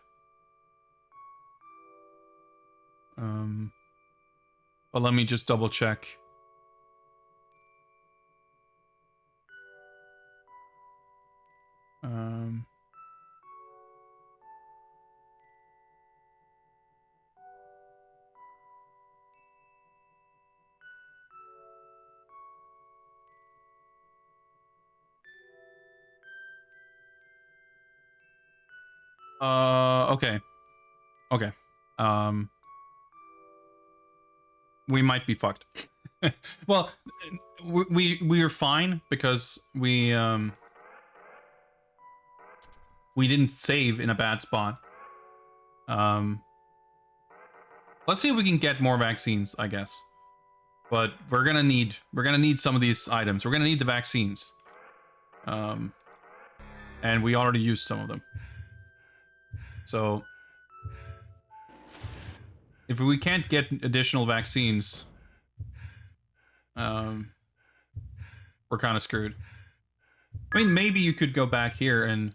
But let me just double check. Okay. Okay. We might be fucked. Well, we are fine because we didn't save in a bad spot. Let's see if we can get more vaccines, I guess. But we're gonna need some of these items. We're gonna need the vaccines. And we already used some of them. So if we can't get additional vaccines, we're kind of screwed. I mean, maybe you could go back here and...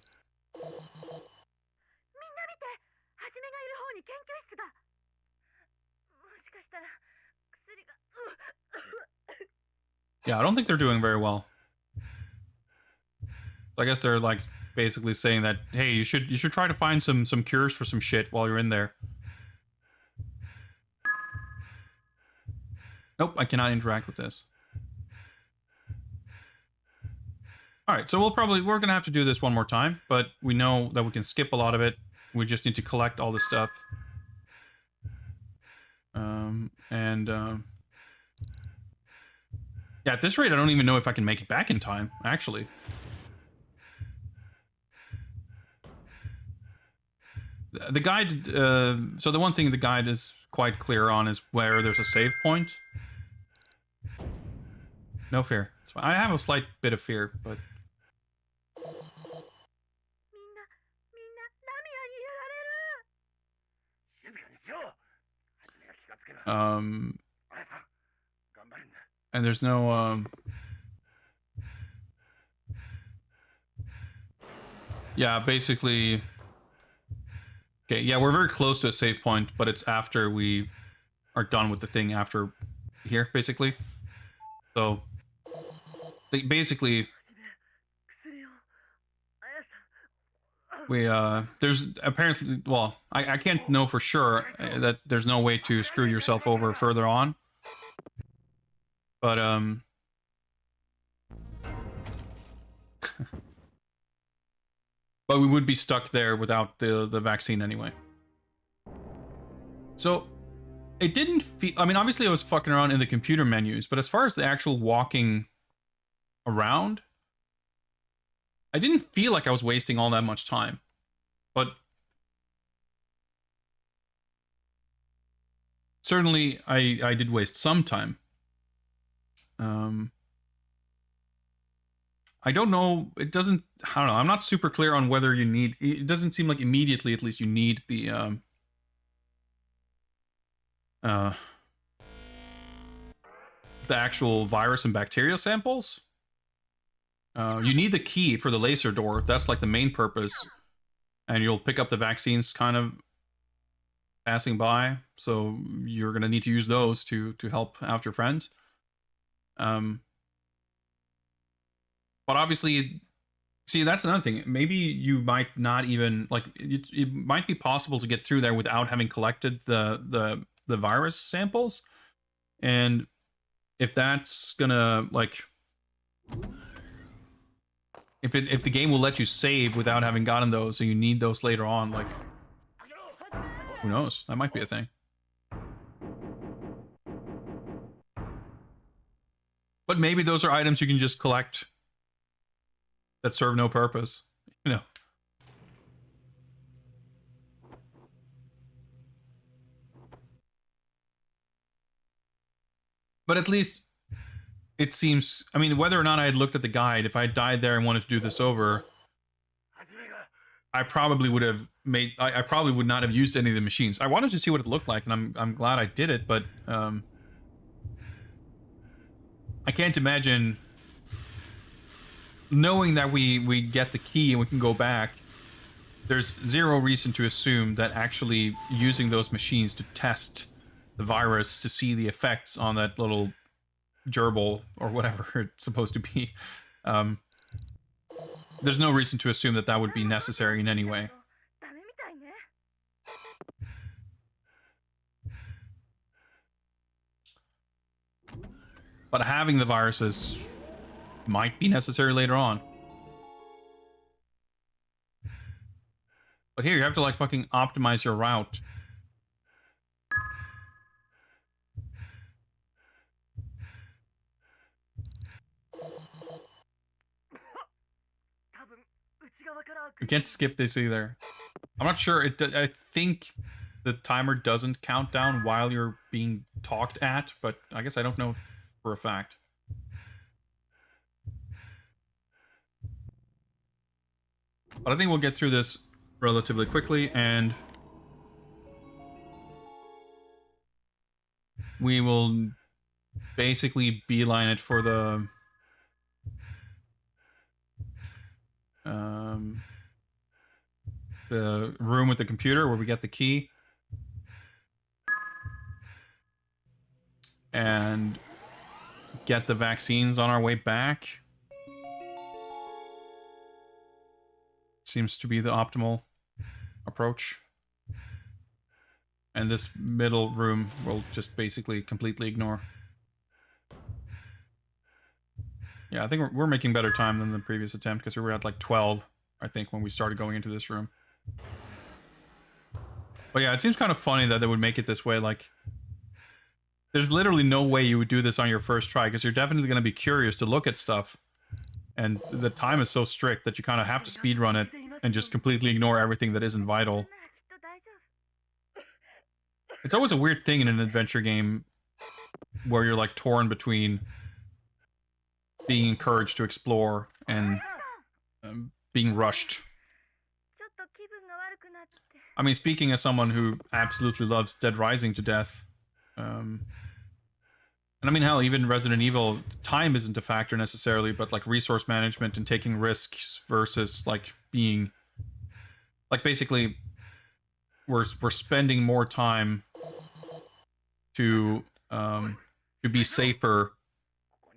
Yeah, I don't think they're doing very well. I guess they're like basically saying that, hey, you should try to find some cures for some shit while you're in there. Nope, I cannot interact with this. Alright, so we're gonna have to do this one more time, but we know that we can skip a lot of it. We just need to collect all this stuff. Yeah, at this rate, I don't even know if I can make it back in time, actually. The guide, so the one thing the guide is quite clear on is where there's a save point. No fear. It's fine. I have a slight bit of fear, but... And there's no, yeah, basically... Okay, yeah, we're very close to a save point, but it's after we are done with the thing after here, basically. So, basically... there's apparently... Well, I can't know for sure that there's no way to screw yourself over further on. But, but we would be stuck there without the vaccine anyway. So, it didn't feel... I mean, obviously I was fucking around in the computer menus, but as far as the actual walking around, I didn't feel like I was wasting all that much time. But... certainly, I did waste some time. I don't know, it doesn't... I don't know, I'm not super clear on whether you need... It doesn't seem like immediately, at least, you need the, actual virus and bacteria samples. You need the key for the laser door. That's like the main purpose. And you'll pick up the vaccines kind of passing by. So you're going to need to use those to help out your friends. But obviously, see, that's another thing. Maybe you might not even, like, it might be possible to get through there without having collected the virus samples. And if that's gonna, like, if the game will let you save without having gotten those, so you need those later on, like, who knows? That might be a thing. But maybe those are items you can just collect that serve no purpose, you know. But at least it seems, I mean, whether or not I had looked at the guide, if I had died there and wanted to do this over, I probably would have made, I probably would not have used any of the machines. I wanted to see what it looked like, and I'm glad I did it, but I can't imagine knowing that we get the key and we can go back. There's zero reason to assume that actually using those machines to test the virus to see the effects on that little gerbil or whatever it's supposed to be. There's no reason to assume that that would be necessary in any way. But having the viruses might be necessary later on. But here, you have to, like, fucking optimize your route. You can't skip this either. I'm not sure. I think the timer doesn't count down while you're being talked at, but I guess I don't know for a fact. But I think we'll get through this relatively quickly, and we will basically beeline it for the room with the computer where we get the key, and get the vaccines on our way back. Seems to be the optimal approach. And this middle room we'll just basically completely ignore. Yeah, I think we're making better time than the previous attempt, because we were at like 12, I think, when we started going into this room. But yeah, it seems kind of funny that they would make it this way. Like, there's literally no way you would do this on your first try, because you're definitely going to be curious to look at stuff. And the time is so strict that you kind of have to speedrun it and just completely ignore everything that isn't vital. It's always a weird thing in an adventure game where you're like torn between being encouraged to explore and being rushed. I mean, speaking as someone who absolutely loves Dead Rising to death, and I mean, hell, even Resident Evil, time isn't a factor necessarily, but like resource management and taking risks versus like being, like, basically we're spending more time to be safer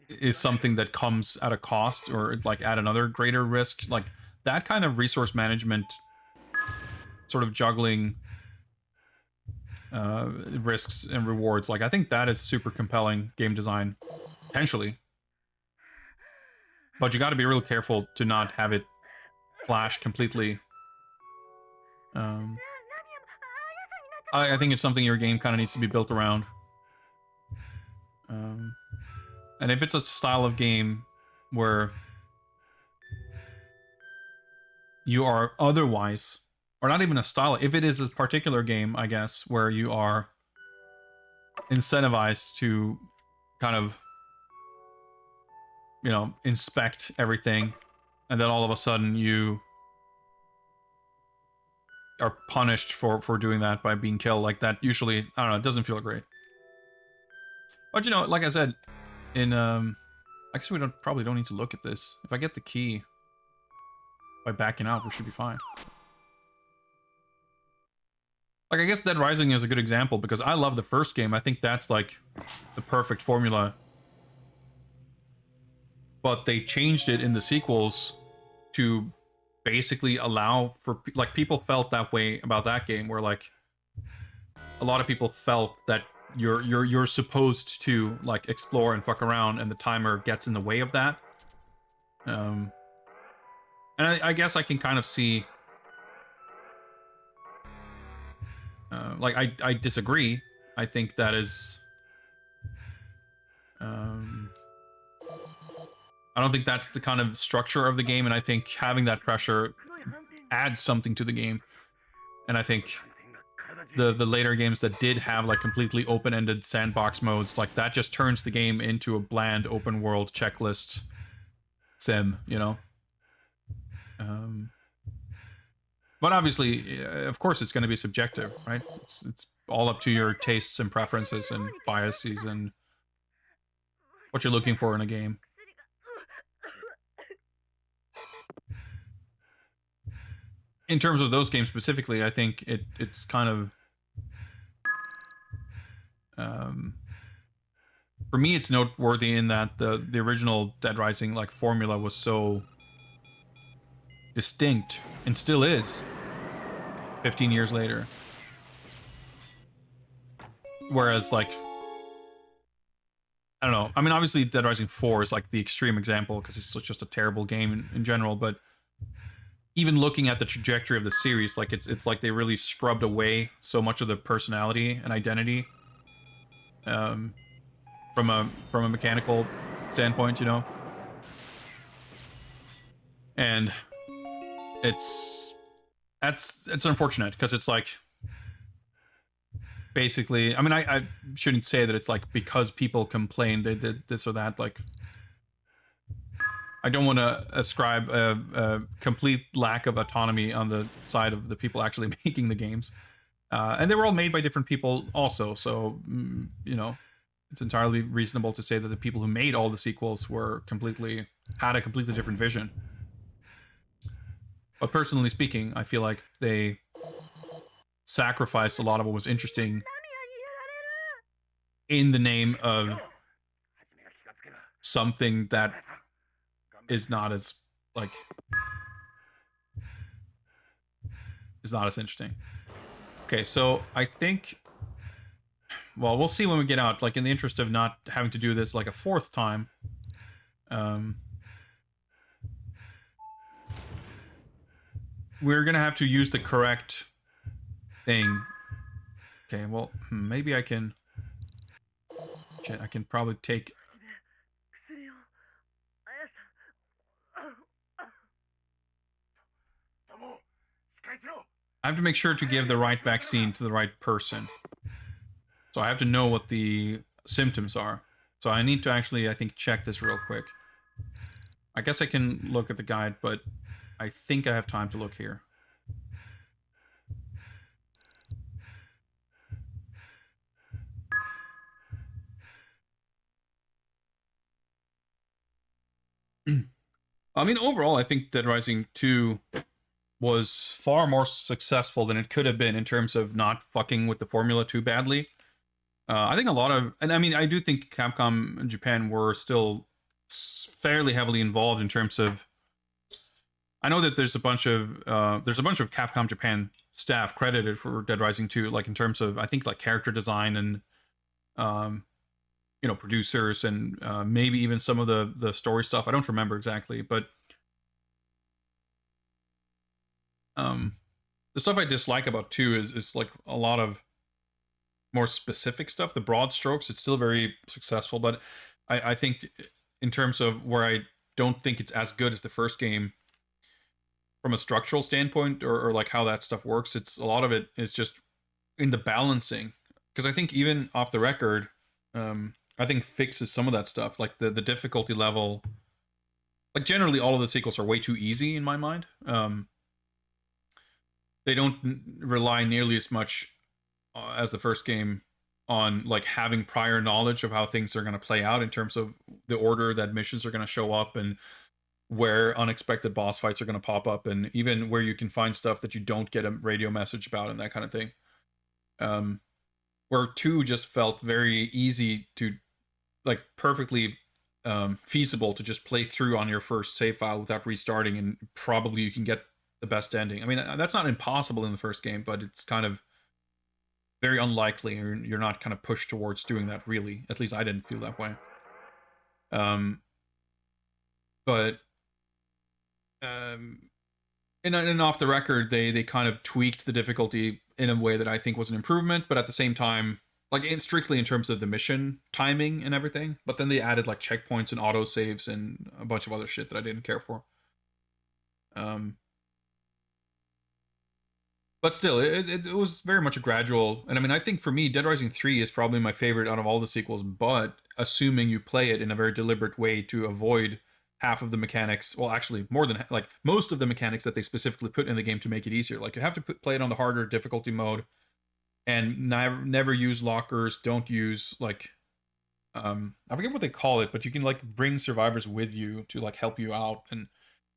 is something that comes at a cost, or like at another greater risk. Like that kind of resource management, sort of juggling risks and rewards, like I think that is super compelling game design, potentially. But you got to be real careful to not have it flash completely. I think it's something your game kind of needs to be built around. And if it's a style of game where you are otherwise, or not even a style, if it is a particular game, I guess, where you are incentivized to kind of, you know, inspect everything, and then all of a sudden you are punished for doing that by being killed, like that usually, I don't know, it doesn't feel great. But you know, like I said, in I guess we probably don't need to look at this. If I get the key by backing out, we should be fine. Like, I guess Dead Rising is a good example, because I love the first game. I think that's like the perfect formula. But they changed it in the sequels to basically allow for, like, people felt that way about that game, where like a lot of people felt that you're supposed to like explore and fuck around, and the timer gets in the way of that. And I guess I can kind of see, like, I disagree. I think that is I don't think that's the kind of structure of the game, and I think having that pressure adds something to the game. And I think the later games that did have like completely open-ended sandbox modes, like that just turns the game into a bland open world checklist sim, you know. But obviously, of course, it's going to be subjective, right? It's all up to your tastes and preferences and biases and what you're looking for in a game. In terms of those games specifically, I think it's kind of for me, it's noteworthy in that the original Dead Rising like formula was so distinct and still is 15 years later. Whereas like I don't know. I mean, obviously, Dead Rising 4 is like the extreme example because it's just a terrible game in general. But even looking at the trajectory of the series, like it's like they really scrubbed away so much of the personality and identity from a mechanical standpoint, you know. And it's unfortunate because it's like basically, I mean, I shouldn't say that it's like because people complained they did this or that. Like, I don't want to ascribe a complete lack of autonomy on the side of the people actually making the games. And they were all made by different people also, so, you know, it's entirely reasonable to say that the people who made all the sequels had a completely different vision. But personally speaking, I feel like they sacrificed a lot of what was interesting in the name of something that is not as interesting. Okay, so I think, well, we'll see when we get out, like in the interest of not having to do this like a fourth time. We're gonna have to use the correct thing. Okay, well, maybe I can... Shit, I can probably take... I have to make sure to give the right vaccine to the right person. So I have to know what the symptoms are. So I need to actually, I think, check this real quick. I guess I can look at the guide, but I think I have time to look here. I mean, overall, I think Dead Rising 2 was far more successful than it could have been in terms of not fucking with the formula too badly. I think a lot of, and I mean, I do think Capcom and Japan were still fairly heavily involved in terms of. I know that there's a bunch of Capcom Japan staff credited for Dead Rising 2, like in terms of I think like character design and, you know, producers and maybe even some of the story stuff. I don't remember exactly, but the stuff I dislike about 2 is like a lot of more specific stuff. The broad strokes, it's still very successful, but I think in terms of where I don't think it's as good as the first game from a structural standpoint or like how that stuff works, it's a lot of it is just in the balancing. Because I think even off the record, I think fixes some of that stuff, like the difficulty level. Like generally all of the sequels are way too easy in my mind. They don't rely nearly as much as the first game on like having prior knowledge of how things are going to play out in terms of the order that missions are going to show up and where unexpected boss fights are going to pop up and even where you can find stuff that you don't get a radio message about and that kind of thing. Where 2 just felt very easy to, like, perfectly feasible to just play through on your first save file without restarting, and probably you can get the best ending. I mean, that's not impossible in the first game, but it's kind of very unlikely. You're not kind of pushed towards doing that, really. At least I didn't feel that way. But and off the record, they kind of tweaked the difficulty in a way that I think was an improvement, but at the same time, like strictly in terms of the mission timing and everything. But then they added like checkpoints and auto saves and a bunch of other shit that I didn't care for. But still, it was very much a gradual. And I mean, I think for me, Dead Rising 3 is probably my favorite out of all the sequels. But assuming you play it in a very deliberate way to avoid half of the mechanics, well, actually more than like most of the mechanics that they specifically put in the game to make it easier. Like you have to play it on the harder difficulty mode, and never use lockers. Don't use like I forget what they call it, but you can like bring survivors with you to like help you out and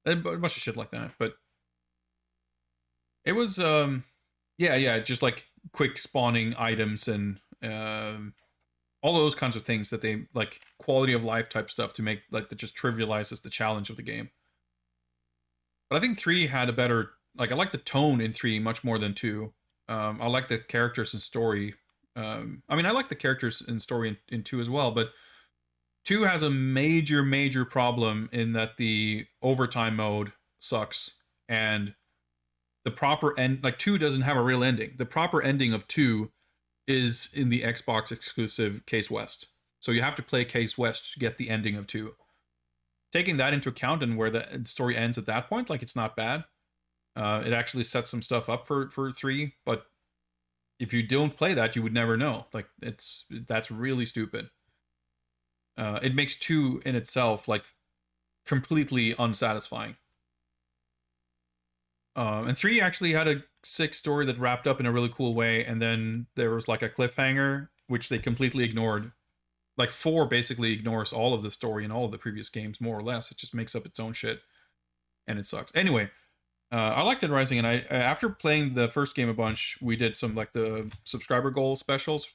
a bunch of shit like that. But it was yeah, just like quick spawning items and all those kinds of things that they like quality of life type stuff to make like that just trivializes the challenge of the game. But I think 3 had a better, like I like the tone in 3 much more than 2. I like the characters and story. I mean, I like the characters and story in 2 as well, but 2 has a major problem in that the overtime mode sucks, and the proper end, like 2 doesn't have a real ending. The proper ending of 2 is in the Xbox exclusive Case West. So you have to play Case West to get the ending of 2. Taking that into account and where the story ends at that point, like it's not bad. It actually sets some stuff up for 3, but if you don't play that, you would never know. Like that's really stupid. It makes 2 in itself like completely unsatisfying. And 3 actually had a sick story that wrapped up in a really cool way, and then there was like a cliffhanger which they completely ignored. Like 4 basically ignores all of the story in all of the previous games, more or less. It just makes up its own shit, and it sucks. Anyway, I liked Dead Rising, and I after playing the first game a bunch, we did some like the subscriber goal specials.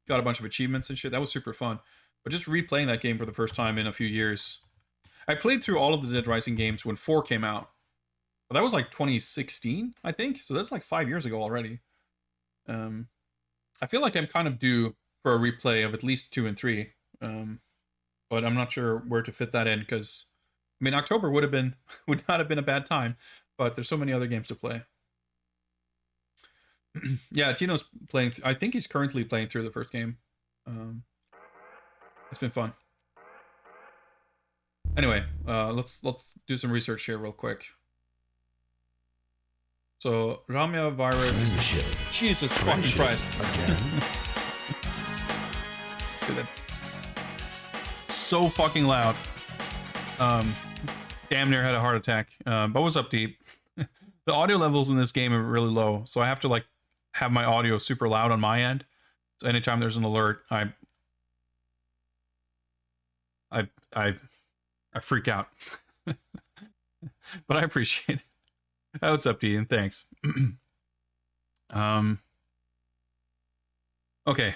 Got a bunch of achievements and shit. That was super fun. But just replaying that game for the first time in a few years, I played through all of the Dead Rising games when 4 came out. But that was like 2016, I think. So that's like 5 years ago already. I feel like I'm kind of due for a replay of at least 2 and 3. But I'm not sure where to fit that in because, I mean, October would not have been a bad time, but there's so many other games to play. Yeah, Tino's playing. I think he's currently playing through the first game. It's been fun. Anyway, let's do some research here real quick. So, Ramya virus. Jesus fucking Christ. Dude, that's so fucking loud. Damn near had a heart attack. But what's up, Deep? The audio levels in this game are really low, so I have to like have my audio super loud on my end. So anytime there's an alert, I freak out. But I appreciate it. Oh, what's up, Dean? Thanks. Okay.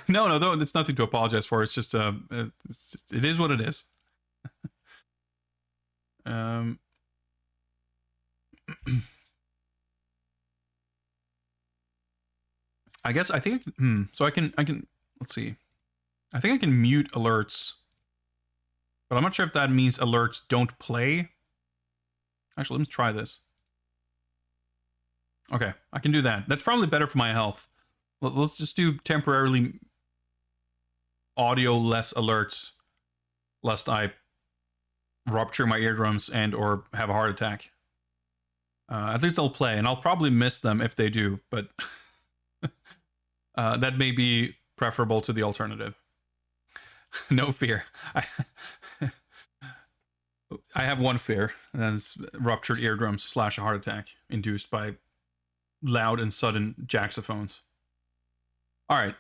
No, it's nothing to apologize for. It's just, it is what it is. I guess I think so I can let's see. I think I can mute alerts, but I'm not sure if that means alerts don't play. Actually, let me try this. Okay, I can do that. That's probably better for my health. Let's just do temporarily audio less alerts, lest I rupture my eardrums and or have a heart attack. At least they'll play, and I'll probably miss them if they do, but that may be preferable to the alternative. No fear. I have one fear, and that is ruptured eardrums / a heart attack induced by loud and sudden jaxophones. All right.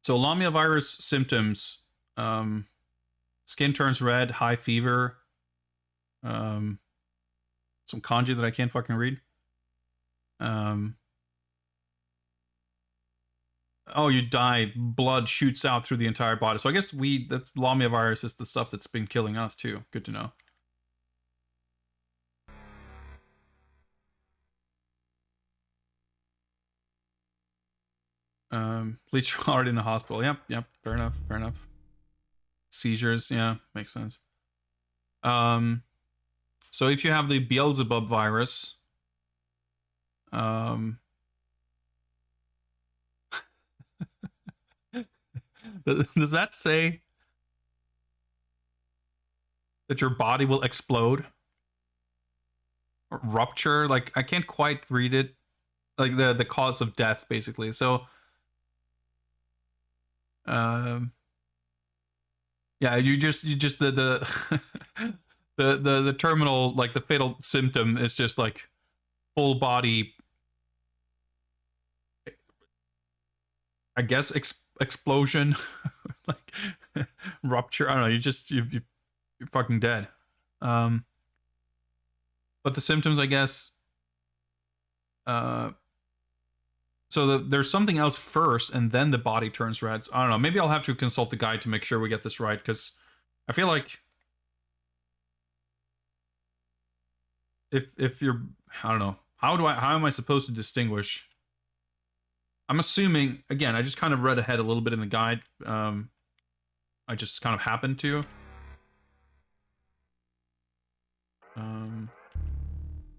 So Lamia virus symptoms: skin turns red, high fever, some kanji that I can't fucking read. Oh, you die. Blood shoots out through the entire body. So I guess that's Lamia virus is the stuff that's been killing us too. Good to know. Please, you're already in the hospital. Yep. Fair enough. Seizures, yeah, makes sense. So if you have the Beelzebub virus, Does that say that your body will explode or rupture? Like, I can't quite read it. Like the cause of death, basically. So, yeah, you just the terminal, like the fatal symptom is just like full body, I guess, explosion, like rupture. I don't know. You're fucking dead. But the symptoms, I guess. So there's something else first, and then the body turns red. So I don't know. Maybe I'll have to consult the guide to make sure we get this right, because I feel like if you're, I don't know, how am I supposed to distinguish? I'm assuming, again, I just kind of read ahead a little bit in the guide. I just kind of happened to.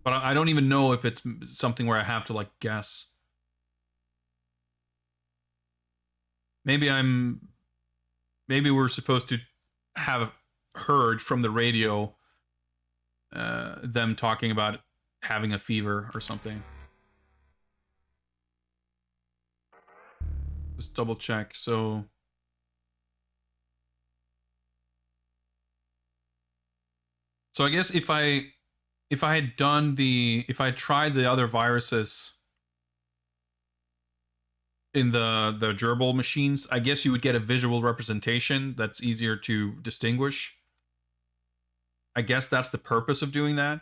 But I don't even know if it's something where I have to like guess. Maybe we're supposed to have heard from the radio them talking about having a fever or something. Just double check. So I guess if I had tried the other viruses in the gerbil machines, I guess you would get a visual representation that's easier to distinguish. I guess that's the purpose of doing that.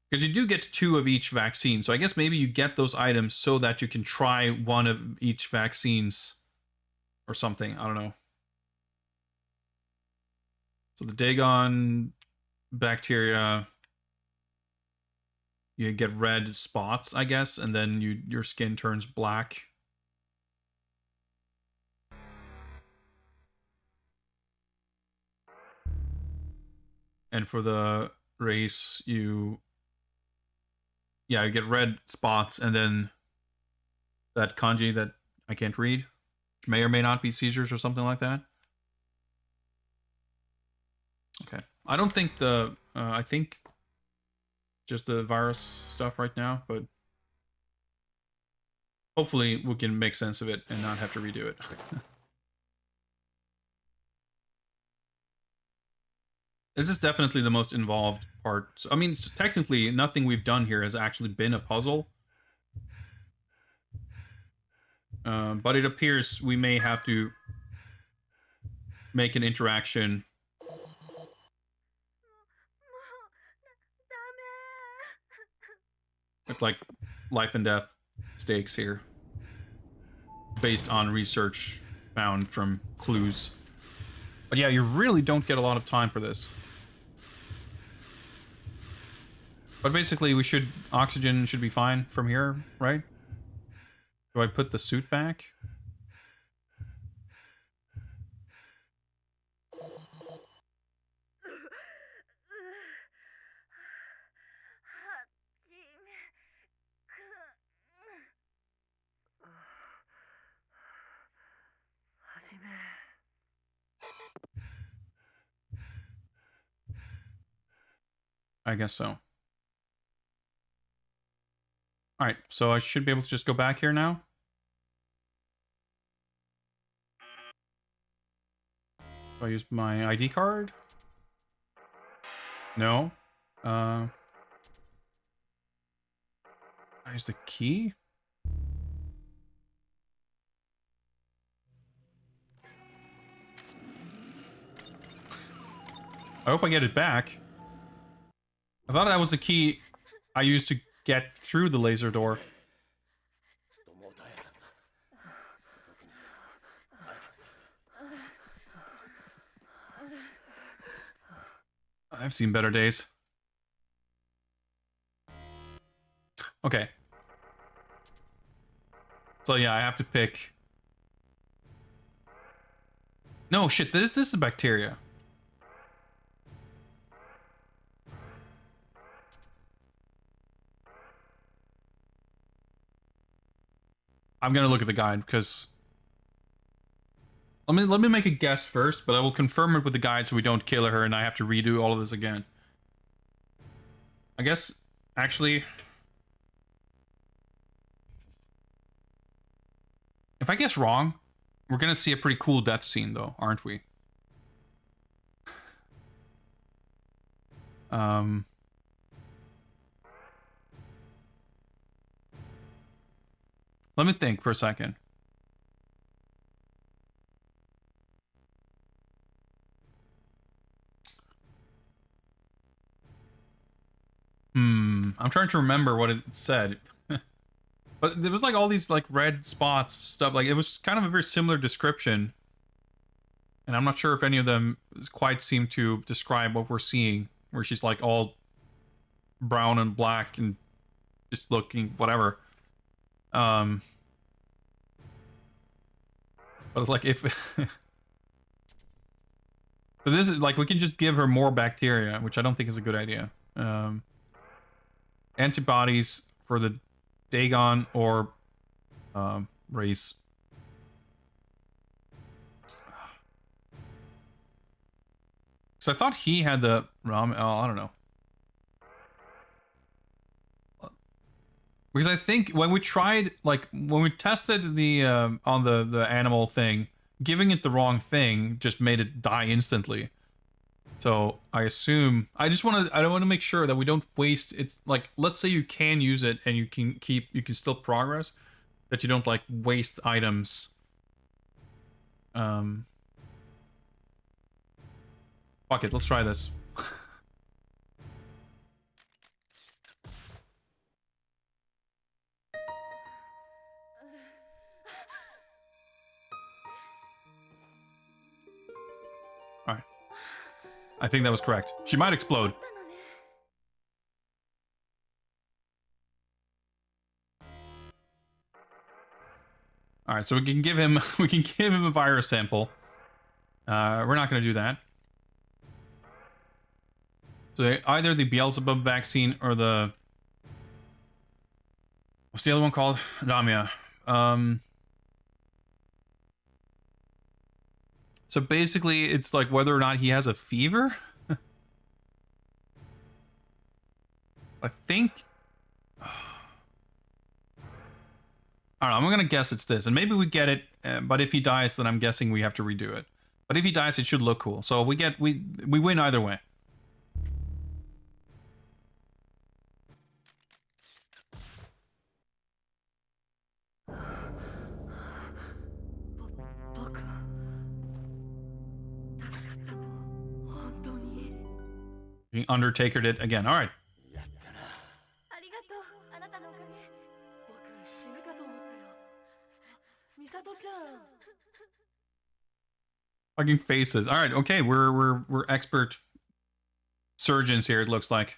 Because you do get 2 of each vaccine. So I guess maybe you get those items so that you can try one of each vaccines or something. I don't know. So the Dagon bacteria, you get red spots, I guess, and then your skin turns black. And for the race, you get red spots, and then that kanji that I can't read, which may or may not be seizures or something like that. Okay. I don't think I think just the virus stuff right now, but hopefully we can make sense of it and not have to redo it. This is definitely the most involved part. So, I mean, technically, nothing we've done here has actually been a puzzle. But it appears we may have to make an interaction with, like, life and death stakes here, based on research found from clues. But yeah, you really don't get a lot of time for this. But basically, oxygen should be fine from here, right? Do I put the suit back? I guess so. Alright, so I should be able to just go back here now. Do I use my ID card? No. I use the key? I hope I get it back. I thought that was the key I used to get through the laser door. I've seen better days. Okay. So yeah, I have to pick... No, shit, this is a bacteria. I'm gonna look at the guide, because Let me make a guess first, but I will confirm it with the guide so we don't kill her and I have to redo all of this again. I guess, actually, if I guess wrong, we're gonna see a pretty cool death scene though, aren't we? Let me think for a second. I'm trying to remember what it said. But there was like all these like red spots, stuff. Like it was kind of a very similar description. And I'm not sure if any of them quite seem to describe what we're seeing. Where she's like all brown and black and just looking whatever. But it's like if... So this is like, we can just give her more bacteria, which I don't think is a good idea. Antibodies for the Dagon or race. So I thought he had the ramen. Oh, I don't know. Because I think when we tried, like when we tested the on the animal thing, giving it the wrong thing just made it die instantly. So I assume I don't want to make sure that we don't waste. It's like, let's say you can use it and you can still progress, that you don't like waste items. Fuck it, let's try this. Alright. I think that was correct. She might explode. Alright, so we can give him a virus sample. We're not gonna do that. So either the Beelzebub vaccine or the... What's the other one called? Damia. So basically, it's like whether or not he has a fever? I think... I don't know, I'm gonna guess it's this. And maybe we get it, but if he dies, then I'm guessing we have to redo it. But if he dies, it should look cool. So we win either way. He Undertakered it again. All right. Fucking faces. All right. Okay. We're expert surgeons here. It looks like.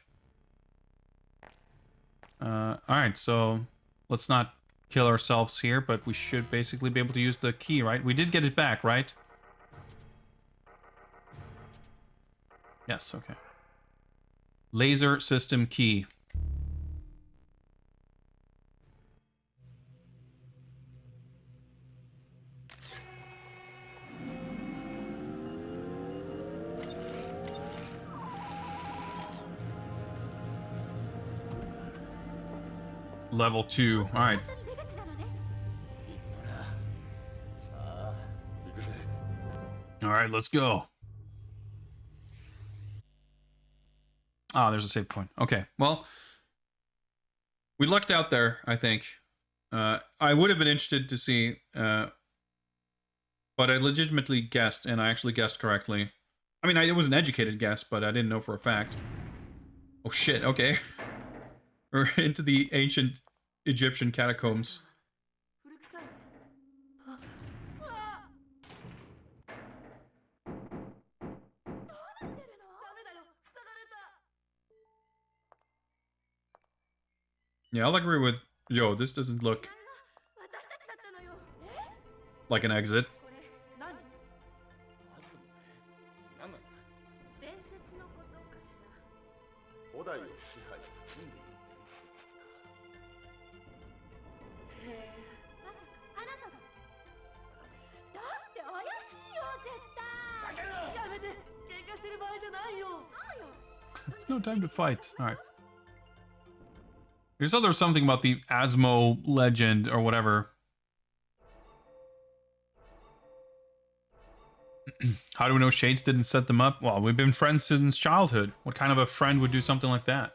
All right. So let's not kill ourselves here, but we should basically be able to use the key, right? We did get it back, right? Yes. Okay. Laser system key. Level 2. All right. All right, let's go. Ah, there's a save point. Okay, well, we lucked out there, I think. I would have been interested to see, but I legitimately guessed, and I actually guessed correctly. I mean, it was an educated guess, but I didn't know for a fact. Oh shit, okay. We're into the ancient Egyptian catacombs. Yeah, I'll agree with... Yo, this doesn't look like an exit. It's no time to fight. All right. You said there was something about the Asmo legend or whatever. How do we know Shades didn't set them up? Well, we've been friends since childhood. What kind of a friend would do something like that?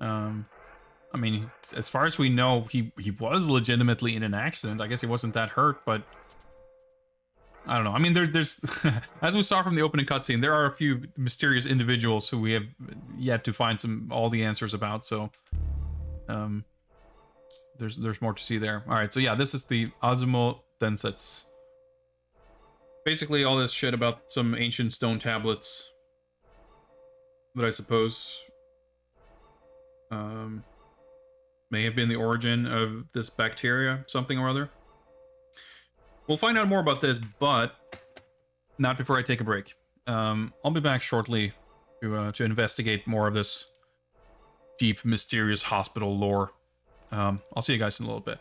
I mean, as far as we know, he was legitimately in an accident. I guess he wasn't that hurt, but I don't know. I mean, there's as we saw from the opening cutscene, there are a few mysterious individuals who we have yet to find all the answers about. So, there's more to see there. All right, so yeah, this is the Azumo Densetsu. Basically, all this shit about some ancient stone tablets that I suppose may have been the origin of this bacteria, something or other. We'll find out more about this, but not before I take a break. I'll be back shortly to investigate more of this deep, mysterious hospital lore. I'll see you guys in a little bit.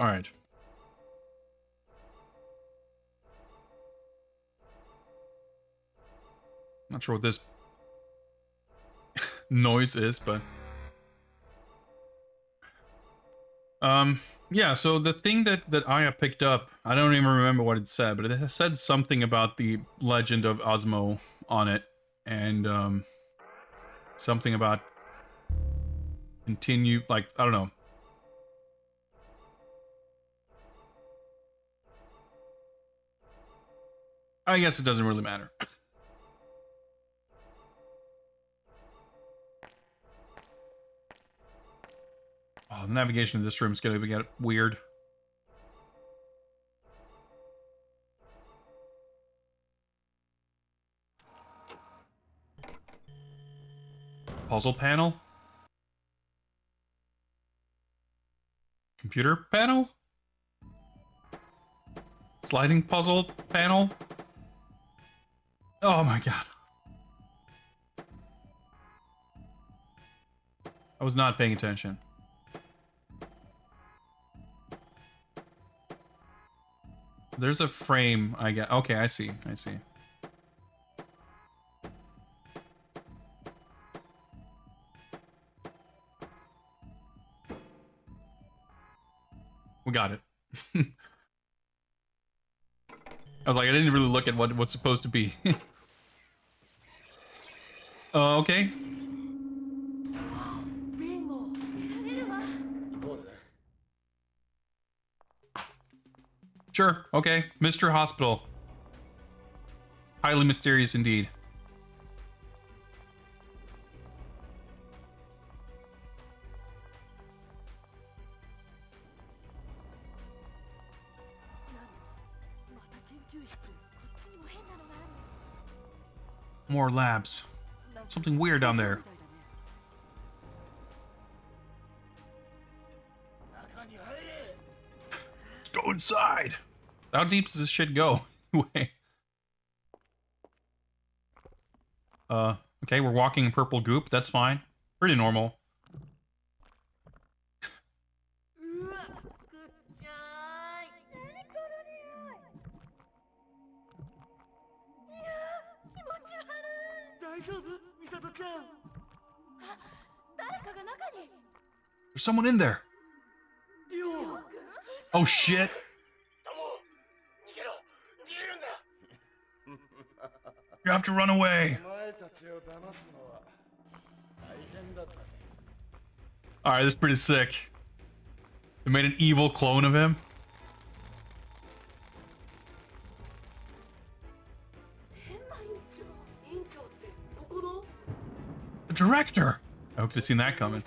All right. Not sure what this noise is, but yeah, so the thing that Aya picked up, I don't even remember what it said, but it said something about the legend of Osmo on it, and something about continue, like, I don't know. I guess it doesn't really matter. Oh, the navigation in this room is going to get weird. Puzzle panel? Computer panel? Sliding puzzle panel? Oh my god. I was not paying attention. There's a frame, I get. Okay, I see. I see. We got it. I was like, I didn't really look at what's supposed to be. Okay. Sure, okay. Mr. Hospital. Highly mysterious indeed. More labs. Something weird down there. Let's go inside. How deep does this shit go? Anyway. Okay, we're walking in purple goop. That's fine. Pretty normal. There's someone in there. Oh shit. You have to run away. Alright, this is pretty sick. They made an evil clone of him. The director! I hope they've seen that coming.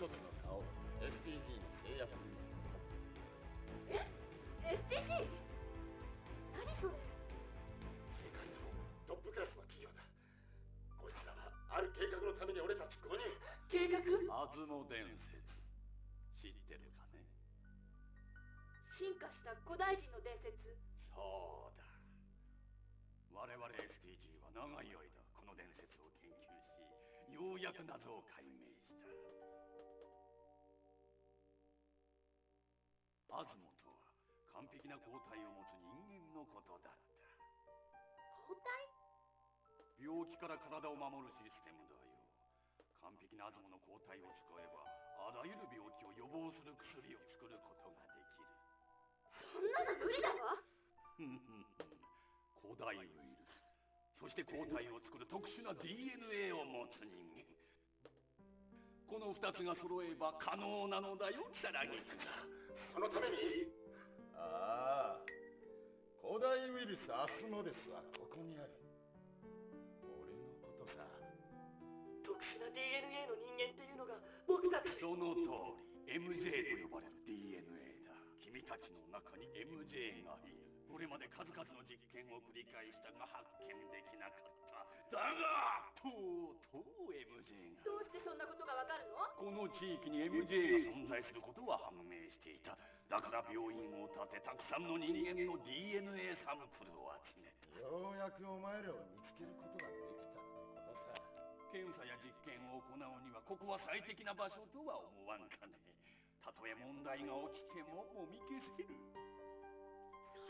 たとえ問題が起きてももみ消せる。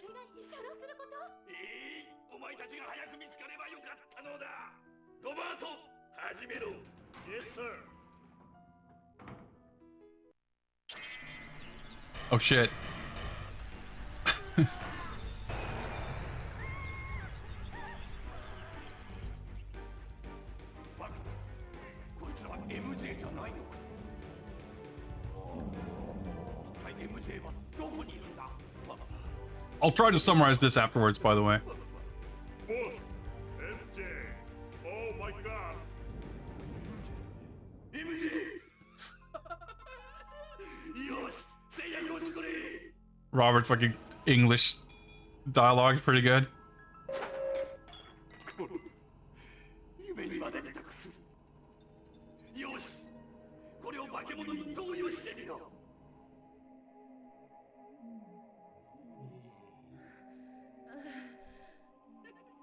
それが医者のすること？お前たちが早く見つかればよかったのだ。ロバート、始めろ。Yes, sir. Oh shit. バカ、こいつらは MJ じゃないのか。一体 MJ はどこにいるんだ。I'll try to summarize this afterwards, by the way. MJ, oh my god. MJ. よし、せいやよろしくね。Robert fucking English dialogue is pretty good. 夢にまで出たくする。よし、これを化け物に投与してみろ。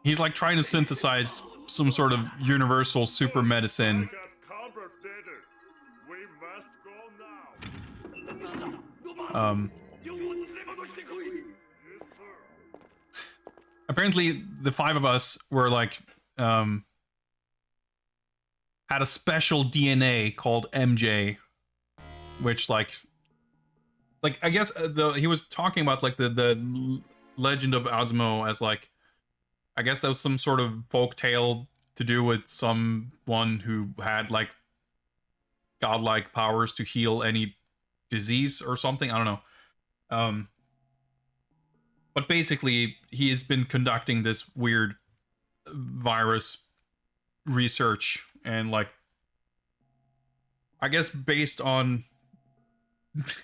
He's like trying to synthesize some sort of universal super medicine. Apparently the five of us were like had a special DNA called MJ, which like I guess he was talking about like the legend of Asmo as like, I guess that was some sort of folk tale to do with someone who had like godlike powers to heal any disease or something. I don't know. But basically, he has been conducting this weird virus research, and like, I guess based on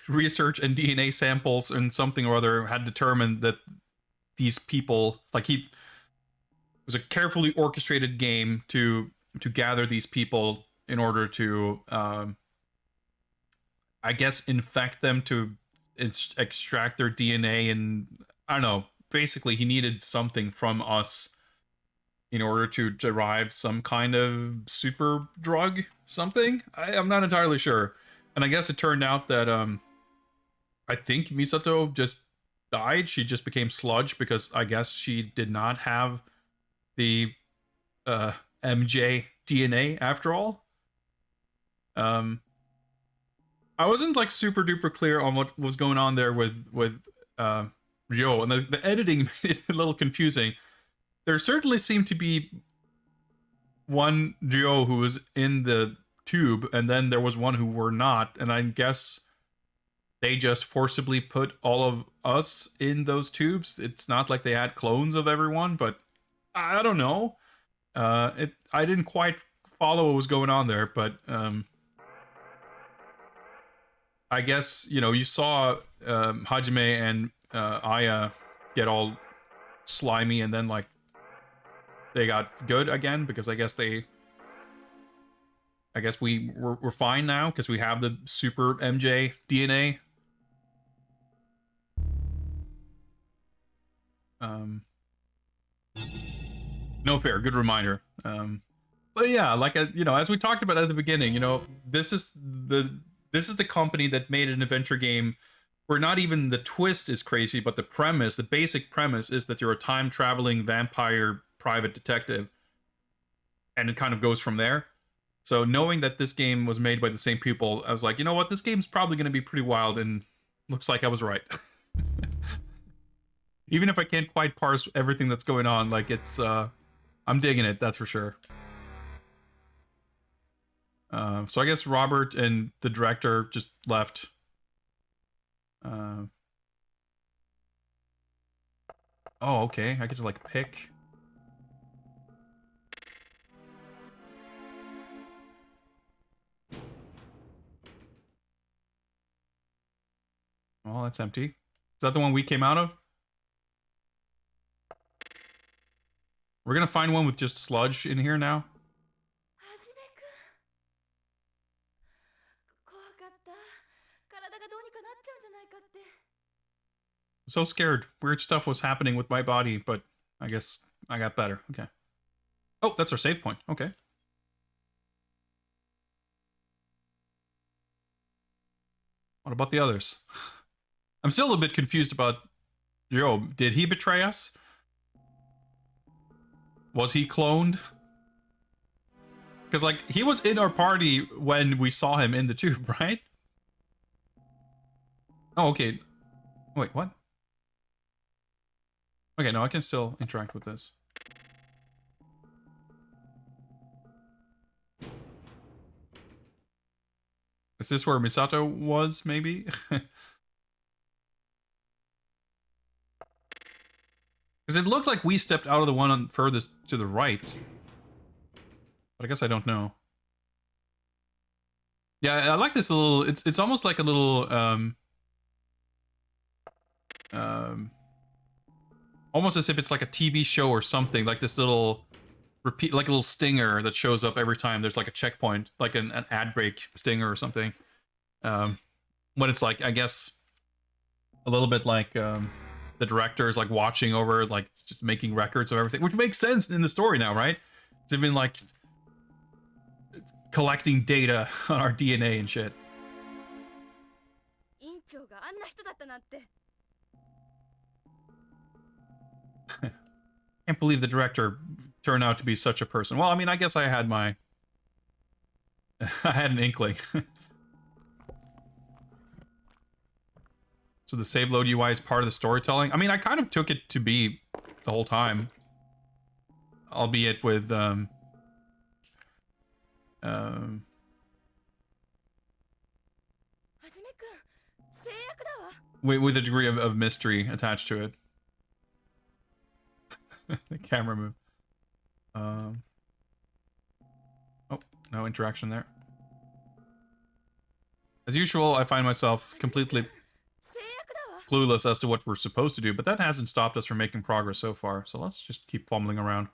research and DNA samples and something or other, had determined that these people, like, it was a carefully orchestrated game to gather these people in order to, I guess, infect them to extract their DNA, and I don't know. Basically, he needed something from us in order to derive some kind of super drug, something. I'm not entirely sure. And I guess it turned out that I think Misato just died. She just became sludge because I guess she did not have the MJ DNA after all. I wasn't like super duper clear on what was going on there with Ryo, and the editing made it a little confusing. There certainly seemed to be one Ryo who was in the tube, and then there was one who were not, and I guess they just forcibly put all of us in those tubes. It's not like they had clones of everyone, but I don't know. I didn't quite follow what was going on there, but I guess, you know, you saw Hajime and Aya get all slimy, and then like they got good again because I guess we're fine now because we have the super MJ DNA. No fair, good reminder. But yeah, like you know, as we talked about at the beginning, you know, this is the company that made an adventure game where not even the twist is crazy, but the basic premise is that you're a time-traveling vampire private detective. And it kind of goes from there. So knowing that this game was made by the same people, I was like, you know what, this game's probably going to be pretty wild, and looks like I was right. Even if I can't quite parse everything that's going on, like it's, I'm digging it, that's for sure. So I guess Robert and the director just left. Oh, okay. I get to like pick. Well, that's empty. Is that the one we came out of? We're gonna find one with just sludge in here now. So scared. Weird stuff was happening with my body, but I guess I got better. Okay. Oh, that's our save point. Okay. What about the others? I'm still a bit confused about... Yo, did he betray us? Was he cloned? Because, like, he was in our party when we saw him in the tube, right? Oh, okay. Wait, what? Okay, no, I can still interact with this. Is this where Misato was, maybe? Because it looked like we stepped out of the one on furthest to the right. But I guess I don't know. Yeah, I like this little... It's almost like a little... almost as if it's like a TV show or something. Like this little... Repeat, like a little stinger that shows up every time there's like a checkpoint. Like an ad break stinger or something. When it's like, I guess... A little bit like... the director is like watching over, like just making records of everything. Which makes sense in the story now, right? They've been like... collecting data on our DNA and shit. Can't believe the director turned out to be such a person. Well, I mean, I guess I had my... I had an inkling. So the save load UI is part of the storytelling? I mean, I kind of took it to be the whole time. Albeit with, with a degree of mystery attached to it. The camera move. Oh, no interaction there. As usual, I find myself completely clueless as to what we're supposed to do, but that hasn't stopped us from making progress so far, so let's just keep fumbling around.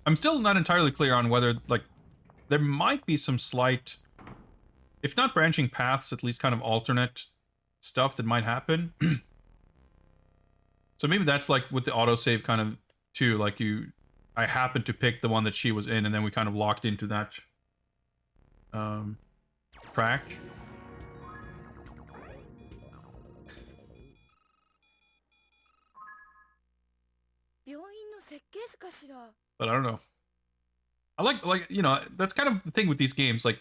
I'm still not entirely clear on whether, like, there might be some slight, if not branching paths, at least kind of alternate stuff that might happen. So maybe that's like with the autosave kind of too, like I happened to pick the one that she was in, and then we kind of locked into that track. But I don't know. I like, you know, that's kind of the thing with these games, like,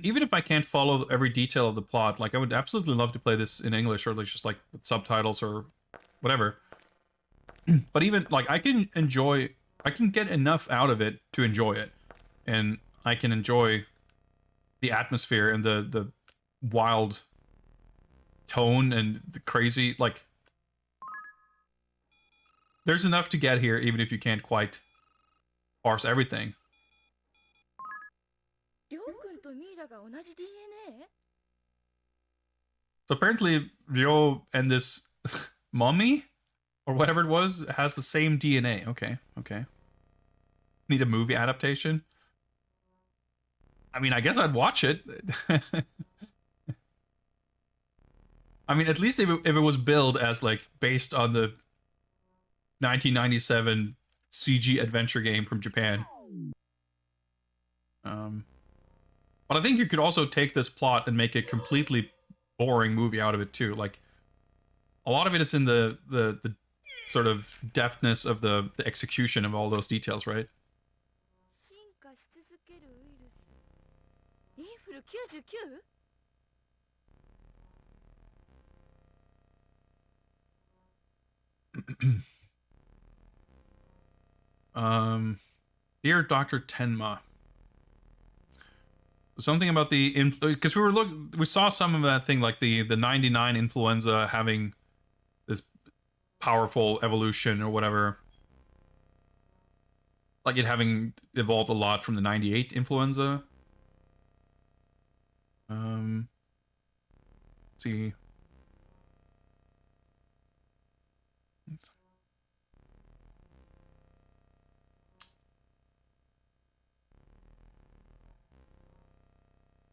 even if I can't follow every detail of the plot, like, I would absolutely love to play this in English, or at least just, like, with subtitles or whatever. But even, like, I can get enough out of it to enjoy it. And I can enjoy the atmosphere and the wild tone and the crazy, like... There's enough to get here, even if you can't quite parse everything. So apparently, Ryo and this mummy, or whatever it was, has the same DNA. Okay, okay. Need a movie adaptation? I mean, I guess I'd watch it. I mean, at least if it was billed as, like, based on the 1997 CG adventure game from Japan. But I think you could also take this plot and make a completely boring movie out of it too. Like, a lot of it is in the sort of deftness of the execution of all those details, right? Dear Dr. Tenma. Something about the... Because we saw some of that thing, like the 99 influenza having this powerful evolution or whatever. Like it having evolved a lot from the 98 influenza. Let's see.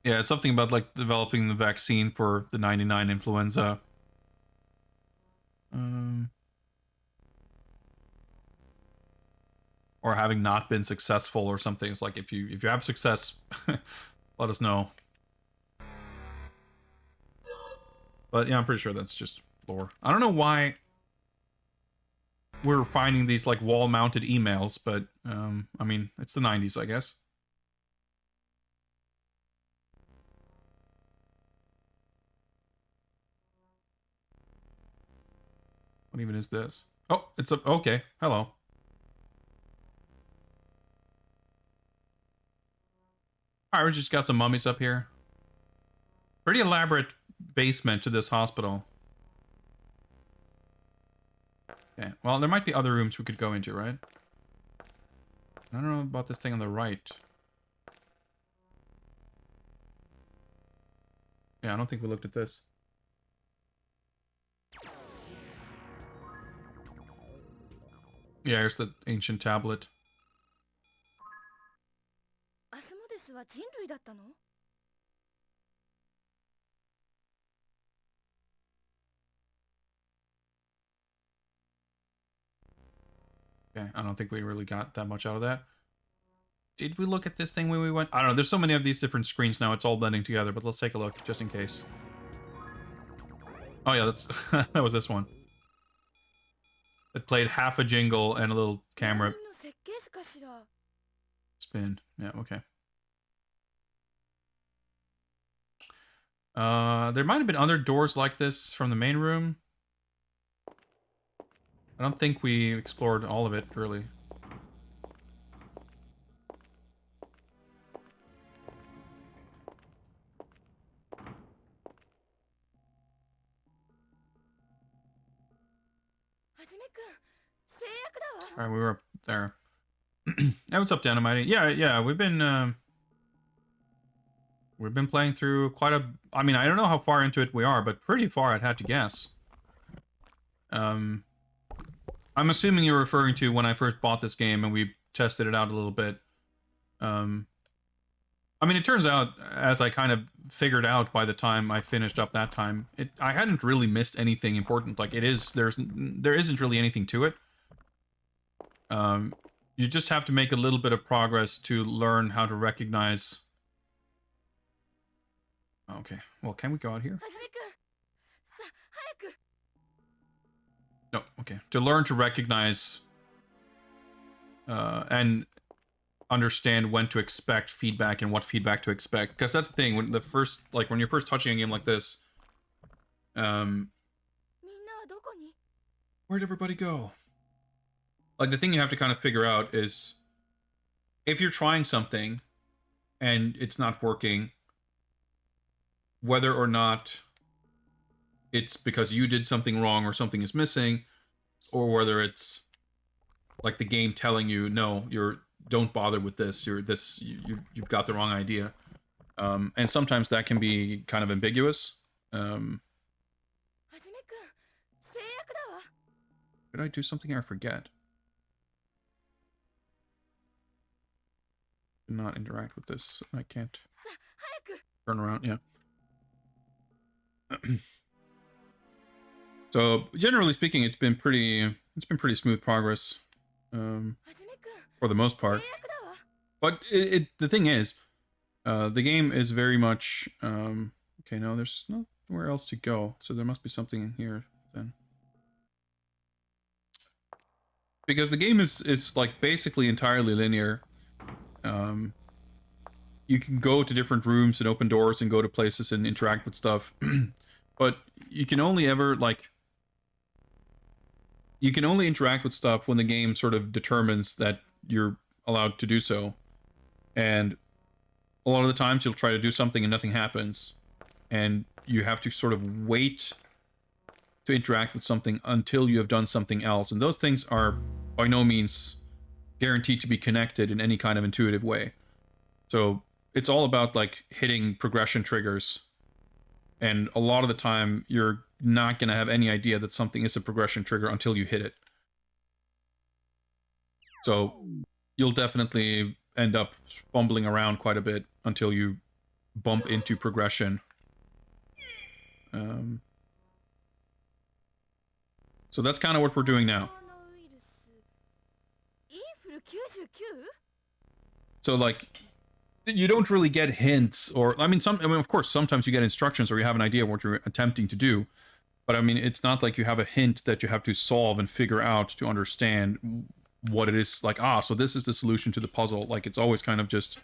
Yeah, it's something about, like, developing the vaccine for the 99 influenza. Or having not been successful or something. It's like, if you have success let us know. But yeah, I'm pretty sure that's just lore. I don't know why we're finding these like wall-mounted emails, but I mean, it's the 90s, I guess. What even is this? Oh, it's a okay. Hello. Alright, we just got some mummies up here. Pretty elaborate basement to this hospital. Okay, well, there might be other rooms we could go into, right? I don't know about this thing on the right. Yeah, I don't think we looked at this. Yeah, here's the ancient tablet. アスモデスは人類だったの？ Okay, I don't think we really got that much out of that. Did we look at this thing when we went? I don't know, there's so many of these different screens now, it's all blending together, but let's take a look, just in case. Oh yeah, that's that was this one. It played half a jingle and a little camera 人の設計図かしら？ spin. Yeah, okay. There might have been other doors like this from the main room. I don't think we explored all of it, really. Alright, we were up there. Hey, what's up, Dynamite? Yeah, we've been playing through quite a... I mean, I don't know how far into it we are, but pretty far, I'd had to guess. I'm assuming you're referring to when I first bought this game and we tested it out a little bit. I mean, it turns out, as I kind of figured out by the time I finished up that time, I hadn't really missed anything important. Like, there isn't really anything to it. You just have to make a little bit of progress to learn how to recognize... Okay, well, can we go out here? No, okay. To learn to recognize and understand when to expect feedback and what feedback to expect. Because that's the thing, when you're first touching a game like this, where'd everybody go? Like, the thing you have to kind of figure out is, if you're trying something and it's not working, whether or not it's because you did something wrong or something is missing, or whether it's like the game telling you, no, don't bother with this, you've got the wrong idea. And sometimes that can be kind of ambiguous. Did I do something I forget? Do not interact with this. I can't turn around. Yeah. So generally speaking, it's been pretty smooth progress, for the most part. But the thing is, the game is very much okay. No, there's nowhere else to go, so there must be something in here then. Because the game is like basically entirely linear. You can go to different rooms and open doors and go to places and interact with stuff, but you can only interact with stuff when the game sort of determines that you're allowed to do so. And a lot of the times you'll try to do something and nothing happens, and you have to sort of wait to interact with something until you have done something else. And those things are by no means guaranteed to be connected in any kind of intuitive way. So it's all about like hitting progression triggers, and a lot of the time you're not going to have any idea that something is a progression trigger until you hit it. So you'll definitely end up fumbling around quite a bit until you bump into progression. So that's kind of what we're doing now. So like, you don't really get hints, or I mean, of course, sometimes you get instructions or you have an idea of what you're attempting to do, but I mean, it's not like you have a hint that you have to solve and figure out to understand what it is. Like, so this is the solution to the puzzle. Like, it's always kind of just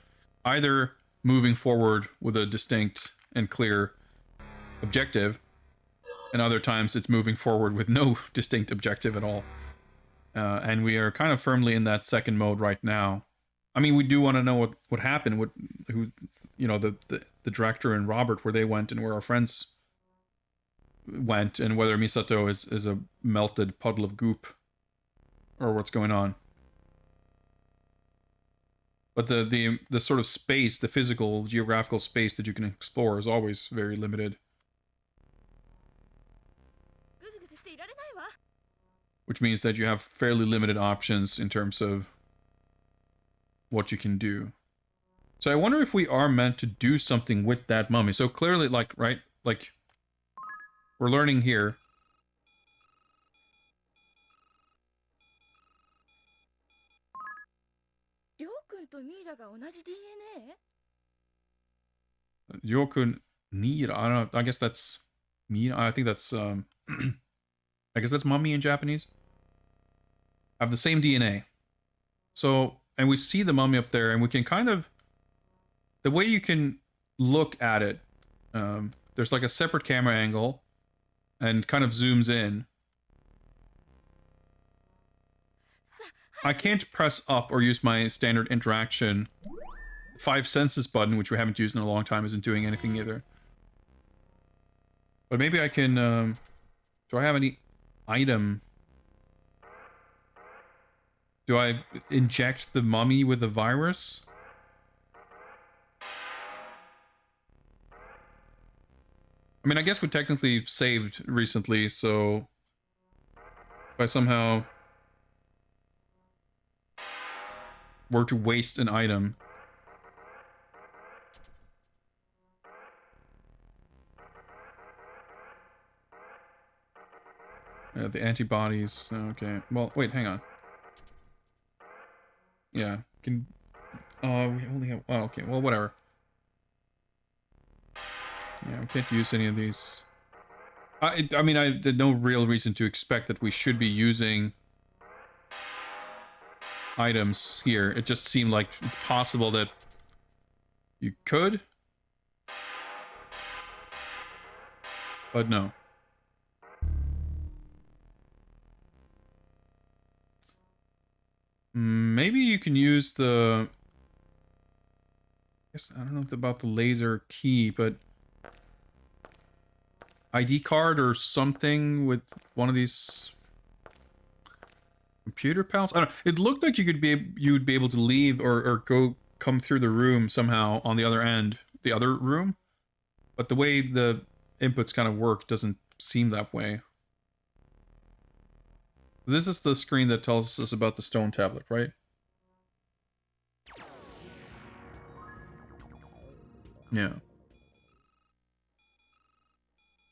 either moving forward with a distinct and clear objective, and other times it's moving forward with no distinct objective at all. And we are kind of firmly in that second mode right now. I mean, we do want to know what happened, who, you know, the director and Robert, where they went and where our friends went, and whether Misato is a melted puddle of goop or what's going on. But the sort of space, the physical, geographical space that you can explore is always very limited. Which means that you have fairly limited options in terms of what you can do. So I wonder if we are meant to do something with that mummy. So clearly, like, right? Like, we're learning here. Ryokun Nira. I don't know. I guess that's Mira. I think that's I guess that's mummy in Japanese. Have the same DNA. So, and we see the mummy up there, and we can kind of, the way you can look at it, there's like a separate camera angle and kind of zooms in. I can't press up or use my standard interaction 5 senses button, which we haven't used in a long time, isn't doing anything either. But maybe I can, do I have any item? Do I inject the mummy with the virus? I mean, I guess we technically saved recently, so if I somehow were to waste an item, the antibodies. Okay. Well, wait, hang on. Yeah. Can. We only have. Oh, okay. Well, whatever. Yeah, we can't use any of these. I mean, I did no real reason to expect that we should be using items here. It just seemed like it's possible that you could. But no. Maybe you can use the... I guess I don't know about the laser key, but... ID card or something with one of these... computer pals? I don't know. It looked like you would be able to leave or come through the room somehow on the other end, the other room. But the way the inputs kind of work doesn't seem that way. This is the screen that tells us about the stone tablet, right? Yeah.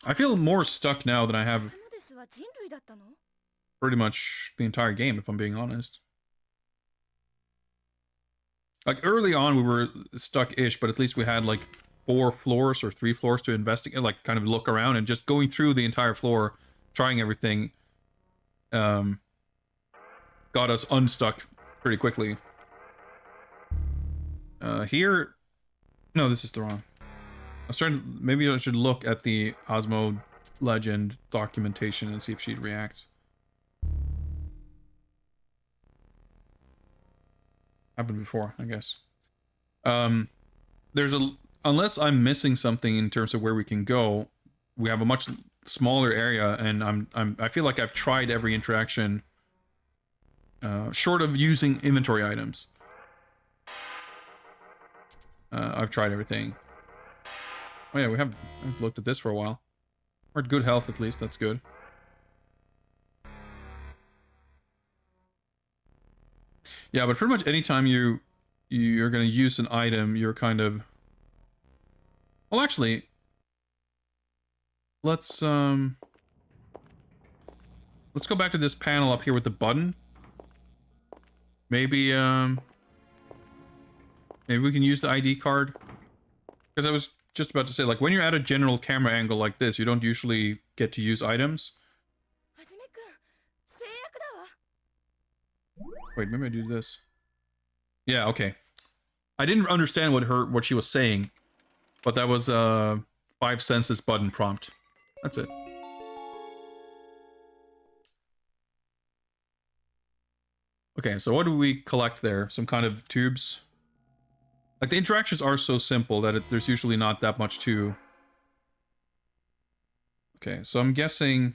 I feel more stuck now than I have pretty much the entire game, if I'm being honest. Like, early on we were stuck-ish, but at least we had, like, 4 floors or 3 floors to investigate, like, kind of look around, and just going through the entire floor, trying everything, got us unstuck pretty quickly. Here... No, this is the wrong. I was trying to... Maybe I should look at the Osmo Legend documentation and see if she reacts. Happened before, I guess. There's a... Unless I'm missing something in terms of where we can go, we have a much smaller area, and I feel like I've tried every interaction, short of using inventory items. I've tried everything. Oh yeah, I've looked at this for a while. We're at good health at least, that's good. Yeah, but pretty much anytime you're gonna use an item, you're kind of... Well, actually... Let's go back to this panel up here with the button. Maybe, Maybe we can use the ID card. Because I was just about to say, like, when you're at a general camera angle like this, you don't usually get to use items. Wait, maybe I do this. Yeah, okay. I didn't understand what she was saying, but that was a 5 senses button prompt. That's it. Okay, so what do we collect there? Some kind of tubes? Like, the interactions are so simple that there's usually not that much to... Okay, so I'm guessing...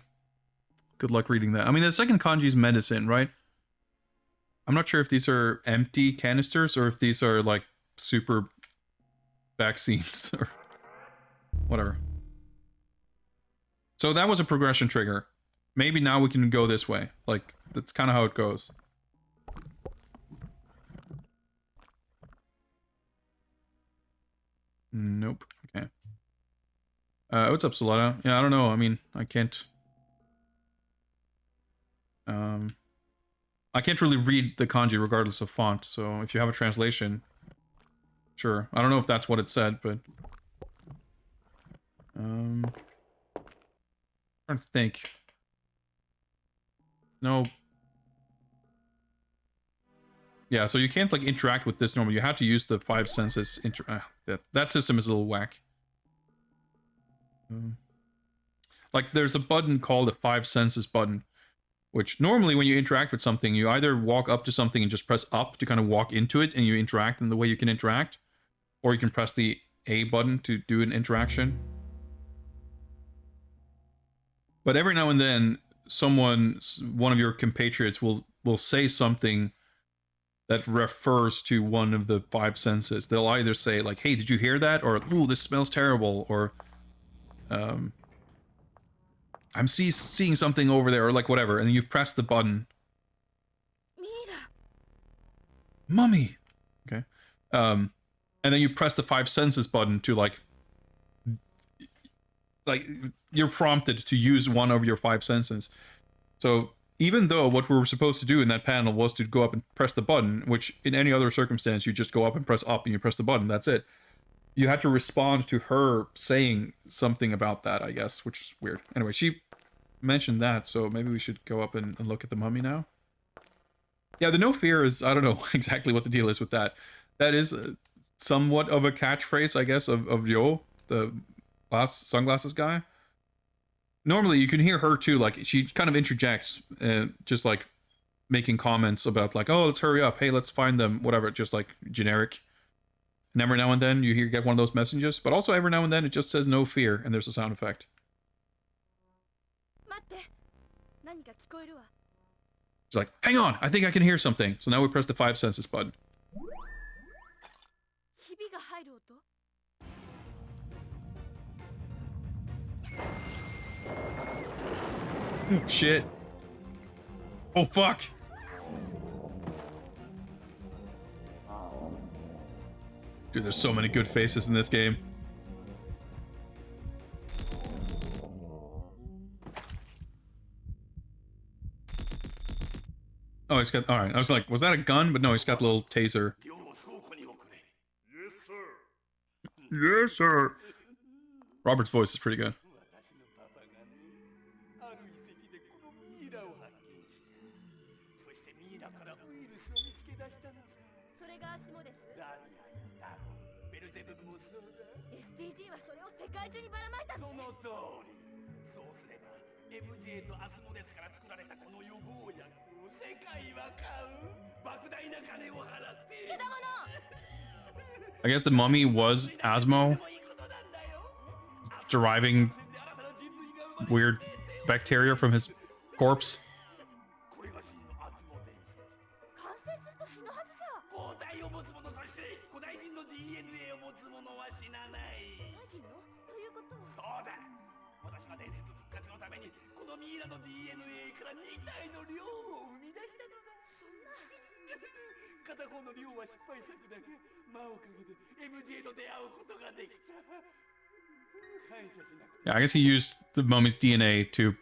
Good luck reading that. I mean, the second kanji is medicine, right? I'm not sure if these are empty canisters or if these are, like, super vaccines or whatever. So that was a progression trigger. Maybe now we can go this way. Like, that's kind of how it goes. Nope. Okay. What's up, Solana? Yeah, I don't know. I mean, I can't really read the kanji regardless of font, so if you have a translation, sure. I don't know if that's what it said, but... I'm trying to think. No. Yeah, so you can't, like, interact with this normally. You have to use the 5 senses. That system is a little whack. Like, there's a button called the 5 senses button, which normally when you interact with something, you either walk up to something and just press up to kind of walk into it and you interact in the way you can interact, or you can press the A button to do an interaction. But every now and then, one of your compatriots will say something that refers to one of the 5 senses. They'll either say, like, hey, did you hear that? Or, ooh, this smells terrible. Or, I'm seeing something over there, or like whatever. And then you press the button. Mummy! Okay. And then you press the 5 senses button to, like, you're prompted to use one of your 5 senses. So, even though what we were supposed to do in that panel was to go up and press the button, which in any other circumstance you just go up and press up and you press the button, that's it. You had to respond to her saying something about that, I guess, which is weird. Anyway, she mentioned that, so maybe we should go up and look at the mummy now. Yeah, the no fear is, I don't know exactly what the deal is with that. That is somewhat of a catchphrase, I guess, of Yo, the sunglasses guy. Normally, you can hear her too, like, she kind of interjects, just, like, making comments about, like, oh, let's hurry up, hey, let's find them, whatever, just, like, generic. And every now and then, you get one of those messages, but also every now and then, it just says no fear, and there's a sound effect. It's like, hang on, I think I can hear something. So now we press the 5 senses button. Shit. Oh, fuck. Dude, there's so many good faces in this game. Oh, he's got... Alright, I was like, was that a gun? But no, he's got a little taser. Yes, sir. Robert's voice is pretty good. I guess the mummy was Asmo, deriving weird bacteria from his corpse. Yeah, I guess he used the mummy's DNA to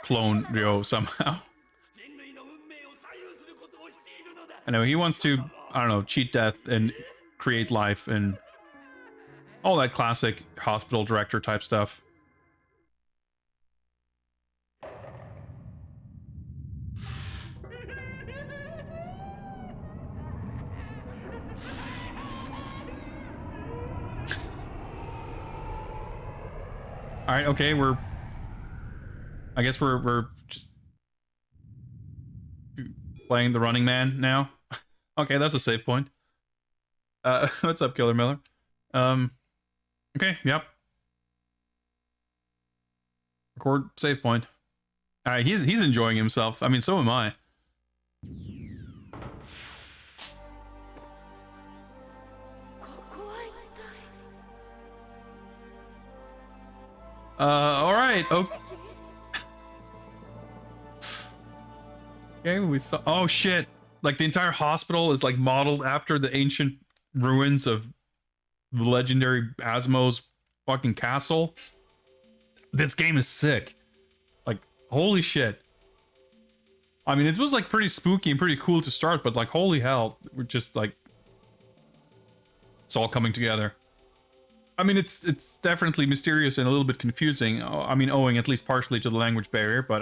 clone Ryo somehow. I know, he wants to, I don't know, cheat death and create life and all that classic hospital director type stuff. All right, okay, I guess we're just playing the Running Man now. Okay, that's a save point. What's up, Killer Miller? Okay, yep. Record save point. All right, he's enjoying himself. I mean, so am I. All right. Okay, we saw. Oh shit! Like the entire hospital is like modeled after the ancient ruins of the legendary Asmo's fucking castle. This game is sick. Like, holy shit. I mean, it was like pretty spooky and pretty cool to start, but like, holy hell, we're just like, it's all coming together. I mean, it's definitely mysterious and a little bit confusing. I mean, owing at least partially to the language barrier, but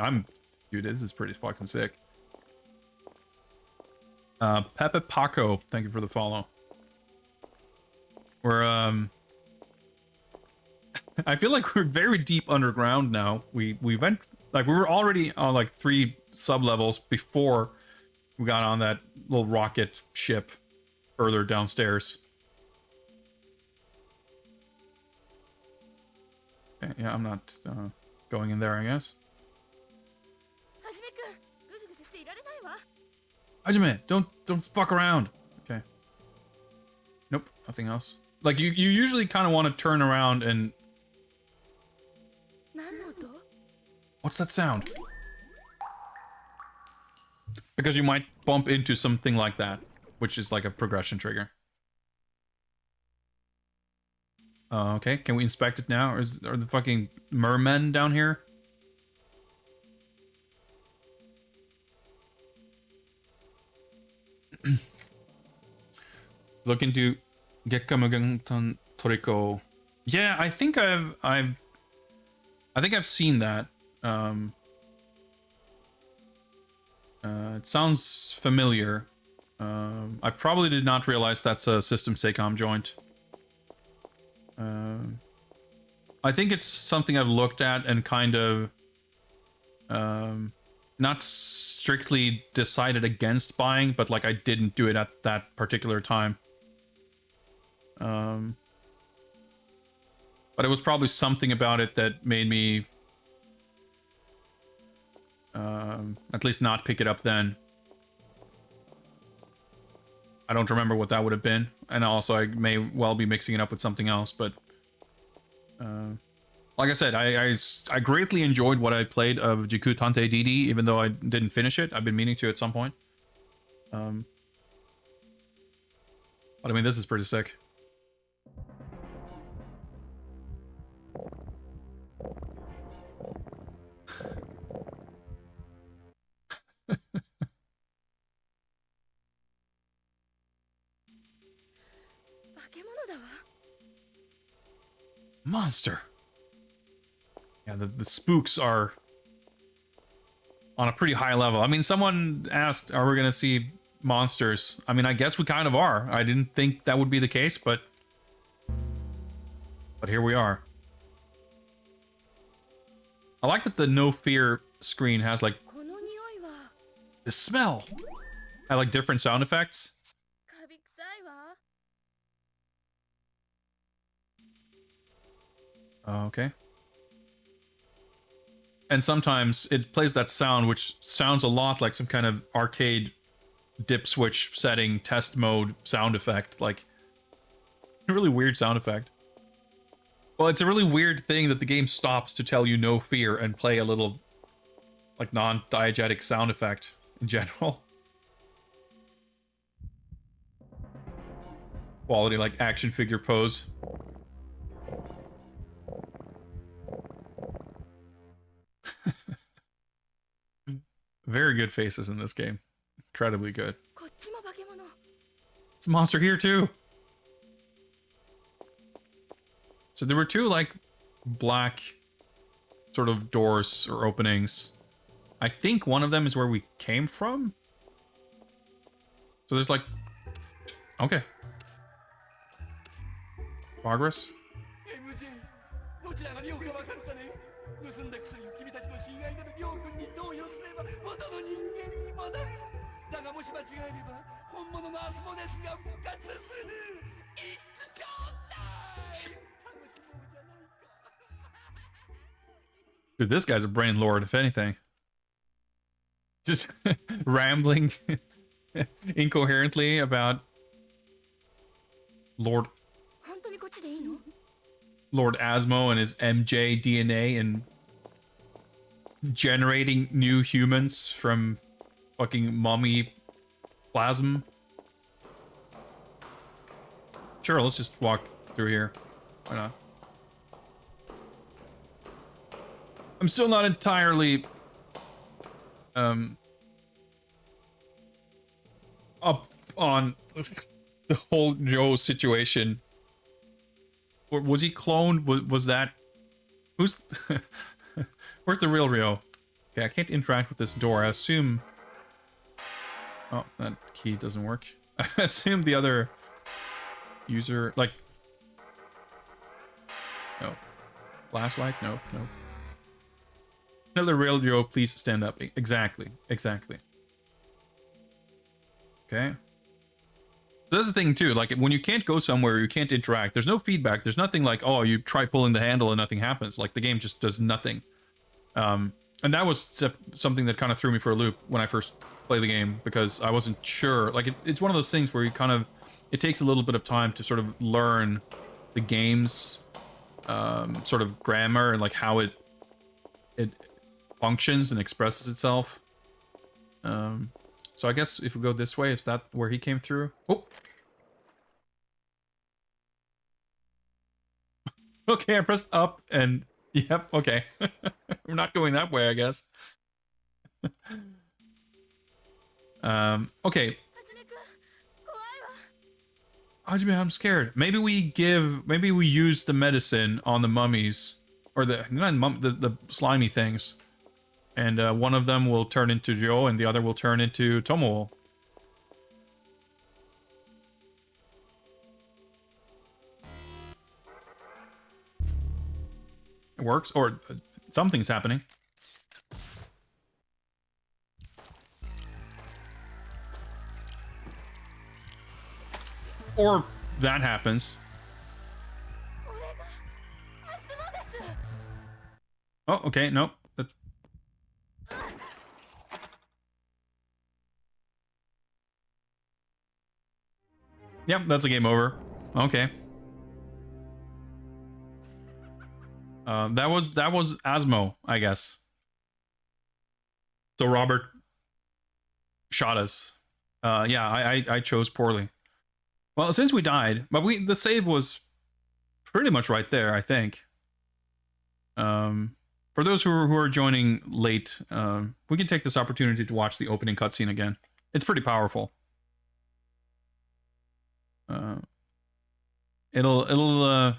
dude, this is pretty fucking sick. Pepe Paco, thank you for the follow. We're, I feel like we're very deep underground now. We went, like, we were already on like 3 sub-levels before we got on that little rocket ship further downstairs. Okay, yeah, I'm not going in there, I guess. Hajime, don't fuck around. Okay. Nope, nothing else. Like, you usually kind of want to turn around and... What's that sound? Because you might bump into something like that, which is like a progression trigger. Okay, can we inspect it now? Are the fucking mermen down here? Look into Gekkamugan Toriko. Yeah, I think I've seen that. It sounds familiar. I probably did not realize that's a System SACOM joint. I think it's something I've looked at and kind of not strictly decided against buying, but like I didn't do it at that particular time. But it was probably something about it that made me at least not pick it up then. I don't remember what that would have been, and also I may well be mixing it up with something else, but like I said, I greatly enjoyed what I played of Jiku Tante DD, even though I didn't finish it. I've been meaning to at some point. But I mean, this is pretty sick. Monster. Yeah, the spooks are on a pretty high level. I mean, someone asked, are we going to see monsters? I mean, I guess we kind of are. I didn't think that would be the case, but here we are. I like that the no fear screen has like the smell. I like different sound effects. Okay. And sometimes it plays that sound, which sounds a lot like some kind of arcade dip switch setting test mode sound effect. Like, a really weird sound effect. Well, it's a really weird thing that the game stops to tell you no fear and play a little, like, non-diegetic sound effect in general. Quality, like, action figure pose. Very good faces in this game. Incredibly good. It's a monster here too. So there were two like black sort of doors or openings. I think one of them is where we came from. So there's like, okay. Progress. MJ どちらがリオか分かったね。盗んだ薬を君たちの親愛なるリオ君に投与すれば元の人間に戻る。だがもし間違えれば本物のアスモデスが復活する。いつちょうだい。楽しもうじゃないか。Dude, this guy's a brain lord, if anything. Just rambling incoherently about Lord 本当にこっちでいいの？ Lord Asmo and his MJ DNA and generating new humans from fucking mummy plasm. Sure, let's just walk through here. Why not? I'm still not entirely up on the whole Joe situation. Or was he cloned? Was that who's where's the real Rio? Okay, I can't interact with this door. I assume oh, that key doesn't work. I assume the other user like no flashlight. No. Another real Rio, please stand up. Exactly. Okay. So that's the thing too, like when you can't go somewhere, you can't interact, there's no feedback, there's nothing like, oh, you try pulling the handle and nothing happens. Like the game just does nothing. And that was something that kind of threw me for a loop when I first played the game, because I wasn't sure. Like it's one of those things where you kind of, it takes a little bit of time to sort of learn the game's sort of grammar and like how it functions and expresses itself. So I guess if we go this way, is that where he came through? Oh! Okay, I pressed up and... Yep, okay. We're not going that way, I guess. Okay. Hajime, I'm scared. Maybe we use the medicine on the mummies. Or the slimy things. And one of them will turn into Joe, and the other will turn into Tomo. It works, or something's happening. Or that happens. Oh, okay, nope. That's... Yep, that's a game over. Okay. That was Asmo, I guess. So Robert shot us. Yeah, I chose poorly. Well, since we died, but the save was pretty much right there, I think. For those who are joining late, we can take this opportunity to watch the opening cutscene again. It's pretty powerful. It'll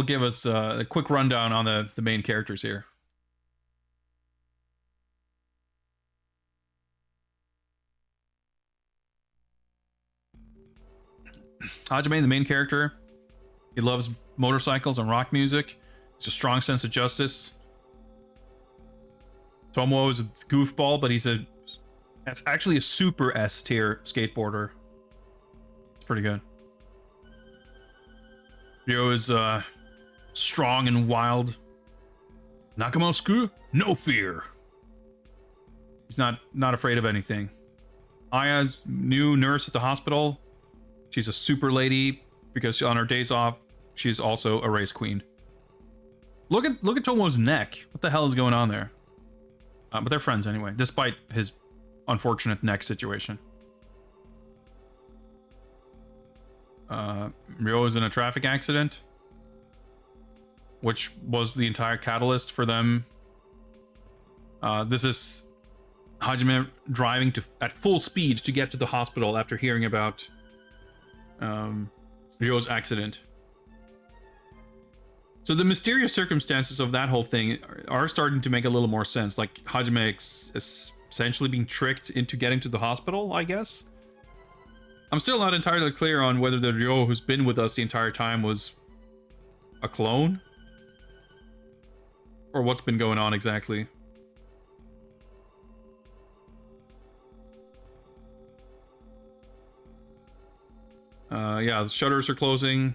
give us a quick rundown on the main characters here. Hajime, the main character, he loves motorcycles and rock music. He's a strong sense of justice. Tomo is a goofball, but that's actually a super S tier skateboarder. It's pretty good. Ryo is strong and wild. Nakamosku, no fear. He's not afraid of anything. Aya's new nurse at the hospital. She's a super lady because on her days off, she's also a race queen. Look at Tomo's neck. What the hell is going on there? But they're friends anyway, despite his unfortunate neck situation. Ryo is in a traffic accident, which was the entire catalyst for them. This is Hajime driving at full speed to get to the hospital after hearing about Ryo's accident. So the mysterious circumstances of that whole thing are starting to make a little more sense. Like Hajime is essentially being tricked into getting to the hospital, I guess. I'm still not entirely clear on whether the Ryo who's been with us the entire time was a clone, or what's been going on exactly. Yeah, the shutters are closing.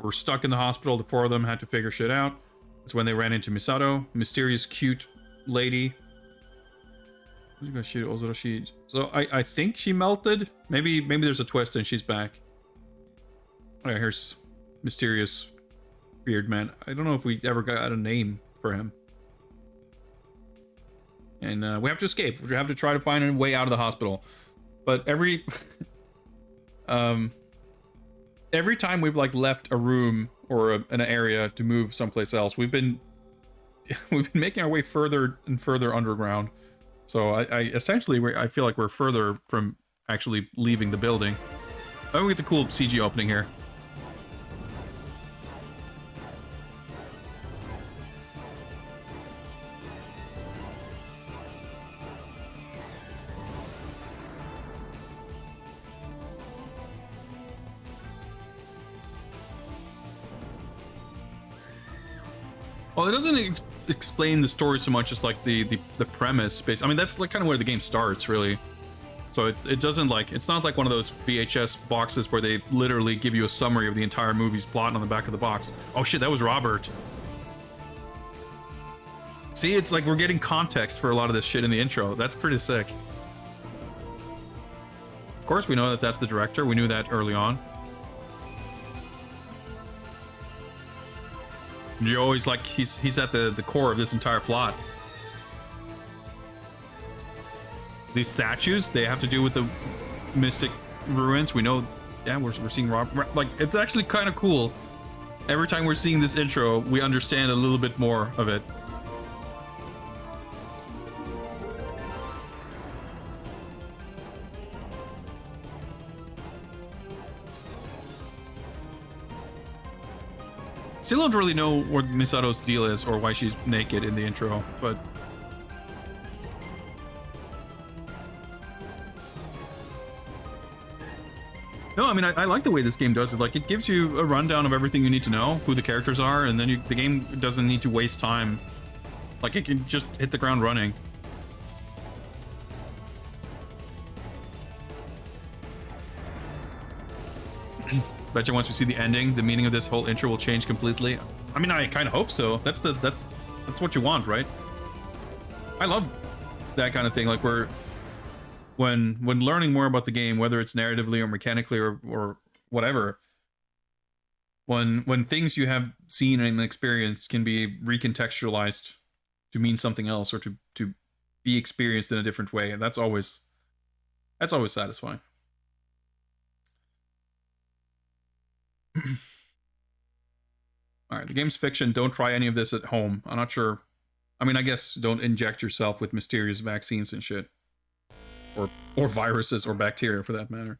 We're stuck in the hospital. The four of them had to figure shit out. That's when they ran into Misato, mysterious, cute lady. So I think she melted. Maybe there's a twist and she's back. Alright, here's mysterious beard man. I don't know if we ever got a name for him. And we have to escape. We have to try to find a way out of the hospital. But every every time we've like left a room or an area to move someplace else, we've been making our way further and further underground. So I essentially I feel like we're further from actually leaving the building. Oh, we get the cool CG opening here. Well, it doesn't explain the story so much as like the premise base. I mean, that's like kind of where the game starts, really. So it doesn't like, it's not like one of those VHS boxes where they literally give you a summary of the entire movie's plot on the back of the box. Oh shit, that was Robert. See, it's like we're getting context for a lot of this shit in the intro. That's pretty sick. Of course, we know that that's the director. We knew that early on. You're always like, he's at the core of this entire plot. These statues, they have to do with the mystic ruins. We know, yeah, we're seeing like, it's actually kind of cool. Every time we're seeing this intro, we understand a little bit more of it. Still don't really know what Misato's deal is or why she's naked in the intro, but no, I mean, I like the way this game does it. Like, it gives you a rundown of everything you need to know, who the characters are, and then the game doesn't need to waste time. Like, it can just hit the ground running. Bet you once we see the ending, the meaning of this whole intro will change completely. I mean, I kind of hope so. That's what you want, right? I love that kind of thing. Like, when learning more about the game, whether it's narratively or mechanically or whatever, when things you have seen and experienced can be recontextualized to mean something else or to be experienced in a different way, and that's always satisfying. All right, the game's fiction. Don't try any of this at home. I'm not sure. I mean, I guess don't inject yourself with mysterious vaccines and shit. Or viruses or bacteria for that matter.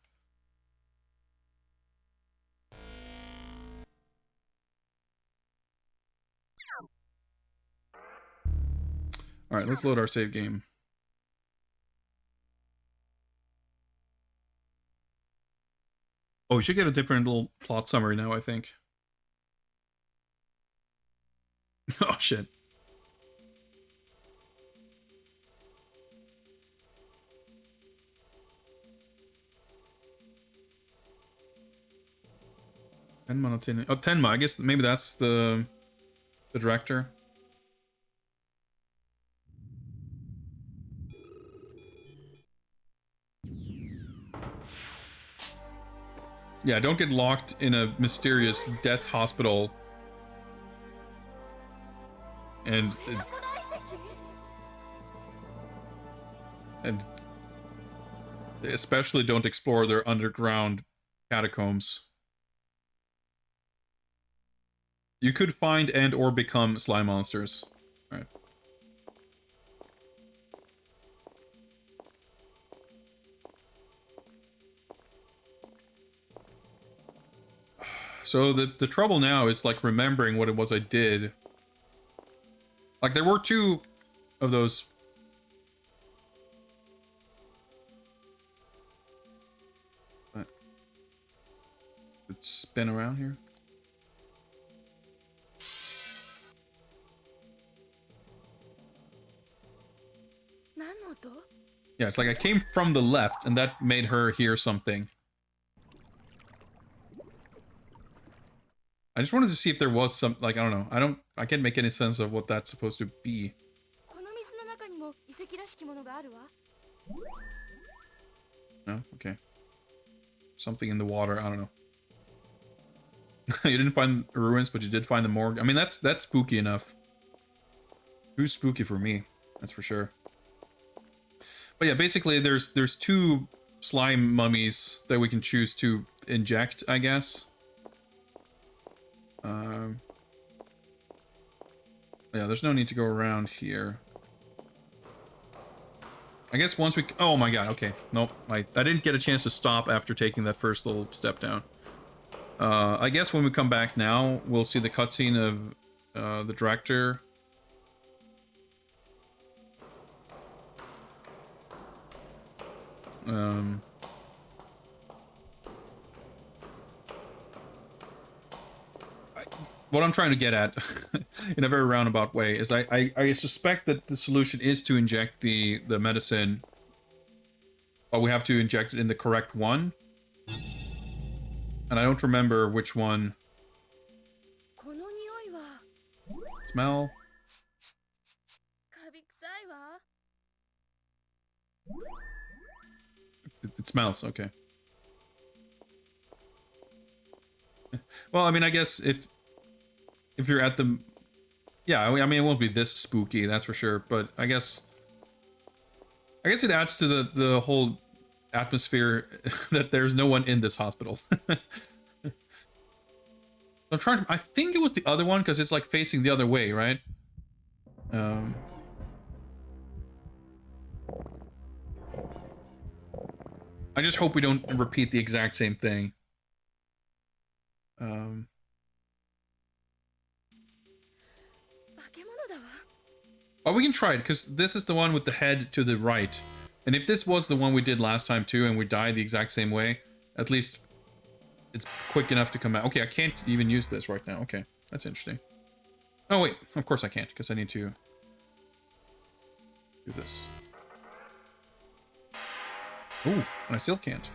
All right, let's load our save game. Oh, we should get a different little plot summary now, I think. Oh, shit. Oh, Tenma. I guess maybe that's the director. Yeah, don't get locked in a mysterious death hospital. And especially don't explore their underground catacombs. You could find and or become slime monsters. All right. So the trouble now is like remembering what it was I did. Like there were two of those. Let's spin around here. Yeah, it's like I came from the left and that made her hear something. I just wanted to see if there was some, like, I don't know. I can't make any sense of what that's supposed to be. No? Okay. Something in the water, I don't know. You didn't find ruins, but you did find the morgue. I mean, that's spooky enough. Too spooky for me, that's for sure. But yeah, basically there's two slime mummies that we can choose to inject, I guess. Yeah, there's no need to go around here. I guess once we... Oh my god, okay. Nope, I didn't get a chance to stop after taking that first little step down. I guess when we come back now, we'll see the cutscene of the director. What I'm trying to get at, in a very roundabout way, is I suspect that the solution is to inject the medicine, but we have to inject it in the correct one. And I don't remember which one. Smell. It smells, okay. Well, I mean, I guess if you're at the... Yeah, I mean, it won't be this spooky, that's for sure, but I guess it adds to the whole atmosphere that there's no one in this hospital. I'm trying to... I think it was the other one, because it's like facing the other way, right? I just hope we don't repeat the exact same thing. Oh, we can try it, because this is the one with the head to the right. And if this was the one we did last time too, and we died the exact same way, at least it's quick enough to come out. Okay, I can't even use this right now. Okay, that's interesting. Oh wait, of course I can't, because I need to do this. Ooh, and I still can't.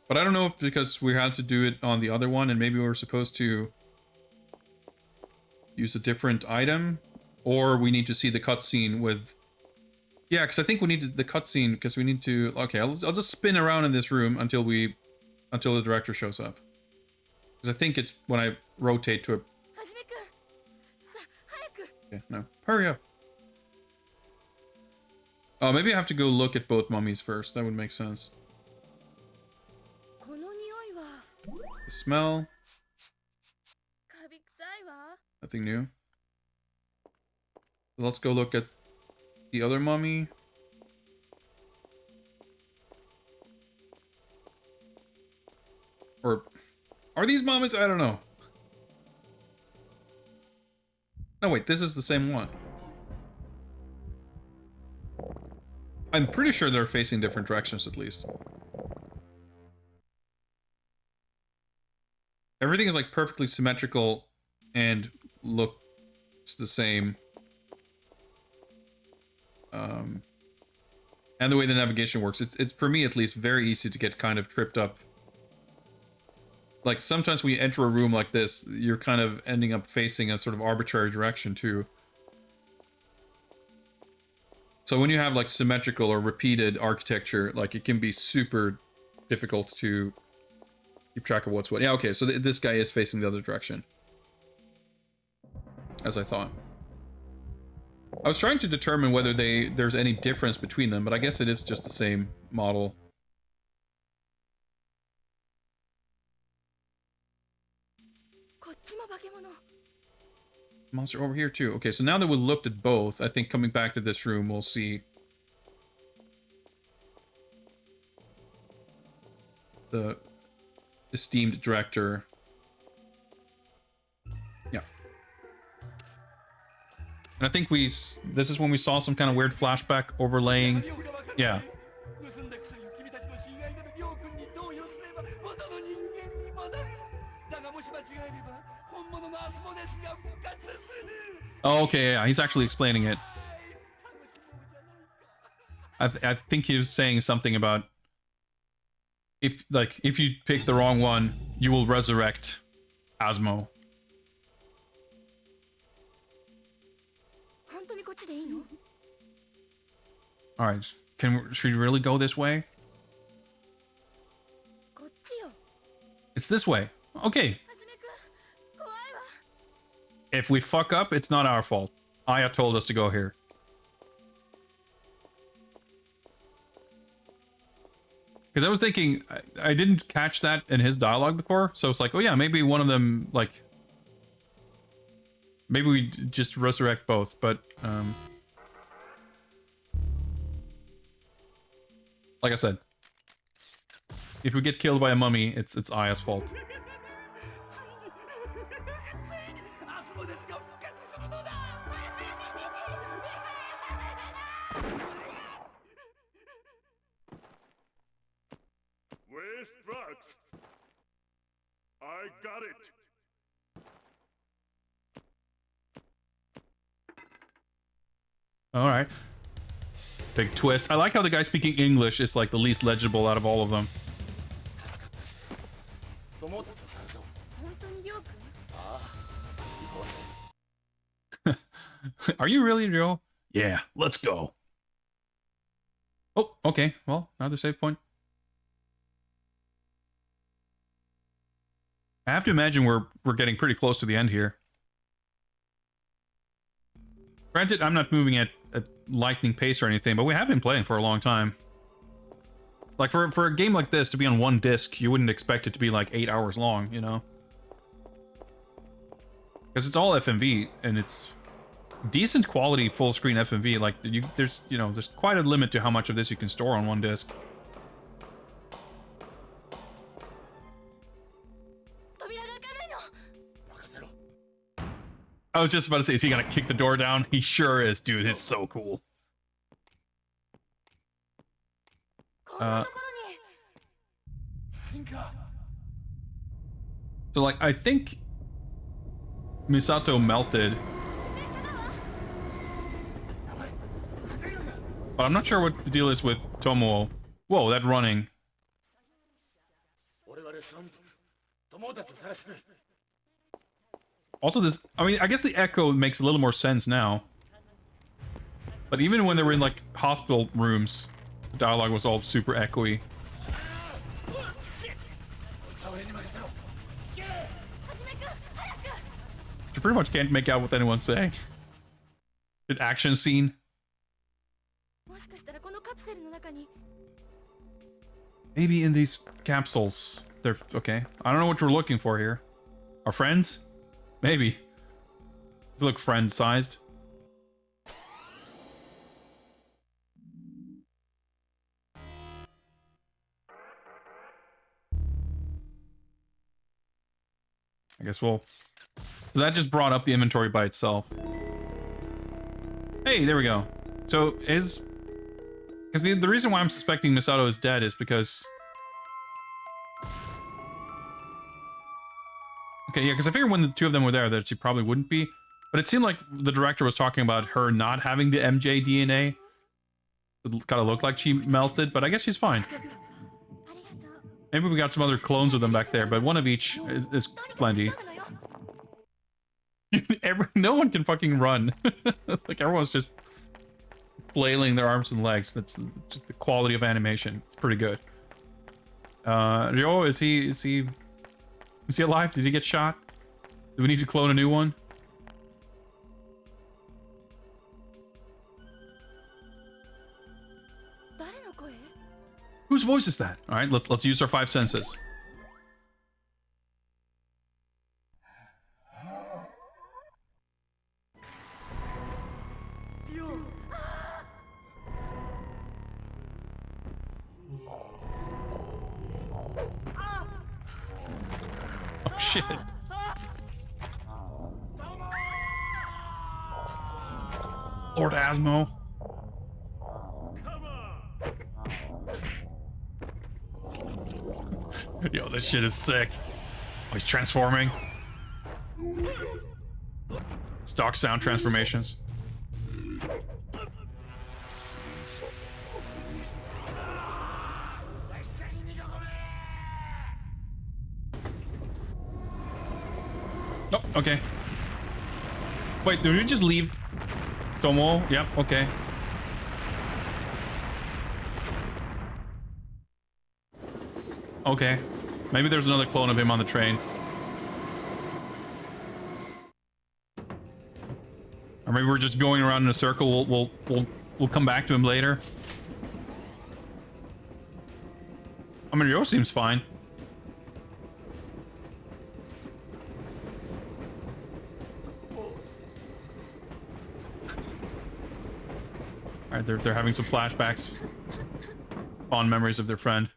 But I don't know if because we had to do it on the other one, and maybe we were supposed to use a different item, or we need to see the cutscene with... Yeah, because I think we need the cutscene, because we need to... Okay, I'll just spin around in this room until the director shows up. Because I think it's when I rotate to a... Okay, no. Hurry up. Oh, maybe I have to go look at both mummies first. That would make sense. The smell. Nothing new. Let's go look at the other mummy. Or are these mummies? I don't know. No, wait, this is the same one. I'm pretty sure they're facing different directions at least. Everything is like perfectly symmetrical and looks the same. And the way the navigation works, it's for me at least very easy to get kind of tripped up. Like sometimes when you enter a room like this, you're kind of ending up facing a sort of arbitrary direction too. So when you have like symmetrical or repeated architecture, like it can be super difficult to keep track of what's what. Yeah, okay, so this guy is facing the other direction. As I thought. I was trying to determine whether there's any difference between them, but I guess it is just the same model. Monster over here too. Okay, so now that we looked at both, I think coming back to this room, we'll see esteemed director. Yeah. And I think this is when we saw some kind of weird flashback overlaying. Yeah. Oh, okay, yeah, he's actually explaining it. I think he was saying something about if you pick the wrong one, you will resurrect Asmo. All right, should we really go this way? It's this way. Okay. If we fuck up, it's not our fault. Aya told us to go here. Because I was thinking, I didn't catch that in his dialogue before, so it's like, oh yeah, maybe one of them, like... Maybe we just resurrect both, but, like I said, if we get killed by a mummy, it's Aya's fault. Where's that? I got it. All right. Big twist. I like how the guy speaking English is like the least legible out of all of them. Are you really, Joe? Yeah, let's go. Oh, okay. Well, another save point. I have to imagine we're getting pretty close to the end here. Granted, I'm not moving at lightning pace or anything, but we have been playing for a long time. Like, for a game like this to be on one disc, you wouldn't expect it to be like 8 hours long, you know? Because it's all FMV, and it's decent quality full screen FMV. Like, there's quite a limit to how much of this you can store on one disc. I was just about to say, is he gonna kick the door down? He sure is, dude. It's so cool. So, like, I think Misato melted. But I'm not sure what the deal is with Tomoe. Whoa, that running. Also this, I mean, I guess the echo makes a little more sense now. But even when they were in, like, hospital rooms, the dialogue was all super echoey. You pretty much can't make out what anyone's saying. An action scene. Maybe in these capsules, they're okay. I don't know what we're looking for here. Our friends? Maybe. These look friend-sized. I guess we'll... So that just brought up the inventory by itself. Hey, there we go. So because the reason why I'm suspecting Misato is dead is because... Okay, yeah, because I figured when the two of them were there that she probably wouldn't be. But it seemed like the director was talking about her not having the MJ DNA. It kind of looked like she melted, but I guess she's fine. Maybe we got some other clones of them back there, but one of each is plenty. No one can fucking run. Like, everyone's just flailing their arms and legs. That's just the quality of animation. It's pretty good. Ryo, is he alive? Did he get shot? Do we need to clone a new one? Whose voice is that? All right, let's use our 5 senses. shit. Lord Asmo. Yo, this shit is sick. Oh, he's transforming. Stock sound transformations. Oh, okay. Wait, did we just leave Tomo? Yep, okay. Okay. Maybe there's another clone of him on the train. Or maybe we're just going around in a circle. We'll come back to him later. I mean, Ryo seems fine. All right, they're having some flashbacks, fond memories of their friend.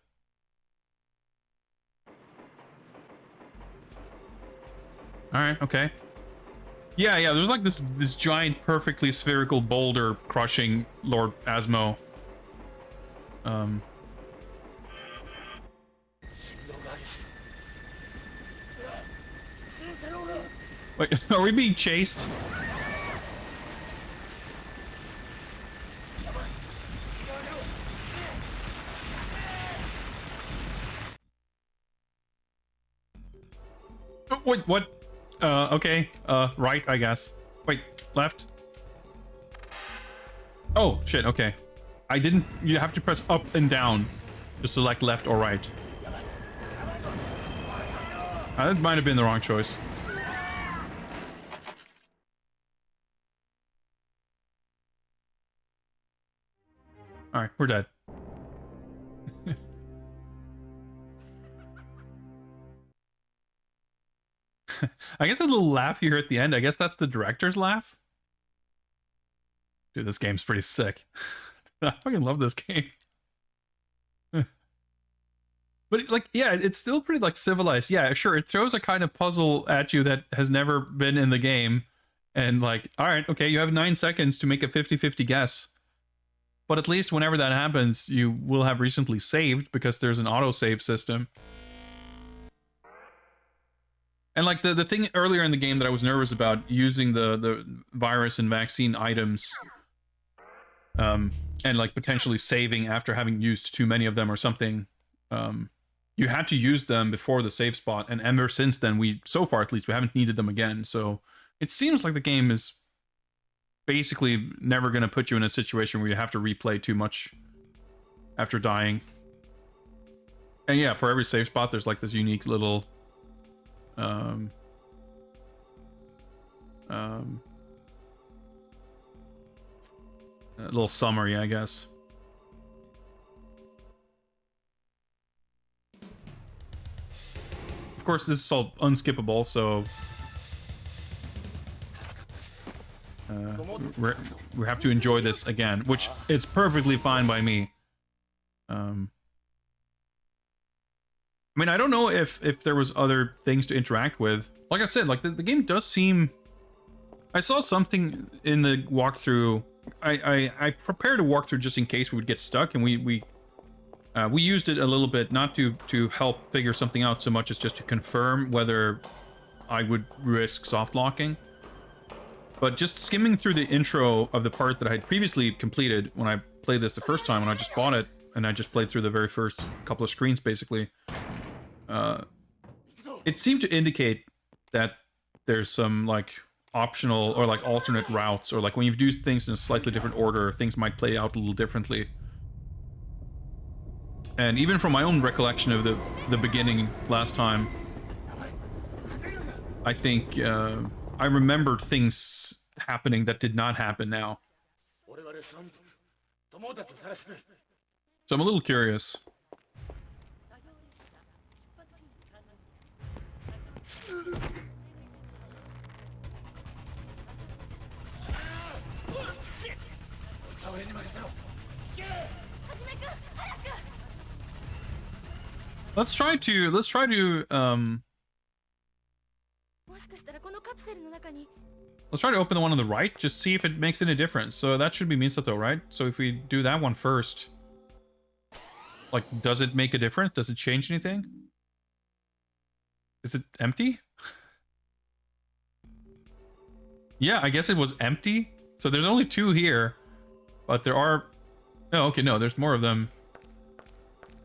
All right, okay. Yeah, there's like this giant, perfectly spherical boulder crushing Lord Asmo. Wait, are we being chased? Oh, wait, what? Okay. Right, I guess. Wait, left? Oh, shit, okay. I didn't... You have to press up and down to select left or right. That might have been the wrong choice. Alright, we're dead. I guess a little laugh here at the end. I guess that's the director's laugh. Dude, this game's pretty sick. I fucking love this game. But like, yeah, it's still pretty like civilized. Yeah, sure, it throws a kind of puzzle at you that has never been in the game. And like, all right, okay, you have 9 seconds to make a 50-50 guess. But at least whenever that happens, you will have recently saved because there's an autosave system. And like the thing earlier in the game that I was nervous about, using the virus and vaccine items, and like potentially saving after having used too many of them or something, you had to use them before the save spot, and ever since then, so far at least, we haven't needed them again. So it seems like the game is basically never going to put you in a situation where you have to replay too much after dying. And yeah, for every save spot, there's like this unique little a little summary, I guess. Of course, this is all unskippable, so we have to enjoy this again, which is perfectly fine by me. I mean, I don't know if there was other things to interact with. Like I said, like the game does seem... I saw something in the walkthrough. I prepared a walkthrough just in case we would get stuck, and we used it a little bit, not to help figure something out so much as just to confirm whether I would risk soft locking. But just skimming through the intro of the part that I had previously completed when I played this the first time, when I just bought it, and I just played through the very first couple of screens, basically. It seemed to indicate that there's some like optional or like alternate routes, or like when you do things in a slightly different order, things might play out a little differently. And even from my own recollection of the beginning last time, I think I remembered things happening that did not happen now. So I'm a little curious. Let's try to Let's try to open the one on the right, just see if it makes any difference. So that should be Misato, right? So if we do that one first, like, does it make a difference? Does it change anything? Is it empty? Yeah, I guess it was empty. So there's only 2 here, but there are... Oh, okay, no, there's more of them.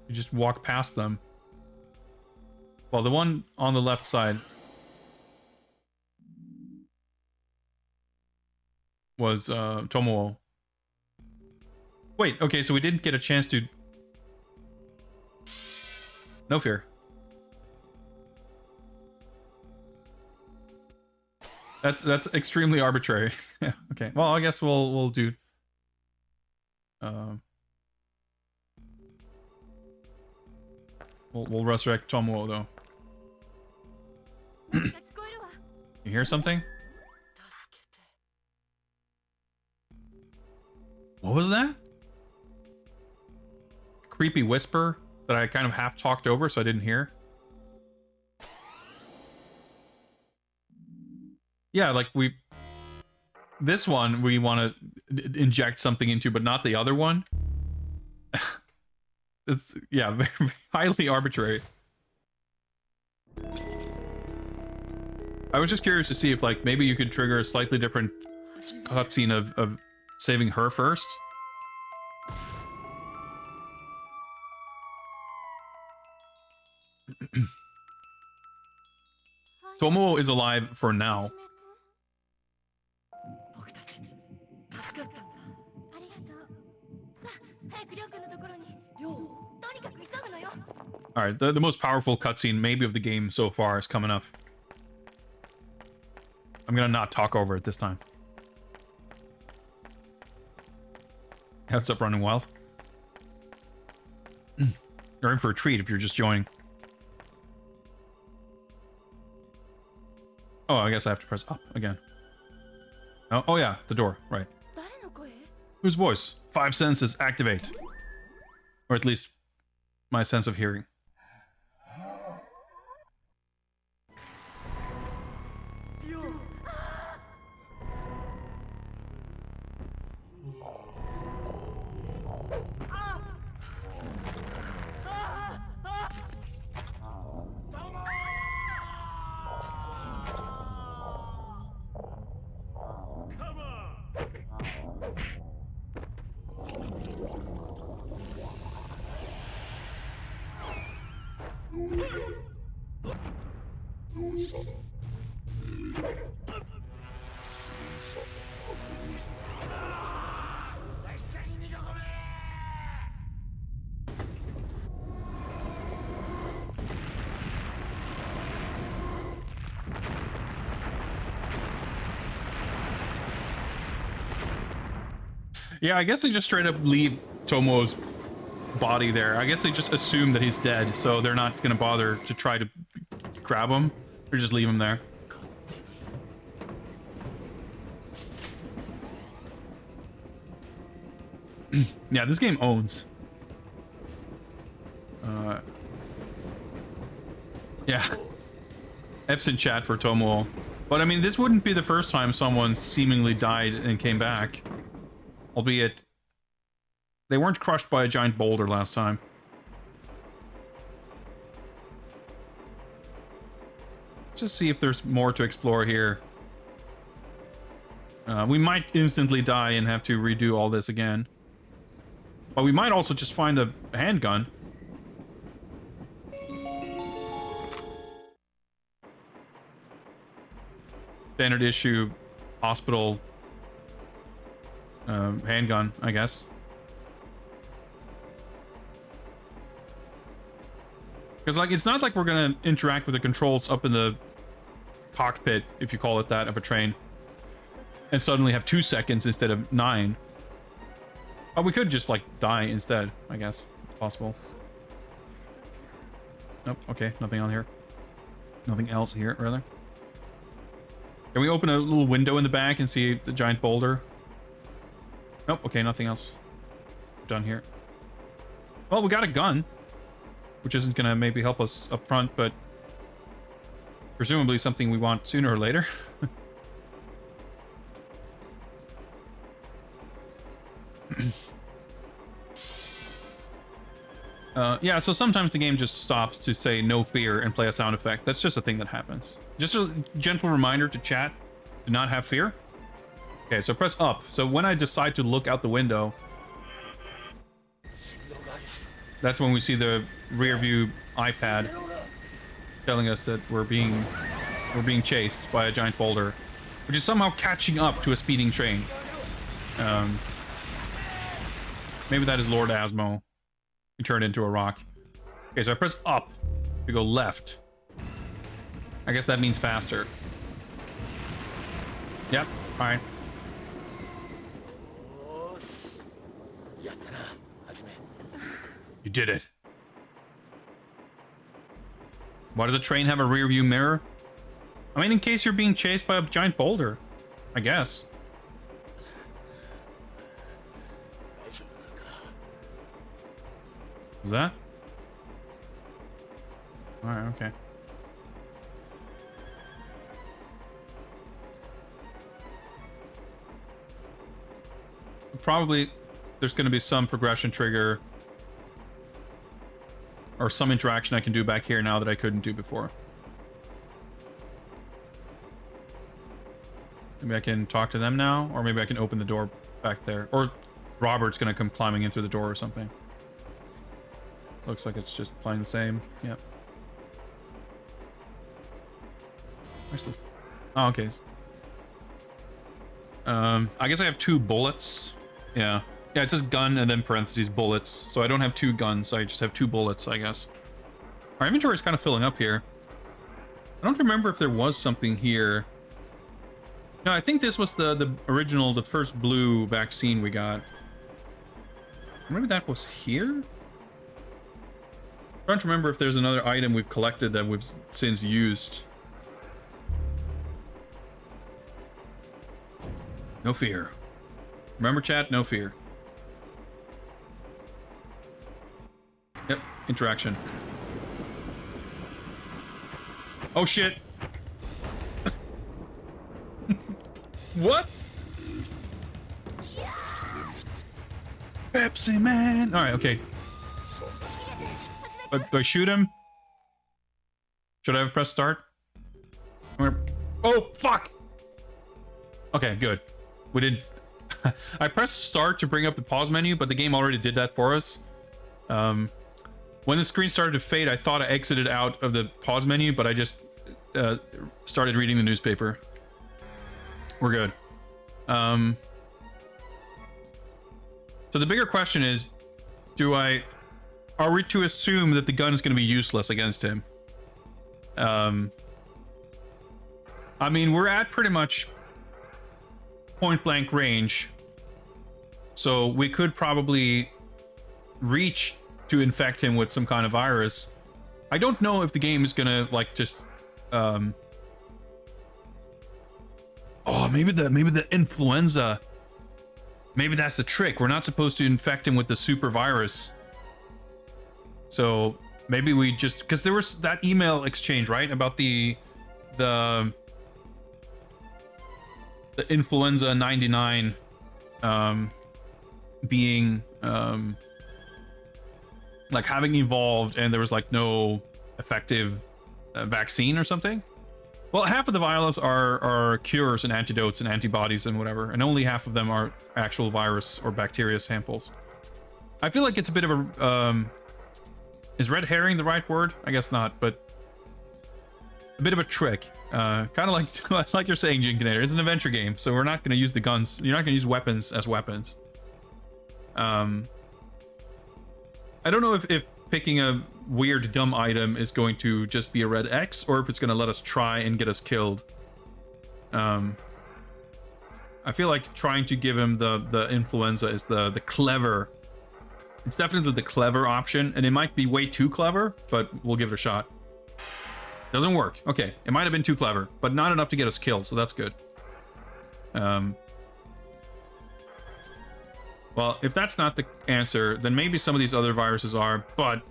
You just walk past them. Well, the one on the left side was Tomoe. Wait, okay, so we didn't get a chance to... No fear. That's extremely arbitrary. Yeah, okay. Well, I guess we'll do... We'll resurrect Tomoe, though. You hear something? What was that? Creepy whisper that I kind of half talked over so I didn't hear. Yeah, like this one we want to inject something into, but not the other one. It's, yeah, very, very highly arbitrary. I was just curious to see if, like, maybe you could trigger a slightly different cutscene of saving her first. Tomoe is alive for now. Alright, the most powerful cutscene maybe of the game so far is coming up. I'm gonna not talk over it this time. Hey, what's up, Running Wild? You're in for a treat if you're just joining. Oh, I guess I have to press up again. Oh yeah, the door, right. Whose voice? 5 senses activate. Or at least my sense of hearing. Yeah, I guess they just straight up leave Tomoe's body there. I guess they just assume that he's dead, so they're not gonna bother to try to grab him, or just leave him there. Yeah, this game owns. Yeah. F's in chat for Tomoe. But I mean, this wouldn't be the first time someone seemingly died and came back. Albeit, they weren't crushed by a giant boulder last time. Let's just see if there's more to explore here. We might instantly die and have to redo all this again. But we might also just find a handgun. Standard issue hospital handgun, I guess. Because, like, it's not like we're gonna interact with the controls up in the cockpit, if you call it that, of a train, and suddenly have 2 seconds instead of 9. But we could just, like, die instead, I guess. It's possible. Nope, okay, nothing on here. Nothing else here, rather. Can we open a little window in the back and see the giant boulder? Nope, okay, nothing else done here. Well, we got a gun, which isn't gonna maybe help us up front, but presumably something we want sooner or later. Yeah, so sometimes the game just stops to say no fear and play a sound effect. That's just a thing that happens. Just a gentle reminder to chat, do not have fear. Okay, so press up. So when I decide to look out the window, that's when we see the rear view iPad telling us that we're being chased by a giant boulder, which is somehow catching up to a speeding train. Maybe that is Lord Asmo. He turned into a rock. Okay, so I press up to go left. I guess that means faster. Yep, alright. You did it. Why does a train have a rear view mirror? I mean, in case you're being chased by a giant boulder, I guess. Is that? Alright, okay. Probably there's going to be some progression trigger or some interaction I can do back here now that I couldn't do before. Maybe I can talk to them now, or maybe I can open the door back there. Or Robert's going to come climbing in through the door or something. Looks like it's just playing the same. Yep. Where's this? Oh, okay. I guess I have 2 bullets. Yeah. Yeah, it says gun and then parentheses bullets. So I don't have 2 guns. I just have 2 bullets, I guess. Our inventory is kind of filling up here. I don't remember if there was something here. No, I think this was the original, the first blue vaccine we got. Maybe that was here? I'm trying to remember if there's another item we've collected that we've since used. No fear. Remember, chat? No fear. Yep, interaction. Oh shit! What? Pepsi Man! Alright, okay. Do I shoot him? Should I have pressed start? Oh, fuck! Okay, good. We didn't... I pressed start to bring up the pause menu, but the game already did that for us. When the screen started to fade, I thought I exited out of the pause menu, but I just started reading the newspaper. We're good. So the bigger question is, are we to assume that the gun is going to be useless against him? I mean, we're at pretty much point blank range, so we could probably reach to infect him with some kind of virus. I don't know if the game is gonna like just oh, maybe the influenza, maybe that's the trick. We're not supposed to infect him with the super virus, so maybe we just, because there was that email exchange, right, about the influenza 99 being like having evolved, and there was like no effective vaccine or something. Well, half of the vials are cures and antidotes and antibodies and whatever, and only half of them are actual virus or bacteria samples. I feel like it's a bit of a is red herring the right word? I guess not, but a bit of a trick. Kind of like you're saying, Jinkinator. It's an adventure game, so we're not going to use the guns. You're not going to use weapons as weapons. I don't know if picking a weird dumb item is going to just be a red X, or if it's going to let us try and get us killed. I feel like trying to give him the influenza is the clever. It's definitely the clever option, and it might be way too clever, but we'll give it a shot. Doesn't work. Okay, it might have been too clever, but not enough to get us killed, so that's good. Well, if that's not the answer, then maybe some of these other viruses are, but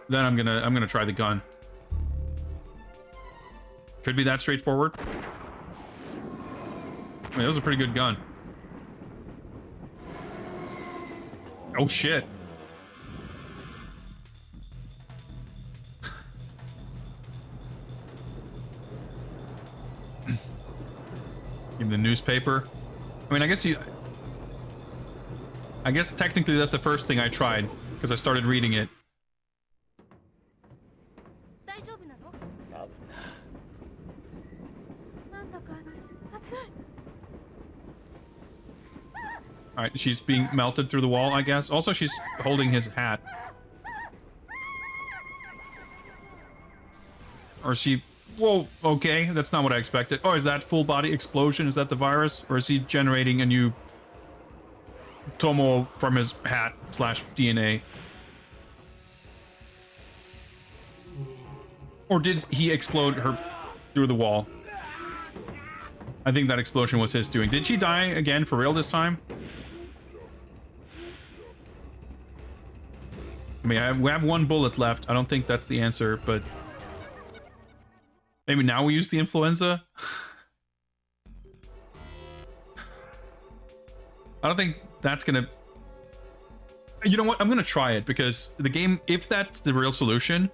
then I'm gonna try the gun. Could be that straightforward. I mean, that was a pretty good gun. Oh shit. In the newspaper. I mean, I guess technically that's the first thing I tried because I started reading it. 大丈夫なの？なんだか熱い。 All right, she's being melted through the wall, I guess. Also, she's holding his hat. Or is she... Whoa, okay, that's not what I expected. Oh, is that full body explosion? Is that the virus? Or is he generating a new Tomo from his hat / DNA? Or did he explode her through the wall? I think that explosion was his doing. Did she die again for real this time? I mean, we have one bullet left. I don't think that's the answer, but... Maybe now we use the influenza? I don't think that's gonna... You know what? I'm gonna try it, because the game, if that's the real solution,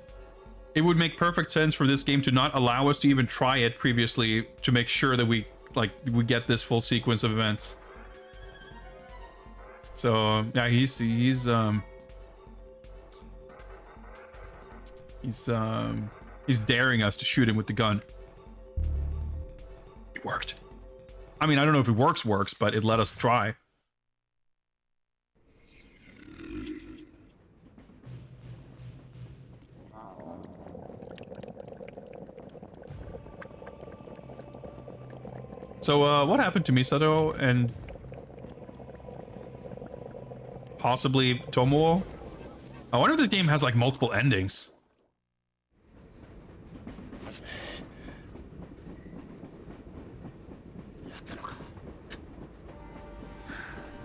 it would make perfect sense for this game to not allow us to even try it previously to make sure that we get this full sequence of events. So, yeah, he's daring us to shoot him with the gun. It worked. I mean, I don't know if it works, but it let us try. So, what happened to Misato and possibly Tomoe? I wonder if this game has, like, multiple endings.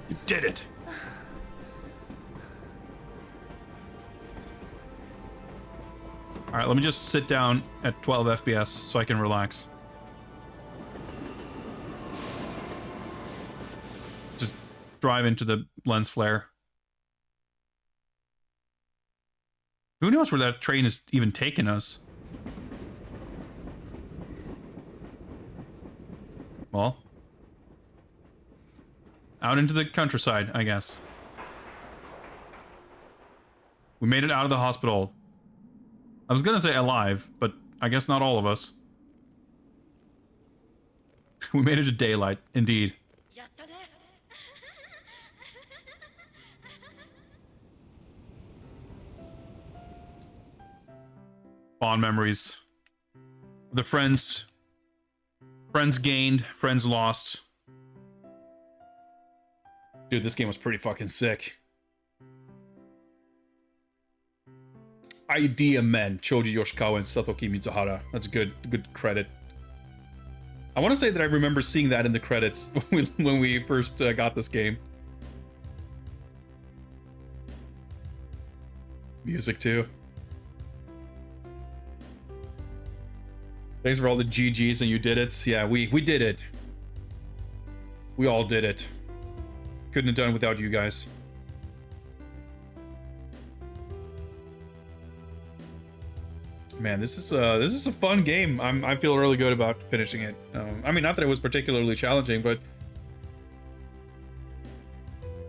You did it! Alright, let me just sit down at 12 FPS so I can relax. Just drive into the lens flare. Who knows where that train is even taking us? Well, out into the countryside, I guess. We made it out of the hospital. I was gonna say alive, but I guess not all of us. We made it to daylight, indeed. Fond memories. The friends gained, friends lost. Dude, this game was pretty fucking sick. Idea Men, Choji Yoshikawa and Satoki Mitsuhara. That's good credit. I want to say that I remember seeing that in the credits when we first got this game. Music too. Thanks for all the GGs and you did it. Yeah, we did it. We all did it. Couldn't have done it without you guys. Man, this is a fun game. I feel really good about finishing it. I mean, not that it was particularly challenging, but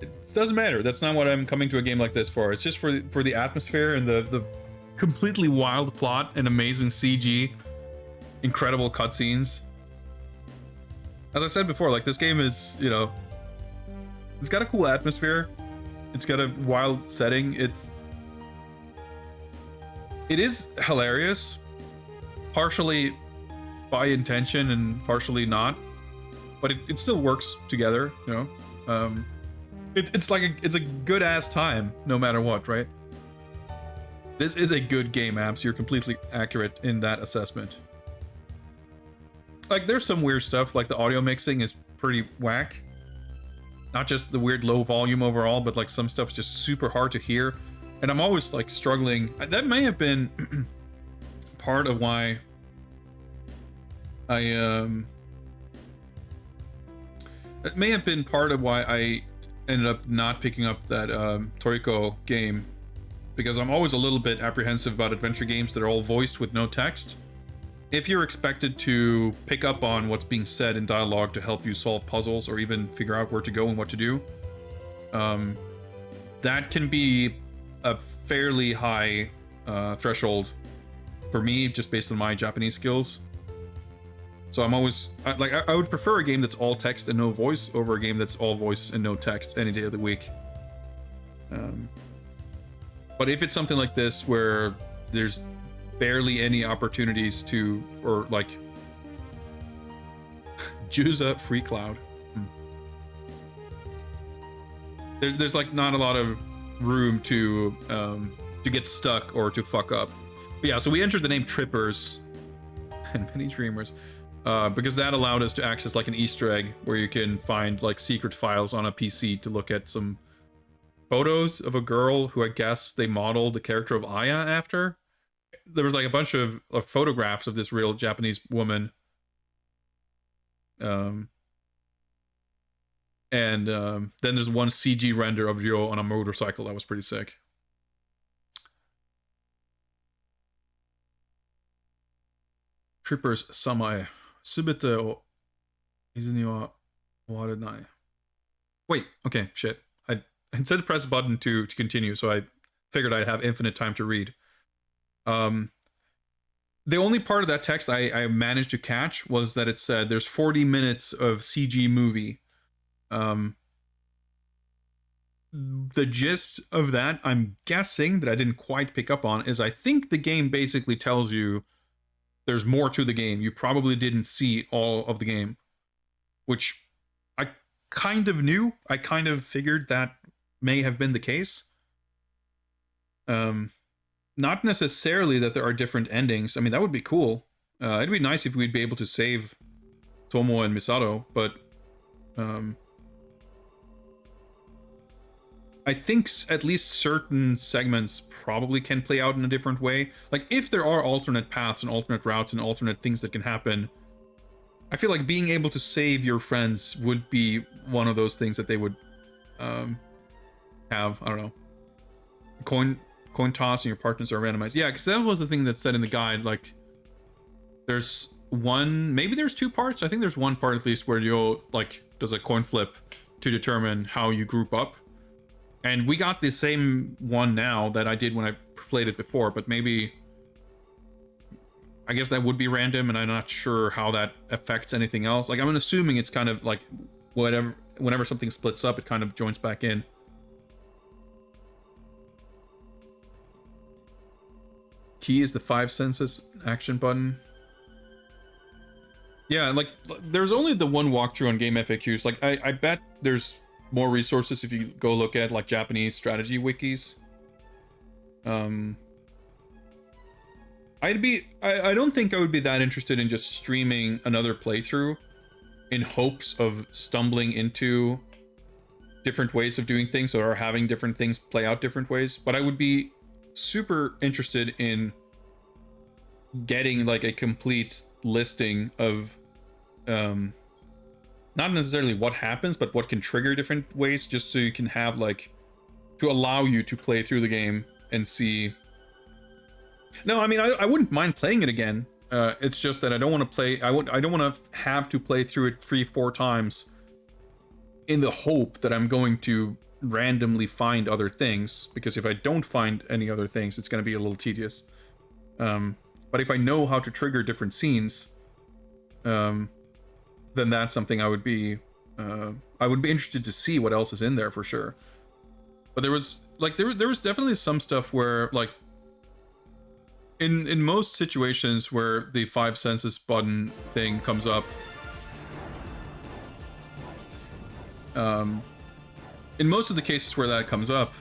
it doesn't matter. That's not what I'm coming to a game like this for. It's just for the atmosphere and the completely wild plot and amazing CG, incredible cutscenes. As I said before, like, this game is, you know, it's got a cool atmosphere. It's got a wild setting. It is hilarious, partially by intention and partially not, but it still works together, you know. It's a good ass time no matter what, right? This is a good game, Abs. You're completely accurate in that assessment. Like, there's some weird stuff, like the audio mixing is pretty whack. Not just the weird low volume overall, but like some stuff's just super hard to hear. And I'm always like struggling. That may have been part of why it may have been part of why I ended up not picking up that Toriko game because I'm always a little bit apprehensive about adventure games that are all voiced with no text. If you're expected to pick up on what's being said in dialogue to help you solve puzzles or even figure out where to go and what to do, that can be a fairly high threshold for me, just based on my Japanese skills. So I'm always I would prefer a game that's all text and no voice over a game that's all voice and no text any day of the week. But if it's something like this where there's barely any opportunities to, or like Juza Free Cloud, there's like not a lot of room to get stuck or to fuck up. But yeah, so we entered the name Trippers and Many Dreamers because that allowed us to access like an Easter egg where you can find like secret files on a PC to look at some photos of a girl who I guess they modeled the character of Aya after. There was like a bunch of photographs of this real Japanese woman. And then there's one CG render of Ryo on a motorcycle that was pretty sick. Trippers Samae. Subete o izu ni wa owarenai. Wait, okay, shit. I said to press a button to continue, so I figured I'd have infinite time to read. The only part of that text I managed to catch was that it said there's 40 minutes of CG movie. The gist of that, I'm guessing, that I didn't quite pick up on, is I think the game basically tells you there's more to the game. You probably didn't see all of the game, which I kind of knew. I kind of figured that may have been the case. Not necessarily that there are different endings. I mean, that would be cool. It'd be nice if we'd be able to save Tomo and Misato, but I think at least certain segments probably can play out in a different way. Like, if there are alternate paths and alternate routes and alternate things that can happen, I feel like being able to save your friends would be one of those things that they would have. I don't know. Coin toss and your partners are randomized. Yeah, because that was the thing that said in the guide, like, there's one, maybe there's two parts. I think there's one part at least where you like does a coin flip to determine how you group up. And we got the same one now that I did when I played it before, but maybe, I guess that would be random, and I'm not sure how that affects anything else. Like, I'm assuming it's kind of like whenever something splits up, it kind of joins back in. Key is the 5 senses action button. Yeah, like, there's only the one walkthrough on Game FAQs. Like, I bet there's more resources if you go look at, like, Japanese strategy wikis. I don't think I would be that interested in just streaming another playthrough in hopes of stumbling into different ways of doing things or having different things play out different ways. But I would be super interested in getting like a complete listing of not necessarily what happens, but what can trigger different ways, just so you can have like to allow you to play through the game and see. No, I mean, I wouldn't mind playing it again. It's just that I don't want to play. I don't want to have to play through it 3-4 times in the hope that I'm going to randomly find other things, because if I don't find any other things, it's going to be a little tedious. But if I know how to trigger different scenes, then that's something I would be interested to see what else is in there for sure. But there was like there was definitely some stuff where, like, in most situations where the 5 senses button thing comes up, in most of the cases where that comes up,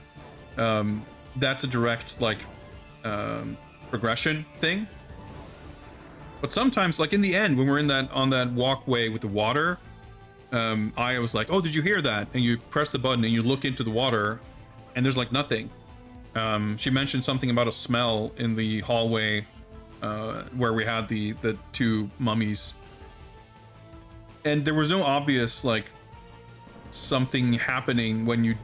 that's a direct like progression thing. But sometimes, like in the end, when we're on that walkway with the water, I was like, "Oh, did you hear that?" And you press the button and you look into the water, and there's like nothing. She mentioned something about a smell in the hallway where we had the 2 mummies, and there was no obvious like something happening when you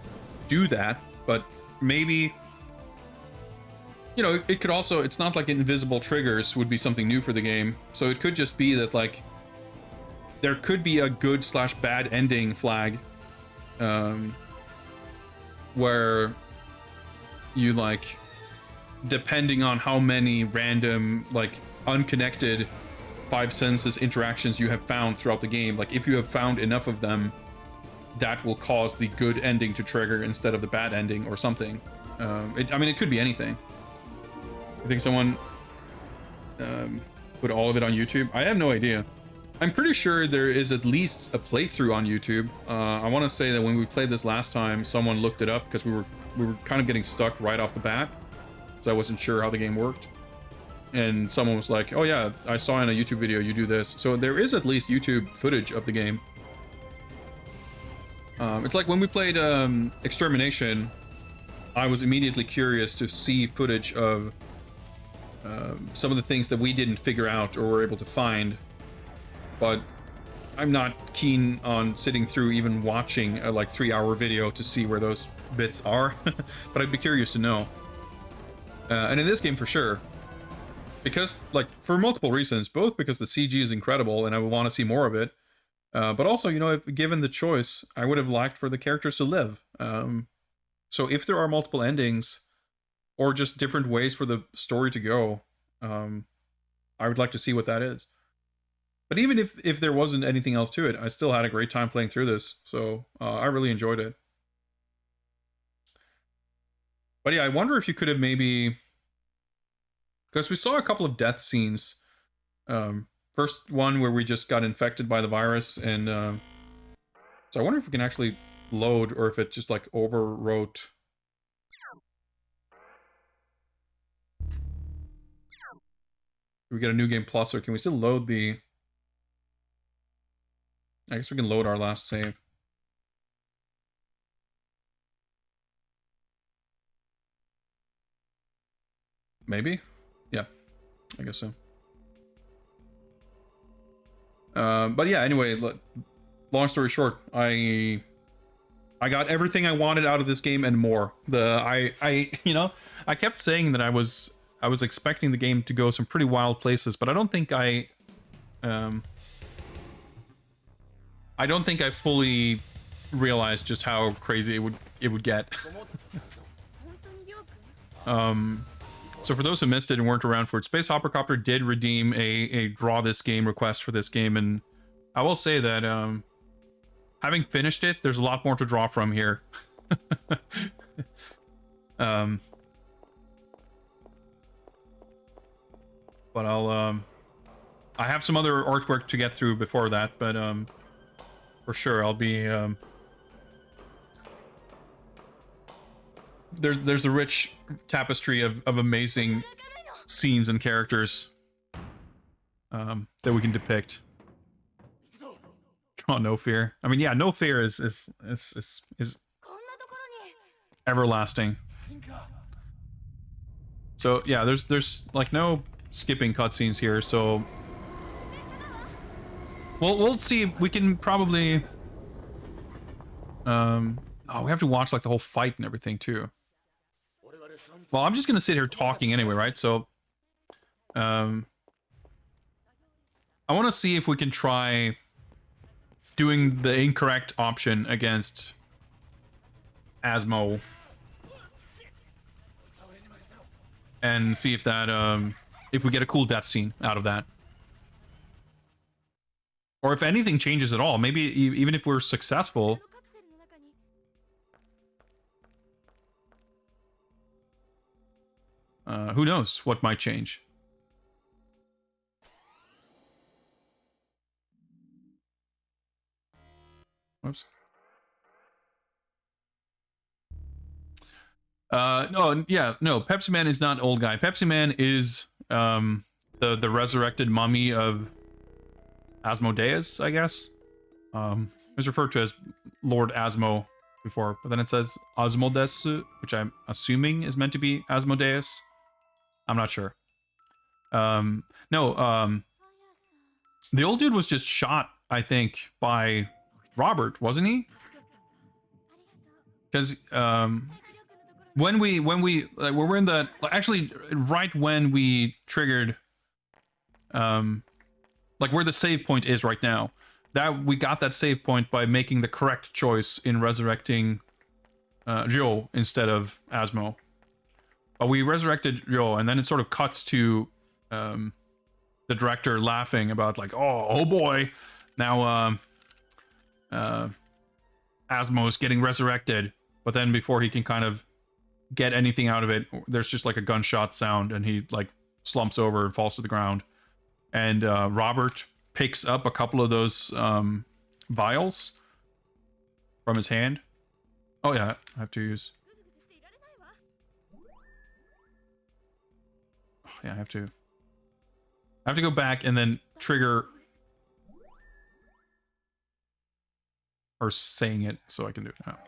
do that, but maybe, you know, it could also, it's not like invisible triggers would be something new for the game, so it could just be that, like, there could be a good/bad ending flag, where you, like, depending on how many random, like, unconnected five senses interactions you have found throughout the game, like, if you have found enough of them, that will cause the good ending to trigger instead of the bad ending or something. I mean, it could be anything. I think someone put all of it on YouTube. I have no idea. I'm pretty sure there is at least a playthrough on YouTube. I want to say that when we played this last time, someone looked it up because we were kind of getting stuck right off the bat, so I wasn't sure how the game worked. And someone was like, "Oh yeah, I saw in a YouTube video you do this." So there is at least YouTube footage of the game. It's like when we played Extermination, I was immediately curious to see footage of some of the things that we didn't figure out or were able to find, but I'm not keen on sitting through even watching a like 3-hour video to see where those bits are, but I'd be curious to know. And in this game for sure, because, like, for multiple reasons, both because the CG is incredible and I would want to see more of it, but also, you know, if given the choice, I would have liked for the characters to live. So if there are multiple endings or just different ways for the story to go, I would like to see what that is. But even if there wasn't anything else to it, I still had a great time playing through this, so I really enjoyed it. But yeah, I wonder if you could have maybe, because we saw a couple of death scenes. First one where we just got infected by the virus, and so I wonder if we can actually load, or if it just like overwrote. We get a new game plus, or can we still load the? I guess we can load our last save. Maybe? Yeah, I guess so. But yeah, anyway, long story short, I got everything I wanted out of this game and more. You know, I kept saying that I was expecting the game to go some pretty wild places, but I don't think I fully realized just how crazy it would get. So for those who missed it and weren't around for it, Space Hoppercopter did redeem a draw this game request for this game, and I will say that having finished it, there's a lot more to draw from here. But I have some other artwork to get through before that, but for sure I'll be there's a rich tapestry of amazing scenes and characters that we can depict. Draw No Fear. I mean, yeah, No Fear is everlasting. So yeah, there's like no skipping cutscenes here, so we'll see. We can probably oh, we have to watch like the whole fight and everything too. Well, I'm just gonna sit here talking anyway, right? So I want to see if we can try doing the incorrect option against Asmo, and see if that if we get a cool death scene out of that, or if anything changes at all. Maybe even if we're successful, who knows what might change. Whoops. No, yeah, no, Pepsi Man is not old guy. Pepsi Man is the resurrected mummy of Asmodeus, I guess. It was referred to as Lord Asmo before, but then it says Asmodeus, which I'm assuming is meant to be Asmodeus. I'm not sure. The old dude was just shot, I think, by Robert, wasn't he? because when we like, we're in the actually right when we triggered like where the save point is right now, that we got that save point by making the correct choice in resurrecting Ryo instead of Asmo. But we resurrected Ryo, and then it sort of cuts to the director laughing about like, oh boy, now Asmo's getting resurrected. But then before he can kind of get anything out of it, there's just like a gunshot sound, and he like slumps over and falls to the ground. And Robert picks up a couple of those vials from his hand. Oh yeah, I have to use. Oh, yeah, I have to go back and then trigger or saying it so I can do it now.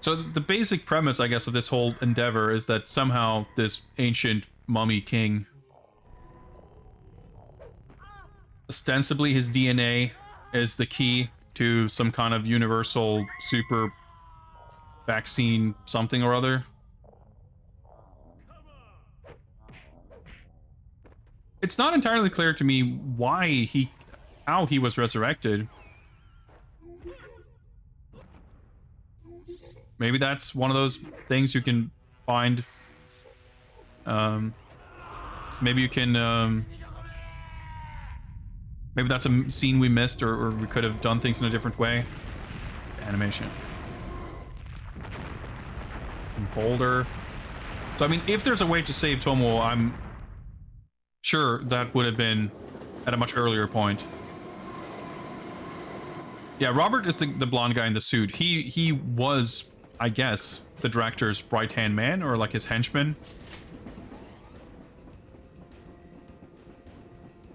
So the basic premise, I guess, of this whole endeavor is that somehow this ancient mummy king, ostensibly his DNA is the key to some kind of universal super vaccine something or other. It's not entirely clear to me how he was resurrected. Maybe that's one of those things you can find. Maybe you can maybe that's a scene we missed, or we could have done things in a different way. Animation. And Boulder. So I mean, if there's a way to save Tomo, I'm sure that would have been at a much earlier point. Yeah, Robert is the blonde guy in the suit. He was, I guess, the director's right-hand man, or like his henchman.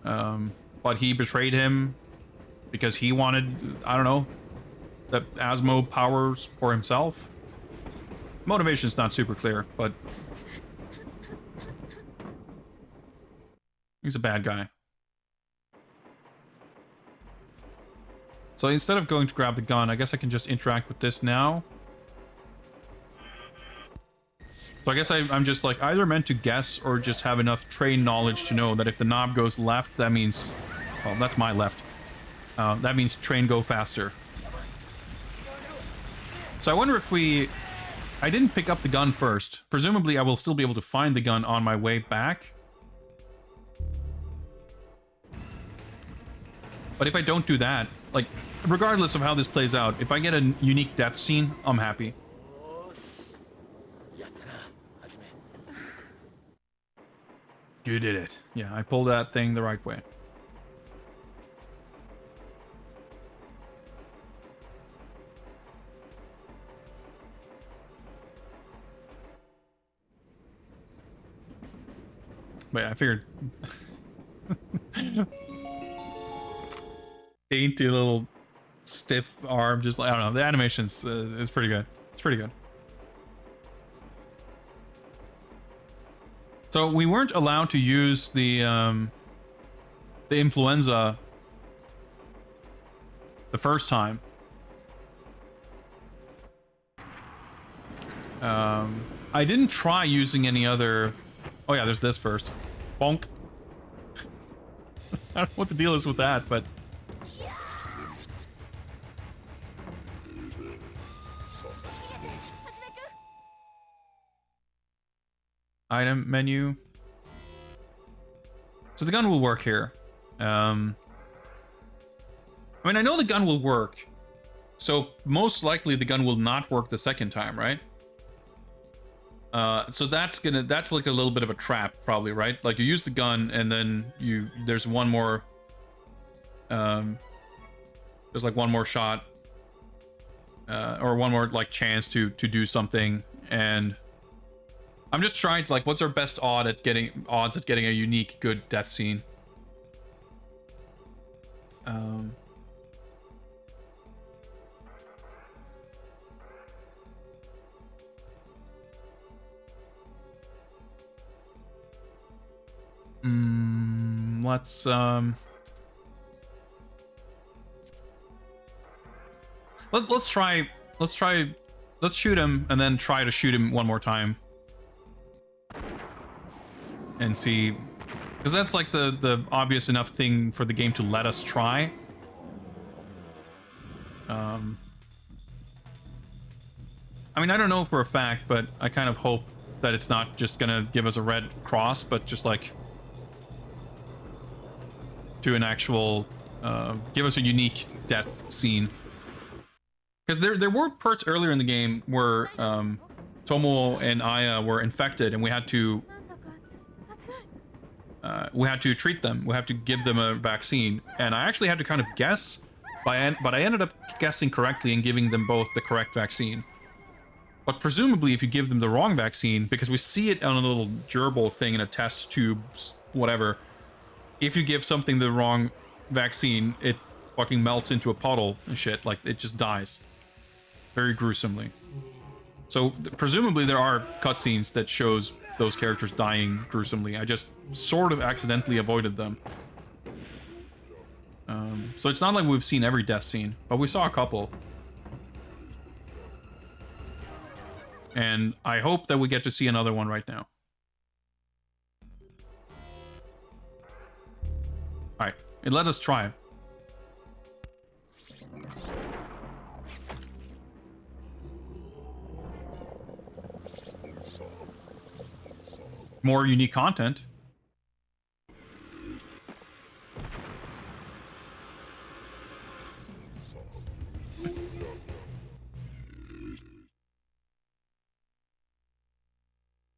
But he betrayed him because he wanted, I don't know, that Asmo powers for himself. Motivation's not super clear, but he's a bad guy. So instead of going to grab the gun, I guess I can just interact with this now. So I guess I'm just like either meant to guess or just have enough trained knowledge to know that if the knob goes left, that means, well, that's my left. That means train go faster. So I wonder if I didn't pick up the gun first. Presumably I will still be able to find the gun on my way back. But if I don't do that, like, regardless of how this plays out, if I get a unique death scene, I'm happy. You did it. Yeah, I pulled that thing the right way. Wait, I figured... dainty little stiff arm, just like, I don't know, the animation's is pretty good. It's pretty good. So we weren't allowed to use the influenza the first time. I didn't try using any other. Oh yeah, there's this first. Bonk. I don't know what the deal is with that, but item menu. So the gun will work here. I mean, I know the gun will work, so most likely the gun will not work the second time, right? So that's like a little bit of a trap, probably, right? Like you use the gun and then there's one more, there's like one more shot, or one more like chance to do something, and I'm just trying to, like, what's our best odds at getting a unique, good death scene? Let's let's try. Let's shoot him and then try to shoot him one more time and see, because that's like the obvious enough thing for the game to let us try. I mean, I don't know for a fact, but I kind of hope that it's not just gonna give us a red cross, but just like to an actual give us a unique death scene. Because there were parts earlier in the game where Tomo and Aya were infected, and we had to treat them. We had to give them a vaccine, and I actually had to kind of guess, but I ended up guessing correctly and giving them both the correct vaccine. But presumably, if you give them the wrong vaccine, because we see it on a little gerbil thing in a test tube, whatever, if you give something the wrong vaccine, it fucking melts into a puddle and shit. Like, it just dies. Very gruesomely. So, presumably there are cutscenes that shows those characters dying gruesomely. I just sort of accidentally avoided them. So it's not like we've seen every death scene, but we saw a couple. And I hope that we get to see another one right now. Alright, let us try. More unique content.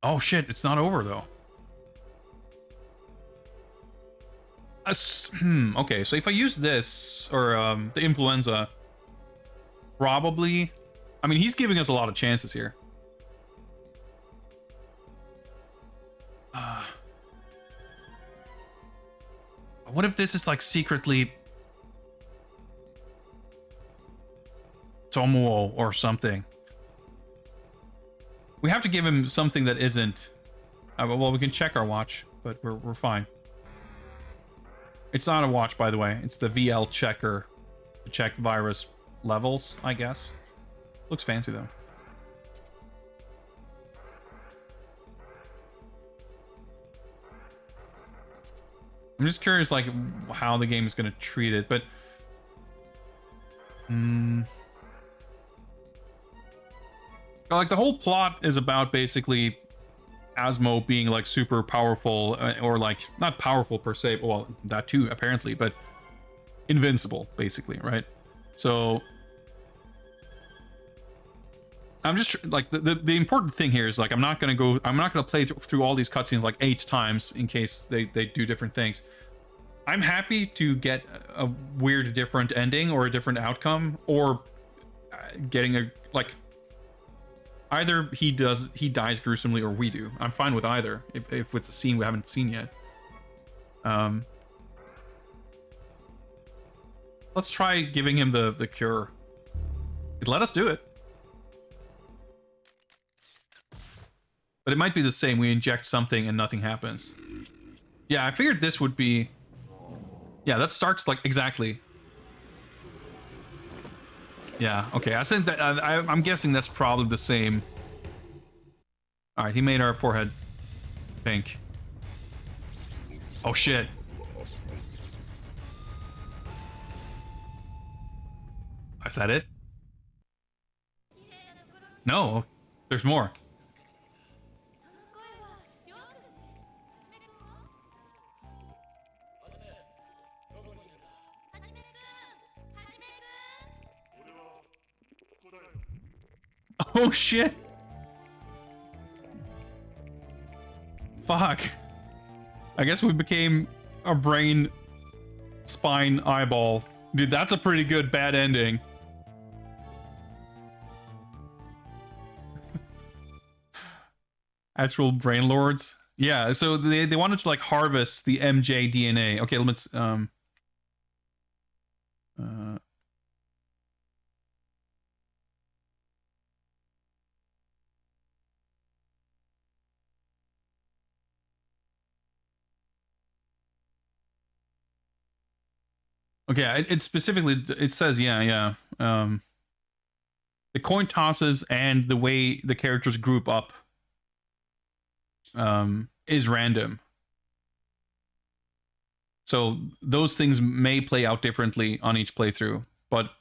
Oh shit, it's not over though. Okay, so if I use this, or the influenza, probably... I mean, he's giving us a lot of chances here. What if this is like secretly Tomoe or something? We have to give him something that isn't... well, we can check our watch, but we're fine. It's not a watch, by the way. It's the VL checker to check virus levels, I guess. Looks fancy, though. I'm just curious, like, how the game is going to treat it, but... Like, the whole plot is about basically Asmo being, like, super powerful, or, like, not powerful per se, well, that too, apparently, but invincible, basically, right? So... I'm just, like, the important thing here is, like, I'm not gonna play through all these cutscenes, like, 8 times in case they do different things. I'm happy to get a weird different ending or a different outcome, or getting a, like... Either he dies gruesomely or we do. I'm fine with either, if it's a scene we haven't seen yet. Let's try giving him the cure. Let us do it. But it might be the same. We inject something and nothing happens. Yeah, I figured this would be... Yeah, that starts like exactly. Yeah, okay. I think that I'm guessing that's probably the same. All right, he made our forehead pink. Oh shit. Is that it? No, there's more. Oh shit! Fuck. I guess we became a brain, spine, eyeball. Dude, that's a pretty good bad ending. Actual brain lords. Yeah, so they wanted to like harvest the MJ DNA. Okay, let's okay, it specifically, it says, yeah. the coin tosses and the way the characters group up is random. So those things may play out differently on each playthrough, but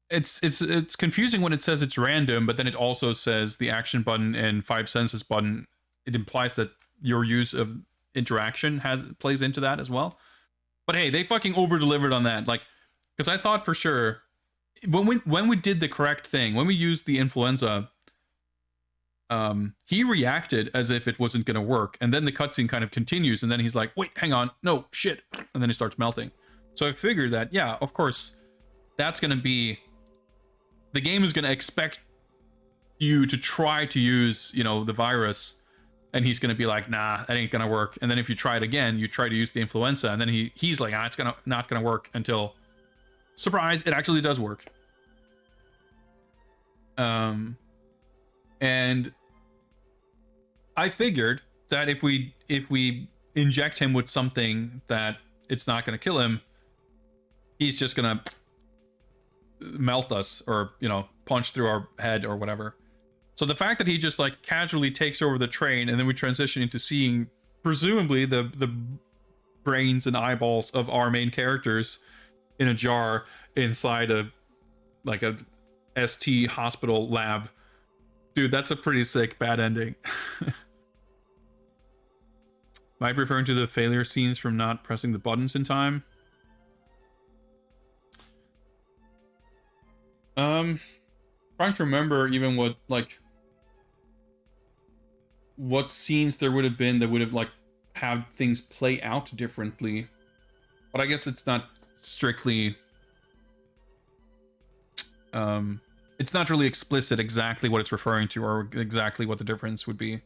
it's confusing when it says it's random, but then it also says the action button and 5 senses button. It implies that your use of interaction plays into that as well. But hey, they fucking over delivered on that. Like, because I thought for sure when we did the correct thing, when we used the influenza, he reacted as if it wasn't going to work, and then the cutscene kind of continues, and then he's like, wait, hang on, no, shit, and then he starts melting. So I figured that, yeah, of course, that's going to be, the game is going to expect you to try to use, you know, the virus, and he's going to be like, nah, that ain't going to work. And then if you try it again, you try to use the influenza, and then he's like, ah, it's not going to work, until, surprise, it actually does work. And I figured that if we inject him with something that it's not going to kill him, he's just going to melt us, or, you know, punch through our head or whatever. So the fact that he just like casually takes over the train, and then we transition into seeing presumably the brains and eyeballs of our main characters in a jar inside a ST hospital lab. Dude, that's a pretty sick bad ending. Might be referring to the failure scenes from not pressing the buttons in time. Trying to remember even what scenes there would have been that would have like had things play out differently. But I guess that's not strictly it's not really explicit exactly what it's referring to, or exactly what the difference would be.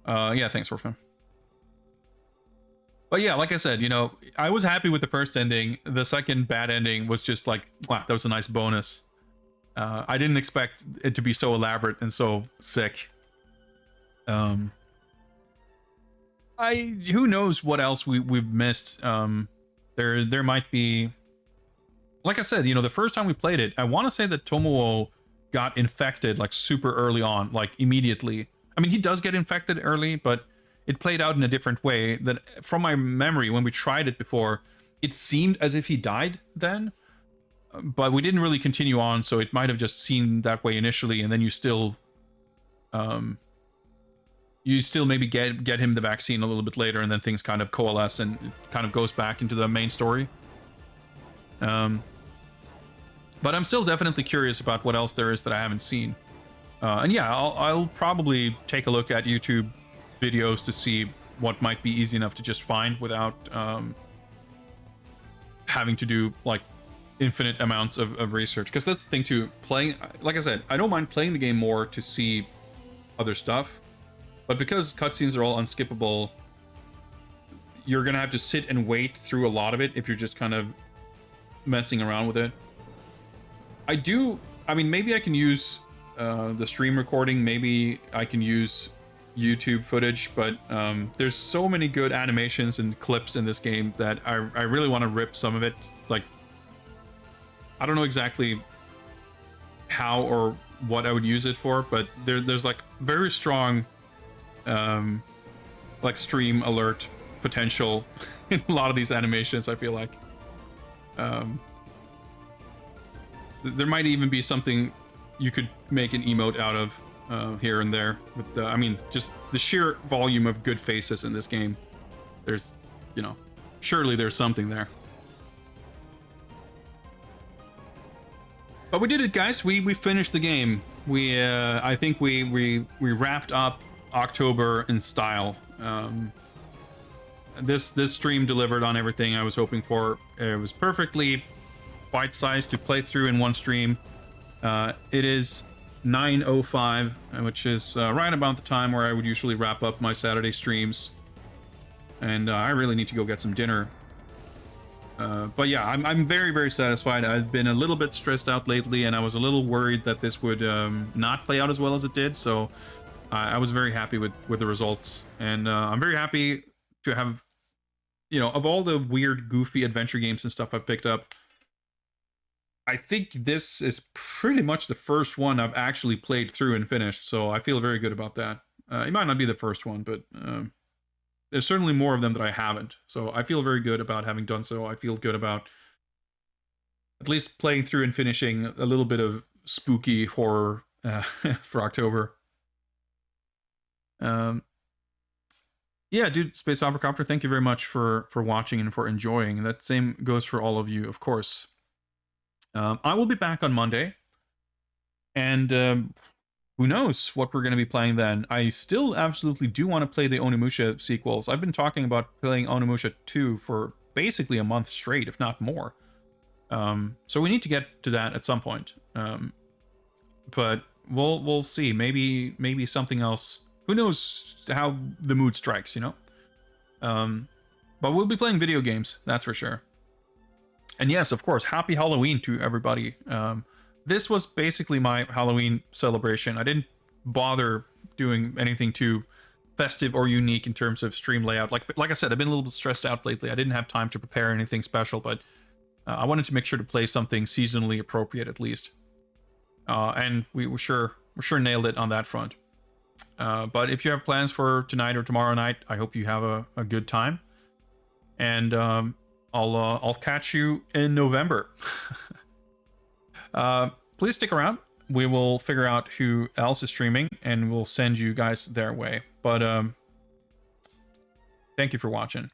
Yeah, thanks, Orphan. But yeah, like I said, you know, I was happy with the first ending. The second bad ending was just like, wow, that was a nice bonus. I didn't expect it to be so elaborate and so sick. Who knows what else we've missed. There might be, like I said, you know, the first time we played it, I want to say that Tomoe got infected like super early on, like immediately. I mean, he does get infected early, but it played out in a different way. That from my memory, when we tried it before, it seemed as if he died then, but we didn't really continue on, so it might have just seemed that way initially, and then you still maybe get him the vaccine a little bit later, and then things kind of coalesce and it kind of goes back into the main story. But I'm still definitely curious about what else there is that I haven't seen. And yeah, I'll probably take a look at YouTube videos to see what might be easy enough to just find without having to do like infinite amounts of research. Because that's the thing too, playing, like I said, I don't mind playing the game more to see other stuff, but because cutscenes are all unskippable, you're gonna have to sit and wait through a lot of it if you're just kind of messing around with it. I mean, maybe I can use the stream recording, maybe I can use YouTube footage, but there's so many good animations and clips in this game that I really want to rip some of it. Like, I don't know exactly how or what I would use it for, but there's like very strong like stream alert potential in a lot of these animations, I feel like. There might even be something you could make an emote out of here and there. With I mean, just the sheer volume of good faces in this game. There's, you know, surely there's something there. But we did it, guys. We finished the game. I think we wrapped up October in style. This stream delivered on everything I was hoping for. It was perfectly bite-sized to play through in one stream. It is 9:05, which is right about the time where I would usually wrap up my Saturday streams, and I really need to go get some dinner. But yeah, I'm very, very satisfied. I've been a little bit stressed out lately, and I was a little worried that this would not play out as well as it did, so I was very happy with the results, and I'm very happy to have, you know, of all the weird, goofy adventure games and stuff I've picked up, I think this is pretty much the first one I've actually played through and finished, so I feel very good about that. It might not be the first one, but there's certainly more of them that I haven't. So I feel very good about having done so. I feel good about at least playing through and finishing a little bit of spooky horror for October. Yeah, dude, Space Opera Copter, thank you very much for watching and for enjoying. That same goes for all of you, of course. I will be back on Monday, and who knows what we're going to be playing then. I still absolutely do want to play the Onimusha sequels. I've been talking about playing Onimusha 2 for basically a month straight, if not more. So we need to get to that at some point. But we'll see. Maybe something else. Who knows how the mood strikes, you know? But we'll be playing video games, that's for sure. And yes, of course, happy Halloween to everybody. This was basically my Halloween celebration. I didn't bother doing anything too festive or unique in terms of stream layout. Like I said, I've been a little bit stressed out lately. I didn't have time to prepare anything special, but I wanted to make sure to play something seasonally appropriate at least. And we were sure nailed it on that front. But if you have plans for tonight or tomorrow night, I hope you have a good time. And I'll catch you in November. Please stick around. We will figure out who else is streaming, and we'll send you guys their way. But thank you for watching.